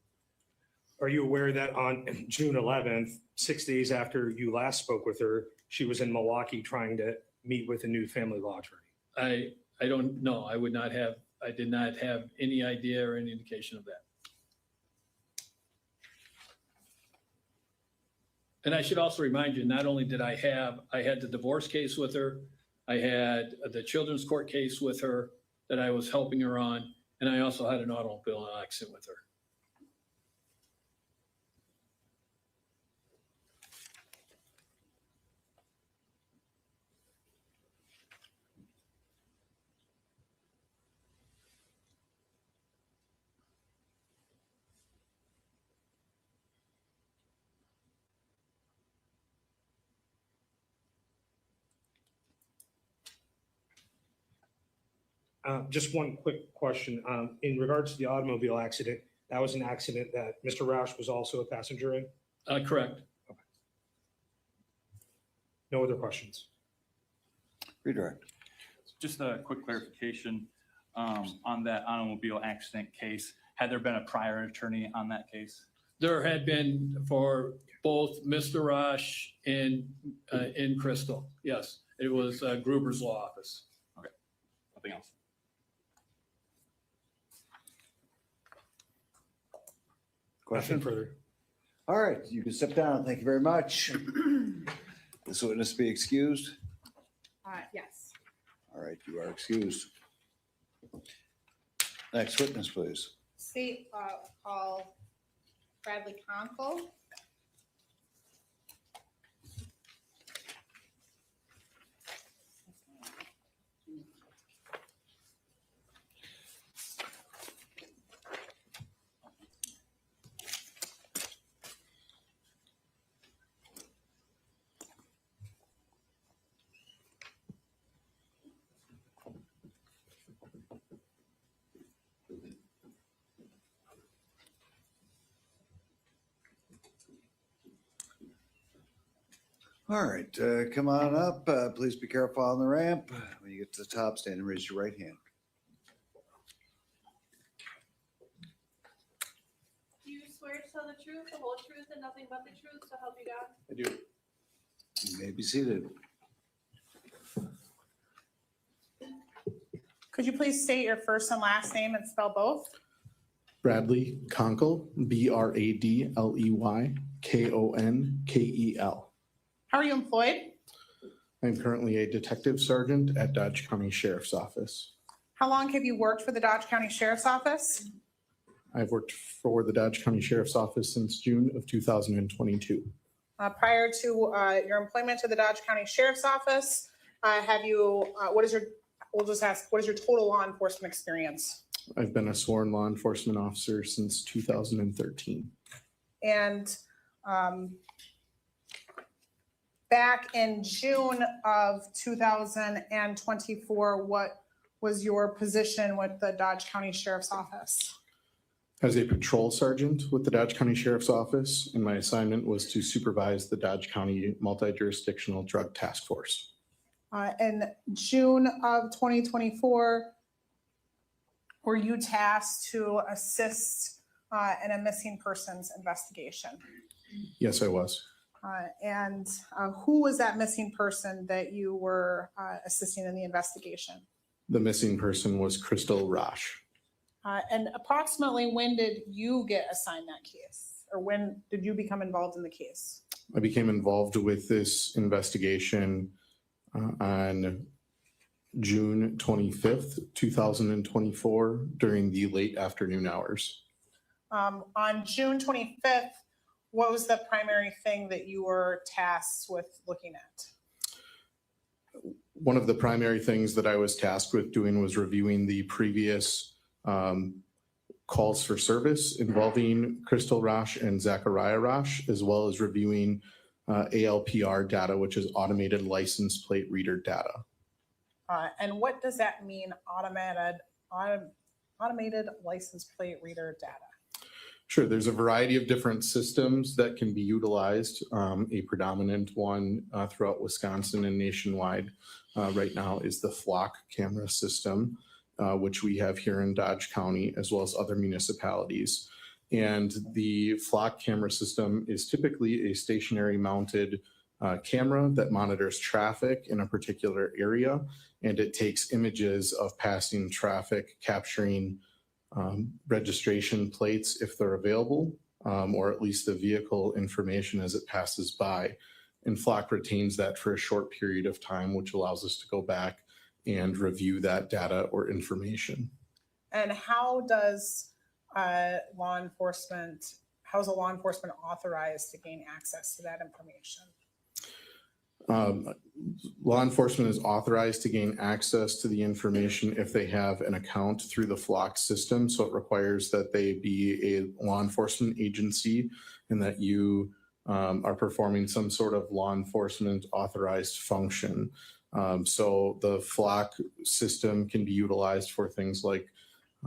Are you aware that on June 11th, 6 days after you last spoke with her, she was in Milwaukee trying to meet with a new family law attorney? I don't know. I did not have any idea or any indication of that. And I should also remind you, not only did I had the divorce case with her, I had the children's court case with her that I was helping her on, and I also had an automobile accident with her. Just one quick question. In regards to the automobile accident, that was an accident that Mr. Rasch was also a passenger in? Correct. Okay. No other questions? Redirect. Just a quick clarification on that automobile accident case. Had there been a prior attorney on that case? There had been for both Mr. Rasch and in Crystal. Yes, it was Gruber's law office. Okay, nothing else. Question? Nothing further. All right, you can step down. Thank you very much. This witness be excused. Yes. All right, you are excused. Next witness, please. State call Bradley Conkle. All right, come on up. Please be careful on the ramp. When you get to the top, stand and raise your right hand. Do you swear to tell the truth, the whole truth, and nothing but the truth, so help you God? I do. You may be seated. Could you please state your first and last name and spell both? Bradley Conkle, Bradley Konkel. How are you employed? I'm currently a detective sergeant at Dodge County Sheriff's Office. How long have you worked for the Dodge County Sheriff's Office? I've worked for the Dodge County Sheriff's Office since June of 2022. Prior to your employment to the Dodge County Sheriff's Office, what is your total law enforcement experience? I've been a sworn law enforcement officer since 2013. And back in June of 2024, what was your position with the Dodge County Sheriff's Office? As a patrol sergeant with the Dodge County Sheriff's Office, and my assignment was to supervise the Dodge County Multi-Jurisdictional Drug Task Force. In June of 2024, were you tasked to assist in a missing persons investigation? Yes, I was. And who was that missing person that you were assisting in the investigation? The missing person was Crystal Rasch. And approximately when did you get assigned that case? Or when did you become involved in the case? I became involved with this investigation on June 25th, 2024, during the late afternoon hours. On June 25th, what was the primary thing that you were tasked with looking at? One of the primary things that I was tasked with doing was reviewing the previous calls for service involving Crystal Rasch and Zachariah Rasch, as well as reviewing ALPR data, which is automated license plate reader data. And what does that mean, automated license plate reader data? Sure, there's a variety of different systems that can be utilized. A predominant one throughout Wisconsin and nationwide right now is the flock camera system, which we have here in Dodge County, as well as other municipalities. And the flock camera system is typically a stationary mounted camera that monitors traffic in a particular area, and it takes images of passing traffic, capturing registration plates if they're available, or at least the vehicle information as it passes by. And flock retains that for a short period of time, which allows us to go back and review that data or information. And how does law enforcement authorized to gain access to that information? Law enforcement is authorized to gain access to the information if they have an account through the flock system. So it requires that they be a law enforcement agency and that you are performing some sort of law enforcement authorized function. So the flock system can be utilized for things like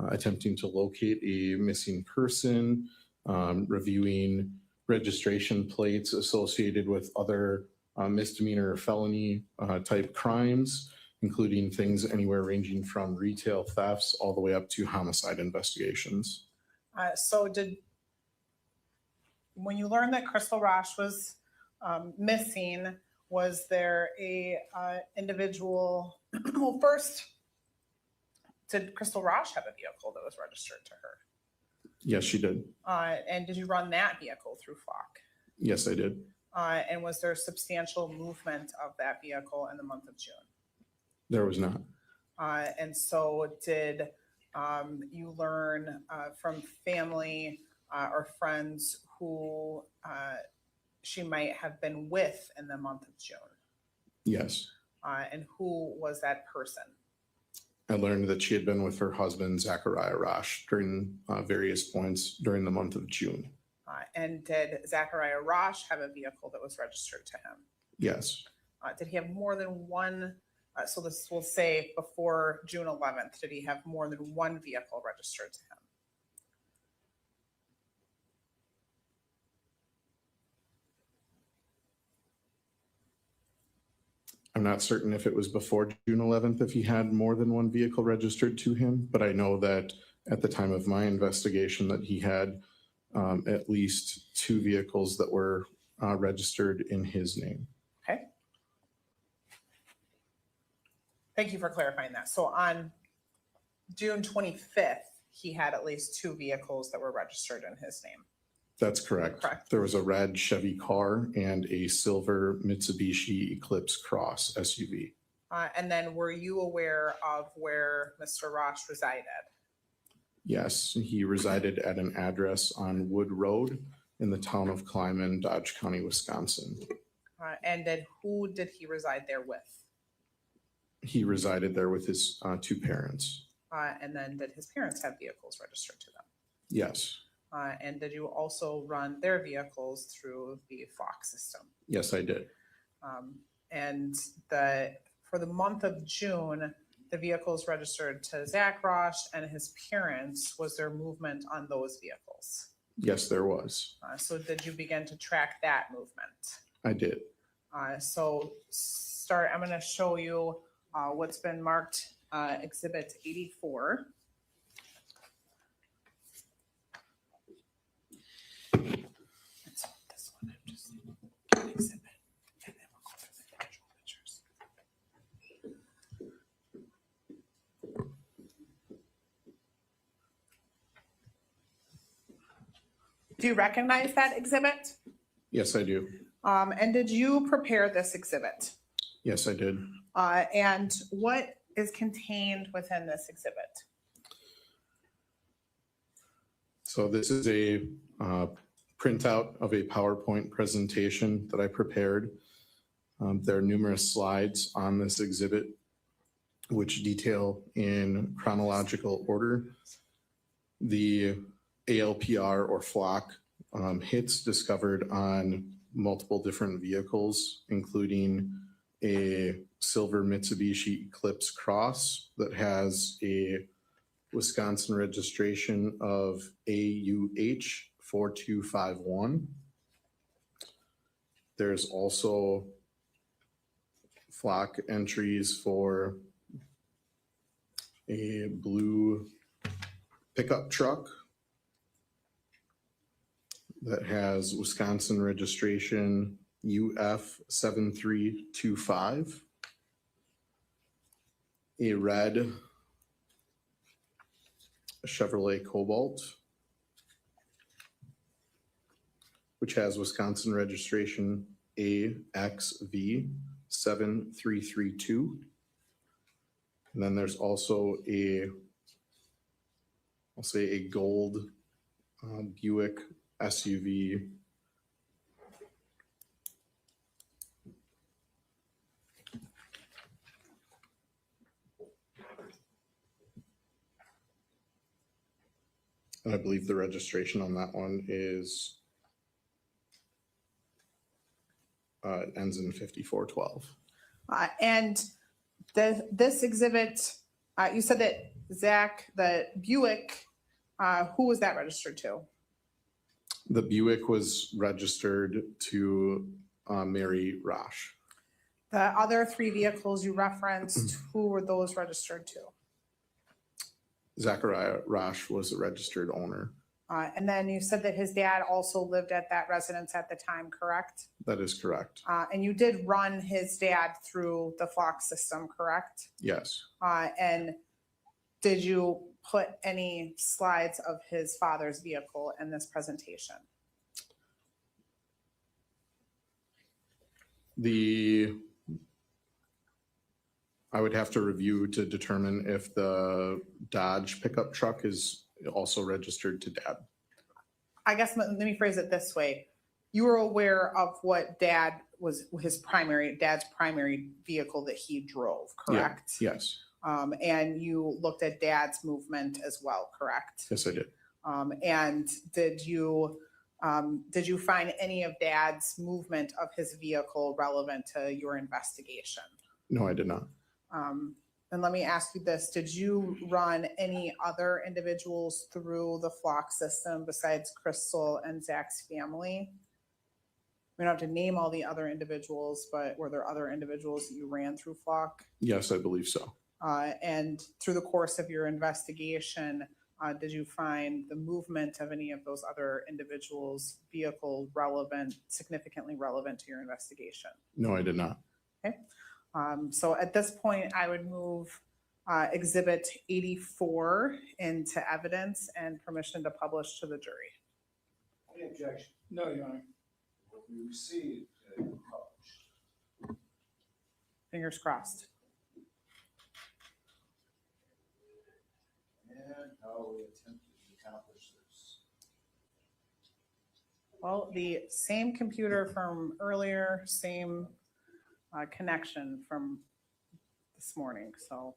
attempting to locate a missing person, reviewing registration plates associated with other misdemeanor or felony type crimes, including things anywhere ranging from retail thefts all the way up to homicide investigations. When you learned that Crystal Rasch was missing, was there a individual, well, first, did Crystal Rasch have a vehicle that was registered to her? Yes, she did. And did you run that vehicle through flock? Yes, I did. And was there substantial movement of that vehicle in the month of June? There was not. And so did you learn from family or friends who she might have been with in the month of June? Yes. And who was that person? I learned that she had been with her husband, Zachariah Rasch, during various points during the month of June. And did Zachariah Rasch have a vehicle that was registered to him? Yes. Did he have more than one? So this will say before June 11th, did he have more than one vehicle registered to him? I'm not certain if it was before June 11th, if he had more than one vehicle registered to him, but I know that at the time of my investigation that he had at least two vehicles that were registered in his name. Okay. Thank you for clarifying that. So on June 25th, he had at least two vehicles that were registered in his name. That's correct. Correct. There was a red Chevy car and a silver Mitsubishi Eclipse Cross SUV. And then were you aware of where Mr. Rasch resided? Yes, he resided at an address on Wood Road in the town of Kleiman, Dodge County, Wisconsin. And then who did he reside there with? He resided there with his two parents. And then did his parents have vehicles registered to them? Yes. And did you also run their vehicles through the Fox system? Yes, I did. And for the month of June, the vehicles registered to Zach Rasch and his parents, was there movement on those vehicles? Yes, there was. So did you begin to track that movement? I did. I'm going to show you what's been marked Exhibit 84. It's this one. I'm just get an exhibit, and then we'll go through the individual pictures. Do you recognize that exhibit? Yes, I do. And did you prepare this exhibit? Yes, I did. And what is contained within this exhibit? So this is a printout of a PowerPoint presentation that I prepared. There are numerous slides on this exhibit which detail in chronological order the ALPR or flock hits discovered on multiple different vehicles, including a silver Mitsubishi Eclipse Cross that has a Wisconsin registration of AUH 4251. There's also flock entries for a blue pickup truck that has Wisconsin registration UF 7325. A red Chevrolet Cobalt, which has Wisconsin registration AXV 7332. And then there's also I'll say a gold Buick SUV. And I believe the registration on that one is ends in 5412. And this exhibit, you said that Zach, the Buick, who was that registered to? The Buick was registered to Mary Rasch. The other three vehicles you referenced, who were those registered to? Zachariah Rasch was a registered owner. And then you said that his dad also lived at that residence at the time, correct? That is correct. And you did run his dad through the flock system, correct? Yes. And did you put any slides of his father's vehicle in this presentation? I would have to review to determine if the Dodge pickup truck is also registered to dad. I guess let me phrase it this way. You were aware of what dad's primary vehicle that he drove, correct? Yeah. Yes. And you looked at dad's movement as well, correct? Yes, I did. And did you find any of dad's movement of his vehicle relevant to your investigation? No, I did not. And let me ask you this, did you run any other individuals through the flock system besides Crystal and Zach's family? We don't have to name all the other individuals, but were there other individuals that you ran through flock? Yes, I believe so. And through the course of your investigation, did you find the movement of any of those other individuals' vehicle significantly relevant to your investigation? No, I did not. Okay. So at this point, I would move Exhibit 84 into evidence and permission to publish to the jury. Any objection? No, Your Honor. What we received, published. Fingers crossed. And how we attempted to accomplish this. Well, the same computer from earlier, same connection from this morning, so.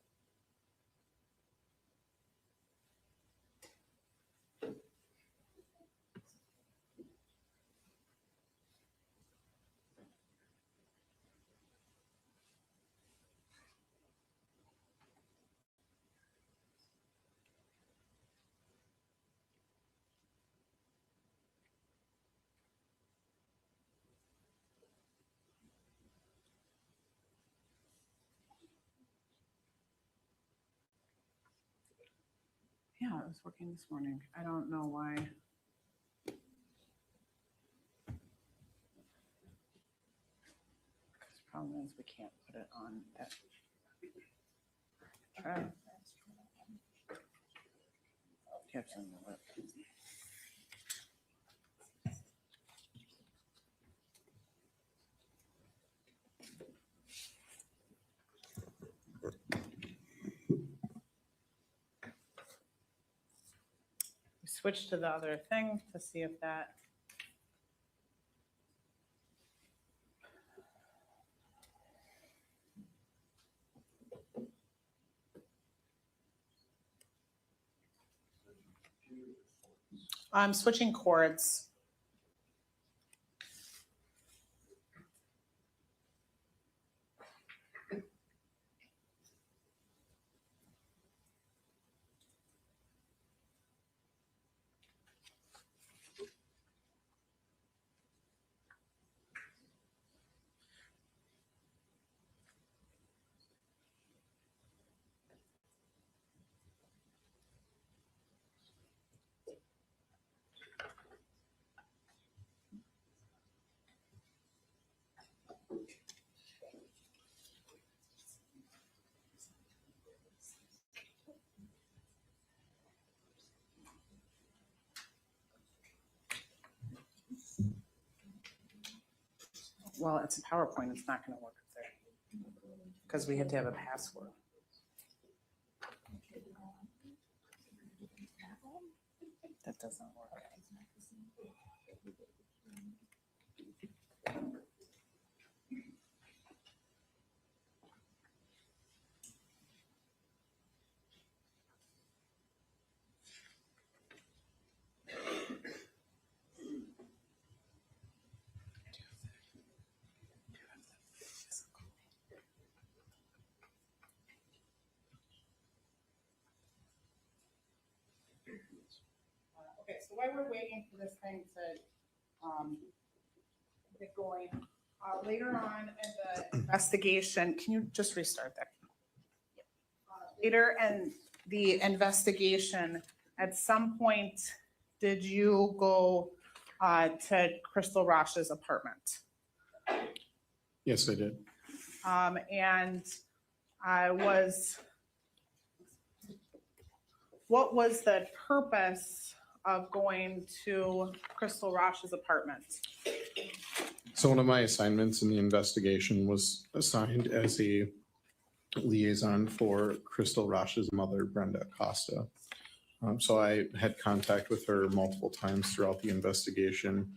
Yeah, it was working this morning. I don't know why. The problem is we can't put it on that. Try. Caption alert. We switch to the other thing to see if that. I'm switching cords. Well, it's a PowerPoint. It's not going to work there because we had to have a password. That doesn't work. Okay, so while we're waiting for this thing to get going, later on in the investigation, can you just restart that? Later in the investigation, at some point, did you go to Crystal Rasch's apartment? Yes, I did. And what was the purpose of going to Crystal Rasch's apartment? So one of my assignments in the investigation was assigned as a liaison for Crystal Rasch's mother, Brenda Acosta. So I had contact with her multiple times throughout the investigation.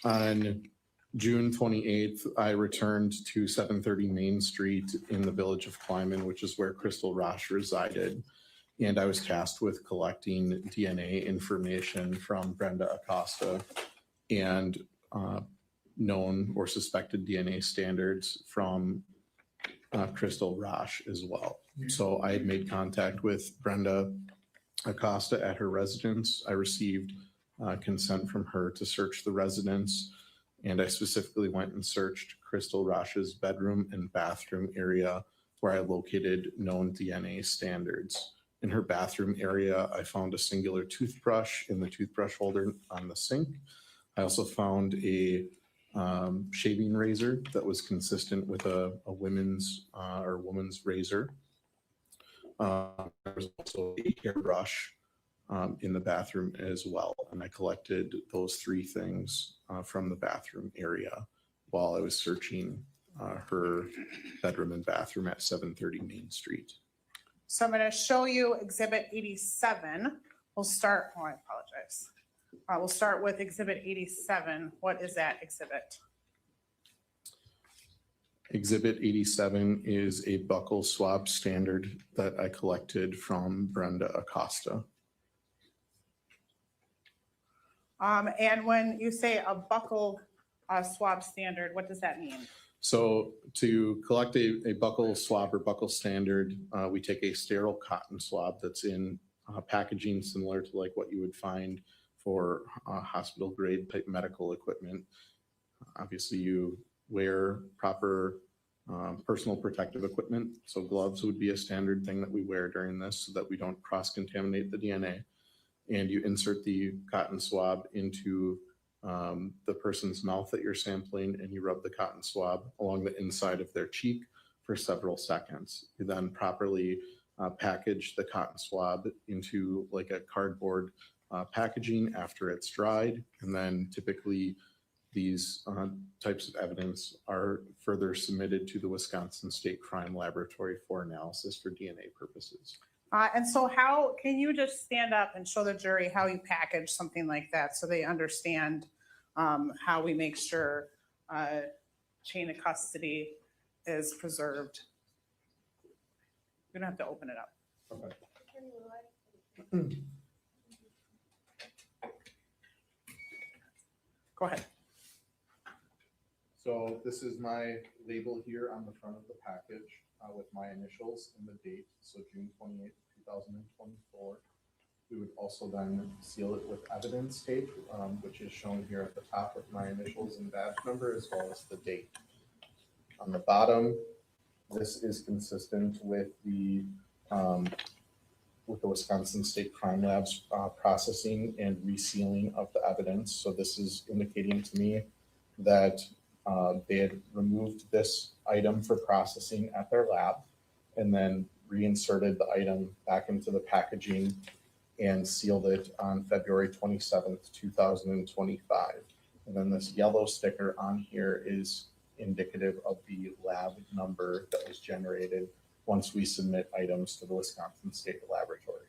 On June 28th, I returned to 730 Main Street in the village of Kleiman, which is where Crystal Rasch resided. And I was tasked with collecting DNA information from Brenda Acosta and known or suspected DNA standards from Crystal Rasch as well. So I had made contact with Brenda Acosta at her residence. I received consent from her to search the residence, and I specifically went and searched Crystal Rasch's bedroom and bathroom area where I located known DNA standards. In her bathroom area, I found a singular toothbrush in the toothbrush holder on the sink. I also found a shaving razor that was consistent with a women's or woman's razor. There was also a hairbrush in the bathroom as well. And I collected those three things from the bathroom area while I was searching her bedroom and bathroom at 730 Main Street. So I'm going to show you Exhibit 87. We'll start, oh, I apologize. We'll start with Exhibit 87. What is that exhibit? Exhibit 87 is a buccal swab standard that I collected from Brenda Acosta. And when you say a buccal swab standard, what does that mean? So to collect a buccal swab or buccal standard, we take a sterile cotton swab that's in packaging similar to like what you would find for hospital grade type medical equipment. Obviously you wear proper Personal protective equipment, so gloves would be a standard thing that we wear during this so that we don't cross-contaminate the DNA. And you insert the cotton swab into the person's mouth that you're sampling, and you rub the cotton swab along the inside of their cheek for several seconds. You then properly package the cotton swab into like a cardboard packaging after it's dried, and then typically these types of evidence are further submitted to the Wisconsin State Crime Laboratory for analysis for DNA purposes. And so how, can you just stand up and show the jury how you package something like that so they understand how we make sure chain of custody is preserved? You don't have to open it up. Okay. Go ahead. So this is my label here on the front of the package with my initials and the date, so June 28th, 2024. We would also then seal it with evidence tape, which is shown here at the top with my initials and badge number, as well as the date. On the bottom, this is consistent with the Wisconsin State Crime Lab's processing and resealing of the evidence. So this is indicating to me that they had removed this item for processing at their lab and then reinserted the item back into the packaging and sealed it on February 27th, 2025. And then this yellow sticker on here is indicative of the lab number that was generated once we submit items to the Wisconsin State Laboratory.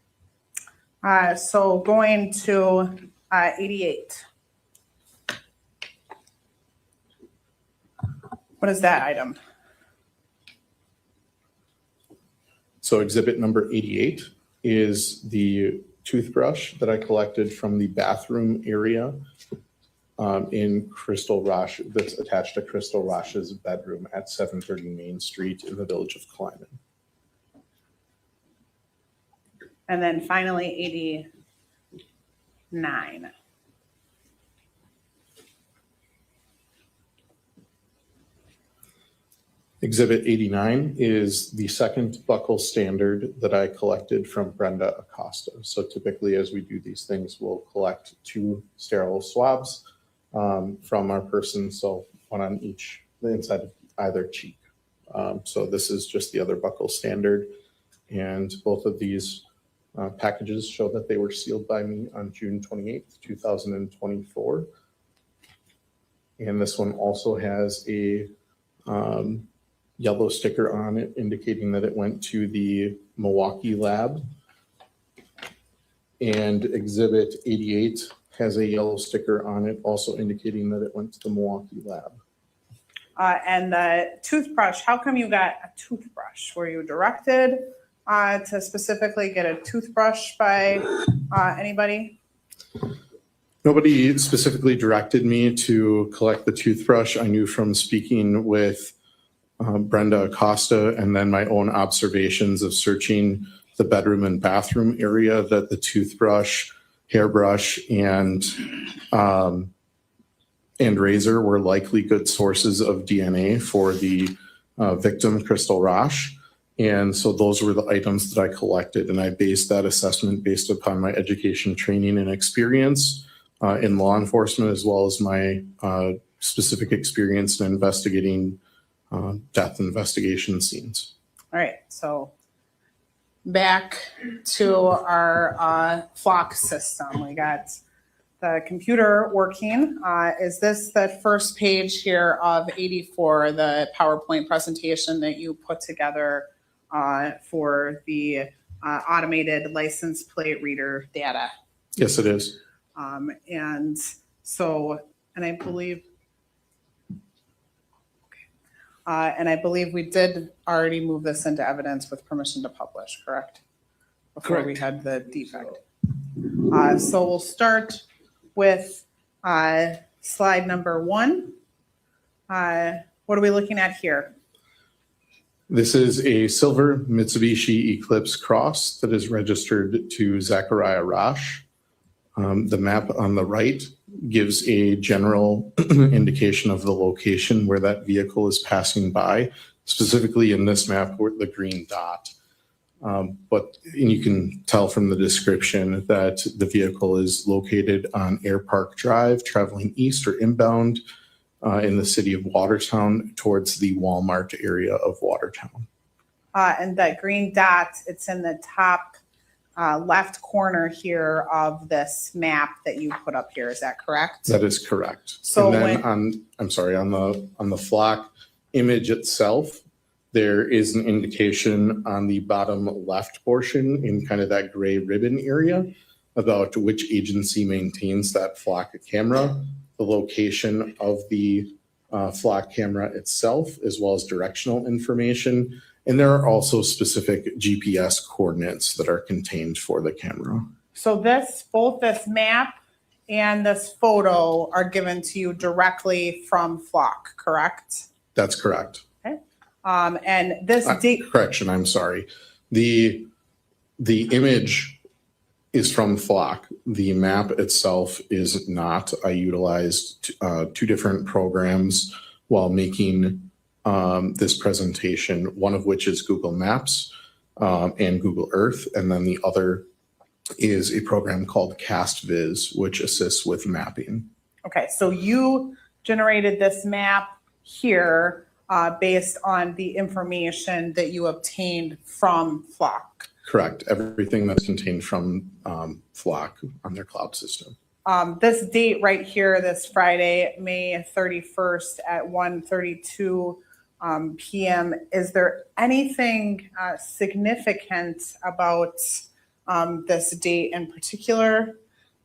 So going to 88. What is that item? So exhibit number 88 is the toothbrush that I collected from the bathroom area in Crystal Rasch, that's attached to Crystal Rasch's bedroom at 730 Main Street in the village of Kleiman. And then finally 89. Exhibit 89 is the second buckle standard that I collected from Brenda Acosta. So typically as we do these things, we'll collect 2 sterile swabs from our person, so one on each, the inside of either cheek. So this is just the other buckle standard. And both of these packages show that they were sealed by me on June 28th, 2024. And this one also has a yellow sticker on it indicating that it went to the Milwaukee lab. And exhibit 88 has a yellow sticker on it also indicating that it went to the Milwaukee lab. And the toothbrush, how come you got a toothbrush? Were you directed to specifically get a toothbrush by anybody? Nobody specifically directed me to collect the toothbrush. I knew from speaking with Brenda Acosta and then my own observations of searching the bedroom and bathroom area that the toothbrush, hairbrush, and razor were likely good sources of DNA for the victim, Crystal Rasch. And so those were the items that I collected, and I based that assessment based upon my education, training, and experience in law enforcement, as well as my specific experience in investigating death investigation scenes. All right, so back to our flock system. We got the computer working. Is this the first page here of 84, the PowerPoint presentation that you put together for the automated license plate reader data? Yes, it is. And so, and I believe we did already move this into evidence with permission to publish, correct? Before we had the defect. So we'll start with slide number 1. What are we looking at here? This is a silver Mitsubishi Eclipse Cross that is registered to Zachariah Rasch. The map on the right gives a general indication of the location where that vehicle is passing by specifically in this map, the green dot. But you can tell from the description that the vehicle is located on Air Park Drive, traveling east or inbound in the city of Watertown towards the Walmart area of Watertown. And that green dot, it's in the top left corner here of this map that you put up here. Is that correct? That is correct. So and then on the flock image itself, there is an indication on the bottom left portion in kind of that gray ribbon area about which agency maintains that flock camera, the location of the flock camera itself, as well as directional information. And there are also specific GPS coordinates that are contained for the camera. So both this map and this photo are given to you directly from Flock, correct? That's correct. Okay. And this date. Correction, I'm sorry. The image is from Flock. The map itself is not. I utilized two different programs while making this presentation, one of which is Google Maps and Google Earth, and then the other is a program called CastViz, which assists with mapping. Okay, so you generated this map here based on the information that you obtained from Flock. Correct. Everything that's contained from Flock on their cloud system. This date right here, this Friday, May 31st at 1:32 p.m. Is there anything significant about this date in particular?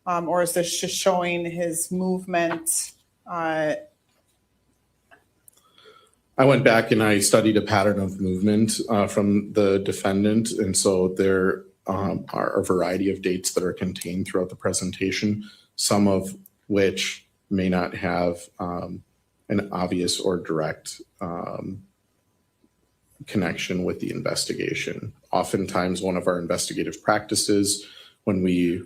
Or is this just showing his movement? I went back and I studied a pattern of movement from the defendant. And so there are a variety of dates that are contained throughout the presentation, some of which may not have an obvious or direct connection with the investigation. Oftentimes, one of our investigative practices when we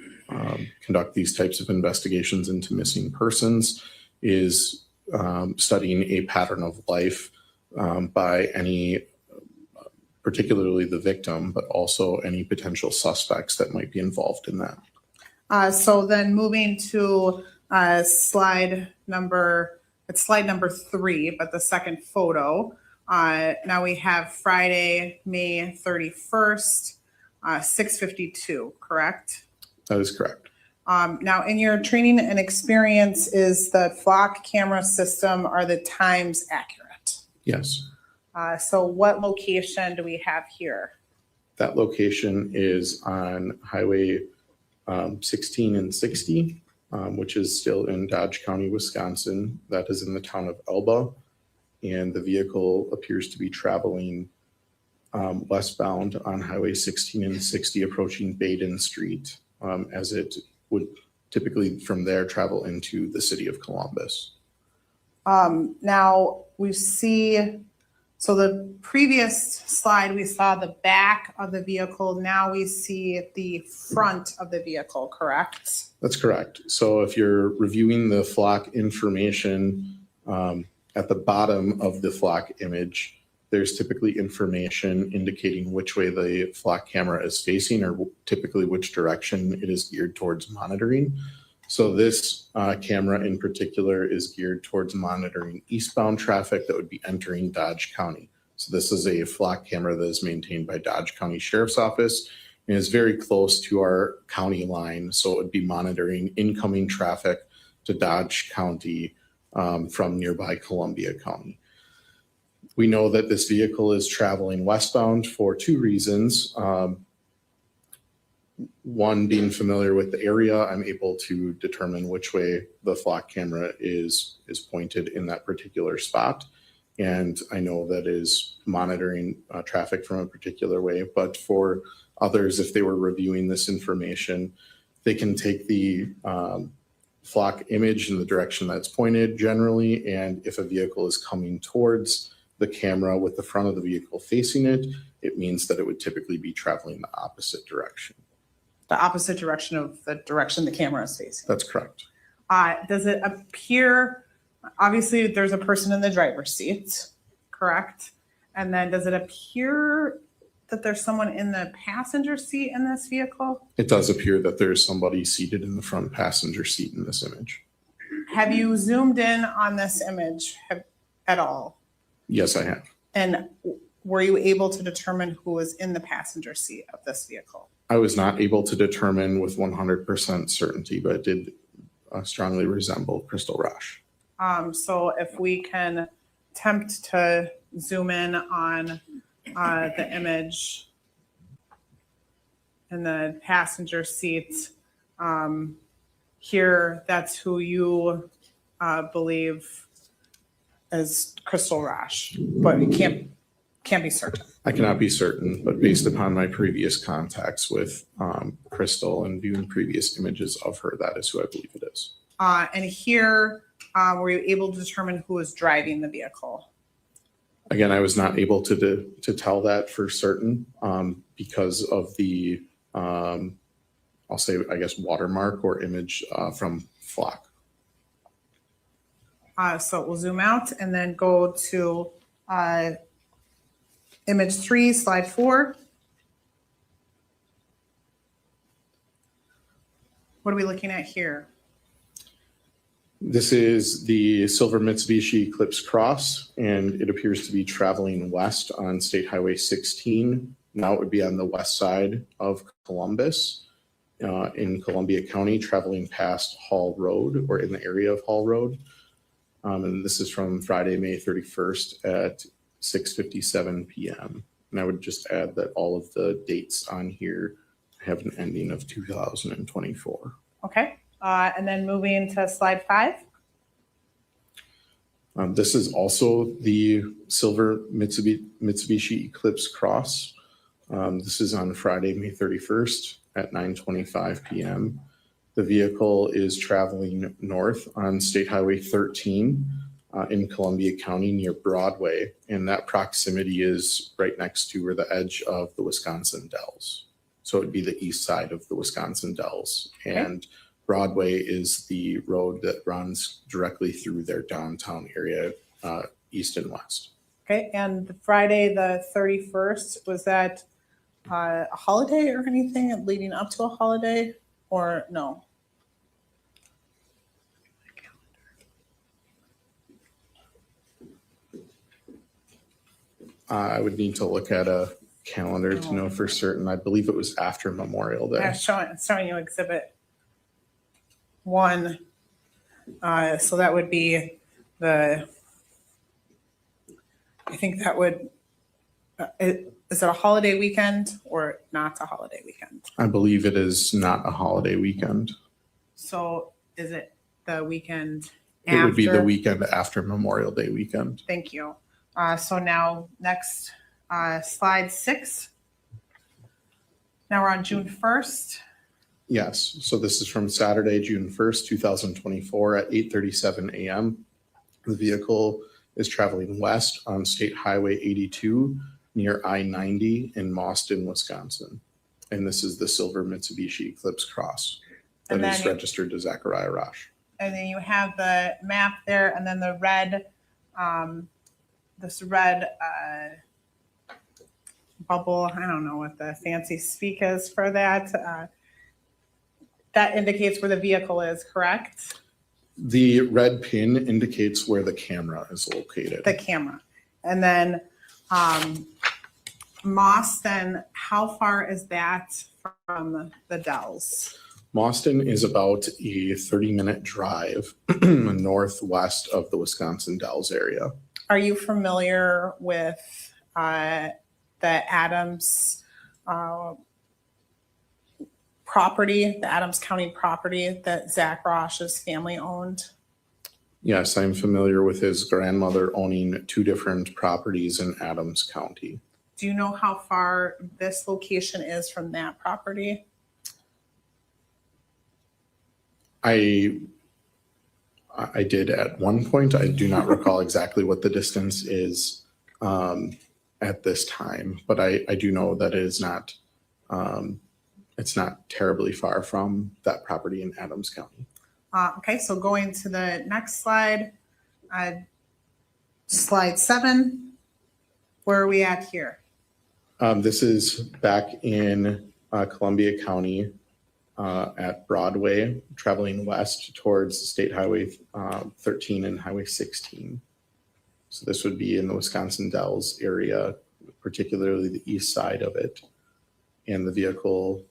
conduct these types of investigations into missing persons is studying a pattern of life by any, particularly the victim, but also any potential suspects that might be involved in that. So then moving to slide number 3, but the second photo. Now we have Friday, May 31st, 6:52, correct? That is correct. Now in your training and experience, is the Flock camera system, are the times accurate? Yes. So what location do we have here? That location is on Highway 16 and 60, which is still in Dodge County, Wisconsin. That is in the town of Elba. And the vehicle appears to be traveling westbound on Highway 16 and 60, approaching Baden Street, as it would typically from there travel into the city of Columbus. Now we see, so the previous slide, we saw the back of the vehicle. Now we see the front of the vehicle, correct? That's correct. So if you're reviewing the flock information, at the bottom of the flock image, there's typically information indicating which way the flock camera is facing or typically which direction it is geared towards monitoring. So this camera in particular is geared towards monitoring eastbound traffic that would be entering Dodge County. So this is a flock camera that is maintained by Dodge County Sheriff's Office and is very close to our county line. So it would be monitoring incoming traffic to Dodge County from nearby Columbia County. We know that this vehicle is traveling westbound for two reasons. One, being familiar with the area, I'm able to determine which way the flock camera is pointed in that particular spot. And I know that is monitoring traffic from a particular way. But for others, if they were reviewing this information, they can take the flock image in the direction that's pointed generally. And if a vehicle is coming towards the camera with the front of the vehicle facing it, it means that it would typically be traveling the opposite direction. The opposite direction of the direction the camera is facing. That's correct. Does it appear, obviously there's a person in the driver's seat, correct? And then does it appear that there's someone in the passenger seat in this vehicle? It does appear that there's somebody seated in the front passenger seat in this image. Have you zoomed in on this image at all? Yes, I have. And were you able to determine who was in the passenger seat of this vehicle? I was not able to determine with 100% certainty, but it did strongly resemble Crystal Rasch. So if we can attempt to zoom in on the image in the passenger seat, here, that's who you believe is Crystal Rasch, but you can't be certain. I cannot be certain, but based upon my previous contacts with Crystal and viewing previous images of her, that is who I believe it is. And here, were you able to determine who was driving the vehicle? Again, I was not able to tell that for certain because of the, I'll say, I guess, watermark or image from flock. So we'll zoom out and then go to image 3, slide 4. What are we looking at here? This is the silver Mitsubishi Eclipse Cross, and it appears to be traveling west on State Highway 16. Now it would be on the west side of Columbus in Columbia County, traveling past Hall Road or in the area of Hall Road. And this is from Friday, May 31st at 6:57 p.m. And I would just add that all of the dates on here have an ending of 2024. Okay. And then moving to slide 5. This is also the silver Mitsubishi Eclipse Cross. This is on Friday, May 31st at 9:25 p.m. The vehicle is traveling north on State Highway 13 in Columbia County near Broadway, and that proximity is right next to where the edge of the Wisconsin Dells. So it would be the east side of the Wisconsin Dells. And Broadway is the road that runs directly through their downtown area, east and west. Okay. And Friday the 31st, was that a holiday or anything leading up to a holiday or no? I would need to look at a calendar to know for certain. I believe it was after Memorial Day. It's showing you exhibit 1. So that would be I think that would, is it a holiday weekend or not a holiday weekend? I believe it is not a holiday weekend. So is it the weekend It would be the after? weekend after Memorial Day weekend. Thank you. So now next, slide 6. Now we're on June 1st. Yes, so this is from Saturday, June 1st, 2024 at 8:37 a.m. The vehicle is traveling west on State Highway 82 near I-90 in Mauston, Wisconsin. And this is the silver Mitsubishi Eclipse Cross that And is then- registered to Zachariah Rasch. And then you have the map there and then the red, this red bubble. I don't know what the fancy speak is for that. That indicates where the vehicle is, correct? The red pin indicates where the camera is located. The camera. And then Mauston, how far is that from the Dells? Mauston is about a 30-minute drive northwest of the Wisconsin Dells area. Are you familiar with the Adams property, the Adams County property that Zach Rasch's family owned? Yes, I'm familiar with his grandmother owning 2 different properties in Adams County. Do you know how far this location is from that property? I did at one point. I do not recall exactly what the distance is at this time, but I do know that it is not, it's not terribly far from that property in Adams County. Okay, so going to the next slide, slide 7. Where are we at here? This is back in Columbia County at Broadway, traveling west towards State Highway 13 and Highway 16. So this would be in the Wisconsin Dells area, particularly the east side of it. And the vehicle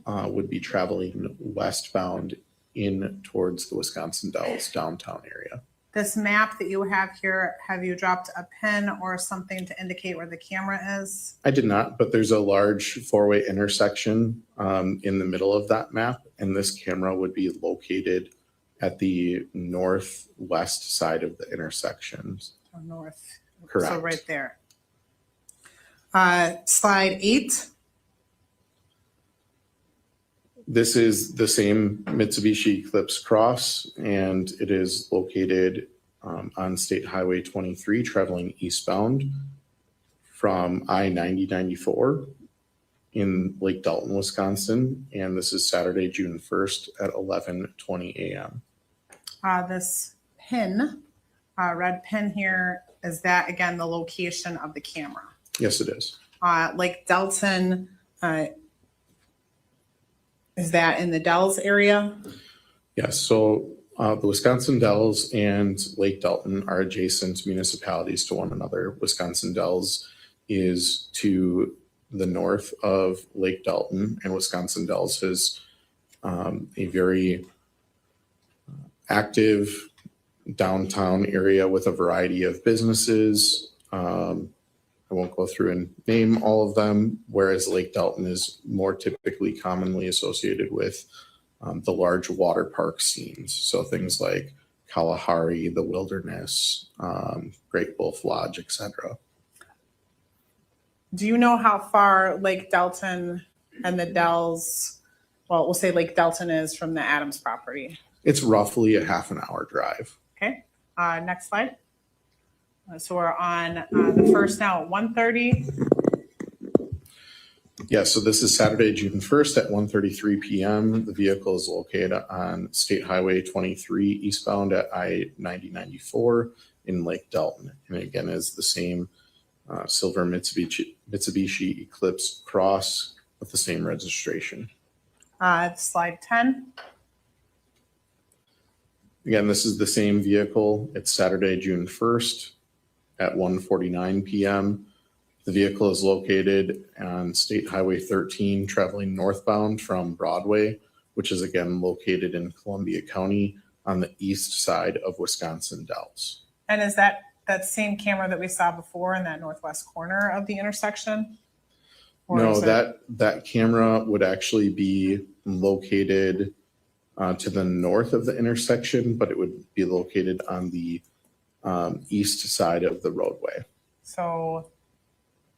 would be traveling westbound in towards the Wisconsin Dells downtown area. This map that you have here, have you dropped a pin or something to indicate where the camera is? I did not, but there's a large four-way intersection in the middle of that map, and this camera would be located at the northwest side of the intersections. Oh, north. Correct. So right there. Slide 8. This is the same Mitsubishi Eclipse Cross, and it is located on State Highway 23, traveling eastbound from I-90-94 in Lake Dalton, Wisconsin. And this is Saturday, June 1st at 11:20 a.m. This pin, red pin here, is that again the location of the camera? Yes, it is. Lake Dalton, is that in the Dells area? Yes, so the Wisconsin Dells and Lake Dalton are adjacent municipalities to one another. Wisconsin Dells is to the north of Lake Dalton, and Wisconsin Dells is a very active downtown area with a variety of businesses. I won't go through and name all of them, whereas Lake Dalton is more typically commonly associated with the large water park scenes. So things like Kalahari, the Wilderness, Great Wolf Lodge, etc. Do you know how far Lake Dalton and the Dells, well, we'll say Lake Dalton is from the Adams property? It's roughly a half an hour drive. Okay, next slide. So we're on the first now at 1:30. Yeah, so this is Saturday, June 1st at 1:33 p.m. The vehicle is located on State Highway 23 eastbound at I-90-94 in Lake Dalton. And again, is the same silver Mitsubishi Eclipse Cross with the same registration. Slide 10. Again, this is the same vehicle. It's Saturday, June 1st at 1:49 p.m. The vehicle is located on State Highway 13, traveling northbound from Broadway, which is again located in Columbia County on the east side of Wisconsin Dells. And is that same camera that we saw before in that northwest corner of the intersection? Or No, is it- that camera would actually be located to the north of the intersection, but it would be located on the east side of the roadway. So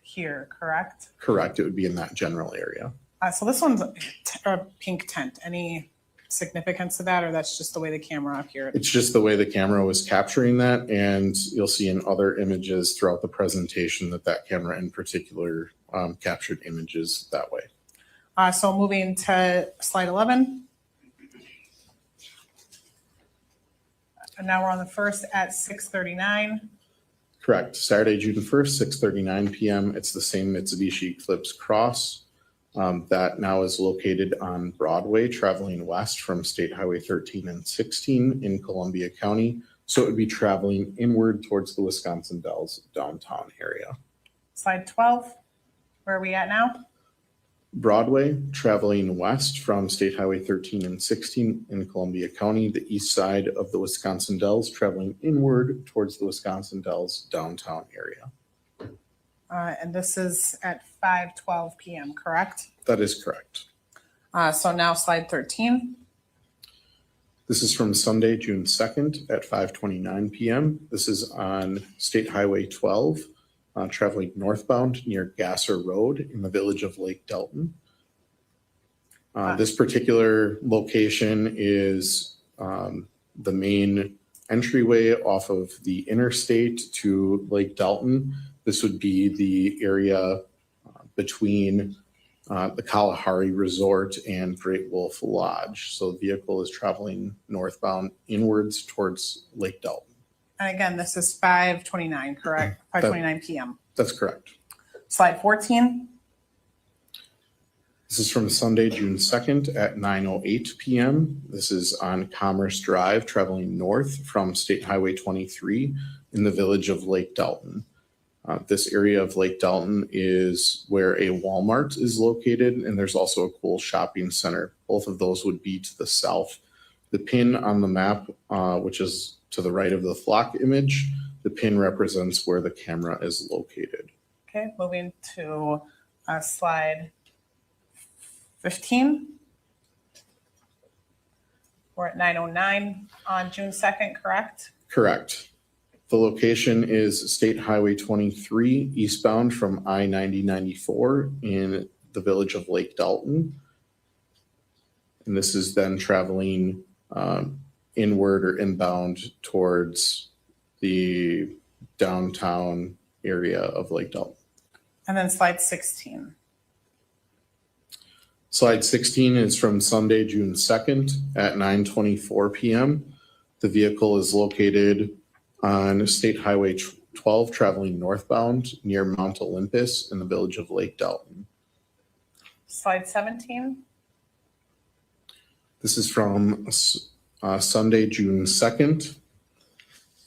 here, correct? Correct. It would be in that general area. So this one's a pink tent. Any significance to that, or that's just the way the camera appeared? It's just the way the camera was capturing that, and you'll see in other images throughout the presentation that camera in particular captured images that way. So moving to slide 11. And now we're on the first at 6:39. Correct. Saturday, June 1st, 6:39 p.m. It's the same Mitsubishi Eclipse Cross that now is located on Broadway, traveling west from State Highway 13 and 16 in Columbia County. So it would be traveling inward towards the Wisconsin Dells downtown area. Slide 12. Where are we at now? Broadway, traveling west from State Highway 13 and 16 in Columbia County, the east side of the Wisconsin Dells, traveling inward towards the Wisconsin Dells downtown area. And this is at 5:12 p.m., correct? That is correct. So now slide 13. This is from Sunday, June 2nd at 5:29 p.m. This is on State Highway 12. Traveling northbound near Gasser Road in the village of Lake Dalton. This particular location is the main entryway off of the interstate to Lake Dalton. This would be the area between the Kalahari Resort and Great Wolf Lodge. So the vehicle is traveling northbound inwards towards Lake Dalton. And again, this is 5:29, correct? 5:29 p.m. That's correct. Slide 14. This is from Sunday, June 2nd at 9:08 p.m. This is on Commerce Drive, traveling north from State Highway 23 in the village of Lake Dalton. This area of Lake Dalton is where a Walmart is located, and there's also a Kohl shopping center. Both of those would be to the south. The pin on the map, which is to the right of the flock image, the pin represents where the camera is located. Okay, moving to slide 15. We're at 9:09 on June 2nd, correct? Correct. The location is State Highway 23 eastbound from I-9094 in the village of Lake Dalton. And this is then traveling inward or inbound towards the downtown area of Lake Dalton. And then slide 16. Slide 16 is from Sunday, June 2nd at 9:24 p.m. The vehicle is located on State Highway 12 traveling northbound near Mount Olympus in the village of Lake Dalton. Slide 17. This is from Sunday, June 2nd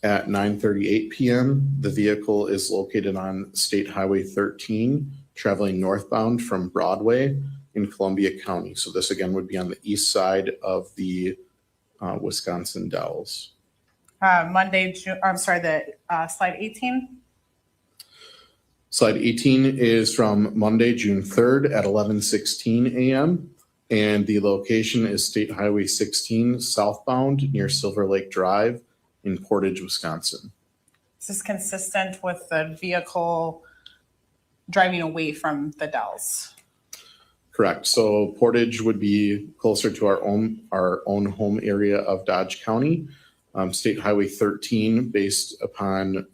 at 9:38 p.m. The vehicle is located on State Highway 13 traveling northbound from Broadway in Columbia County. So this again would be on the east side of the Wisconsin Dells. Slide 18. Slide 18 is from Monday, June 3rd at 11:16 a.m. And the location is State Highway 16 southbound near Silver Lake Drive in Portage, Wisconsin. This is consistent with the vehicle driving away from the Dells. Correct. So Portage would be closer to our own home area of Dodge County. State Highway 13, based upon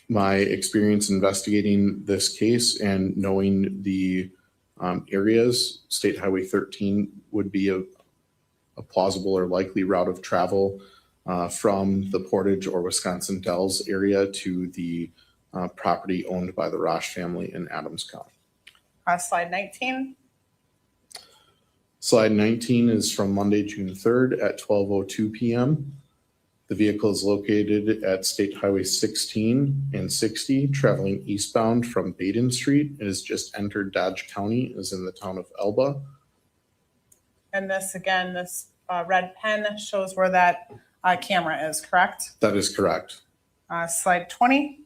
my experience investigating this case and knowing the areas, State Highway 13 would be a plausible or likely route of travel from the Portage or Wisconsin Dells area to the property owned by the Rasch family in Adams County. Slide 19. Slide 19 is from Monday, June 3rd at 12:02 p.m. The vehicle is located at State Highway 16 and 60, traveling eastbound from Baden Street. It has just entered Dodge County, is in the town of Elba. And this again, this red pen shows where that camera is, correct? That is correct. Slide 20.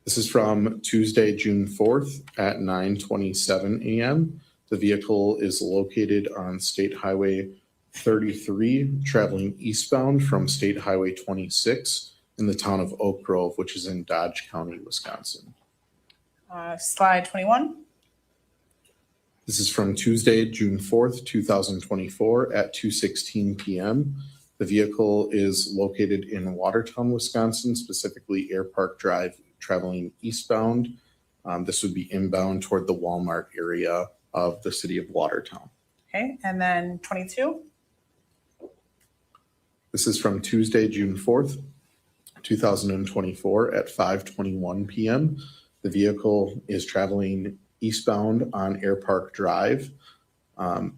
This is from Tuesday, June 4th at 9:27 a.m. The vehicle is located on State Highway 33, traveling eastbound from State Highway 26 in the town of Oak Grove, which is in Dodge County, Wisconsin. Slide 21. This is from Tuesday, June 4th, 2024 at 2:16 p.m. The vehicle is located in Watertown, Wisconsin, specifically Air Park Drive, traveling eastbound. This would be inbound toward the Walmart area of the city of Watertown. Okay, and then 22. This is from Tuesday, June 4th, 2024 at 5:21 p.m. The vehicle is traveling eastbound on Air Park Drive,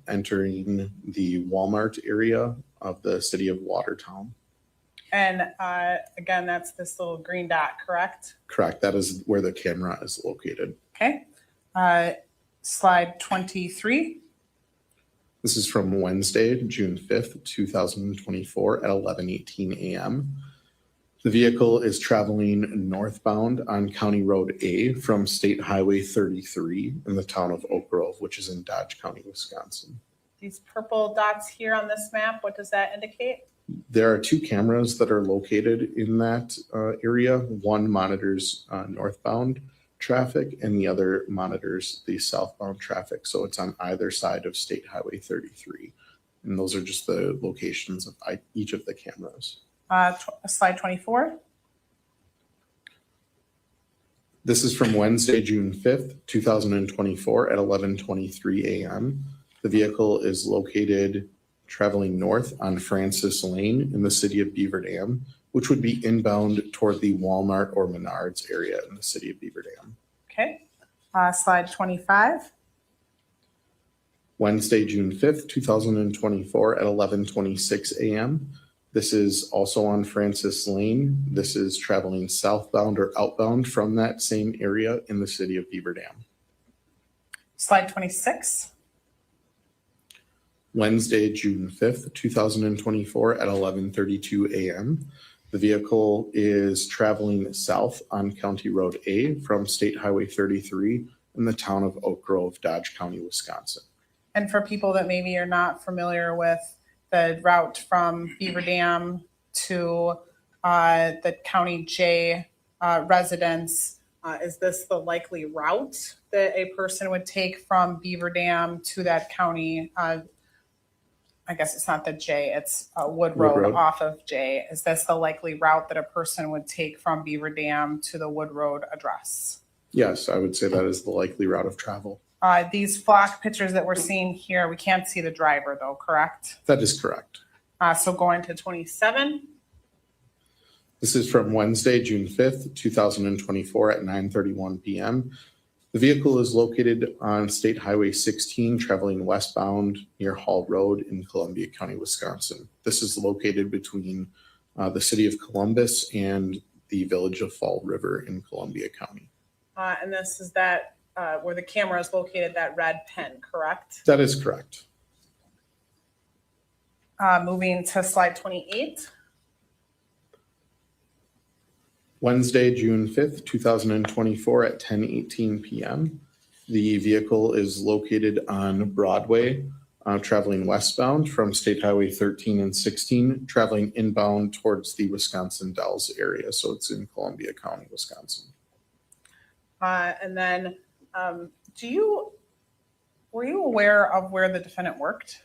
entering the Walmart area of the city of Watertown. And again, that's this little green dot, correct? Correct. That is where the camera is located. Okay. Slide 23. This is from Wednesday, June 5th, 2024 at 11:18 a.m. The vehicle is traveling northbound on County Road A from State Highway 33 in the town of Oak Grove, which is in Dodge County, Wisconsin. These purple dots here on this map, what does that indicate? There are two cameras that are located in that area. One monitors northbound traffic and the other monitors the southbound traffic. So it's on either side of State Highway 33. And those are just the locations of each of the cameras. Slide 24. This is from Wednesday, June 5th, 2024 at 11:23 a.m. The vehicle is located traveling north on Francis Lane in the city of Beaver Dam which would be inbound toward the Walmart or Menards area in the city of Beaver Dam. Okay. Slide 25. Wednesday, June 5th, 2024 at 11:26 a.m. This is also on Francis Lane. This is traveling southbound or outbound from that same area in the city of Beaver Dam. Slide 26. Wednesday, June 5th, 2024 at 11:32 a.m. The vehicle is traveling south on County Road A from State Highway 33 in the town of Oak Grove, Dodge County, Wisconsin. And for people that maybe are not familiar with the route from Beaver Dam to the County J residence, is this the likely route that a person would take from Beaver Dam to that county? I guess it's not the J, it's Wood Road off of J. Is this the likely route that a person would take from Beaver Dam to the Wood Road address? Yes, I would say that is the likely route of travel. These flock pictures that we're seeing here, we can't see the driver though, correct? That is correct. So going to 27. This is from Wednesday, June 5th, 2024 at 9:31 p.m. The vehicle is located on State Highway 16, traveling westbound near Hall Road in Columbia County, Wisconsin. This is located between the city of Columbus and the village of Fall River in Columbia County. And this is that where the camera is located, that red pen, correct? That is correct. Moving to slide 28. Wednesday, June 5th, 2024 at 10:18 p.m. The vehicle is located on Broadway, traveling westbound from State Highway 13 and 16, traveling inbound towards the Wisconsin Dells area. So it's in Columbia County, Wisconsin. And then were you aware of where the defendant worked?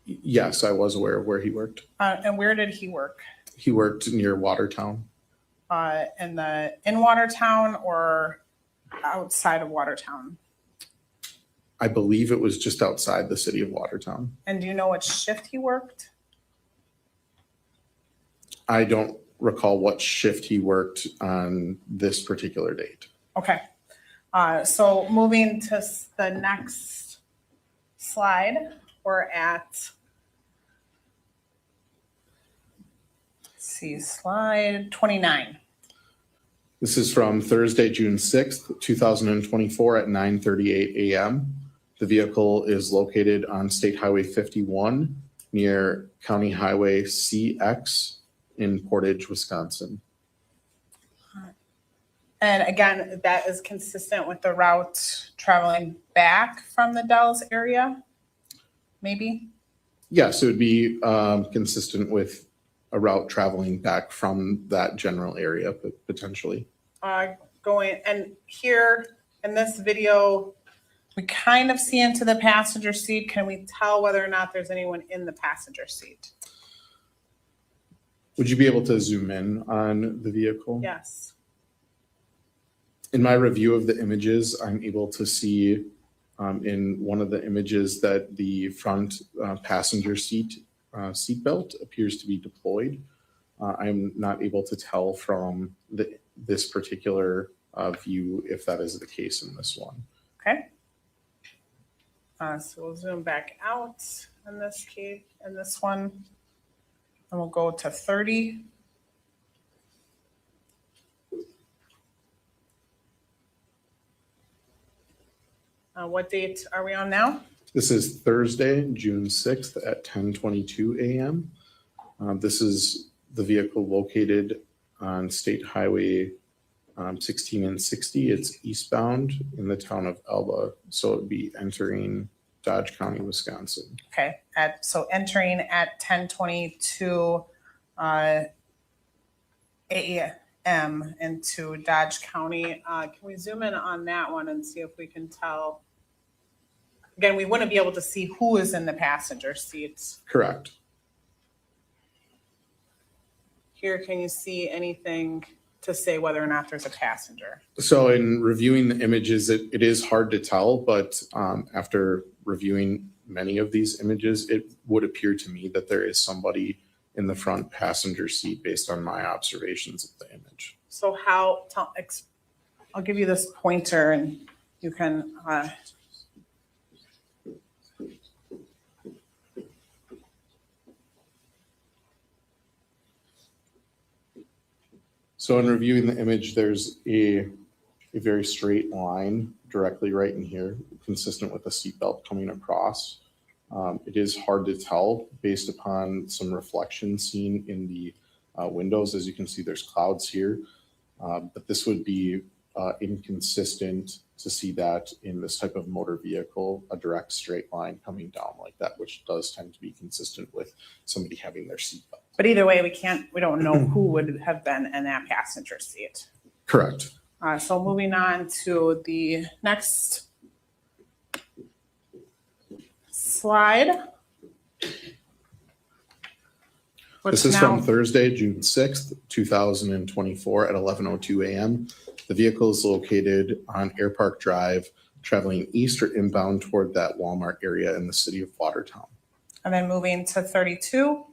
Yes, I was aware of where he worked. And where did he work? He worked near Watertown. In Watertown or outside of Watertown? I believe it was just outside the city of Watertown. And do you know what shift he worked? I don't recall what shift he worked on this particular date. Okay. So moving to the next slide, we're at, slide 29. This is from Thursday, June 6th, 2024 at 9:38 a.m. The vehicle is located on State Highway 51 near County Highway CX in Portage, Wisconsin. And again, that is consistent with the route traveling back from the Dells area, maybe? Yes, it would be consistent with a route traveling back from that general area, but potentially. Going, and here in this video, we kind of see into the passenger seat. Can we tell whether or not there's anyone in the passenger seat? Would you be able to zoom in on the vehicle? Yes. In my review of the images, I'm able to see in one of the images that the front passenger seatbelt appears to be deployed. I'm not able to tell from this particular view if that is the case in this one. Okay. So we'll zoom back out in this case, in this one, and we'll go to 30. What date are we on now? This is Thursday, June 6th at 10:22 a.m. This is the vehicle located on State Highway 16 and 60. It's eastbound in the town of Elba, so it'd be entering Dodge County, Wisconsin. Okay, so entering at 10:22 a.m. into Dodge County. Can we zoom in on that one and see if we can tell? Again, we wouldn't be able to see who is in the passenger seats. Correct. Here, can you see anything to say whether or not there's a passenger? So in reviewing the images, it is hard to tell, but after reviewing many of these images, it would appear to me that there is somebody in the front passenger seat based on my observations of the image. So I'll give you this pointer and you can, So in reviewing the image, there's a very straight line directly right in here, consistent with the seatbelt coming across. It is hard to tell based upon some reflection seen in the windows. As you can see, there's clouds here, but this would be inconsistent to see that in this type of motor vehicle, a direct straight line coming down like that, which does tend to be consistent with somebody having their seatbelt. but either way, we don't know who would have been in that passenger seat. Correct. So moving on to the next slide. This is from Thursday, June 6th, 2024 at 11:02 a.m. The vehicle is located on Air Park Drive, traveling east or inbound toward that Walmart area in the city of Watertown. And then moving to 32.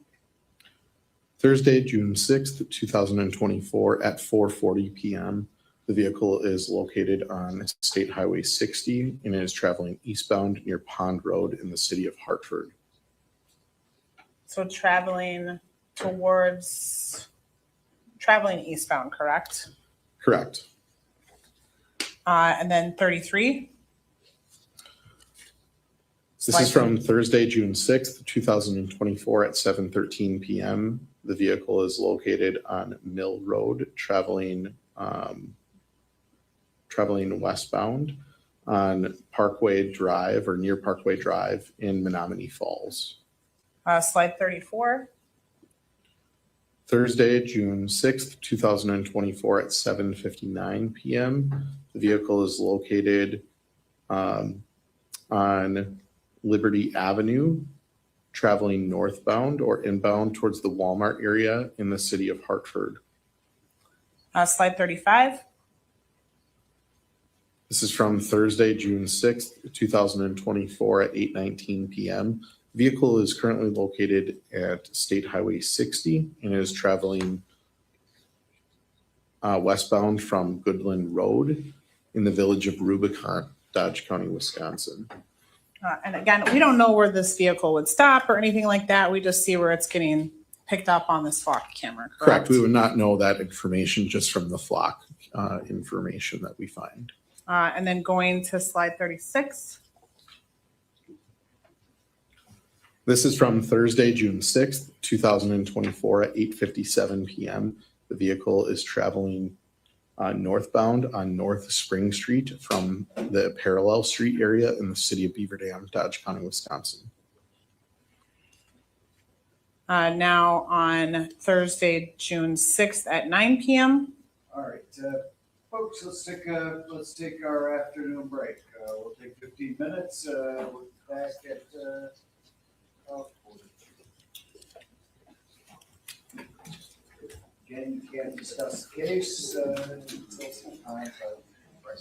Thursday, June 6th, 2024 at 4:40 p.m. The vehicle is located on State Highway 60 and is traveling eastbound near Pond Road in the city of Hartford. So traveling eastbound, correct? Correct. And then 33. This is from Thursday, June 6th, 2024 at 7:13 p.m. The vehicle is located on Mill Road, traveling westbound on Parkway Drive or near Parkway Drive in Menominee Falls. Slide 34. Thursday, June 6th, 2024 at 7:59 p.m. The vehicle is located on Liberty Avenue, traveling northbound or inbound towards the Walmart area in the city of Hartford. Slide 35. This is from Thursday, June 6th, 2024 at 8:19 p.m. Vehicle is currently located at State Highway 60 and is traveling westbound from Goodland Road in the village of Rubicon, Dodge County, Wisconsin. And again, we don't know where this vehicle would stop or anything like that. We just see where it's getting picked up on this flock camera, correct? Correct. We would not know that information just from the flock information that we find. And then going to slide 36. This is from Thursday, June 6th, 2024 at 8:57 p.m. The vehicle is traveling northbound on North Spring Street from the parallel street area in the city of Beaver Dam, Dodge County, Wisconsin. Now on Thursday, June 6th at 9 p.m. All right, folks, let's take our afternoon break. We'll take 15 minutes. We're back at 12:40. Again, you can't discuss the case until some time, but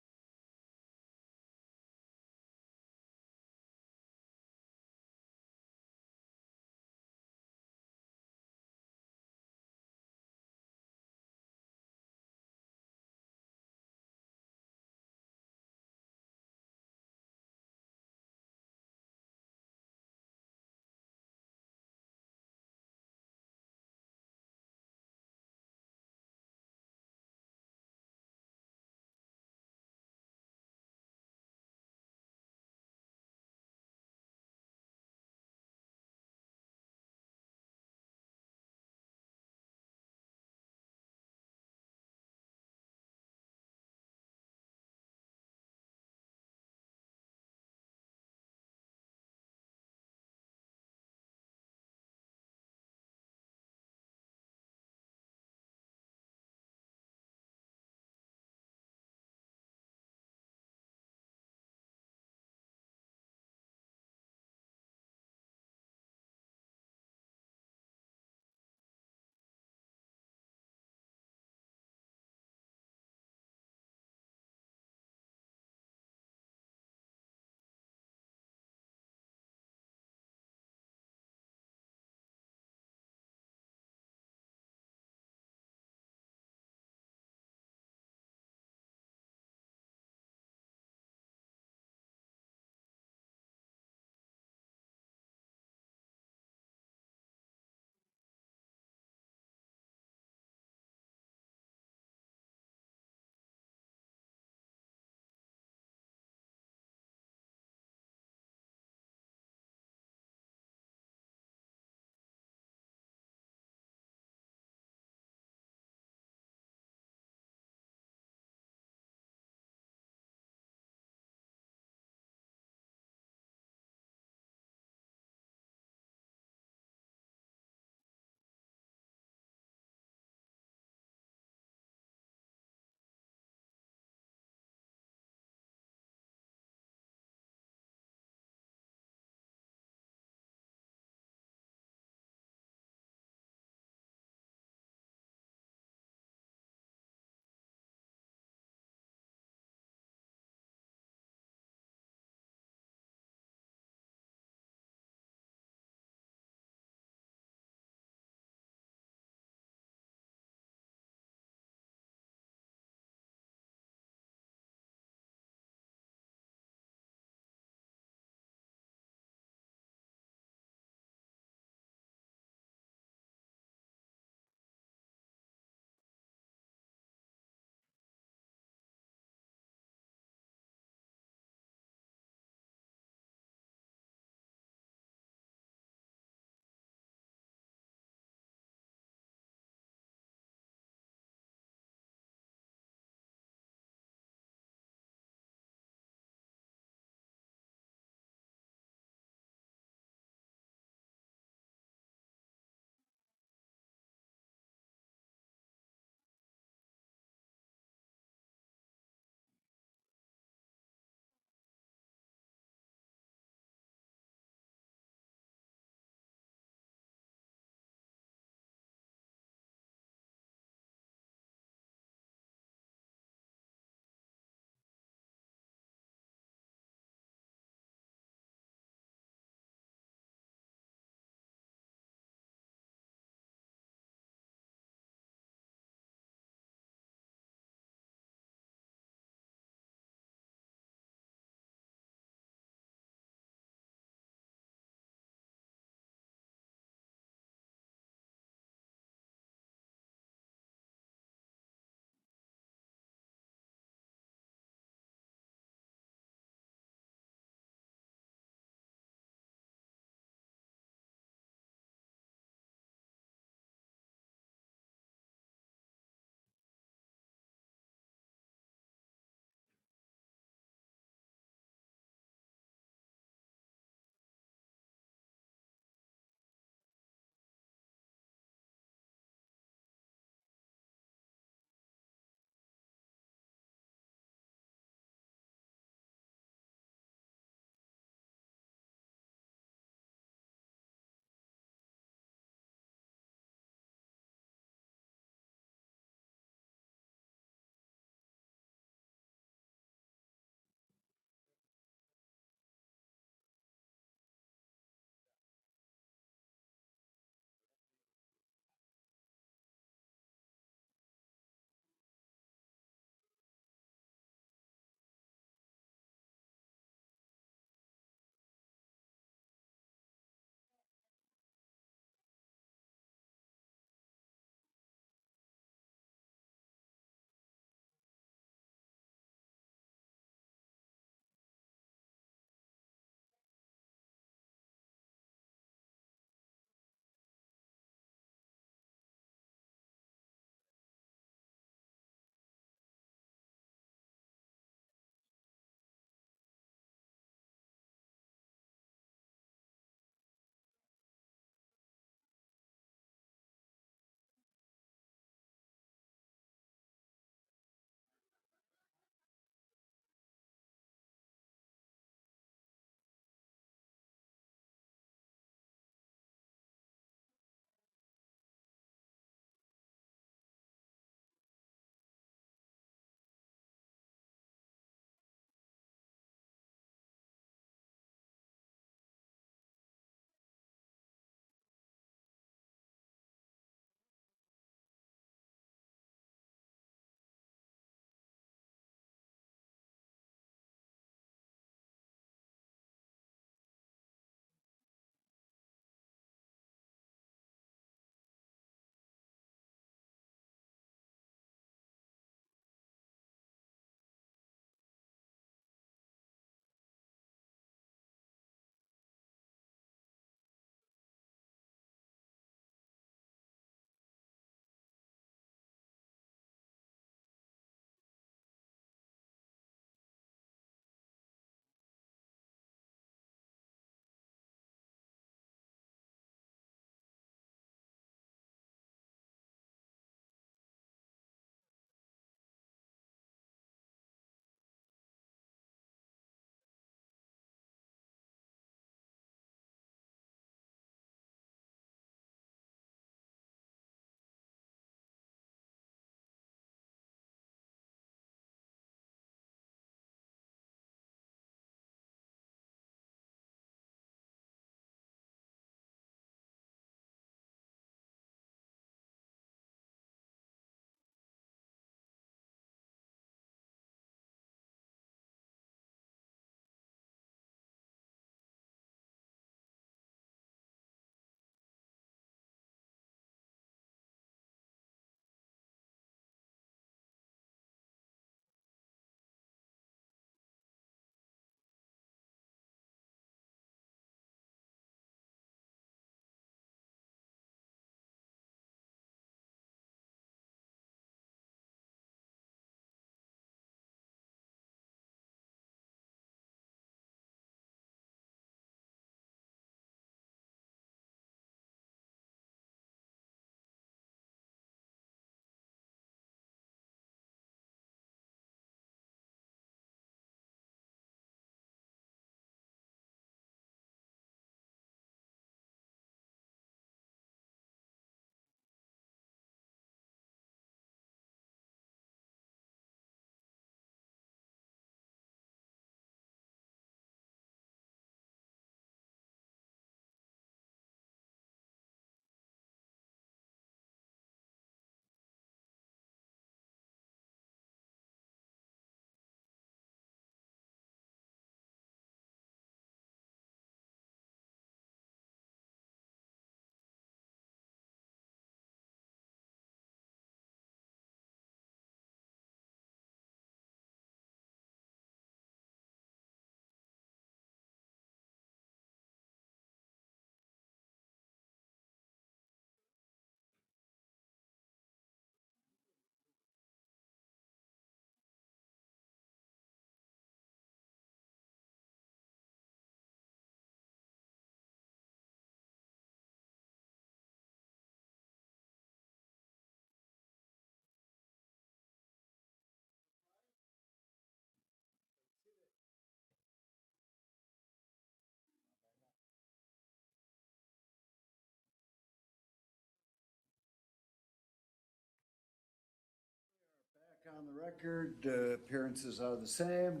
on the record, appearances are the same.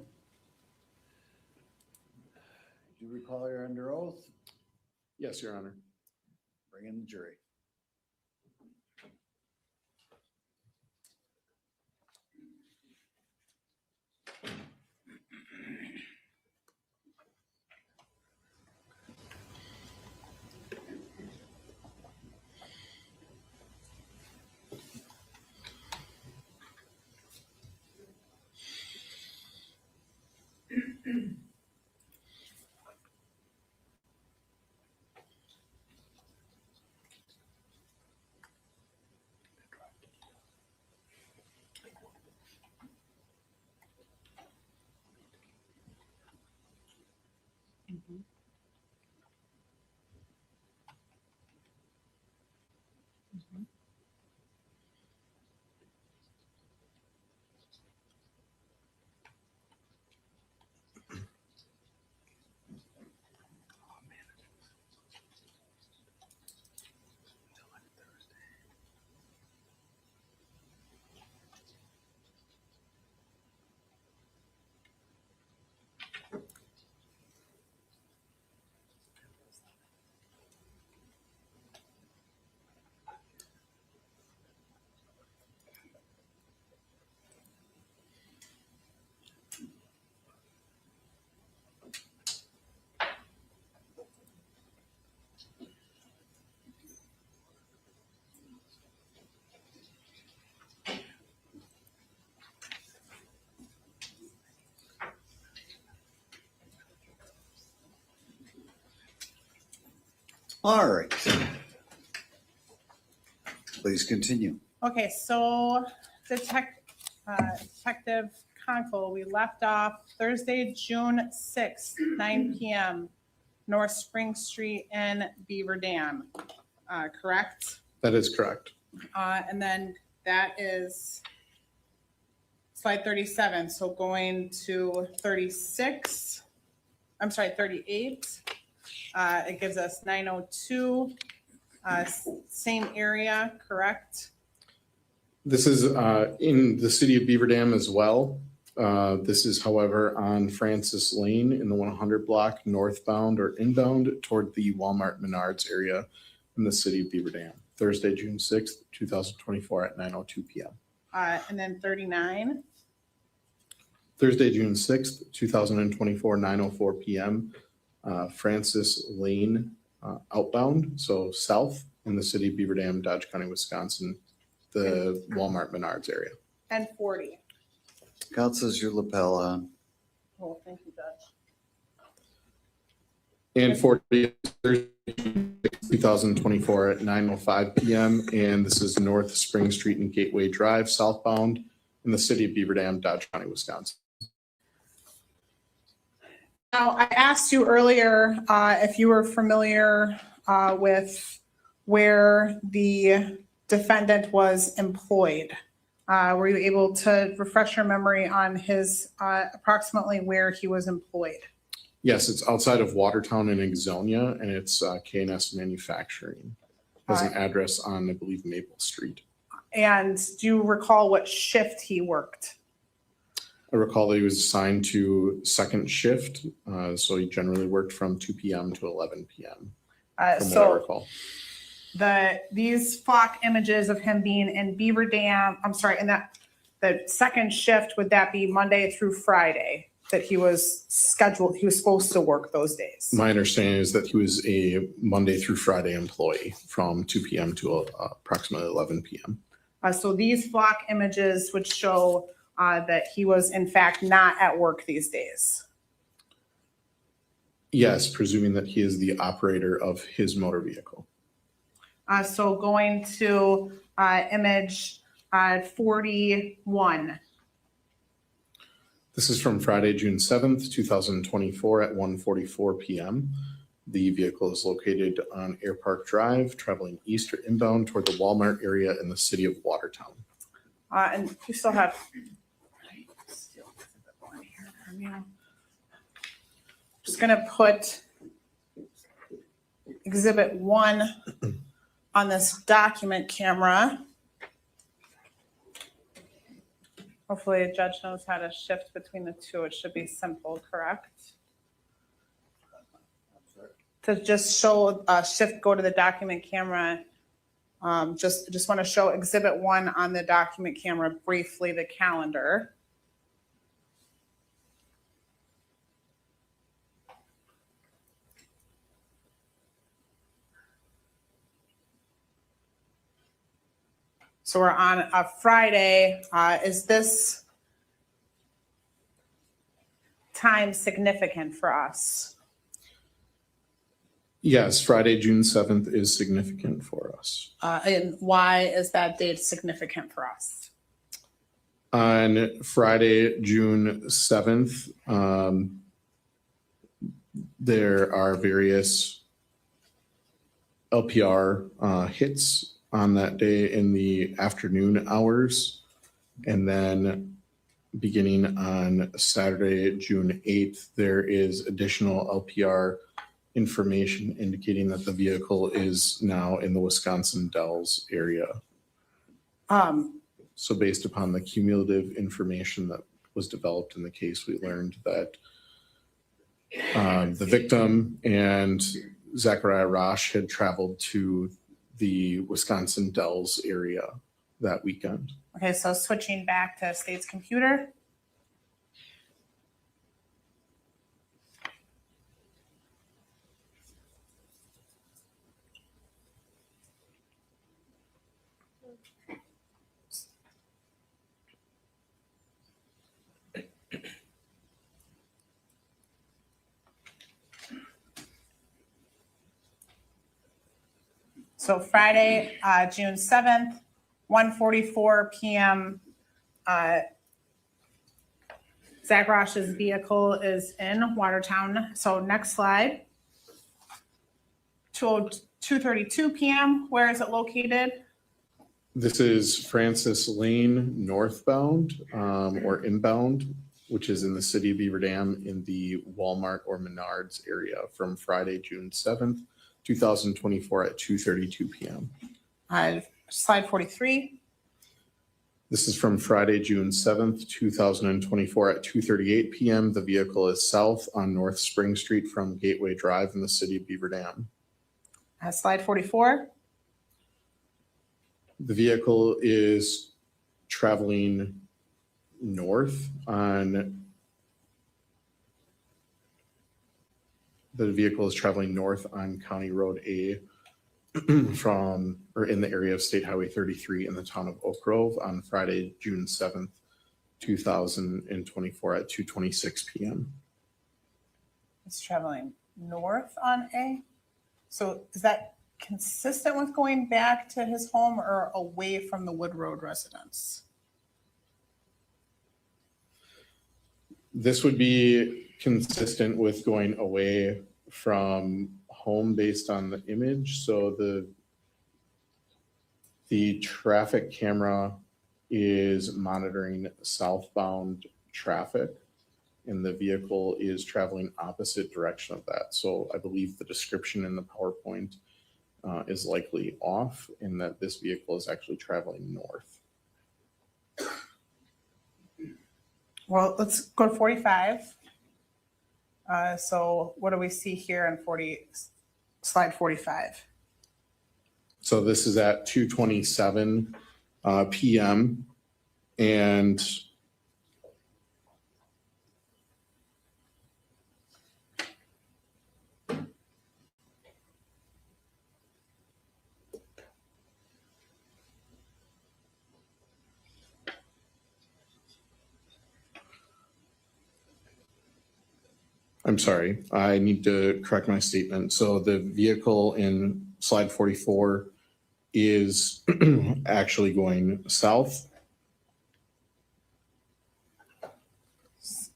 Do you recall you're under oath? Yes, Your Honor. Bring in the jury. All right. Please continue. Okay, so Detective Conkle, we left off Thursday, June 6th, 9 p.m., North Spring Street in Beaver Dam, correct? That is correct. And then that is slide 37. So going to 36, I'm sorry, 38. It gives us 902, same area, correct? This is in the city of Beaver Dam as well. This is, however, on Francis Lane in the 100 block northbound or inbound toward the Walmart Menards area in the city of Beaver Dam. Thursday, June 6th, 2024 at 9:02 p.m. And then 39. Thursday, June 6th, 2024, 9:04 p.m. Francis Lane outbound, so south in the city of Beaver Dam, Dodge County, Wisconsin, the Walmart Menards area. And 40. Counselors, your lapel on. Oh, thank you, Judge. And 40, Thursday, 2024 at 9:05 p.m. And this is North Spring Street and Gateway Drive, southbound in the city of Beaver Dam, Dodge County, Wisconsin. Now, I asked you earlier if you were familiar with where the defendant was employed. Were you able to refresh your memory on his approximately where he was employed? Yes, it's outside of Watertown in Exonia, and it's K&S Manufacturing. Has an address on, I believe, Maple Street. And do you recall what shift he worked? I recall that he was assigned to second shift, so he generally worked from 2 p.m. to 11 p.m. From what I recall. These flock images of him being in Beaver Dam, I'm sorry, and that the second shift, would that be Monday through Friday that he was scheduled, he was supposed to work those days? My understanding is that he was a Monday through Friday employee from 2 p.m. to approximately 11 p.m. So these flock images would show that he was in fact not at work these days. Yes, presuming that he is the operator of his motor vehicle. So going to image 41. This is from Friday, June 7th, 2024 at 1:44 p.m. The vehicle is located on Air Park Drive, traveling east or inbound toward the Walmart area in the city of Watertown. And you still have just going to put exhibit 1 on this document camera. Hopefully a judge knows how to shift between the two. It should be simple, correct? To just show, shift, go to the document camera. Just want to show exhibit 1 on the document camera briefly, the calendar. So we're on a Friday. Is this time significant for us? Yes, Friday, June 7th is significant for us. And why is that date significant for us? On Friday, June 7th, there are various LPR hits on that day in the afternoon hours. And then beginning on Saturday, June 8th, there is additional LPR information indicating that the vehicle is now in the Wisconsin Dells area. So based upon the cumulative information that was developed in the case, we learned that the victim and Zachariah Rasch had traveled to the Wisconsin Dells area that weekend. Okay, so switching back to state's computer. So Friday, June 7th, 1:44 p.m. Zach Rasch's vehicle is in Watertown. So next slide. 2:32 p.m. Where is it located? This is Francis Lane northbound or inbound, which is in the city of Beaver Dam in the Walmart or Menards area from Friday, June 7th, 2024 at 2:32 p.m. Slide 43. This is from Friday, June 7th, 2024 at 2:38 p.m. The vehicle is south on North Spring Street from Gateway Drive in the city of Beaver Dam. Slide 44. The vehicle is traveling north on County Road A from or in the area of State Highway 33 in the town of Oak Grove on Friday, June 7th, 2024 at 2:26 p.m. It's traveling north on A. So is that consistent with going back to his home or away from the Wood Road residence? This would be consistent with going away from home based on the image. So the traffic camera is monitoring southbound traffic and the vehicle is traveling opposite direction of that. So I believe the description in the PowerPoint is likely off in that this vehicle is actually traveling north. Well, let's go to 45. So what do we see here in slide 45? So this is at 2:27 p.m. and I'm sorry, I need to correct my statement. So the vehicle in slide 44 is actually going south.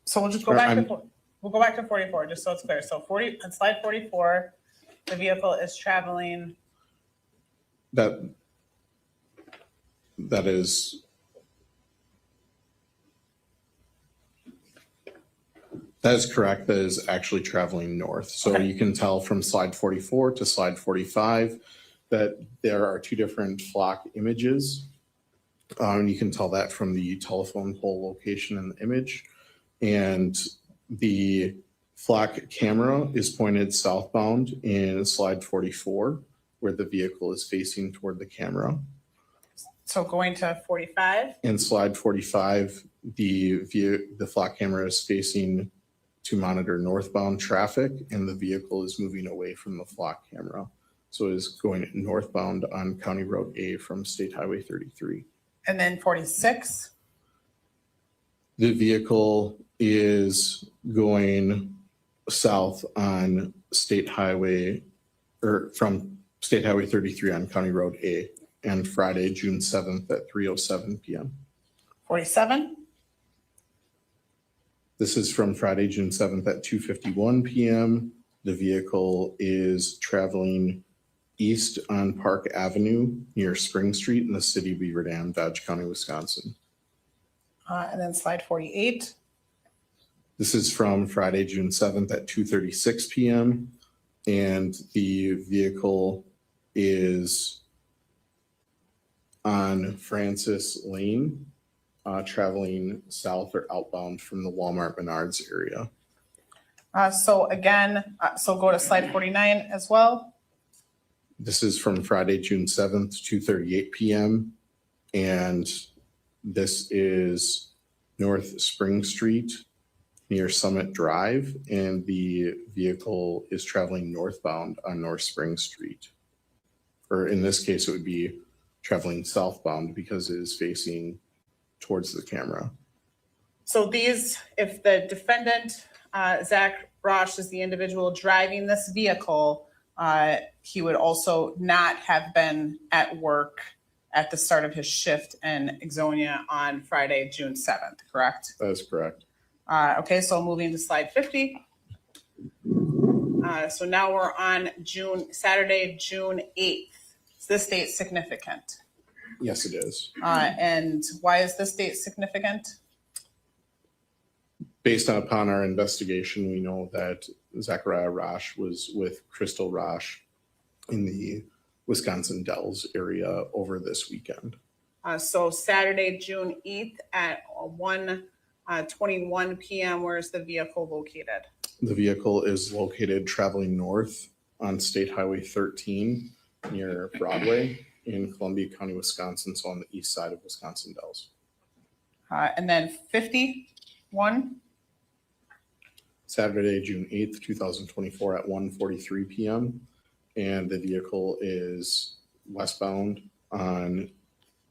So we'll just go back to 44, just so it's clear. So on slide 44, the vehicle is traveling. That is correct. That is actually traveling north. So Okay. you can tell from slide 44 to slide 45 that there are two different flock images. And you can tell that from the telephone pole location in the image. And the flock camera is pointed southbound in slide 44, where the vehicle is facing toward the camera. So going to 45. In slide 45, the flock camera is facing to monitor northbound traffic, and the vehicle is moving away from the flock camera. So it is going northbound on County Road A from State Highway 33. And then 46. The vehicle is going south on State Highway, or from State Highway 33 on County Road A, and Friday, June 7th at 3:07 p.m. 47. This is from Friday, June 7th at 2:51 p.m. The vehicle is traveling east on Park Avenue near Spring Street in the city of Beaver Dam, Dodge County, Wisconsin. And then slide 48. This is from Friday, June 7th at 2:36 p.m. And the vehicle is on Francis Lane, traveling south or outbound from the Walmart Menards area. So again, so go to slide 49 as well. This is from Friday, June 7th, 2:38 p.m. And this is North Spring Street near Summit Drive, and the vehicle is traveling northbound on North Spring Street. Or in this case, it would be traveling southbound because it is facing towards the camera. So these, if the defendant, Zach Rasch, is the individual driving this vehicle, he would also not have been at work at the start of his shift in Ixonia on Friday, June 7th, correct? That is correct. Okay, so moving to slide 50. So now we're on Saturday, June 8th. Is this date significant? Yes, it is. And why is this date significant? Based upon our investigation, we know that Zachariah Rasch was with Crystal Rasch in the Wisconsin Dells area over this weekend. So Saturday, June 8th at 1:21 p.m., where is the vehicle located? The vehicle is located traveling north on State Highway 13 near Broadway in Columbia County, Wisconsin, so on the east side of Wisconsin Dells. And then 51. Saturday, June 8th, 2024 at 1:43 p.m. And the vehicle is westbound on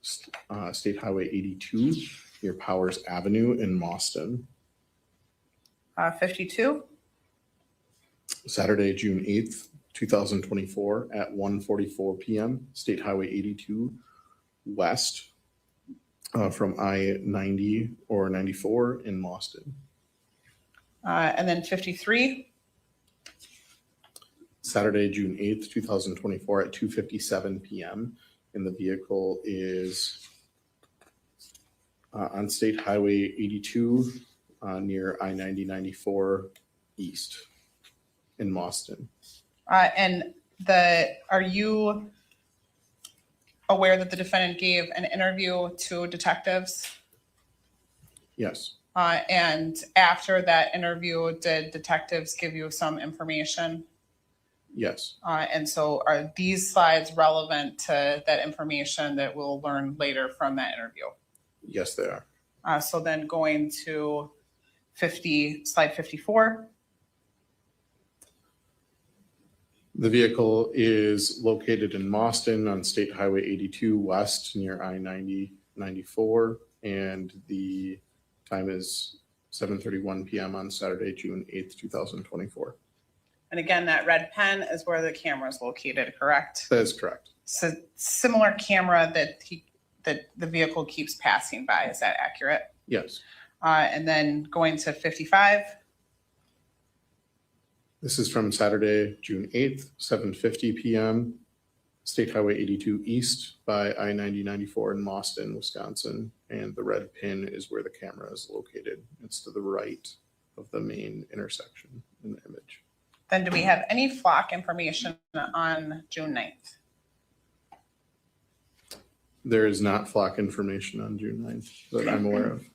State Highway 82 near Powers Avenue in Mauston. 52. Saturday, June 8th, 2024 at 1:44 p.m. State Highway 82 west from I-90 or 94 in Mauston. And then 53. Saturday, June 8th, 2024 at 2:57 p.m. And the vehicle is on State Highway 82 near I-90-94 east in Mauston. And are you aware that the defendant gave an interview to detectives? Yes, And after that interview, did detectives give you some information? yes, And so are these slides relevant to that information that we'll learn later from that interview? yes, they are. So then going to slide 54. The vehicle is located in Mauston on State Highway 82 west near I-90-94, and the time is 7:31 p.m. on Saturday, June 8th, 2024. And again, that red pen is where the camera is located, correct? That is correct. So similar camera that the vehicle keeps passing by, is that accurate? Yes. And then going to 55. This is from Saturday, June 8th, 7:50 p.m. State Highway 82 east by I-90-94 in Mauston, Wisconsin. And the red pin is where the camera is located. It's to the right of the main intersection in the image. Then do we have any flock information on June 9th? There is not flock information on June 9th that I'm aware of.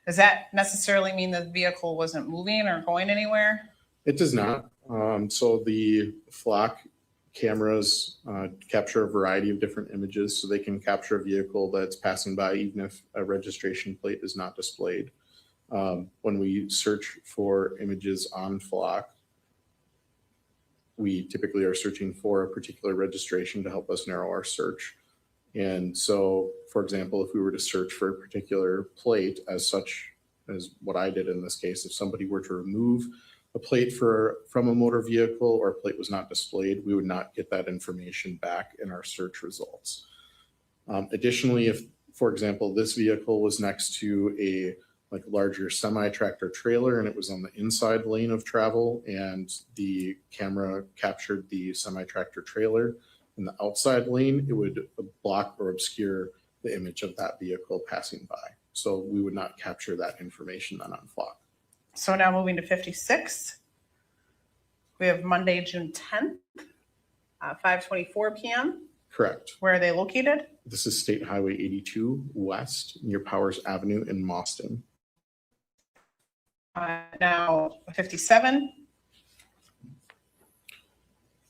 Does that necessarily mean the vehicle wasn't moving or going anywhere? It does not. So the flock cameras capture a variety of different images, so they can capture a vehicle that's passing by even if a registration plate is not displayed. When we search for images on flock, we typically are searching for a particular registration to help us narrow our search. And so, for example, if we were to search for a particular plate as such as what I did in this case, if somebody were to remove a plate from a motor vehicle or a plate was not displayed, we would not get that information back in our search results. Additionally, if, for example, this vehicle was next to a larger semi-tractor trailer and it was on the inside lane of travel and the camera captured the semi-tractor trailer in the outside lane, it would block or obscure the image of that vehicle passing by. So we would not capture that information then on flock. So now moving to 56. We have Monday, June 10th, 5:24 p.m. Correct. Where are they located? This is State Highway 82 West near Powers Avenue in Mauston. Now 57.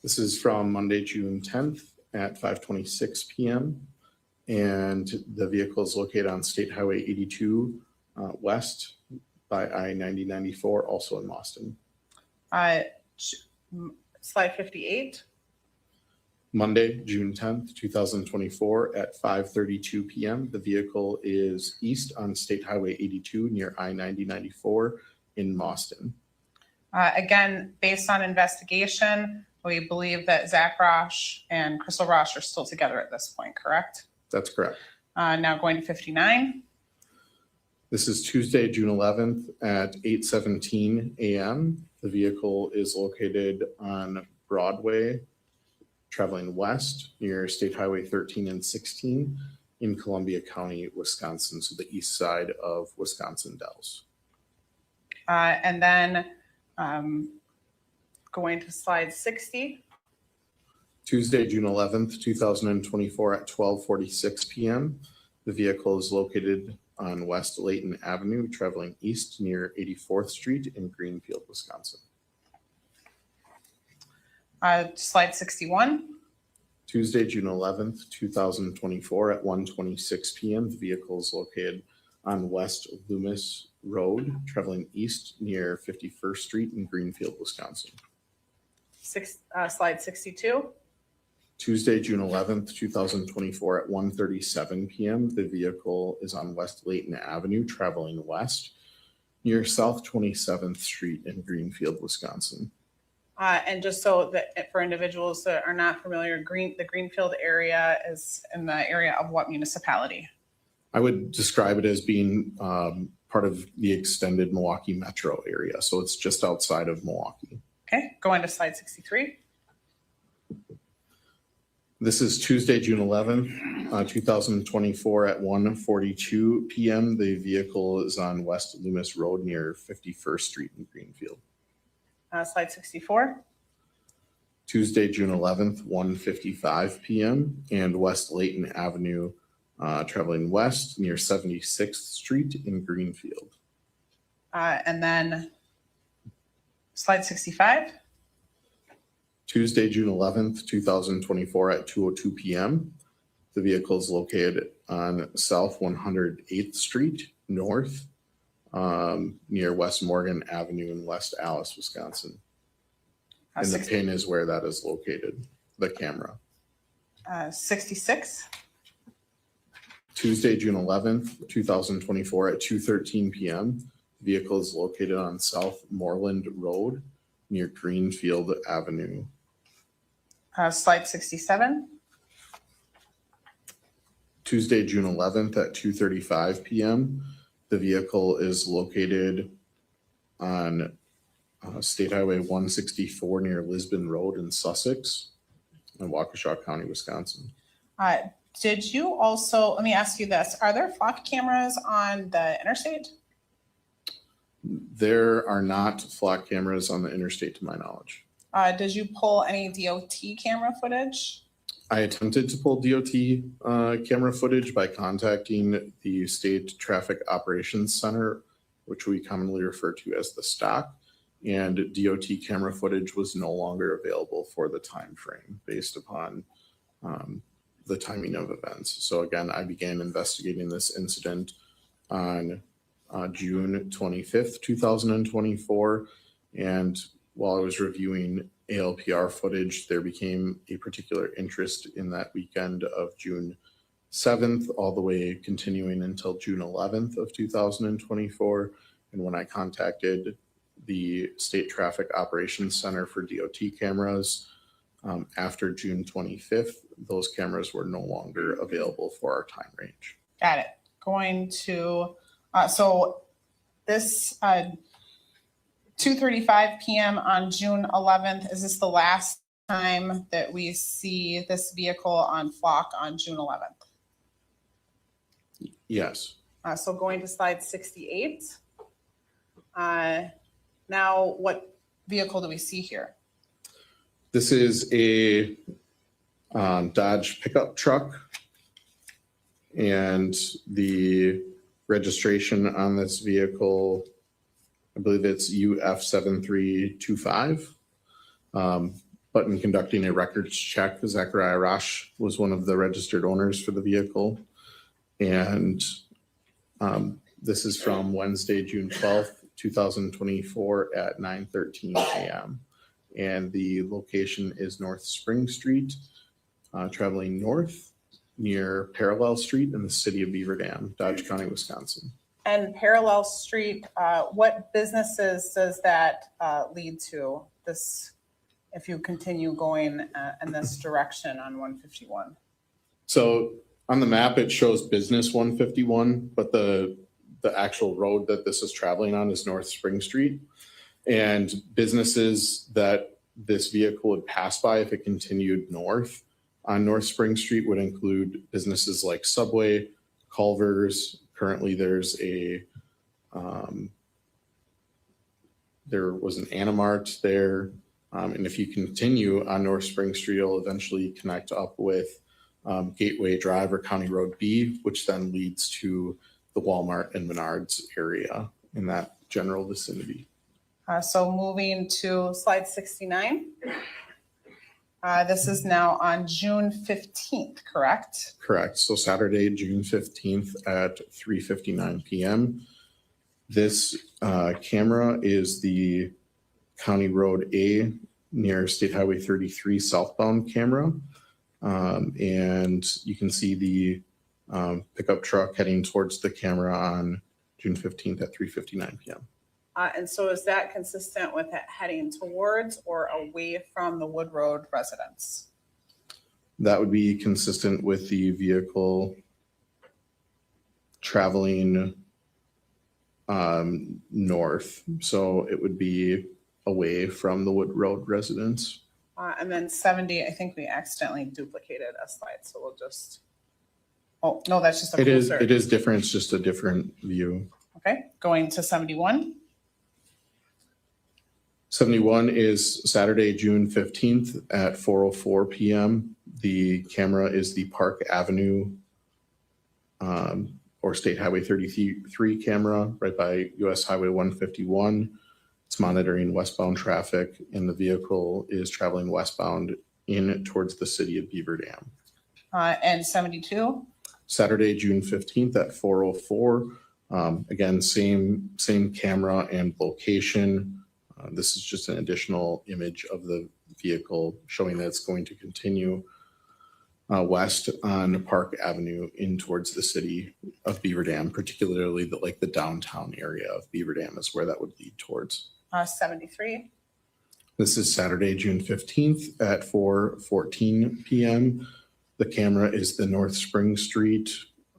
This is from Monday, June 10th at 5:26 p.m. And the vehicle is located on State Highway 82 West by I-90-94, also in Mauston. Slide 58. Monday, June 10th, 2024 at 5:32 p.m. The vehicle is east on State Highway 82 near I-90-94 in Mauston. Again, based on investigation, we believe that Zach Rasch and Crystal Rasch are still together at this point, correct? That's correct. Now going to 59. This is Tuesday, June 11th at 8:17 a.m. The vehicle is located on Broadway, traveling west near State Highway 13 and 16 in Columbia County, Wisconsin, so the east side of Wisconsin Dells. And then going to slide 60. Tuesday, June 11th, 2024 at 12:46 p.m. The vehicle is located on West Layton Avenue, traveling east near 84th Street in Greenfield, Wisconsin. Slide 61. Tuesday, June 11th, 2024 at 1:26 p.m. The vehicle is located on West Loomis Road, traveling east near 51st Street in Greenfield, Wisconsin. Slide 62. Tuesday, June 11th, 2024 at 1:37 p.m. The vehicle is on West Layton Avenue, traveling west near South 27th Street in Greenfield, Wisconsin. And just so that for individuals that are not familiar, the Greenfield area is in the area of what municipality? I would describe it as being part of the extended Milwaukee metro area. So it's just outside of Milwaukee. Okay, going to slide 63. This is Tuesday, June 11th, 2024 at 1:42 p.m. The vehicle is on West Loomis Road near 51st Street in Greenfield. Slide 64. Tuesday, June 11th, 1:55 p.m. and West Layton Avenue, traveling west near 76th Street in Greenfield. And then slide 65. Tuesday, June 11th, 2024 at 2:02 p.m. The vehicle is located on South 108th Street North near West Morgan Avenue in West Allis, Wisconsin. And the pin is where that is located, the camera. 66. Tuesday, June 11th, 2024 at 2:13 p.m. The vehicle is located on South Moreland Road near Greenfield Avenue. Slide 67. Tuesday, June 11th at 2:35 p.m. The vehicle is located on State Highway 164 near Lisbon Road in Sussex in Waukesha County, Wisconsin. Did you also, let me ask you this, are there flock cameras on the interstate? There are not flock cameras on the interstate to my knowledge. Did you pull any DOT camera footage? I attempted to pull DOT camera footage by contacting the State Traffic Operations Center, which we commonly refer to as the STOC, and DOT camera footage was no longer available for the time frame based upon the timing of events. So again, I began investigating this incident on June 25th, 2024. And while I was reviewing ALPR footage, there became a particular interest in that weekend of June 7th, all the way continuing until June 11th of 2024. And when I contacted the State Traffic Operations Center for DOT cameras, after June 25th, those cameras were no longer available for our time range. Got it. Going to, so this 2:35 p.m. on June 11th, is this the last time that we see this vehicle on Flock on June 11th? Yes. So going to slide 68. Now, what vehicle do we see here? This is a Dodge pickup truck, and the registration on this vehicle, I believe it's UF7325. But in conducting a records check, Zachariah Rasch was one of the registered owners for the vehicle. And this is from Wednesday, June 12th, 2024 at 9:13 a.m. And the location is North Spring Street, traveling north near Parallel Street in the city of Beaver Dam, Dodge County, Wisconsin. And Parallel Street, what businesses does that lead to, this, if you continue going in this direction on 151? So on the map, it shows business 151, but the actual road that this is traveling on is North Spring Street. And businesses that this vehicle would pass by if it continued north on North Spring Street would include businesses like Subway, Culver's. Currently, there's there was an Animart there. And if you continue on North Spring Street, it'll eventually connect up with Gateway Drive or County Road B, which then leads to the Walmart and Menards area in that general vicinity. So moving to slide 69. This is now on June 15th, correct? Correct. So Saturday, June 15th at 3:59 p.m. This camera is the County Road A near State Highway 33 southbound camera. And you can see the pickup truck heading towards the camera on June 15th at 3:59 p.m. And so is that consistent with it heading towards or away from the Wood Road residence? That would be consistent with the vehicle traveling north. So it would be away from the Wood Road residence. And then 70, I think we accidentally duplicated a slide, so we'll just, oh, no, that's just a It is closer. different. It's just a different view. Okay, going to 71. 71 is Saturday, June 15th at 4:04 p.m. The camera is the Park Avenue or State Highway 33 camera right by US Highway 151. It's monitoring westbound traffic, and the vehicle is traveling westbound in towards the city of Beaver Dam. And 72. Saturday, June 15th at 4:04. Again, same camera and location. This is just an additional image of the vehicle showing that it's going to continue west on Park Avenue in towards the city of Beaver Dam, particularly the downtown area of Beaver Dam is where that would lead towards. 73. This is Saturday, June 15th at 4:14 p.m. The camera is the North Spring Street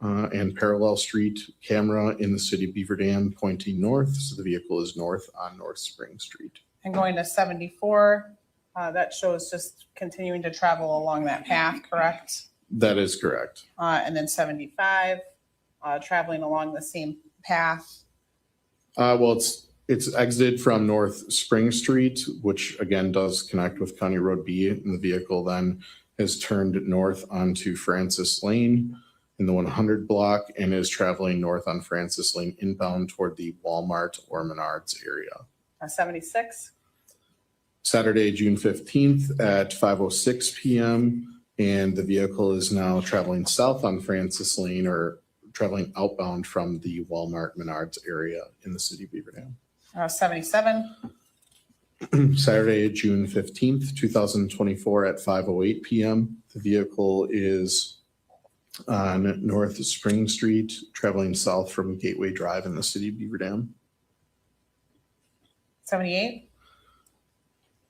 and Parallel Street camera in the city of Beaver Dam pointing north. So the vehicle is north on North Spring Street. And going to 74, that shows just continuing to travel along that path, correct? That is correct. And then 75, traveling along the same path. Well, it's exited from North Spring Street, which again does connect with County Road B, and the vehicle then has turned north onto Francis Lane in the 100 block and is traveling north on Francis Lane inbound toward the Walmart or Menards area. 76. Saturday, June 15th at 5:06 p.m. And the vehicle is now traveling south on Francis Lane or traveling outbound from the Walmart Menards area in the city of Beaver Dam. 77. Saturday, June 15th, 2024 at 5:08 p.m. The vehicle is on North Spring Street, traveling south from Gateway Drive in the city of Beaver Dam. 78.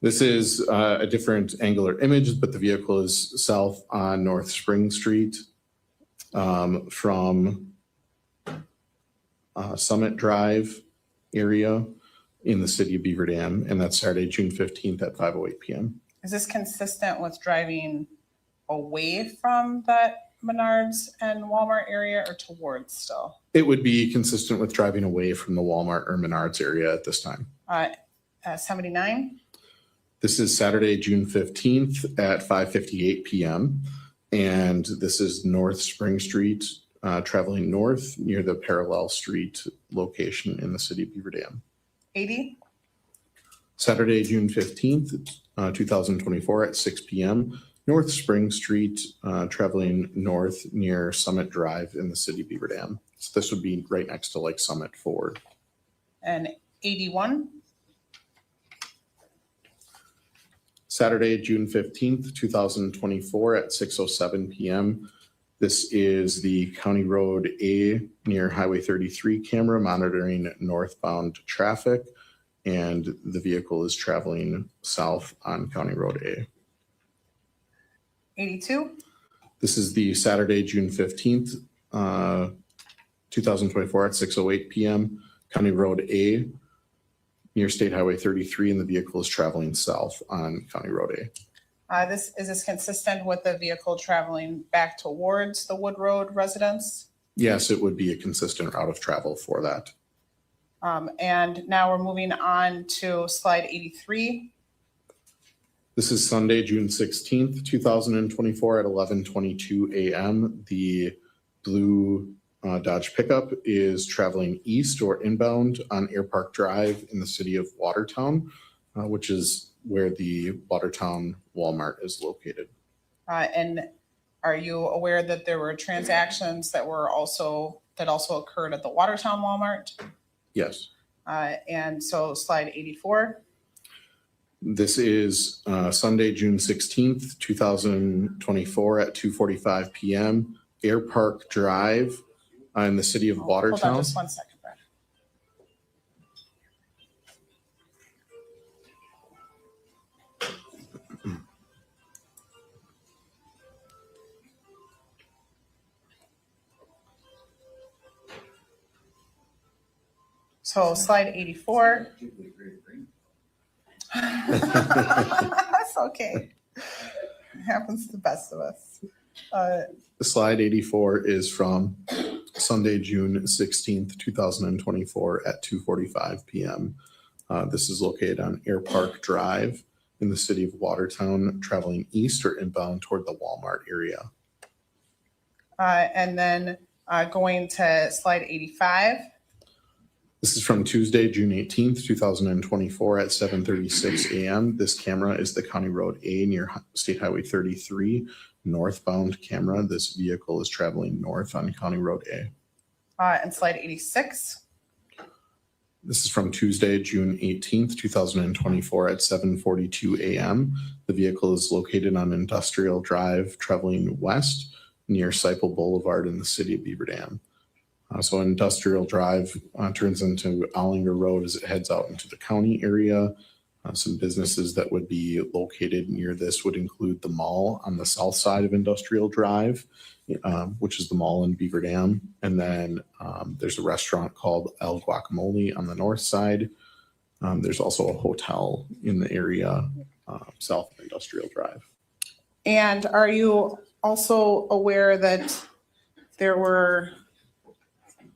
This is a different angular image, but the vehicle is south on North Spring Street from Summit Drive area in the city of Beaver Dam, and that's Saturday, June 15th at 5:08 p.m. Is this consistent with driving away from that Menards and Walmart area or towards still? It would be consistent with driving away from the Walmart or Menards area at this time. 79. This is Saturday, June 15th at 5:58 p.m. And this is North Spring Street, traveling north near the Parallel Street location in the city of Beaver Dam. 80. Saturday, June 15th, 2024 at 6 p.m. North Spring Street, traveling north near Summit Drive in the city of Beaver Dam. So this would be right next to like Summit Ford. And 81. Saturday, June 15th, 2024 at 6:07 p.m. This is the County Road A near Highway 33 camera monitoring northbound traffic, and the vehicle is traveling south on County Road A. 82. This is the Saturday, June 15th, 2024 at 6:08 p.m. County Road A near State Highway 33, and the vehicle is traveling south on County Road A. Is this consistent with the vehicle traveling back towards the Wood Road residence? Yes, it would be a consistent route of travel for that. And now we're moving on to slide 83. This is Sunday, June 16th, 2024 at 11:22 a.m. The blue Dodge pickup is traveling east or inbound on Air Park Drive in the city of Watertown, which is where the Watertown Walmart is located. And are you aware that there were transactions that also occurred at the Watertown Walmart? Yes. And so slide 84. This is Sunday, June 16th, 2024 at 2:45 p.m. Air Park Drive in the city of Watertown. Hold on just 1 second, Brad. So slide 84. That's okay. It happens to the best of us. Slide 84 is from Sunday, June 16th, 2024 at 2:45 p.m. This is located on Air Park Drive in the city of Watertown, traveling east or inbound toward the Walmart area. And then going to slide 85. This is from Tuesday, June 18th, 2024 at 7:36 a.m. This camera is the County Road A near State Highway 33 northbound camera. This vehicle is traveling north on County Road A. And slide 86. This is from Tuesday, June 18th, 2024 at 7:42 a.m. The vehicle is located on Industrial Drive, traveling west near Seipel Boulevard in the city of Beaver Dam. So Industrial Drive turns into Ollinger Road as it heads out into the county area. Some businesses that would be located near this would include the mall on the south side of Industrial Drive, which is the mall in Beaver Dam. And then there's a restaurant called El Guacamole on the north side. There's also a hotel in the area south of Industrial Drive. And are you also aware that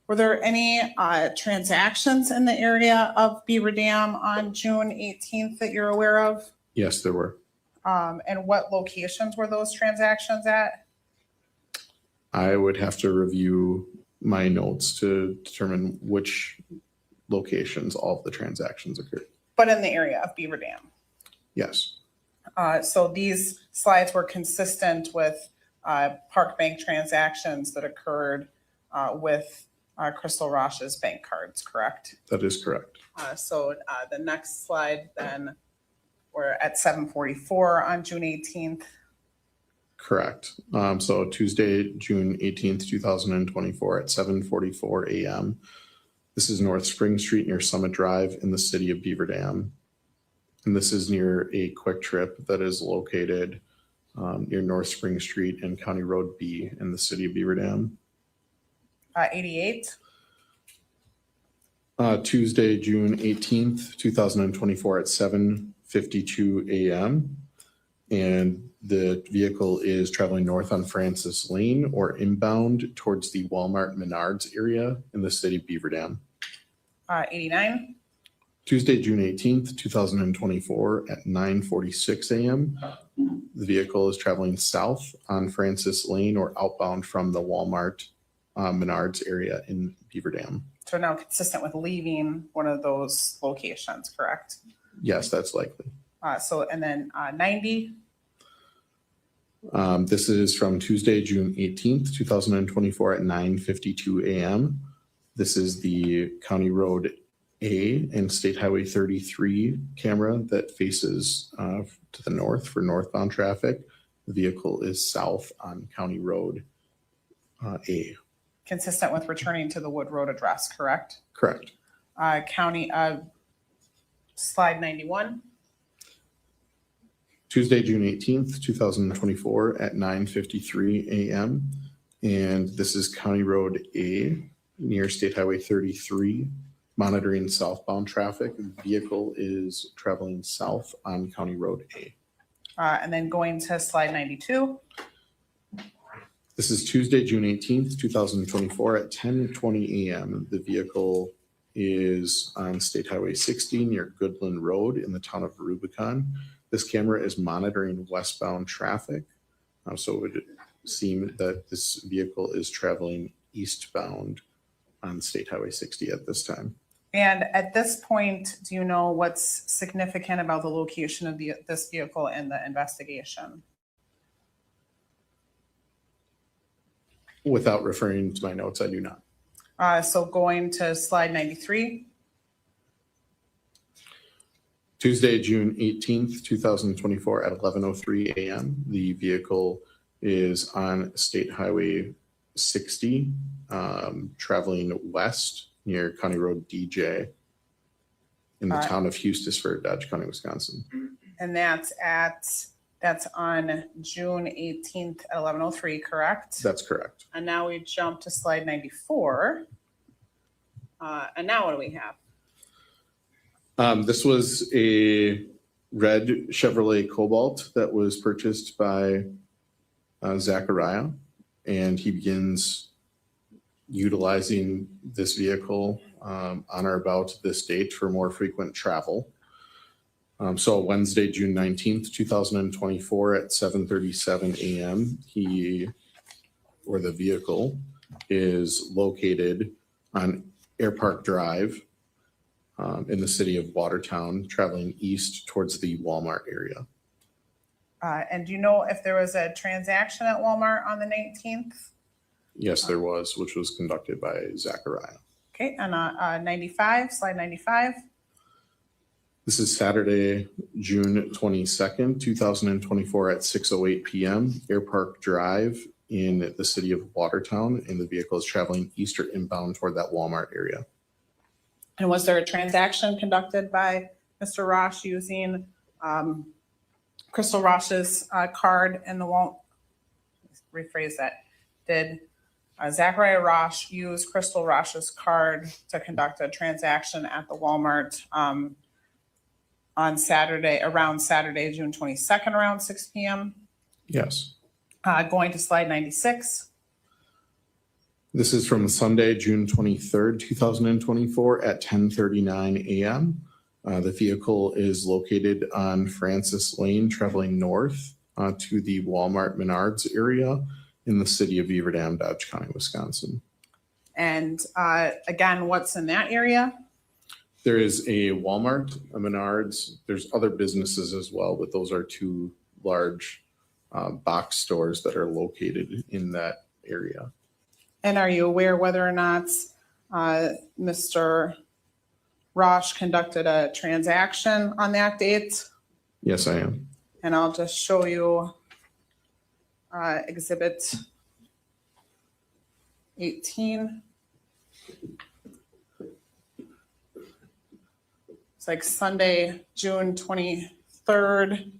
were there any transactions in the area of Beaver Dam on June 18th that you're aware of? Yes, there were. And what locations were those transactions at? I would have to review my notes to determine which locations all of the transactions occurred. But in the area of Beaver Dam. Yes, So these slides were consistent with Park Bank transactions that occurred with Crystal Rasch's bank cards, correct? that is correct. So the next slide, then, we're at 7:44 on June 18th. Correct. So Tuesday, June 18th, 2024 at 7:44 a.m. This is North Spring Street near Summit Drive in the city of Beaver Dam. And this is near a Quick Trip that is located near North Spring Street and County Road B in the city of Beaver Dam. 88. Tuesday, June 18th, 2024 at 7:52 a.m. And the vehicle is traveling north on Francis Lane or inbound towards the Walmart Menards area in the city of Beaver Dam. 89. Tuesday, June 18th, 2024 at 9:46 a.m. The vehicle is traveling south on Francis Lane or outbound from the Walmart Menards area in Beaver Dam. So now consistent with leaving one of those locations, correct? Yes, that's likely. And then 90. This is from Tuesday, June 18th, 2024 at 9:52 a.m. This is the County Road A and State Highway 33 camera that faces to the north for northbound traffic. The vehicle is south on County Road A. Consistent with returning to the Wood Road address, correct? Correct. Slide 91. Tuesday, June 18th, 2024 at 9:53 a.m. And this is County Road A near State Highway 33, monitoring southbound traffic. The vehicle is traveling south on County Road A. And then going to slide 92. This is Tuesday, June 18th, 2024 at 10:20 a.m. The vehicle is on State Highway 60 near Goodland Road in the town of Rubicon. This camera is monitoring westbound traffic. So it would seem that this vehicle is traveling eastbound on State Highway 60 at this time. And at this point, do you know what's significant about the location of this vehicle in the investigation? Without referring to my notes, I do not. So going to slide 93. Tuesday, June 18th, 2024 at 11:03 a.m. The vehicle is on State Highway 60, traveling west near County Road DJ in the town of Eustisburg, Dodge County, Wisconsin. And that's on June 18th at 11:03, correct? That's correct. And now we jump to slide 94. And now what do we have? This was a red Chevrolet Cobalt that was purchased by Zachariah, and he begins utilizing this vehicle on or about this date for more frequent travel. So Wednesday, June 19th, 2024 at 7:37 a.m., the vehicle is located on Air Park Drive in the city of Watertown, traveling east towards the Walmart area. And do you know if there was a transaction at Walmart on the 19th? Yes, there was, which was conducted by Zachariah. Okay, and 95, slide 95. This is Saturday, June 22nd, 2024 at 6:08 p.m. Air Park Drive in the city of Watertown, and the vehicle is traveling east or inbound toward that Walmart area. And was there a transaction conducted by Mr. Rasch using Crystal Rasch's card in the rephrase that. Did Zachariah Rasch use Crystal Rasch's card to conduct a transaction at the Walmart on Saturday, June 22nd, around 6 p.m.? Yes. Going to slide 96. This is from Sunday, June 23rd, 2024 at 10:39 a.m. The vehicle is located on Francis Lane, traveling north to the Walmart Menards area in the city of Beaver Dam, Dodge County, Wisconsin. And again, what's in that area? There is a Walmart, a Menards. There's other businesses as well, but those are two large box stores that are located in that area. And are you aware whether or not Mr. Rasch conducted a transaction on that date? Yes, I am. And I'll just show you Exhibit 18. It's like Sunday, June 23rd.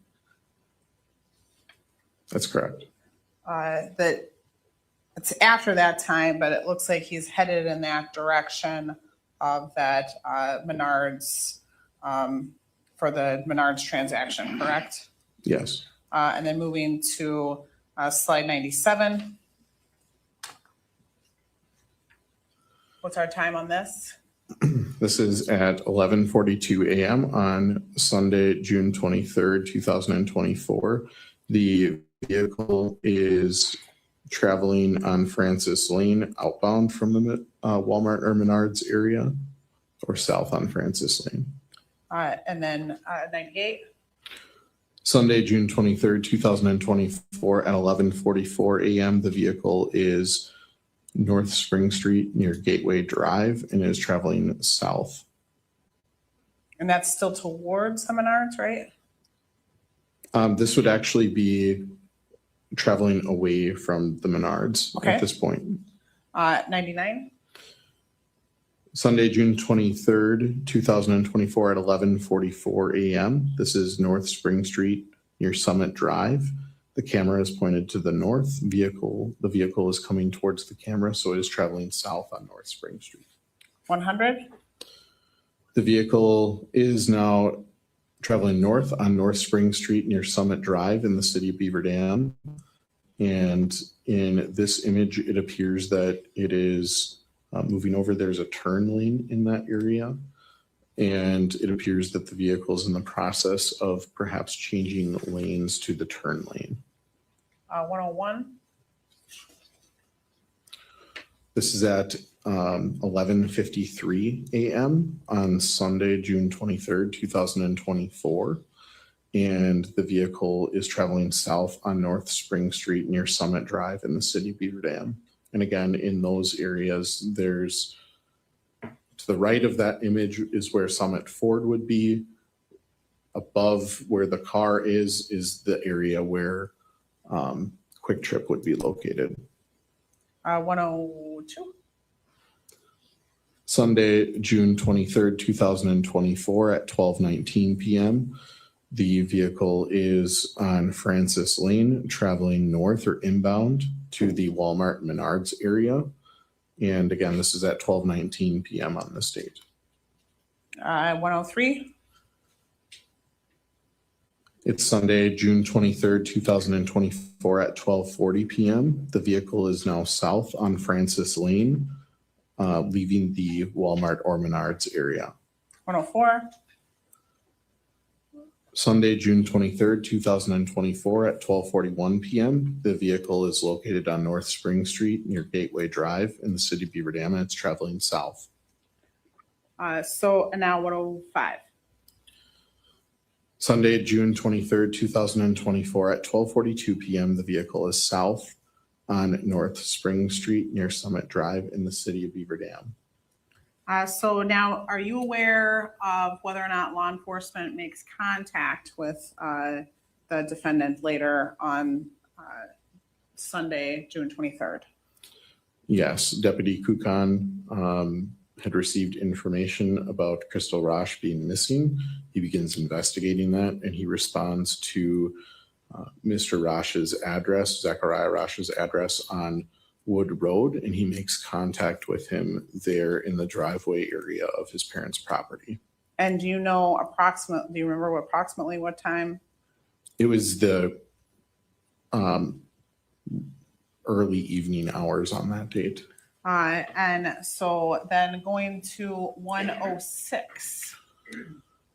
That's correct. That it's after that time, but it looks like he's headed in that direction of that Menards for the Menards transaction, correct? Yes. And then moving to slide 97. What's our time on this? This is at 11:42 a.m. on Sunday, June 23rd, 2024. The vehicle is traveling on Francis Lane outbound from the Walmart or Menards area, or south on Francis Lane. And then 98. Sunday, June 23rd, 2024 at 11:44 a.m. The vehicle is North Spring Street near Gateway Drive and is traveling south. And that's still towards the Menards, right? This would actually be traveling away from the Menards Okay. at this point. 99. Sunday, June 23rd, 2024 at 11:44 a.m. This is North Spring Street near Summit Drive. The camera is pointed to the north. The vehicle is coming towards the camera, so it is traveling south on North Spring Street. 100. The vehicle is now traveling north on North Spring Street near Summit Drive in the city of Beaver Dam. And in this image, it appears that it is moving over. There's a turn lane in that area. And it appears that the vehicle is in the process of perhaps changing lanes to the turn lane. 101. This is at 11:53 a.m. on Sunday, June 23rd, 2024. And the vehicle is traveling south on North Spring Street near Summit Drive in the city of Beaver Dam. And again, in those areas, there's to the right of that image is where Summit Ford would be. Above where the car is the area where Quick Trip would be located. 102. Sunday, June 23rd, 2024 at 12:19 p.m. The vehicle is on Francis Lane traveling north or inbound to the Walmart Menards area. And again, this is at 12:19 p.m. on this date. 103. It's Sunday, June 23rd, 2024 at 12:40 p.m. The vehicle is now south on Francis Lane, leaving the Walmart or Menards area. 104. Sunday, June 23rd, 2024 at 12:41 p.m. The vehicle is located on North Spring Street near Gateway Drive in the city of Beaver Dam, and it's traveling south. And now 105. Sunday, June 23rd, 2024 at 12:42 p.m. The vehicle is south on North Spring Street near Summit Drive in the city of Beaver Dam. So now, are you aware of whether or not law enforcement makes contact with the defendant later on Sunday, June 23rd? Yes, Deputy Kukan had received information about Crystal Rasch being missing. He begins investigating that, and he responds to Mr. Rasch's address, Zachariah Rasch's address on Wood Road, and he makes contact with him there in the driveway area of his parents' property. And do you know do you remember approximately what time? It was the early evening hours on that date. And so then going to 106.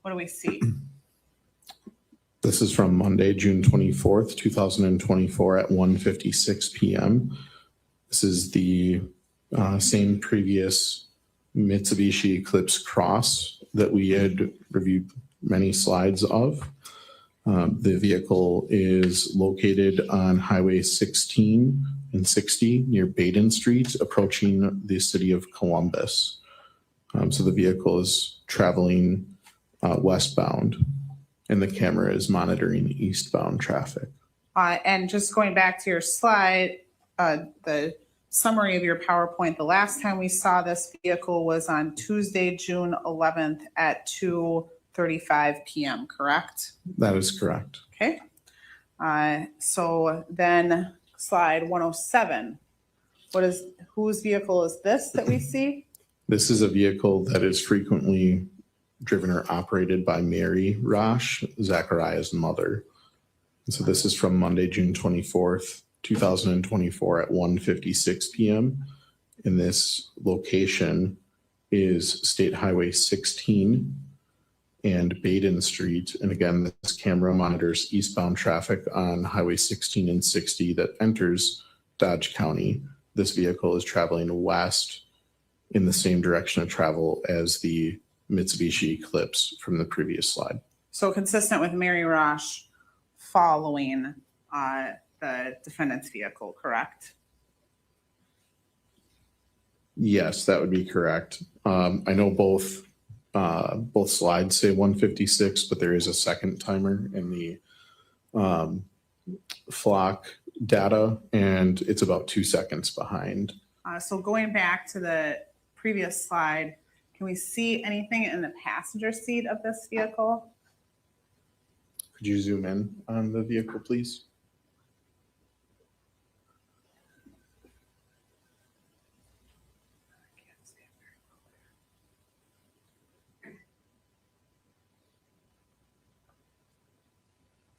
What do we see? This is from Monday, June 24th, 2024 at 1:56 p.m. This is the same previous Mitsubishi Eclipse Cross that we had reviewed many slides of. The vehicle is located on Highway 16 and 60 near Baden Street, approaching the city of Columbus. So the vehicle is traveling westbound, and the camera is monitoring eastbound traffic. And just going back to your slide, the summary of your PowerPoint, the last time we saw this vehicle was on Tuesday, June 11th at 2:35 p.m., correct? That is correct. Okay. So then slide 107. Whose vehicle is this that we see? This is a vehicle that is frequently driven or operated by Mary Rasch, Zachariah's mother. And so this is from Monday, June 24th, 2024 at 1:56 p.m. And this location is State Highway 16 and Baden Street. And again, this camera monitors eastbound traffic on Highway 16 and 60 that enters Dodge County. This vehicle is traveling west in the same direction of travel as the Mitsubishi Eclipse from the previous slide. So consistent with Mary Rasch following the defendant's vehicle, correct? Yes, that would be correct. I know both slides say 1:56, but there is a second timer in the flock data, and it's about 2 seconds behind. So going back to the previous slide, can we see anything in the passenger seat of this vehicle? Could you zoom in on the vehicle, please?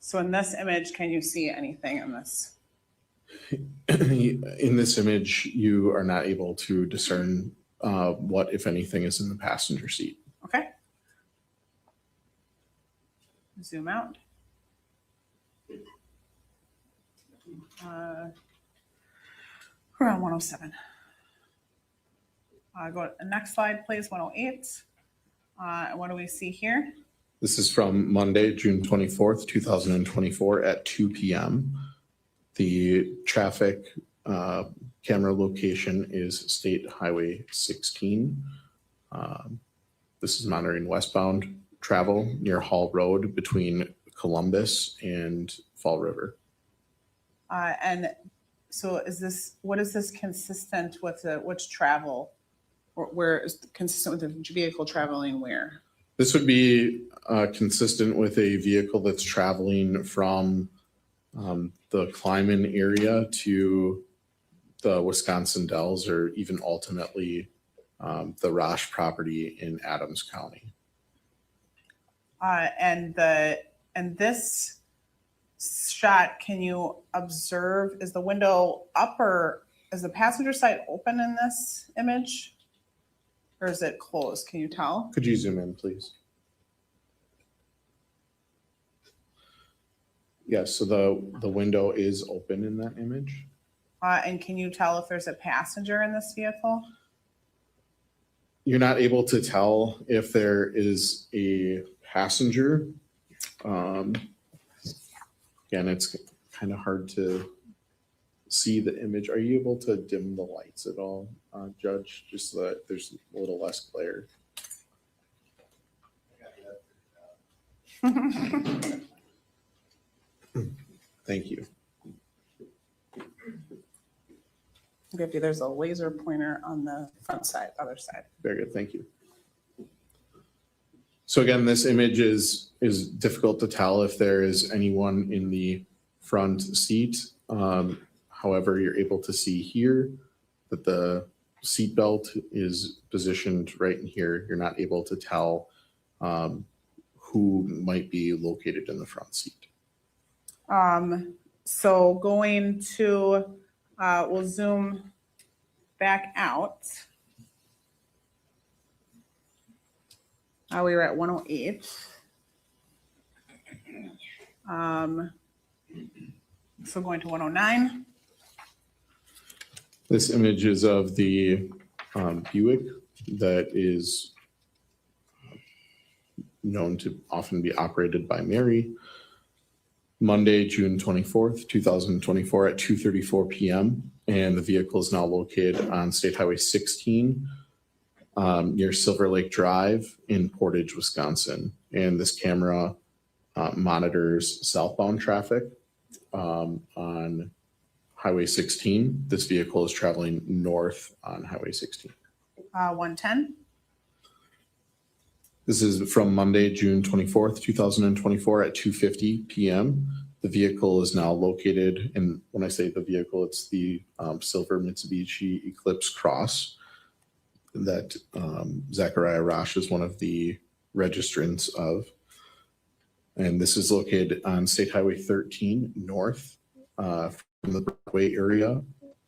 So in this image, can you see anything in this? In this image, you are not able to discern what, if anything, is in the passenger seat. Okay. Zoom out. We're on 107. Go to the next slide, please, 108. What do we see here? This is from Monday, June 24th, 2024 at 2 p.m. The traffic camera location is State Highway 16. This is monitoring westbound travel near Hall Road between Columbus and Fall River. And so what is this consistent with which travel? Or where is consistent with the vehicle traveling where? This would be consistent with a vehicle that's traveling from the Kleiman area to the Wisconsin Dells, or even ultimately the Rasch property in Adams County. And this shot, can you observe, is the window up or is the passenger side open in this image? Or is it closed? Can you tell? Could you zoom in, please? Yes, so the window is open in that image. And can you tell if there's a passenger in this vehicle? You're not able to tell if there is a passenger. Again, it's kind of hard to see the image. Are you able to dim the lights at all, Judge, just so that there's a little less glare? Thank you. Okay, there's a laser pointer on the front side, other side. Very good, thank you. So again, this image is difficult to tell if there is anyone in the front seat. However, you're able to see here that the seat belt is positioned right in here. You're not able to tell who might be located in the front seat. So going to, we'll zoom back out. We were at 108. So going to 109. This image is of the Buick that is known to often be operated by Mary. Monday, June 24th, 2024 at 2:34 p.m. And the vehicle is now located on State Highway 16 near Silver Lake Drive in Portage, Wisconsin. And this camera monitors southbound traffic on Highway 16. This vehicle is traveling north on Highway 16. 110. This is from Monday, June 24th, 2024 at 2:50 p.m. The vehicle is now located, and when I say the vehicle, it's the silver Mitsubishi Eclipse Cross that Zachariah Rasch is one of the registrants of. And this is located on State Highway 13 north from the Broadway area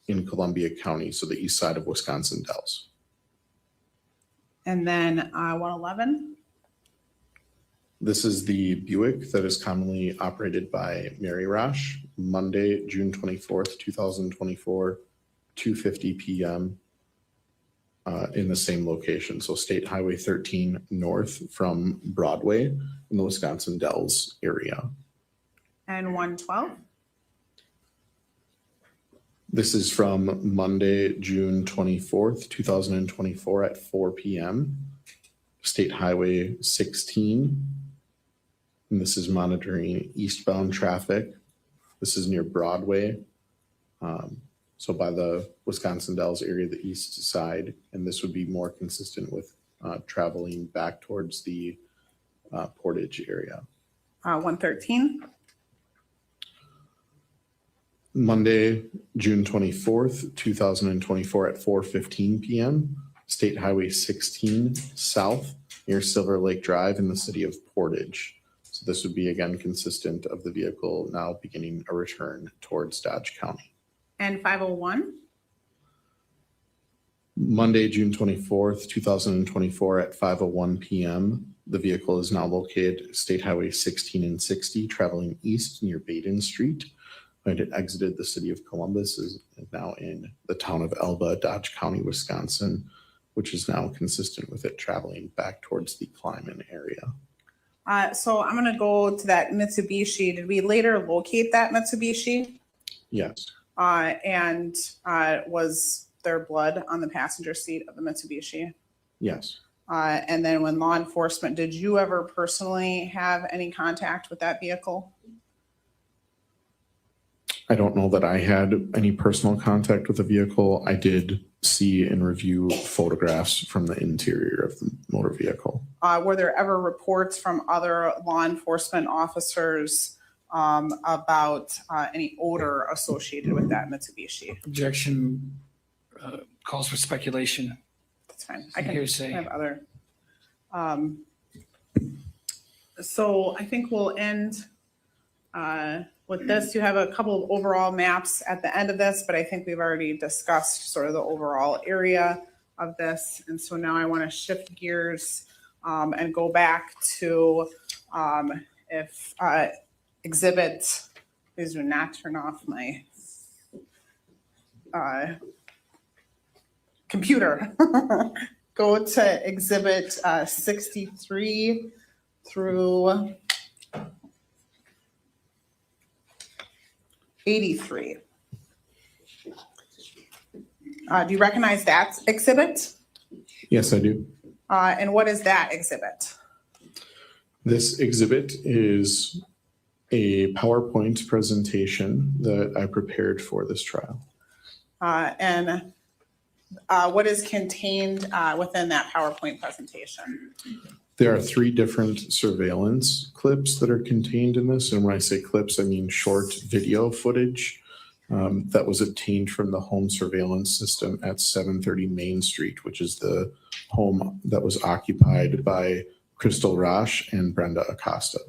in Columbia County, so the east side of Wisconsin Dells. And then 111. This is the Buick that is commonly operated by Mary Rasch, Monday, June 24th, 2024, 2:50 p.m. In the same location. So State Highway 13 north from Broadway in the Wisconsin Dells area. And 112. This is from Monday, June 24th, 2024 at 4 p.m. State Highway 16. And this is monitoring eastbound traffic. This is near Broadway. So by the Wisconsin Dells area, the east side. And this would be more consistent with traveling back towards the Portage area. 113. Monday, June 24th, 2024 at 4:15 p.m. State Highway 16 south near Silver Lake Drive in the city of Portage. So this would be again consistent of the vehicle now beginning a return towards Dodge County. And 501. Monday, June 24th, 2024 at 5:01 p.m. The vehicle is now located State Highway 16 and 60 traveling east near Baden Street. And it exited the city of Columbus, is now in the town of Elba, Dodge County, Wisconsin, which is now consistent with it traveling back towards the Kleiman area. So I'm going to go to that Mitsubishi. Did we later locate that Mitsubishi? Yes. And was there blood on the passenger seat of the Mitsubishi? Yes. And then when law enforcement, did you ever personally have any contact with that vehicle? I don't know that I had any personal contact with the vehicle. I did see and review photographs from the interior of the motor vehicle. Were there ever reports from other law enforcement officers about any odor associated with that Mitsubishi? Objection calls for speculation. That's fine. I can Hearsay. have other. So I think we'll end with this. You have a couple of overall maps at the end of this, but I think we've already discussed sort of the overall area of this. And so now I want to shift gears and go back to if exhibit, please do not turn off my computer. Go to exhibit 63 through 83. Do you recognize that exhibit? Yes, I do. And what is that exhibit? This exhibit is a PowerPoint presentation that I prepared for this trial. And what is contained within that PowerPoint presentation? There are 3 different surveillance clips that are contained in this. And when I say clips, I mean short video footage that was obtained from the home surveillance system at 730 Main Street, which is the home that was occupied by Crystal Rasch and Brenda Acosta.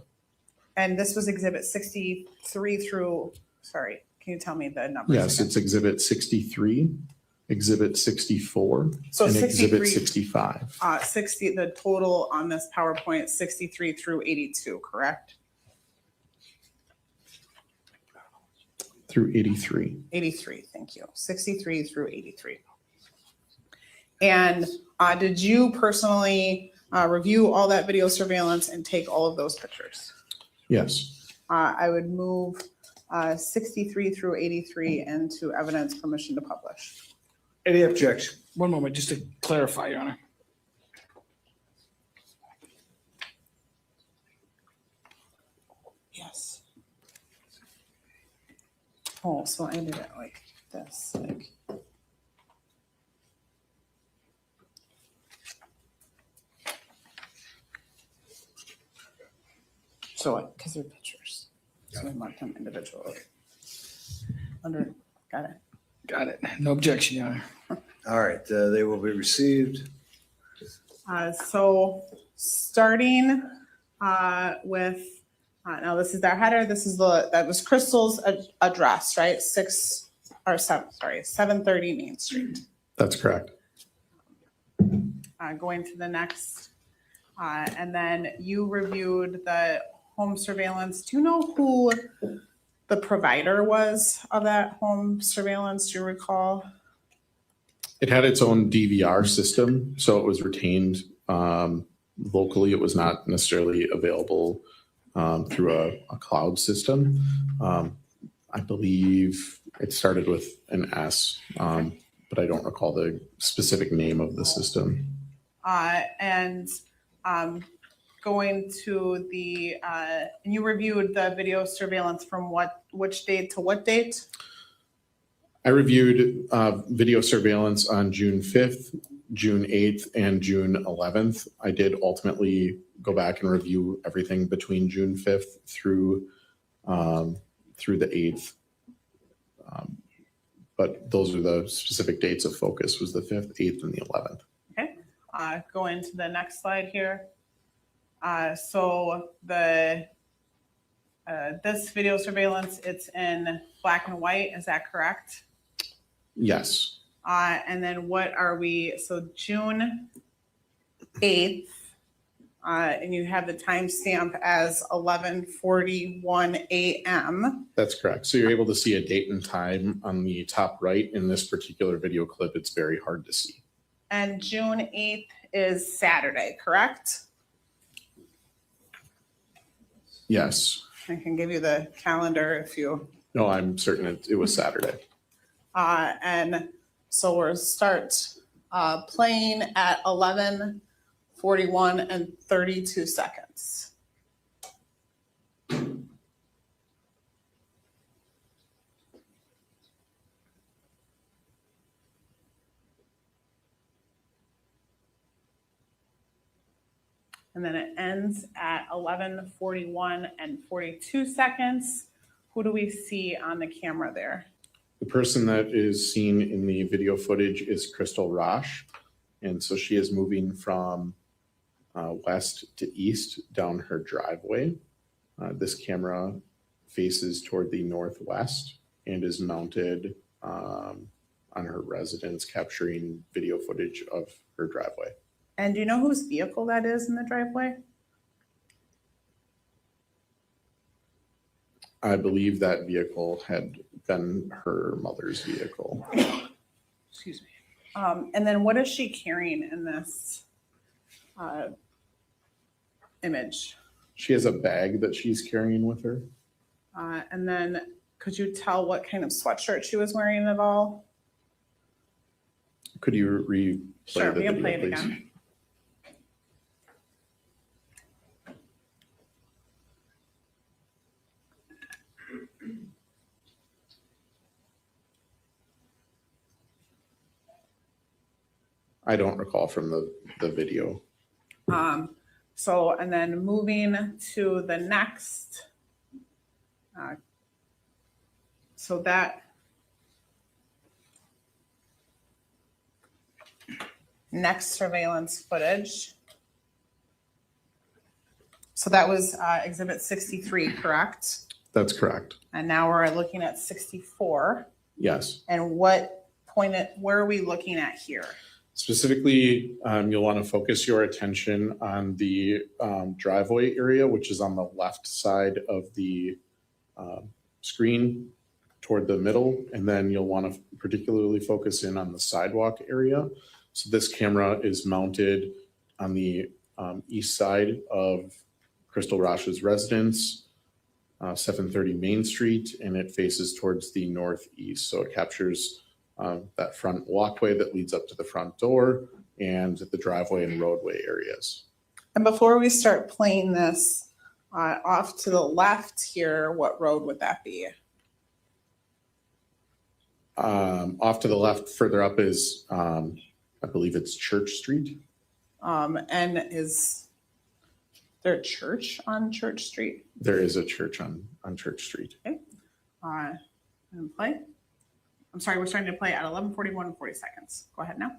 And this was exhibit 63 through, sorry, can you tell me the numbers? Yes, again? it's exhibit 63, exhibit 64, So and 63, exhibit 65. 60, the total on this PowerPoint, 63 through 82, correct? through 83. 83, thank you. 63 through 83. And did you personally review all that video surveillance and take all of those pictures? Yes. I would move 63 through 83 into evidence permission to publish. Any objection? One moment, just to clarify, Your Honor. Yes. Oh, so I did it like this, like. So what, because they're pictures. So I marked them individually. Got it. Got it. No objection, Your Honor. All right, they will be received. So starting with, now this is their header, that was Crystal's address, right? 730 Main Street. That's correct. Going to the next, and then you reviewed the home surveillance. Do you know who the provider was of that home surveillance? Do you recall? It had its own DVR system, so it was retained locally. It was not necessarily available through a cloud system. I believe it started with an S, but I don't recall the specific name of the system. And going to the, and you reviewed the video surveillance from which date to what date? I reviewed video surveillance on June 5th, June 8th, and June 11th. I did ultimately go back and review everything between June 5th through the 8th. But those are the specific dates of focus, was the 5th, 8th, and the 11th. Okay, going to the next slide here. So the this video surveillance, it's in black and white, is that correct? Yes. And then what are we, so June 8th, and you have the timestamp as 11:41 a.m. That's correct. So you're able to see a date and time on the top right. In this particular video clip, it's very hard to see. And June 8th is Saturday, correct? Yes. I can give you the calendar if you. No, I'm certain it was Saturday. And so we'll start playing at 11:41 and 32 seconds. And then it ends at 11:41 and 42 seconds. Who do we see on the camera there? The person that is seen in the video footage is Crystal Rasch. And so she is moving from west to east down her driveway. This camera faces toward the northwest and is mounted on her residence, capturing video footage of her driveway. And do you know whose vehicle that is in the driveway? I believe that vehicle had been her mother's vehicle. Excuse me. And then what is she carrying in this image? She has a bag that she's carrying with her. And then could you tell what kind of sweatshirt she was wearing at all? Could you replay Sure, the we can video, play it please? again. I don't recall from the video. So, and then moving to the next. So that next surveillance footage. So that was exhibit 63, correct? That's correct. And now we're looking at 64. Yes. And what point where are we looking at here? Specifically, you'll want to focus your attention on the driveway area, which is on the left side of the screen. toward the middle, and then you'll want to particularly focus in on the sidewalk area. So this camera is mounted on the east side of Crystal Rasch's residence, 730 Main Street, and it faces towards the northeast. So it captures that front walkway that leads up to the front door and the driveway and roadway areas. And before we start playing this, off to the left here, what road would that be? Off to the left, further up is, I believe it's Church Street. And is there a church on Church Street? There is a church on Church Street. Okay. And play. I'm sorry, we're starting to play at 11:41 and 40 seconds. Go ahead now.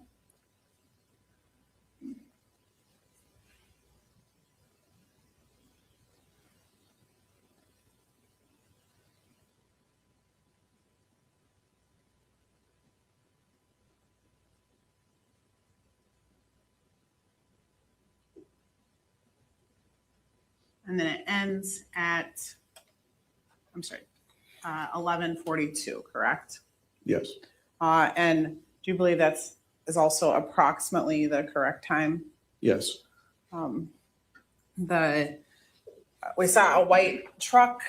And then it ends at, I'm sorry, 11:42, correct? Yes. And do you believe is also approximately the correct time? Yes. We saw a white truck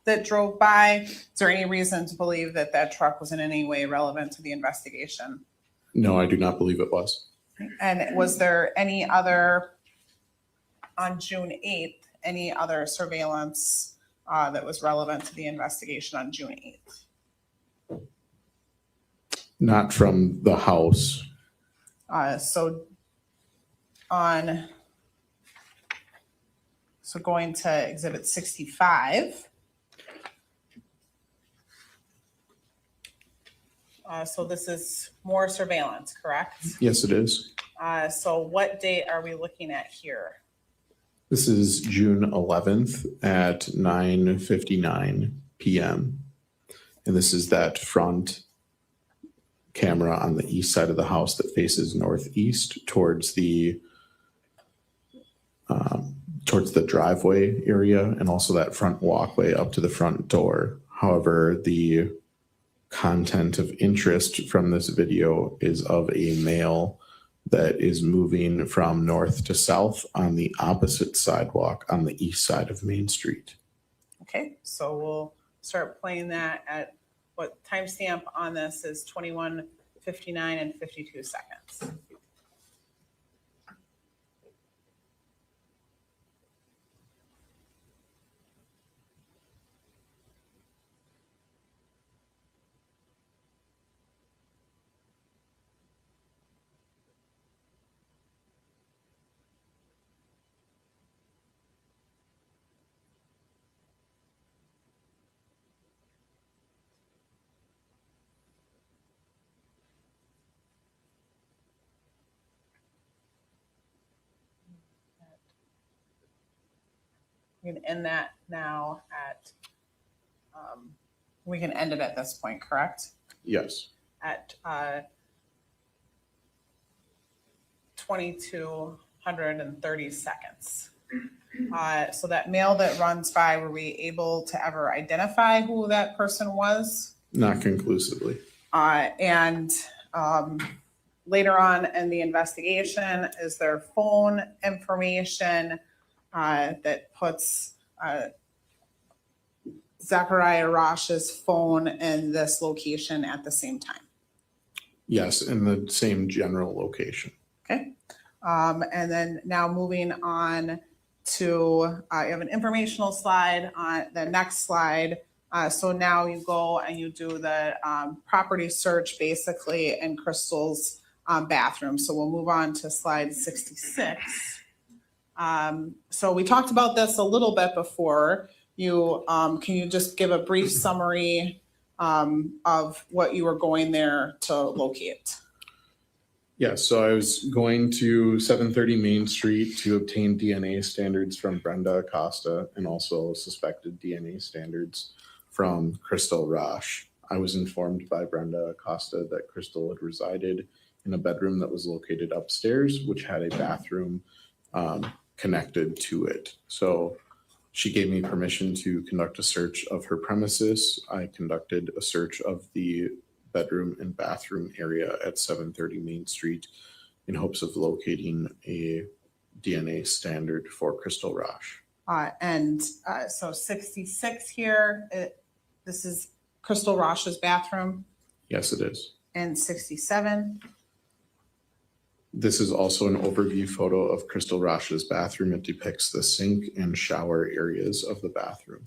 that drove by. Is there any reason to believe that that truck was in any way relevant to the investigation? No, I do not believe it was. And was there any other, on June 8th, any other surveillance that was relevant to the investigation on June 8th? Not from the house. So going to exhibit 65. So this is more surveillance, correct? Yes, it is. So what date are we looking at here? This is June 11th at 9:59 p.m. And this is that front camera on the east side of the house that faces northeast towards the driveway area, and also that front walkway up to the front door. However, the content of interest from this video is of a male that is moving from north to south on the opposite sidewalk on the east side of Main Street. Okay, so we'll start playing that at what timestamp on this is 21:59 and 52 seconds. We can end that now at, we can end it at this point, correct? Yes. At 2230 seconds. So that male that runs by, were we able to ever identify who that person was? Not conclusively. And later on in the investigation, is there phone information that puts Zachariah Rasch's phone in this location at the same time? Yes, in the same general location. Okay. And then now moving on to, you have an informational slide on the next slide. So now you go and you do the property search basically in Crystal's bathroom. So we'll move on to slide 66. So we talked about this a little bit before. Can you just give a brief summary of what you were going there to locate? Yeah, so I was going to 730 Main Street to obtain DNA standards from Brenda Acosta and also suspected DNA standards from Crystal Rasch. I was informed by Brenda Acosta that Crystal had resided in a bedroom that was located upstairs, which had a bathroom connected to it. So She gave me permission to conduct a search of her premises. I conducted a search of the bedroom and bathroom area at 730 Main Street in hopes of locating a DNA standard for Crystal Rasch. So 66 here, this is Crystal Rasch's bathroom, Yes, it is. and 67. This is also an overview photo of Crystal Rasch's bathroom. It depicts the sink and shower areas of the bathroom.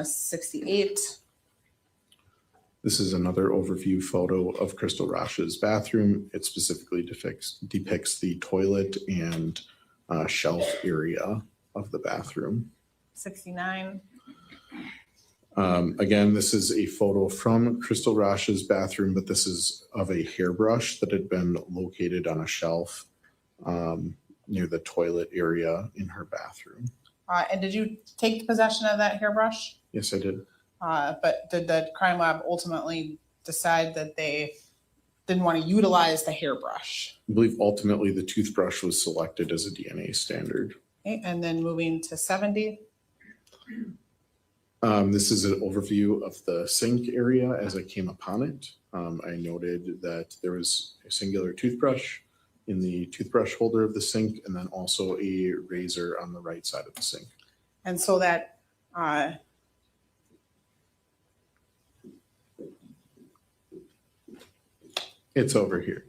68. This is another overview photo of Crystal Rasch's bathroom. It specifically depicts the toilet and shelf area of the bathroom. 69. Again, this is a photo from Crystal Rasch's bathroom, but this is of a hairbrush that had been located on a shelf near the toilet area in her bathroom. And did you take possession of that hairbrush? Yes, I did. But did the crime lab ultimately decide that they didn't want to utilize the hairbrush? I believe ultimately the toothbrush was selected as a DNA standard. Okay, and then moving to 70. This is an overview of the sink area as I came upon it. I noted that there was a singular toothbrush in the toothbrush holder of the sink, and then also a razor on the right side of the sink. And so that It's over here.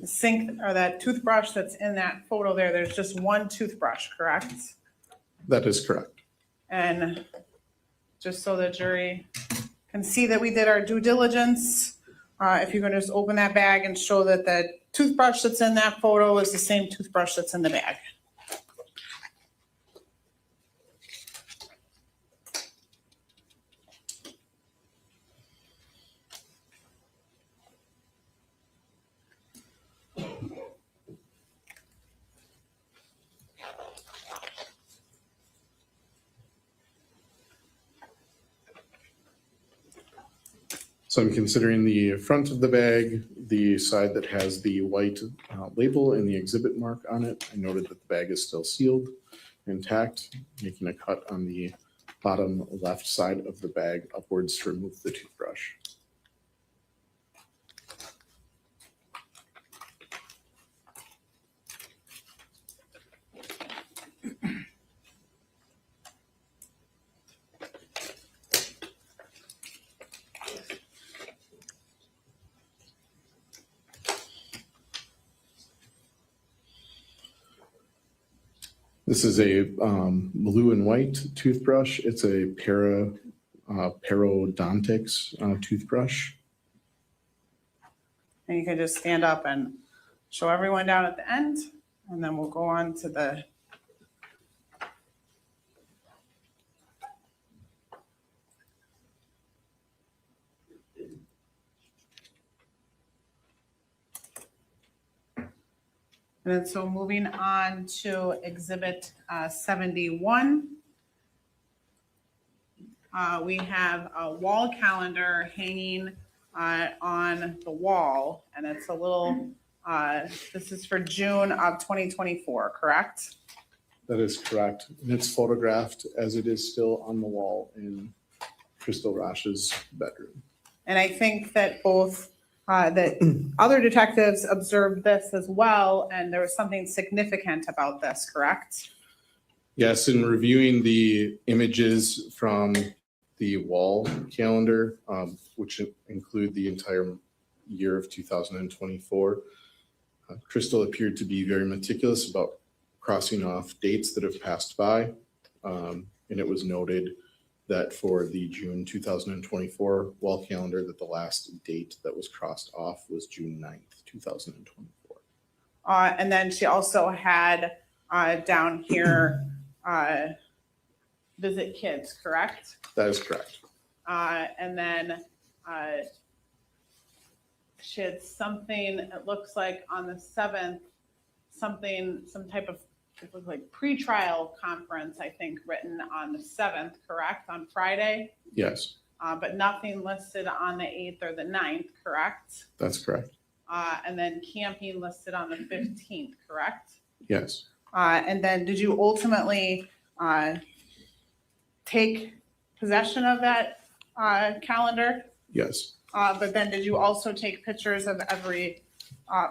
the sink or that toothbrush that's in that photo there, there's just one toothbrush, correct? That is correct. And just so the jury can see that we did our due diligence, if you can just open that bag and show that the toothbrush that's in that photo is the same toothbrush that's in the bag. So I'm considering the front of the bag, the side that has the white label and the exhibit mark on it. I noted that the bag is still sealed, intact, making a cut on the bottom left side of the bag upwards to remove the toothbrush. This is a blue and white toothbrush. It's a parodontics toothbrush. And you can just stand up and show everyone down at the end, and then we'll go on to the And then so moving on to exhibit 71. We have a wall calendar hanging on the wall, and it's a little, this is for June of 2024, correct? That is correct. And it's photographed as it is still on the wall in Crystal Rasch's bedroom. And I think that both that other detectives observed this as well, and there was something significant about this, correct? Yes, in reviewing the images from the wall calendar, which include the entire year of 2024, Crystal appeared to be very meticulous about crossing off dates that have passed by. And it was noted that for the June 2024 wall calendar, that the last date that was crossed off was June 9th, 2024. And then she also had down here, visit kids, correct? That is correct. And then she had something, it looks like on the 7th, some type of, it looked like pre-trial conference, I think, written on the 7th, correct, on Friday? Yes, But nothing listed on the 8th or the 9th, correct? that's correct. And then camping listed on the 15th, correct? Yes, And then did you ultimately take possession of that calendar? yes, But then did you also take pictures of every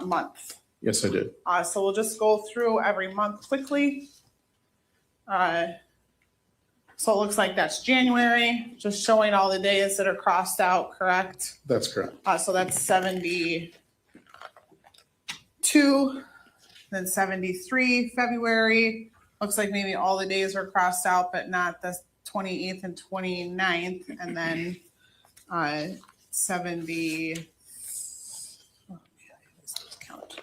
month? yes, I did. So we'll just go through every month quickly. So it looks like that's January, just showing all the days that are crossed out, correct? That's correct. So that's 72, then 73, February. Looks like maybe all the days are crossed out, but not the 28th and 29th. And then 70, oh, man, let's count.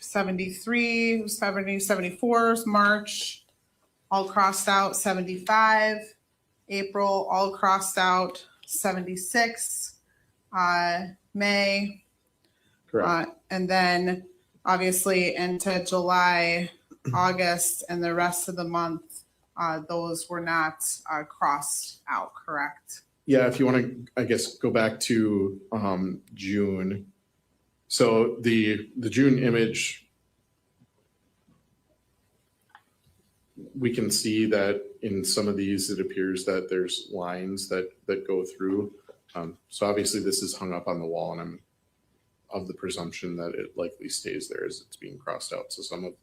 73, 70, 74 is March, all crossed out. 75, April, all crossed out. 76, May. Correct. And then obviously into July, August, and the rest of the month, those were not crossed out, correct? Yeah, if you want to, I guess, go back to June. So the June image, we can see that in some of these, it appears that there's lines that go through. So obviously this is hung up on the wall, and I'm of the presumption that it likely stays there as it's being crossed out. So some of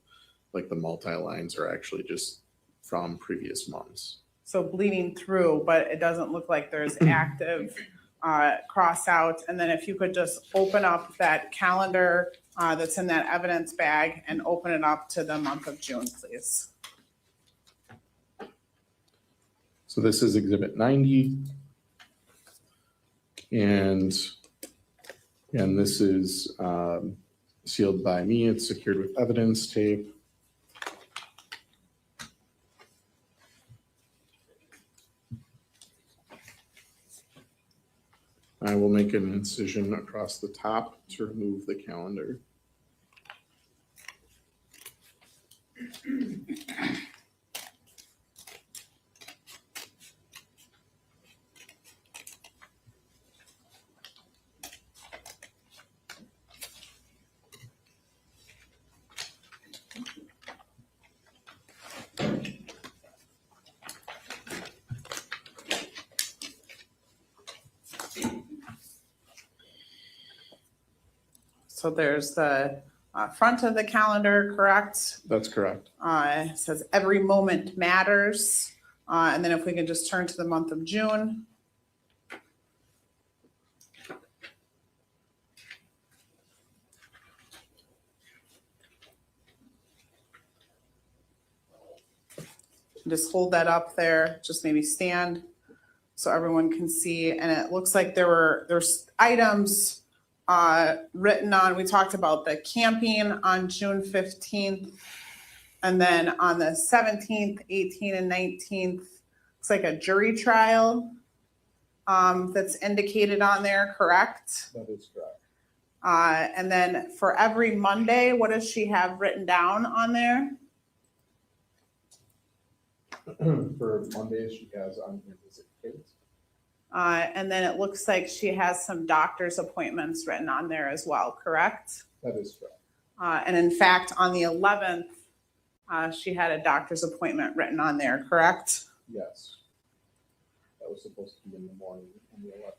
like the multi-lines are actually just from previous months. So bleeding through, but it doesn't look like there's active cross out. And then if you could just open up that calendar that's in that evidence bag and open it up to the month of June, please. So this is Exhibit 90. And this is sealed by me. It's secured with evidence tape. I will make an incision across the top to remove the calendar. So there's the front of the calendar, correct? That's correct. It says every moment matters. And then if we can just turn to the month of June. Just hold that up there, just maybe stand so everyone can see. And it looks like there's items written on, we talked about the camping on June 15th. And then on the 17th, 18th, and 19th, it's like a jury trial that's indicated on there, correct? That is correct. And then for every Monday, what does she have written down on there? For Mondays, she has on here visit kids. And then it looks like she has some doctor's appointments written on there as well, correct? That is correct. And in fact, on the 11th, she had a doctor's appointment written on there, correct? Yes. That was supposed to be in the morning on the 11th.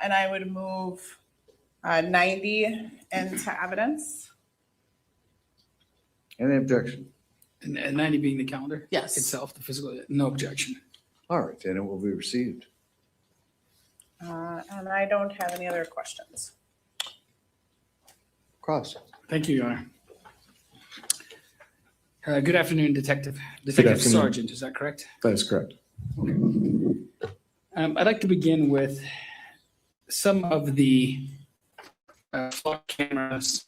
And I would move 90 into evidence. Any objection? And 90 being the calendar? Yes. Itself, the physical, no objection. All right, then it will be received. And I don't have any other questions. Cross. Thank you, Your Honor. Good afternoon, Detective afternoon. Sergeant, is that correct? That is correct. I'd like to begin with some of the flock cameras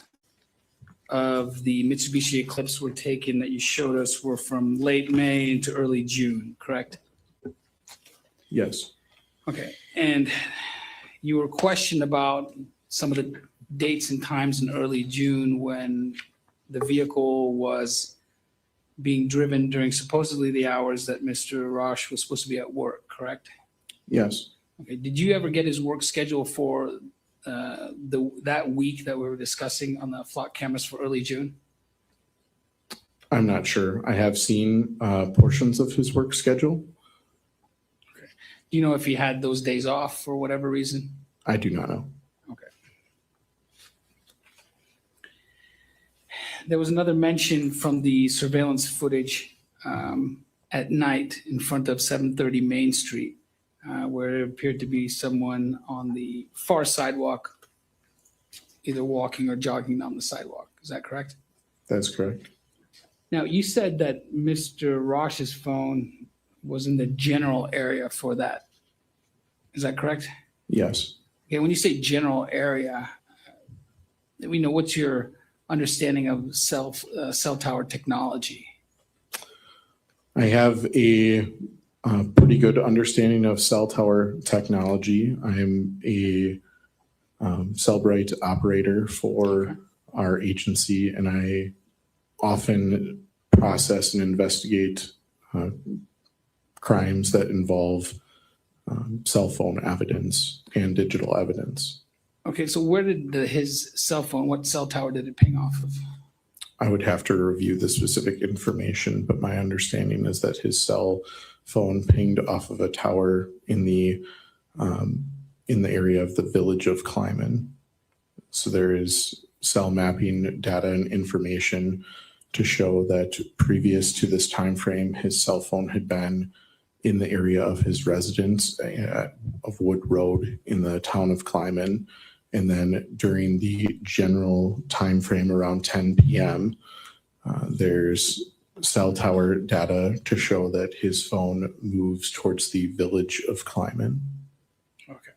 of the Mitsubishi Eclipse were taken that you showed us were from late May into early June, correct? Yes. Okay, and you were questioned about some of the dates and times in early June when the vehicle was being driven during supposedly the hours that Mr. Rasch was supposed to be at work, correct? Yes, Okay, did you ever get his work schedule for that week that we were discussing on the flock cameras for early June? I'm not sure. I have seen portions of his work schedule. Do you know if he had those days off for whatever reason? I do not know. Okay. There was another mention from the surveillance footage at night in front of 730 Main Street, where it appeared to be someone on the far sidewalk, either walking or jogging down the sidewalk. Is that correct? That's correct. Now, you said that Mr. Rasch's phone was in the general area for that. Is that correct? Yes. Okay, when you say general area, we know what's your understanding of cell tower technology? I have a pretty good understanding of cell tower technology. I'm a Cellbrite operator for our agency, and I often process and investigate crimes that involve cell phone evidence and digital evidence. Okay, so where did his cell phone, what cell tower did it ping off of? I would have to review the specific information, but my understanding is that his cell phone pinged off of a tower in the area of the village of Kleiman. So there is cell mapping data and information to show that previous to this time frame, his cell phone had been in the area of his residence of Wood Road in the town of Kleiman. And then during the general time frame around 10 p.m., there's cell tower data to show that his phone moves towards the village of Kleiman. Okay.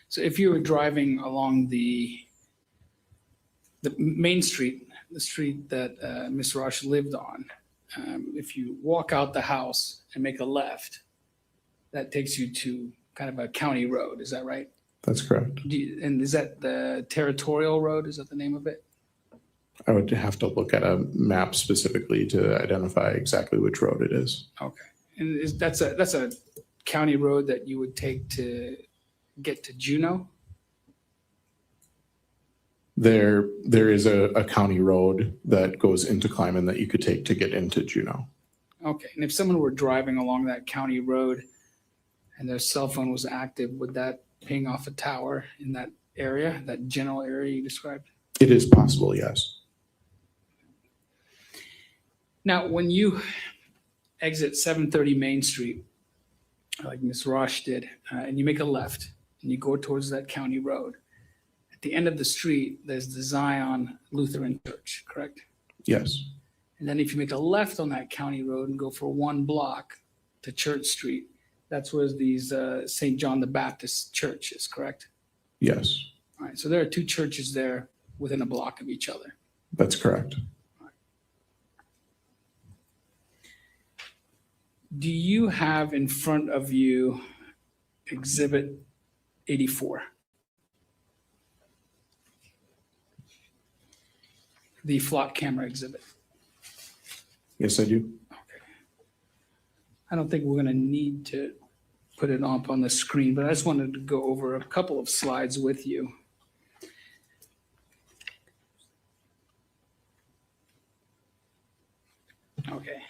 So if you were driving along the main street, the street that Ms. Rasch lived on, if you walk out the house and make a left, that takes you to kind of a county road. Is that right? That's correct. And is that the territorial road? Is that the name of it? I would have to look at a map specifically to identify exactly which road it is. Okay. And that's a county road that you would take to get to Juneau? There is a county road that goes into Kleiman that you could take to get into Juneau. Okay. And if someone were driving along that county road and their cell phone was active, would that ping off a tower in that area, that general area you described? It is possible, yes. Now, when you exit 730 Main Street, like Ms. Rasch did, and you make a left and you go towards that county road, at the end of the street, there's the Zion Lutheran Church, correct? Yes. And then if you make a left on that county road and go for 1 block to Church Street, that's where these St. John the Baptist Church is, correct? Yes, All right, so there are 2 churches there within a block of each other. that's correct. Do you have in front of you Exhibit 84? The flock camera exhibit. Yes, I do. I don't think we're going to need to put it up on the screen, but I just wanted to go over a couple of slides with you. Okay.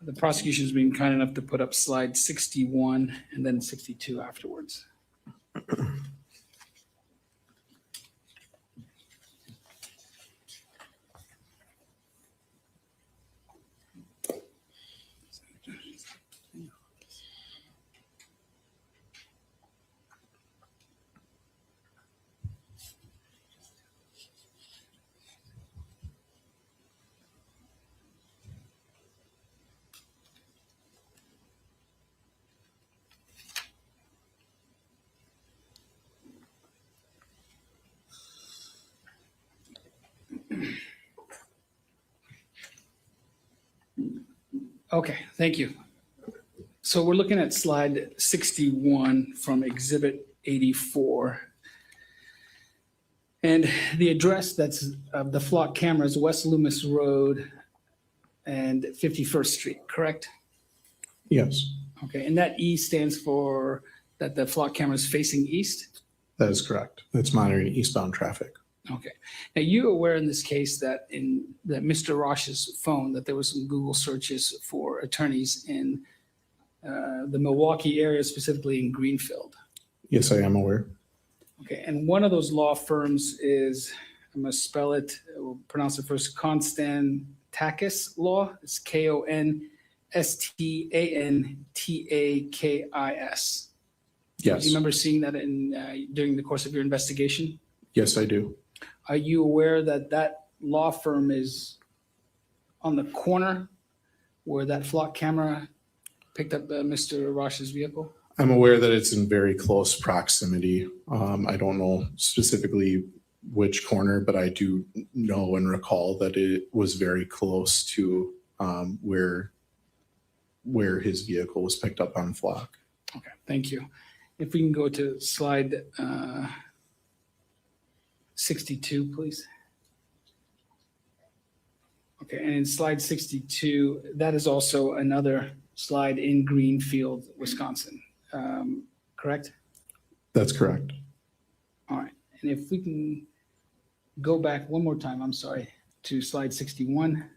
The prosecution's been kind enough to put up slide 61 and then 62 afterwards. Okay, thank you. So we're looking at slide 61 from Exhibit 84. And the address that's of the flock camera is West Loomis Road and 51st Street, correct? Yes, Okay, and that E stands for that the flock camera is facing east? that is correct. It's monitoring eastbound traffic. Okay. Now, you aware in this case that that Mr. Rasch's phone, that there was some Google searches for attorneys in the Milwaukee area, specifically in Greenfield? Yes, I am aware. Okay, and one of those law firms is, I'm gonna spell it, we'll pronounce it first, Konstantakis Law. It's Konstantakis. Do Yes, you remember seeing that during the course of your investigation? yes, I do. Are you aware that that law firm is on the corner where that flock camera picked up Mr. Rasch's vehicle? I'm aware that it's in very close proximity. I don't know specifically which corner, but I do know and recall that it was very close to where his vehicle was picked up on flock. Okay, thank you. If we can go to slide 62, please. Okay, and in slide 62, that is also another slide in Greenfield, Wisconsin, correct? That's correct. All right, and if we can go back one more time, I'm sorry, to slide 61.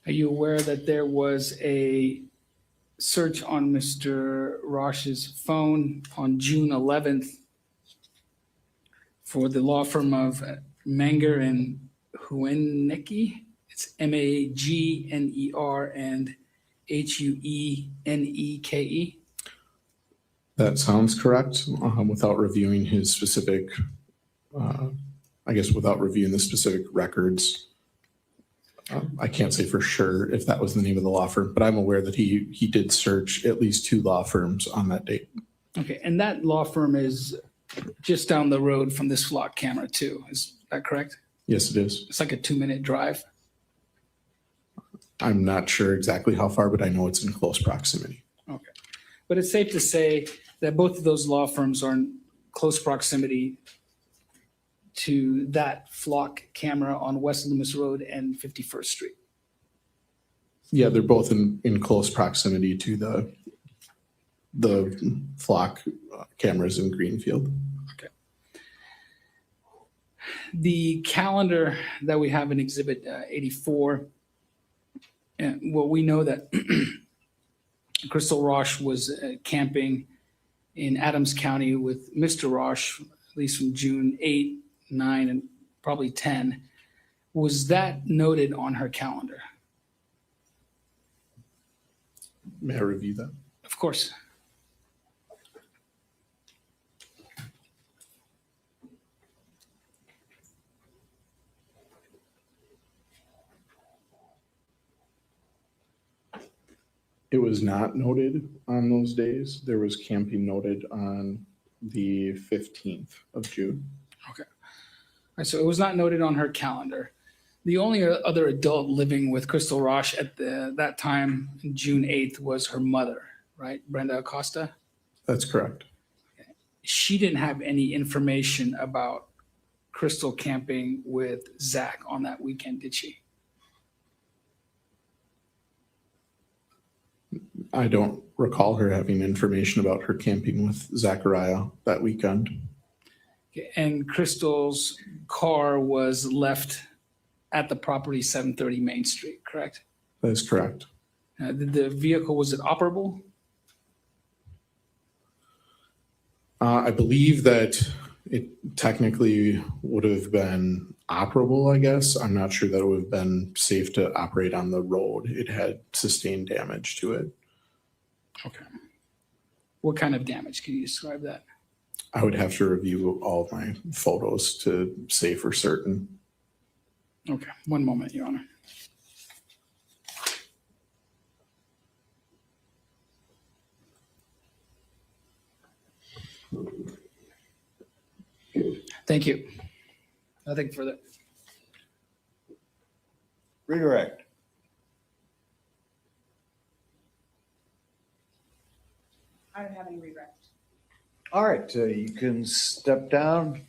Are you aware that there was a search on Mr. Rasch's phone on June 11th for the law firm of Manger and Hueneke? It's Magner and Hueneke. That sounds correct. Without reviewing his specific, without reviewing the specific records, I can't say for sure if that was the name of the law firm, but I'm aware that he did search at least 2 law firms on that date. Okay, and that law firm is just down the road from this flock camera too. Is that correct? Yes, it is. It's like a 2-minute drive. I'm not sure exactly how far, but I know it's in close proximity. Okay. But it's safe to say that both of those law firms are in close proximity to that flock camera on West Loomis Road and 51st Street. Yeah, they're both in close proximity to the flock cameras in Greenfield. Okay. The calendar that we have in Exhibit 84, well, we know that Crystal Rasch was camping in Adams County with Mr. Rasch, at least from June 8, 9, and probably 10. Was that noted on her calendar? May I review that? Of course. It was not noted on those days. There was camping noted on the 15th of June. Okay. All right, so it was not noted on her calendar. The only other adult living with Crystal Rasch at that time, June 8th, was her mother, right? Brenda Acosta? That's correct. She didn't have any information about Crystal camping with Zach on that weekend, did she? I don't recall her having information about her camping with Zachariah that weekend. Okay, and Crystal's car was left at the property 730 Main Street, correct? That is correct. The vehicle, was it operable? I believe that it technically would have been operable, I guess. I'm not sure that it would have been safe to operate on the road. It had sustained damage to it. Okay. What kind of damage? Can you describe that? I would have to review all of my photos to say for certain. Okay, one moment, Your Honor. Thank you. Nothing further. Redirect. I don't have any redirect. All right, you can step down.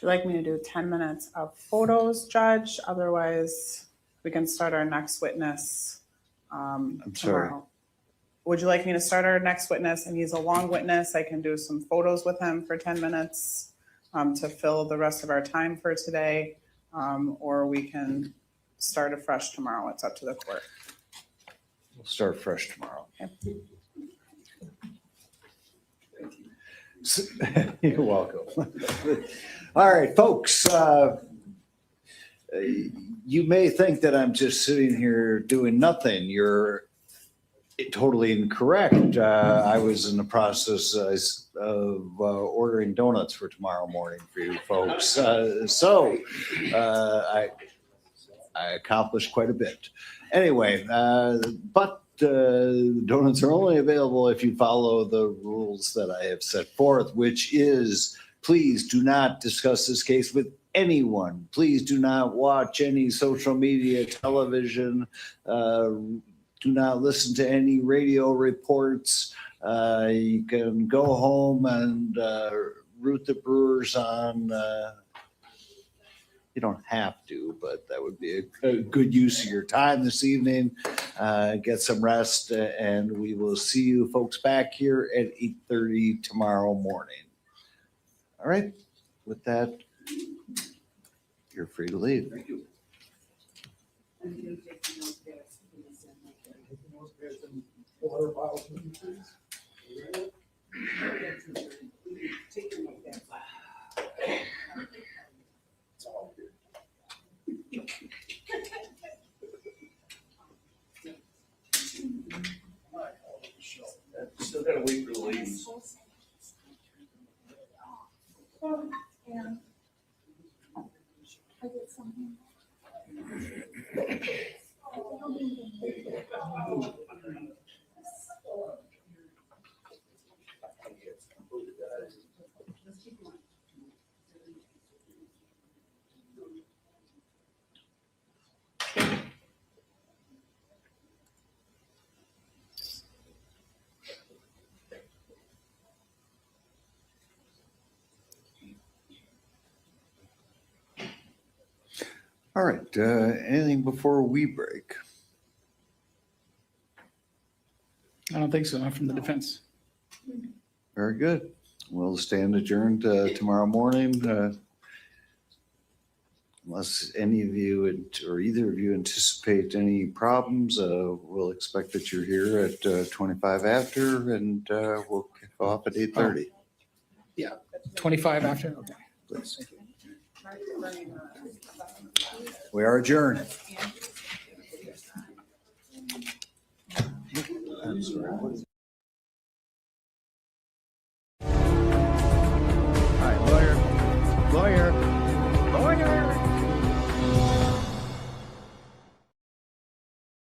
Would you like me to do 10 minutes of photos, Judge? Otherwise, we can start our next witness sorry. tomorrow. Would you like me to start our next witness? And he's a long witness. I can do some photos with him for 10 minutes to fill the rest of our time for today. Or we can start afresh tomorrow. It's up to the court. We'll start fresh tomorrow. Okay. You're welcome. All right, folks. You may think that I'm just sitting here doing nothing. You're totally incorrect. I was in the process of ordering donuts for tomorrow morning for you folks. I accomplished quite a bit. Anyway, but donuts are only available if you follow the rules that I have set forth, which is please do not discuss this case with anyone. Please do not watch any social media, television. Do not listen to any radio reports. You can go home and root the Brewers on. You don't have to, but that would be a good use of your time this evening. Get some rest, and we will see you folks back here at 8:30 tomorrow morning. All right. With that, you're free to leave. Thank you. Still gotta wait for the ladies. All right, anything before we break? I don't think so, not from the defense. Very good. We'll stand adjourned tomorrow morning. Unless any of you or either of you anticipate any problems, we'll expect that you're here at 25 after, and we'll kick off at 8:30. Yeah, 25 after, okay. Please. We are adjourned. I'm sorry.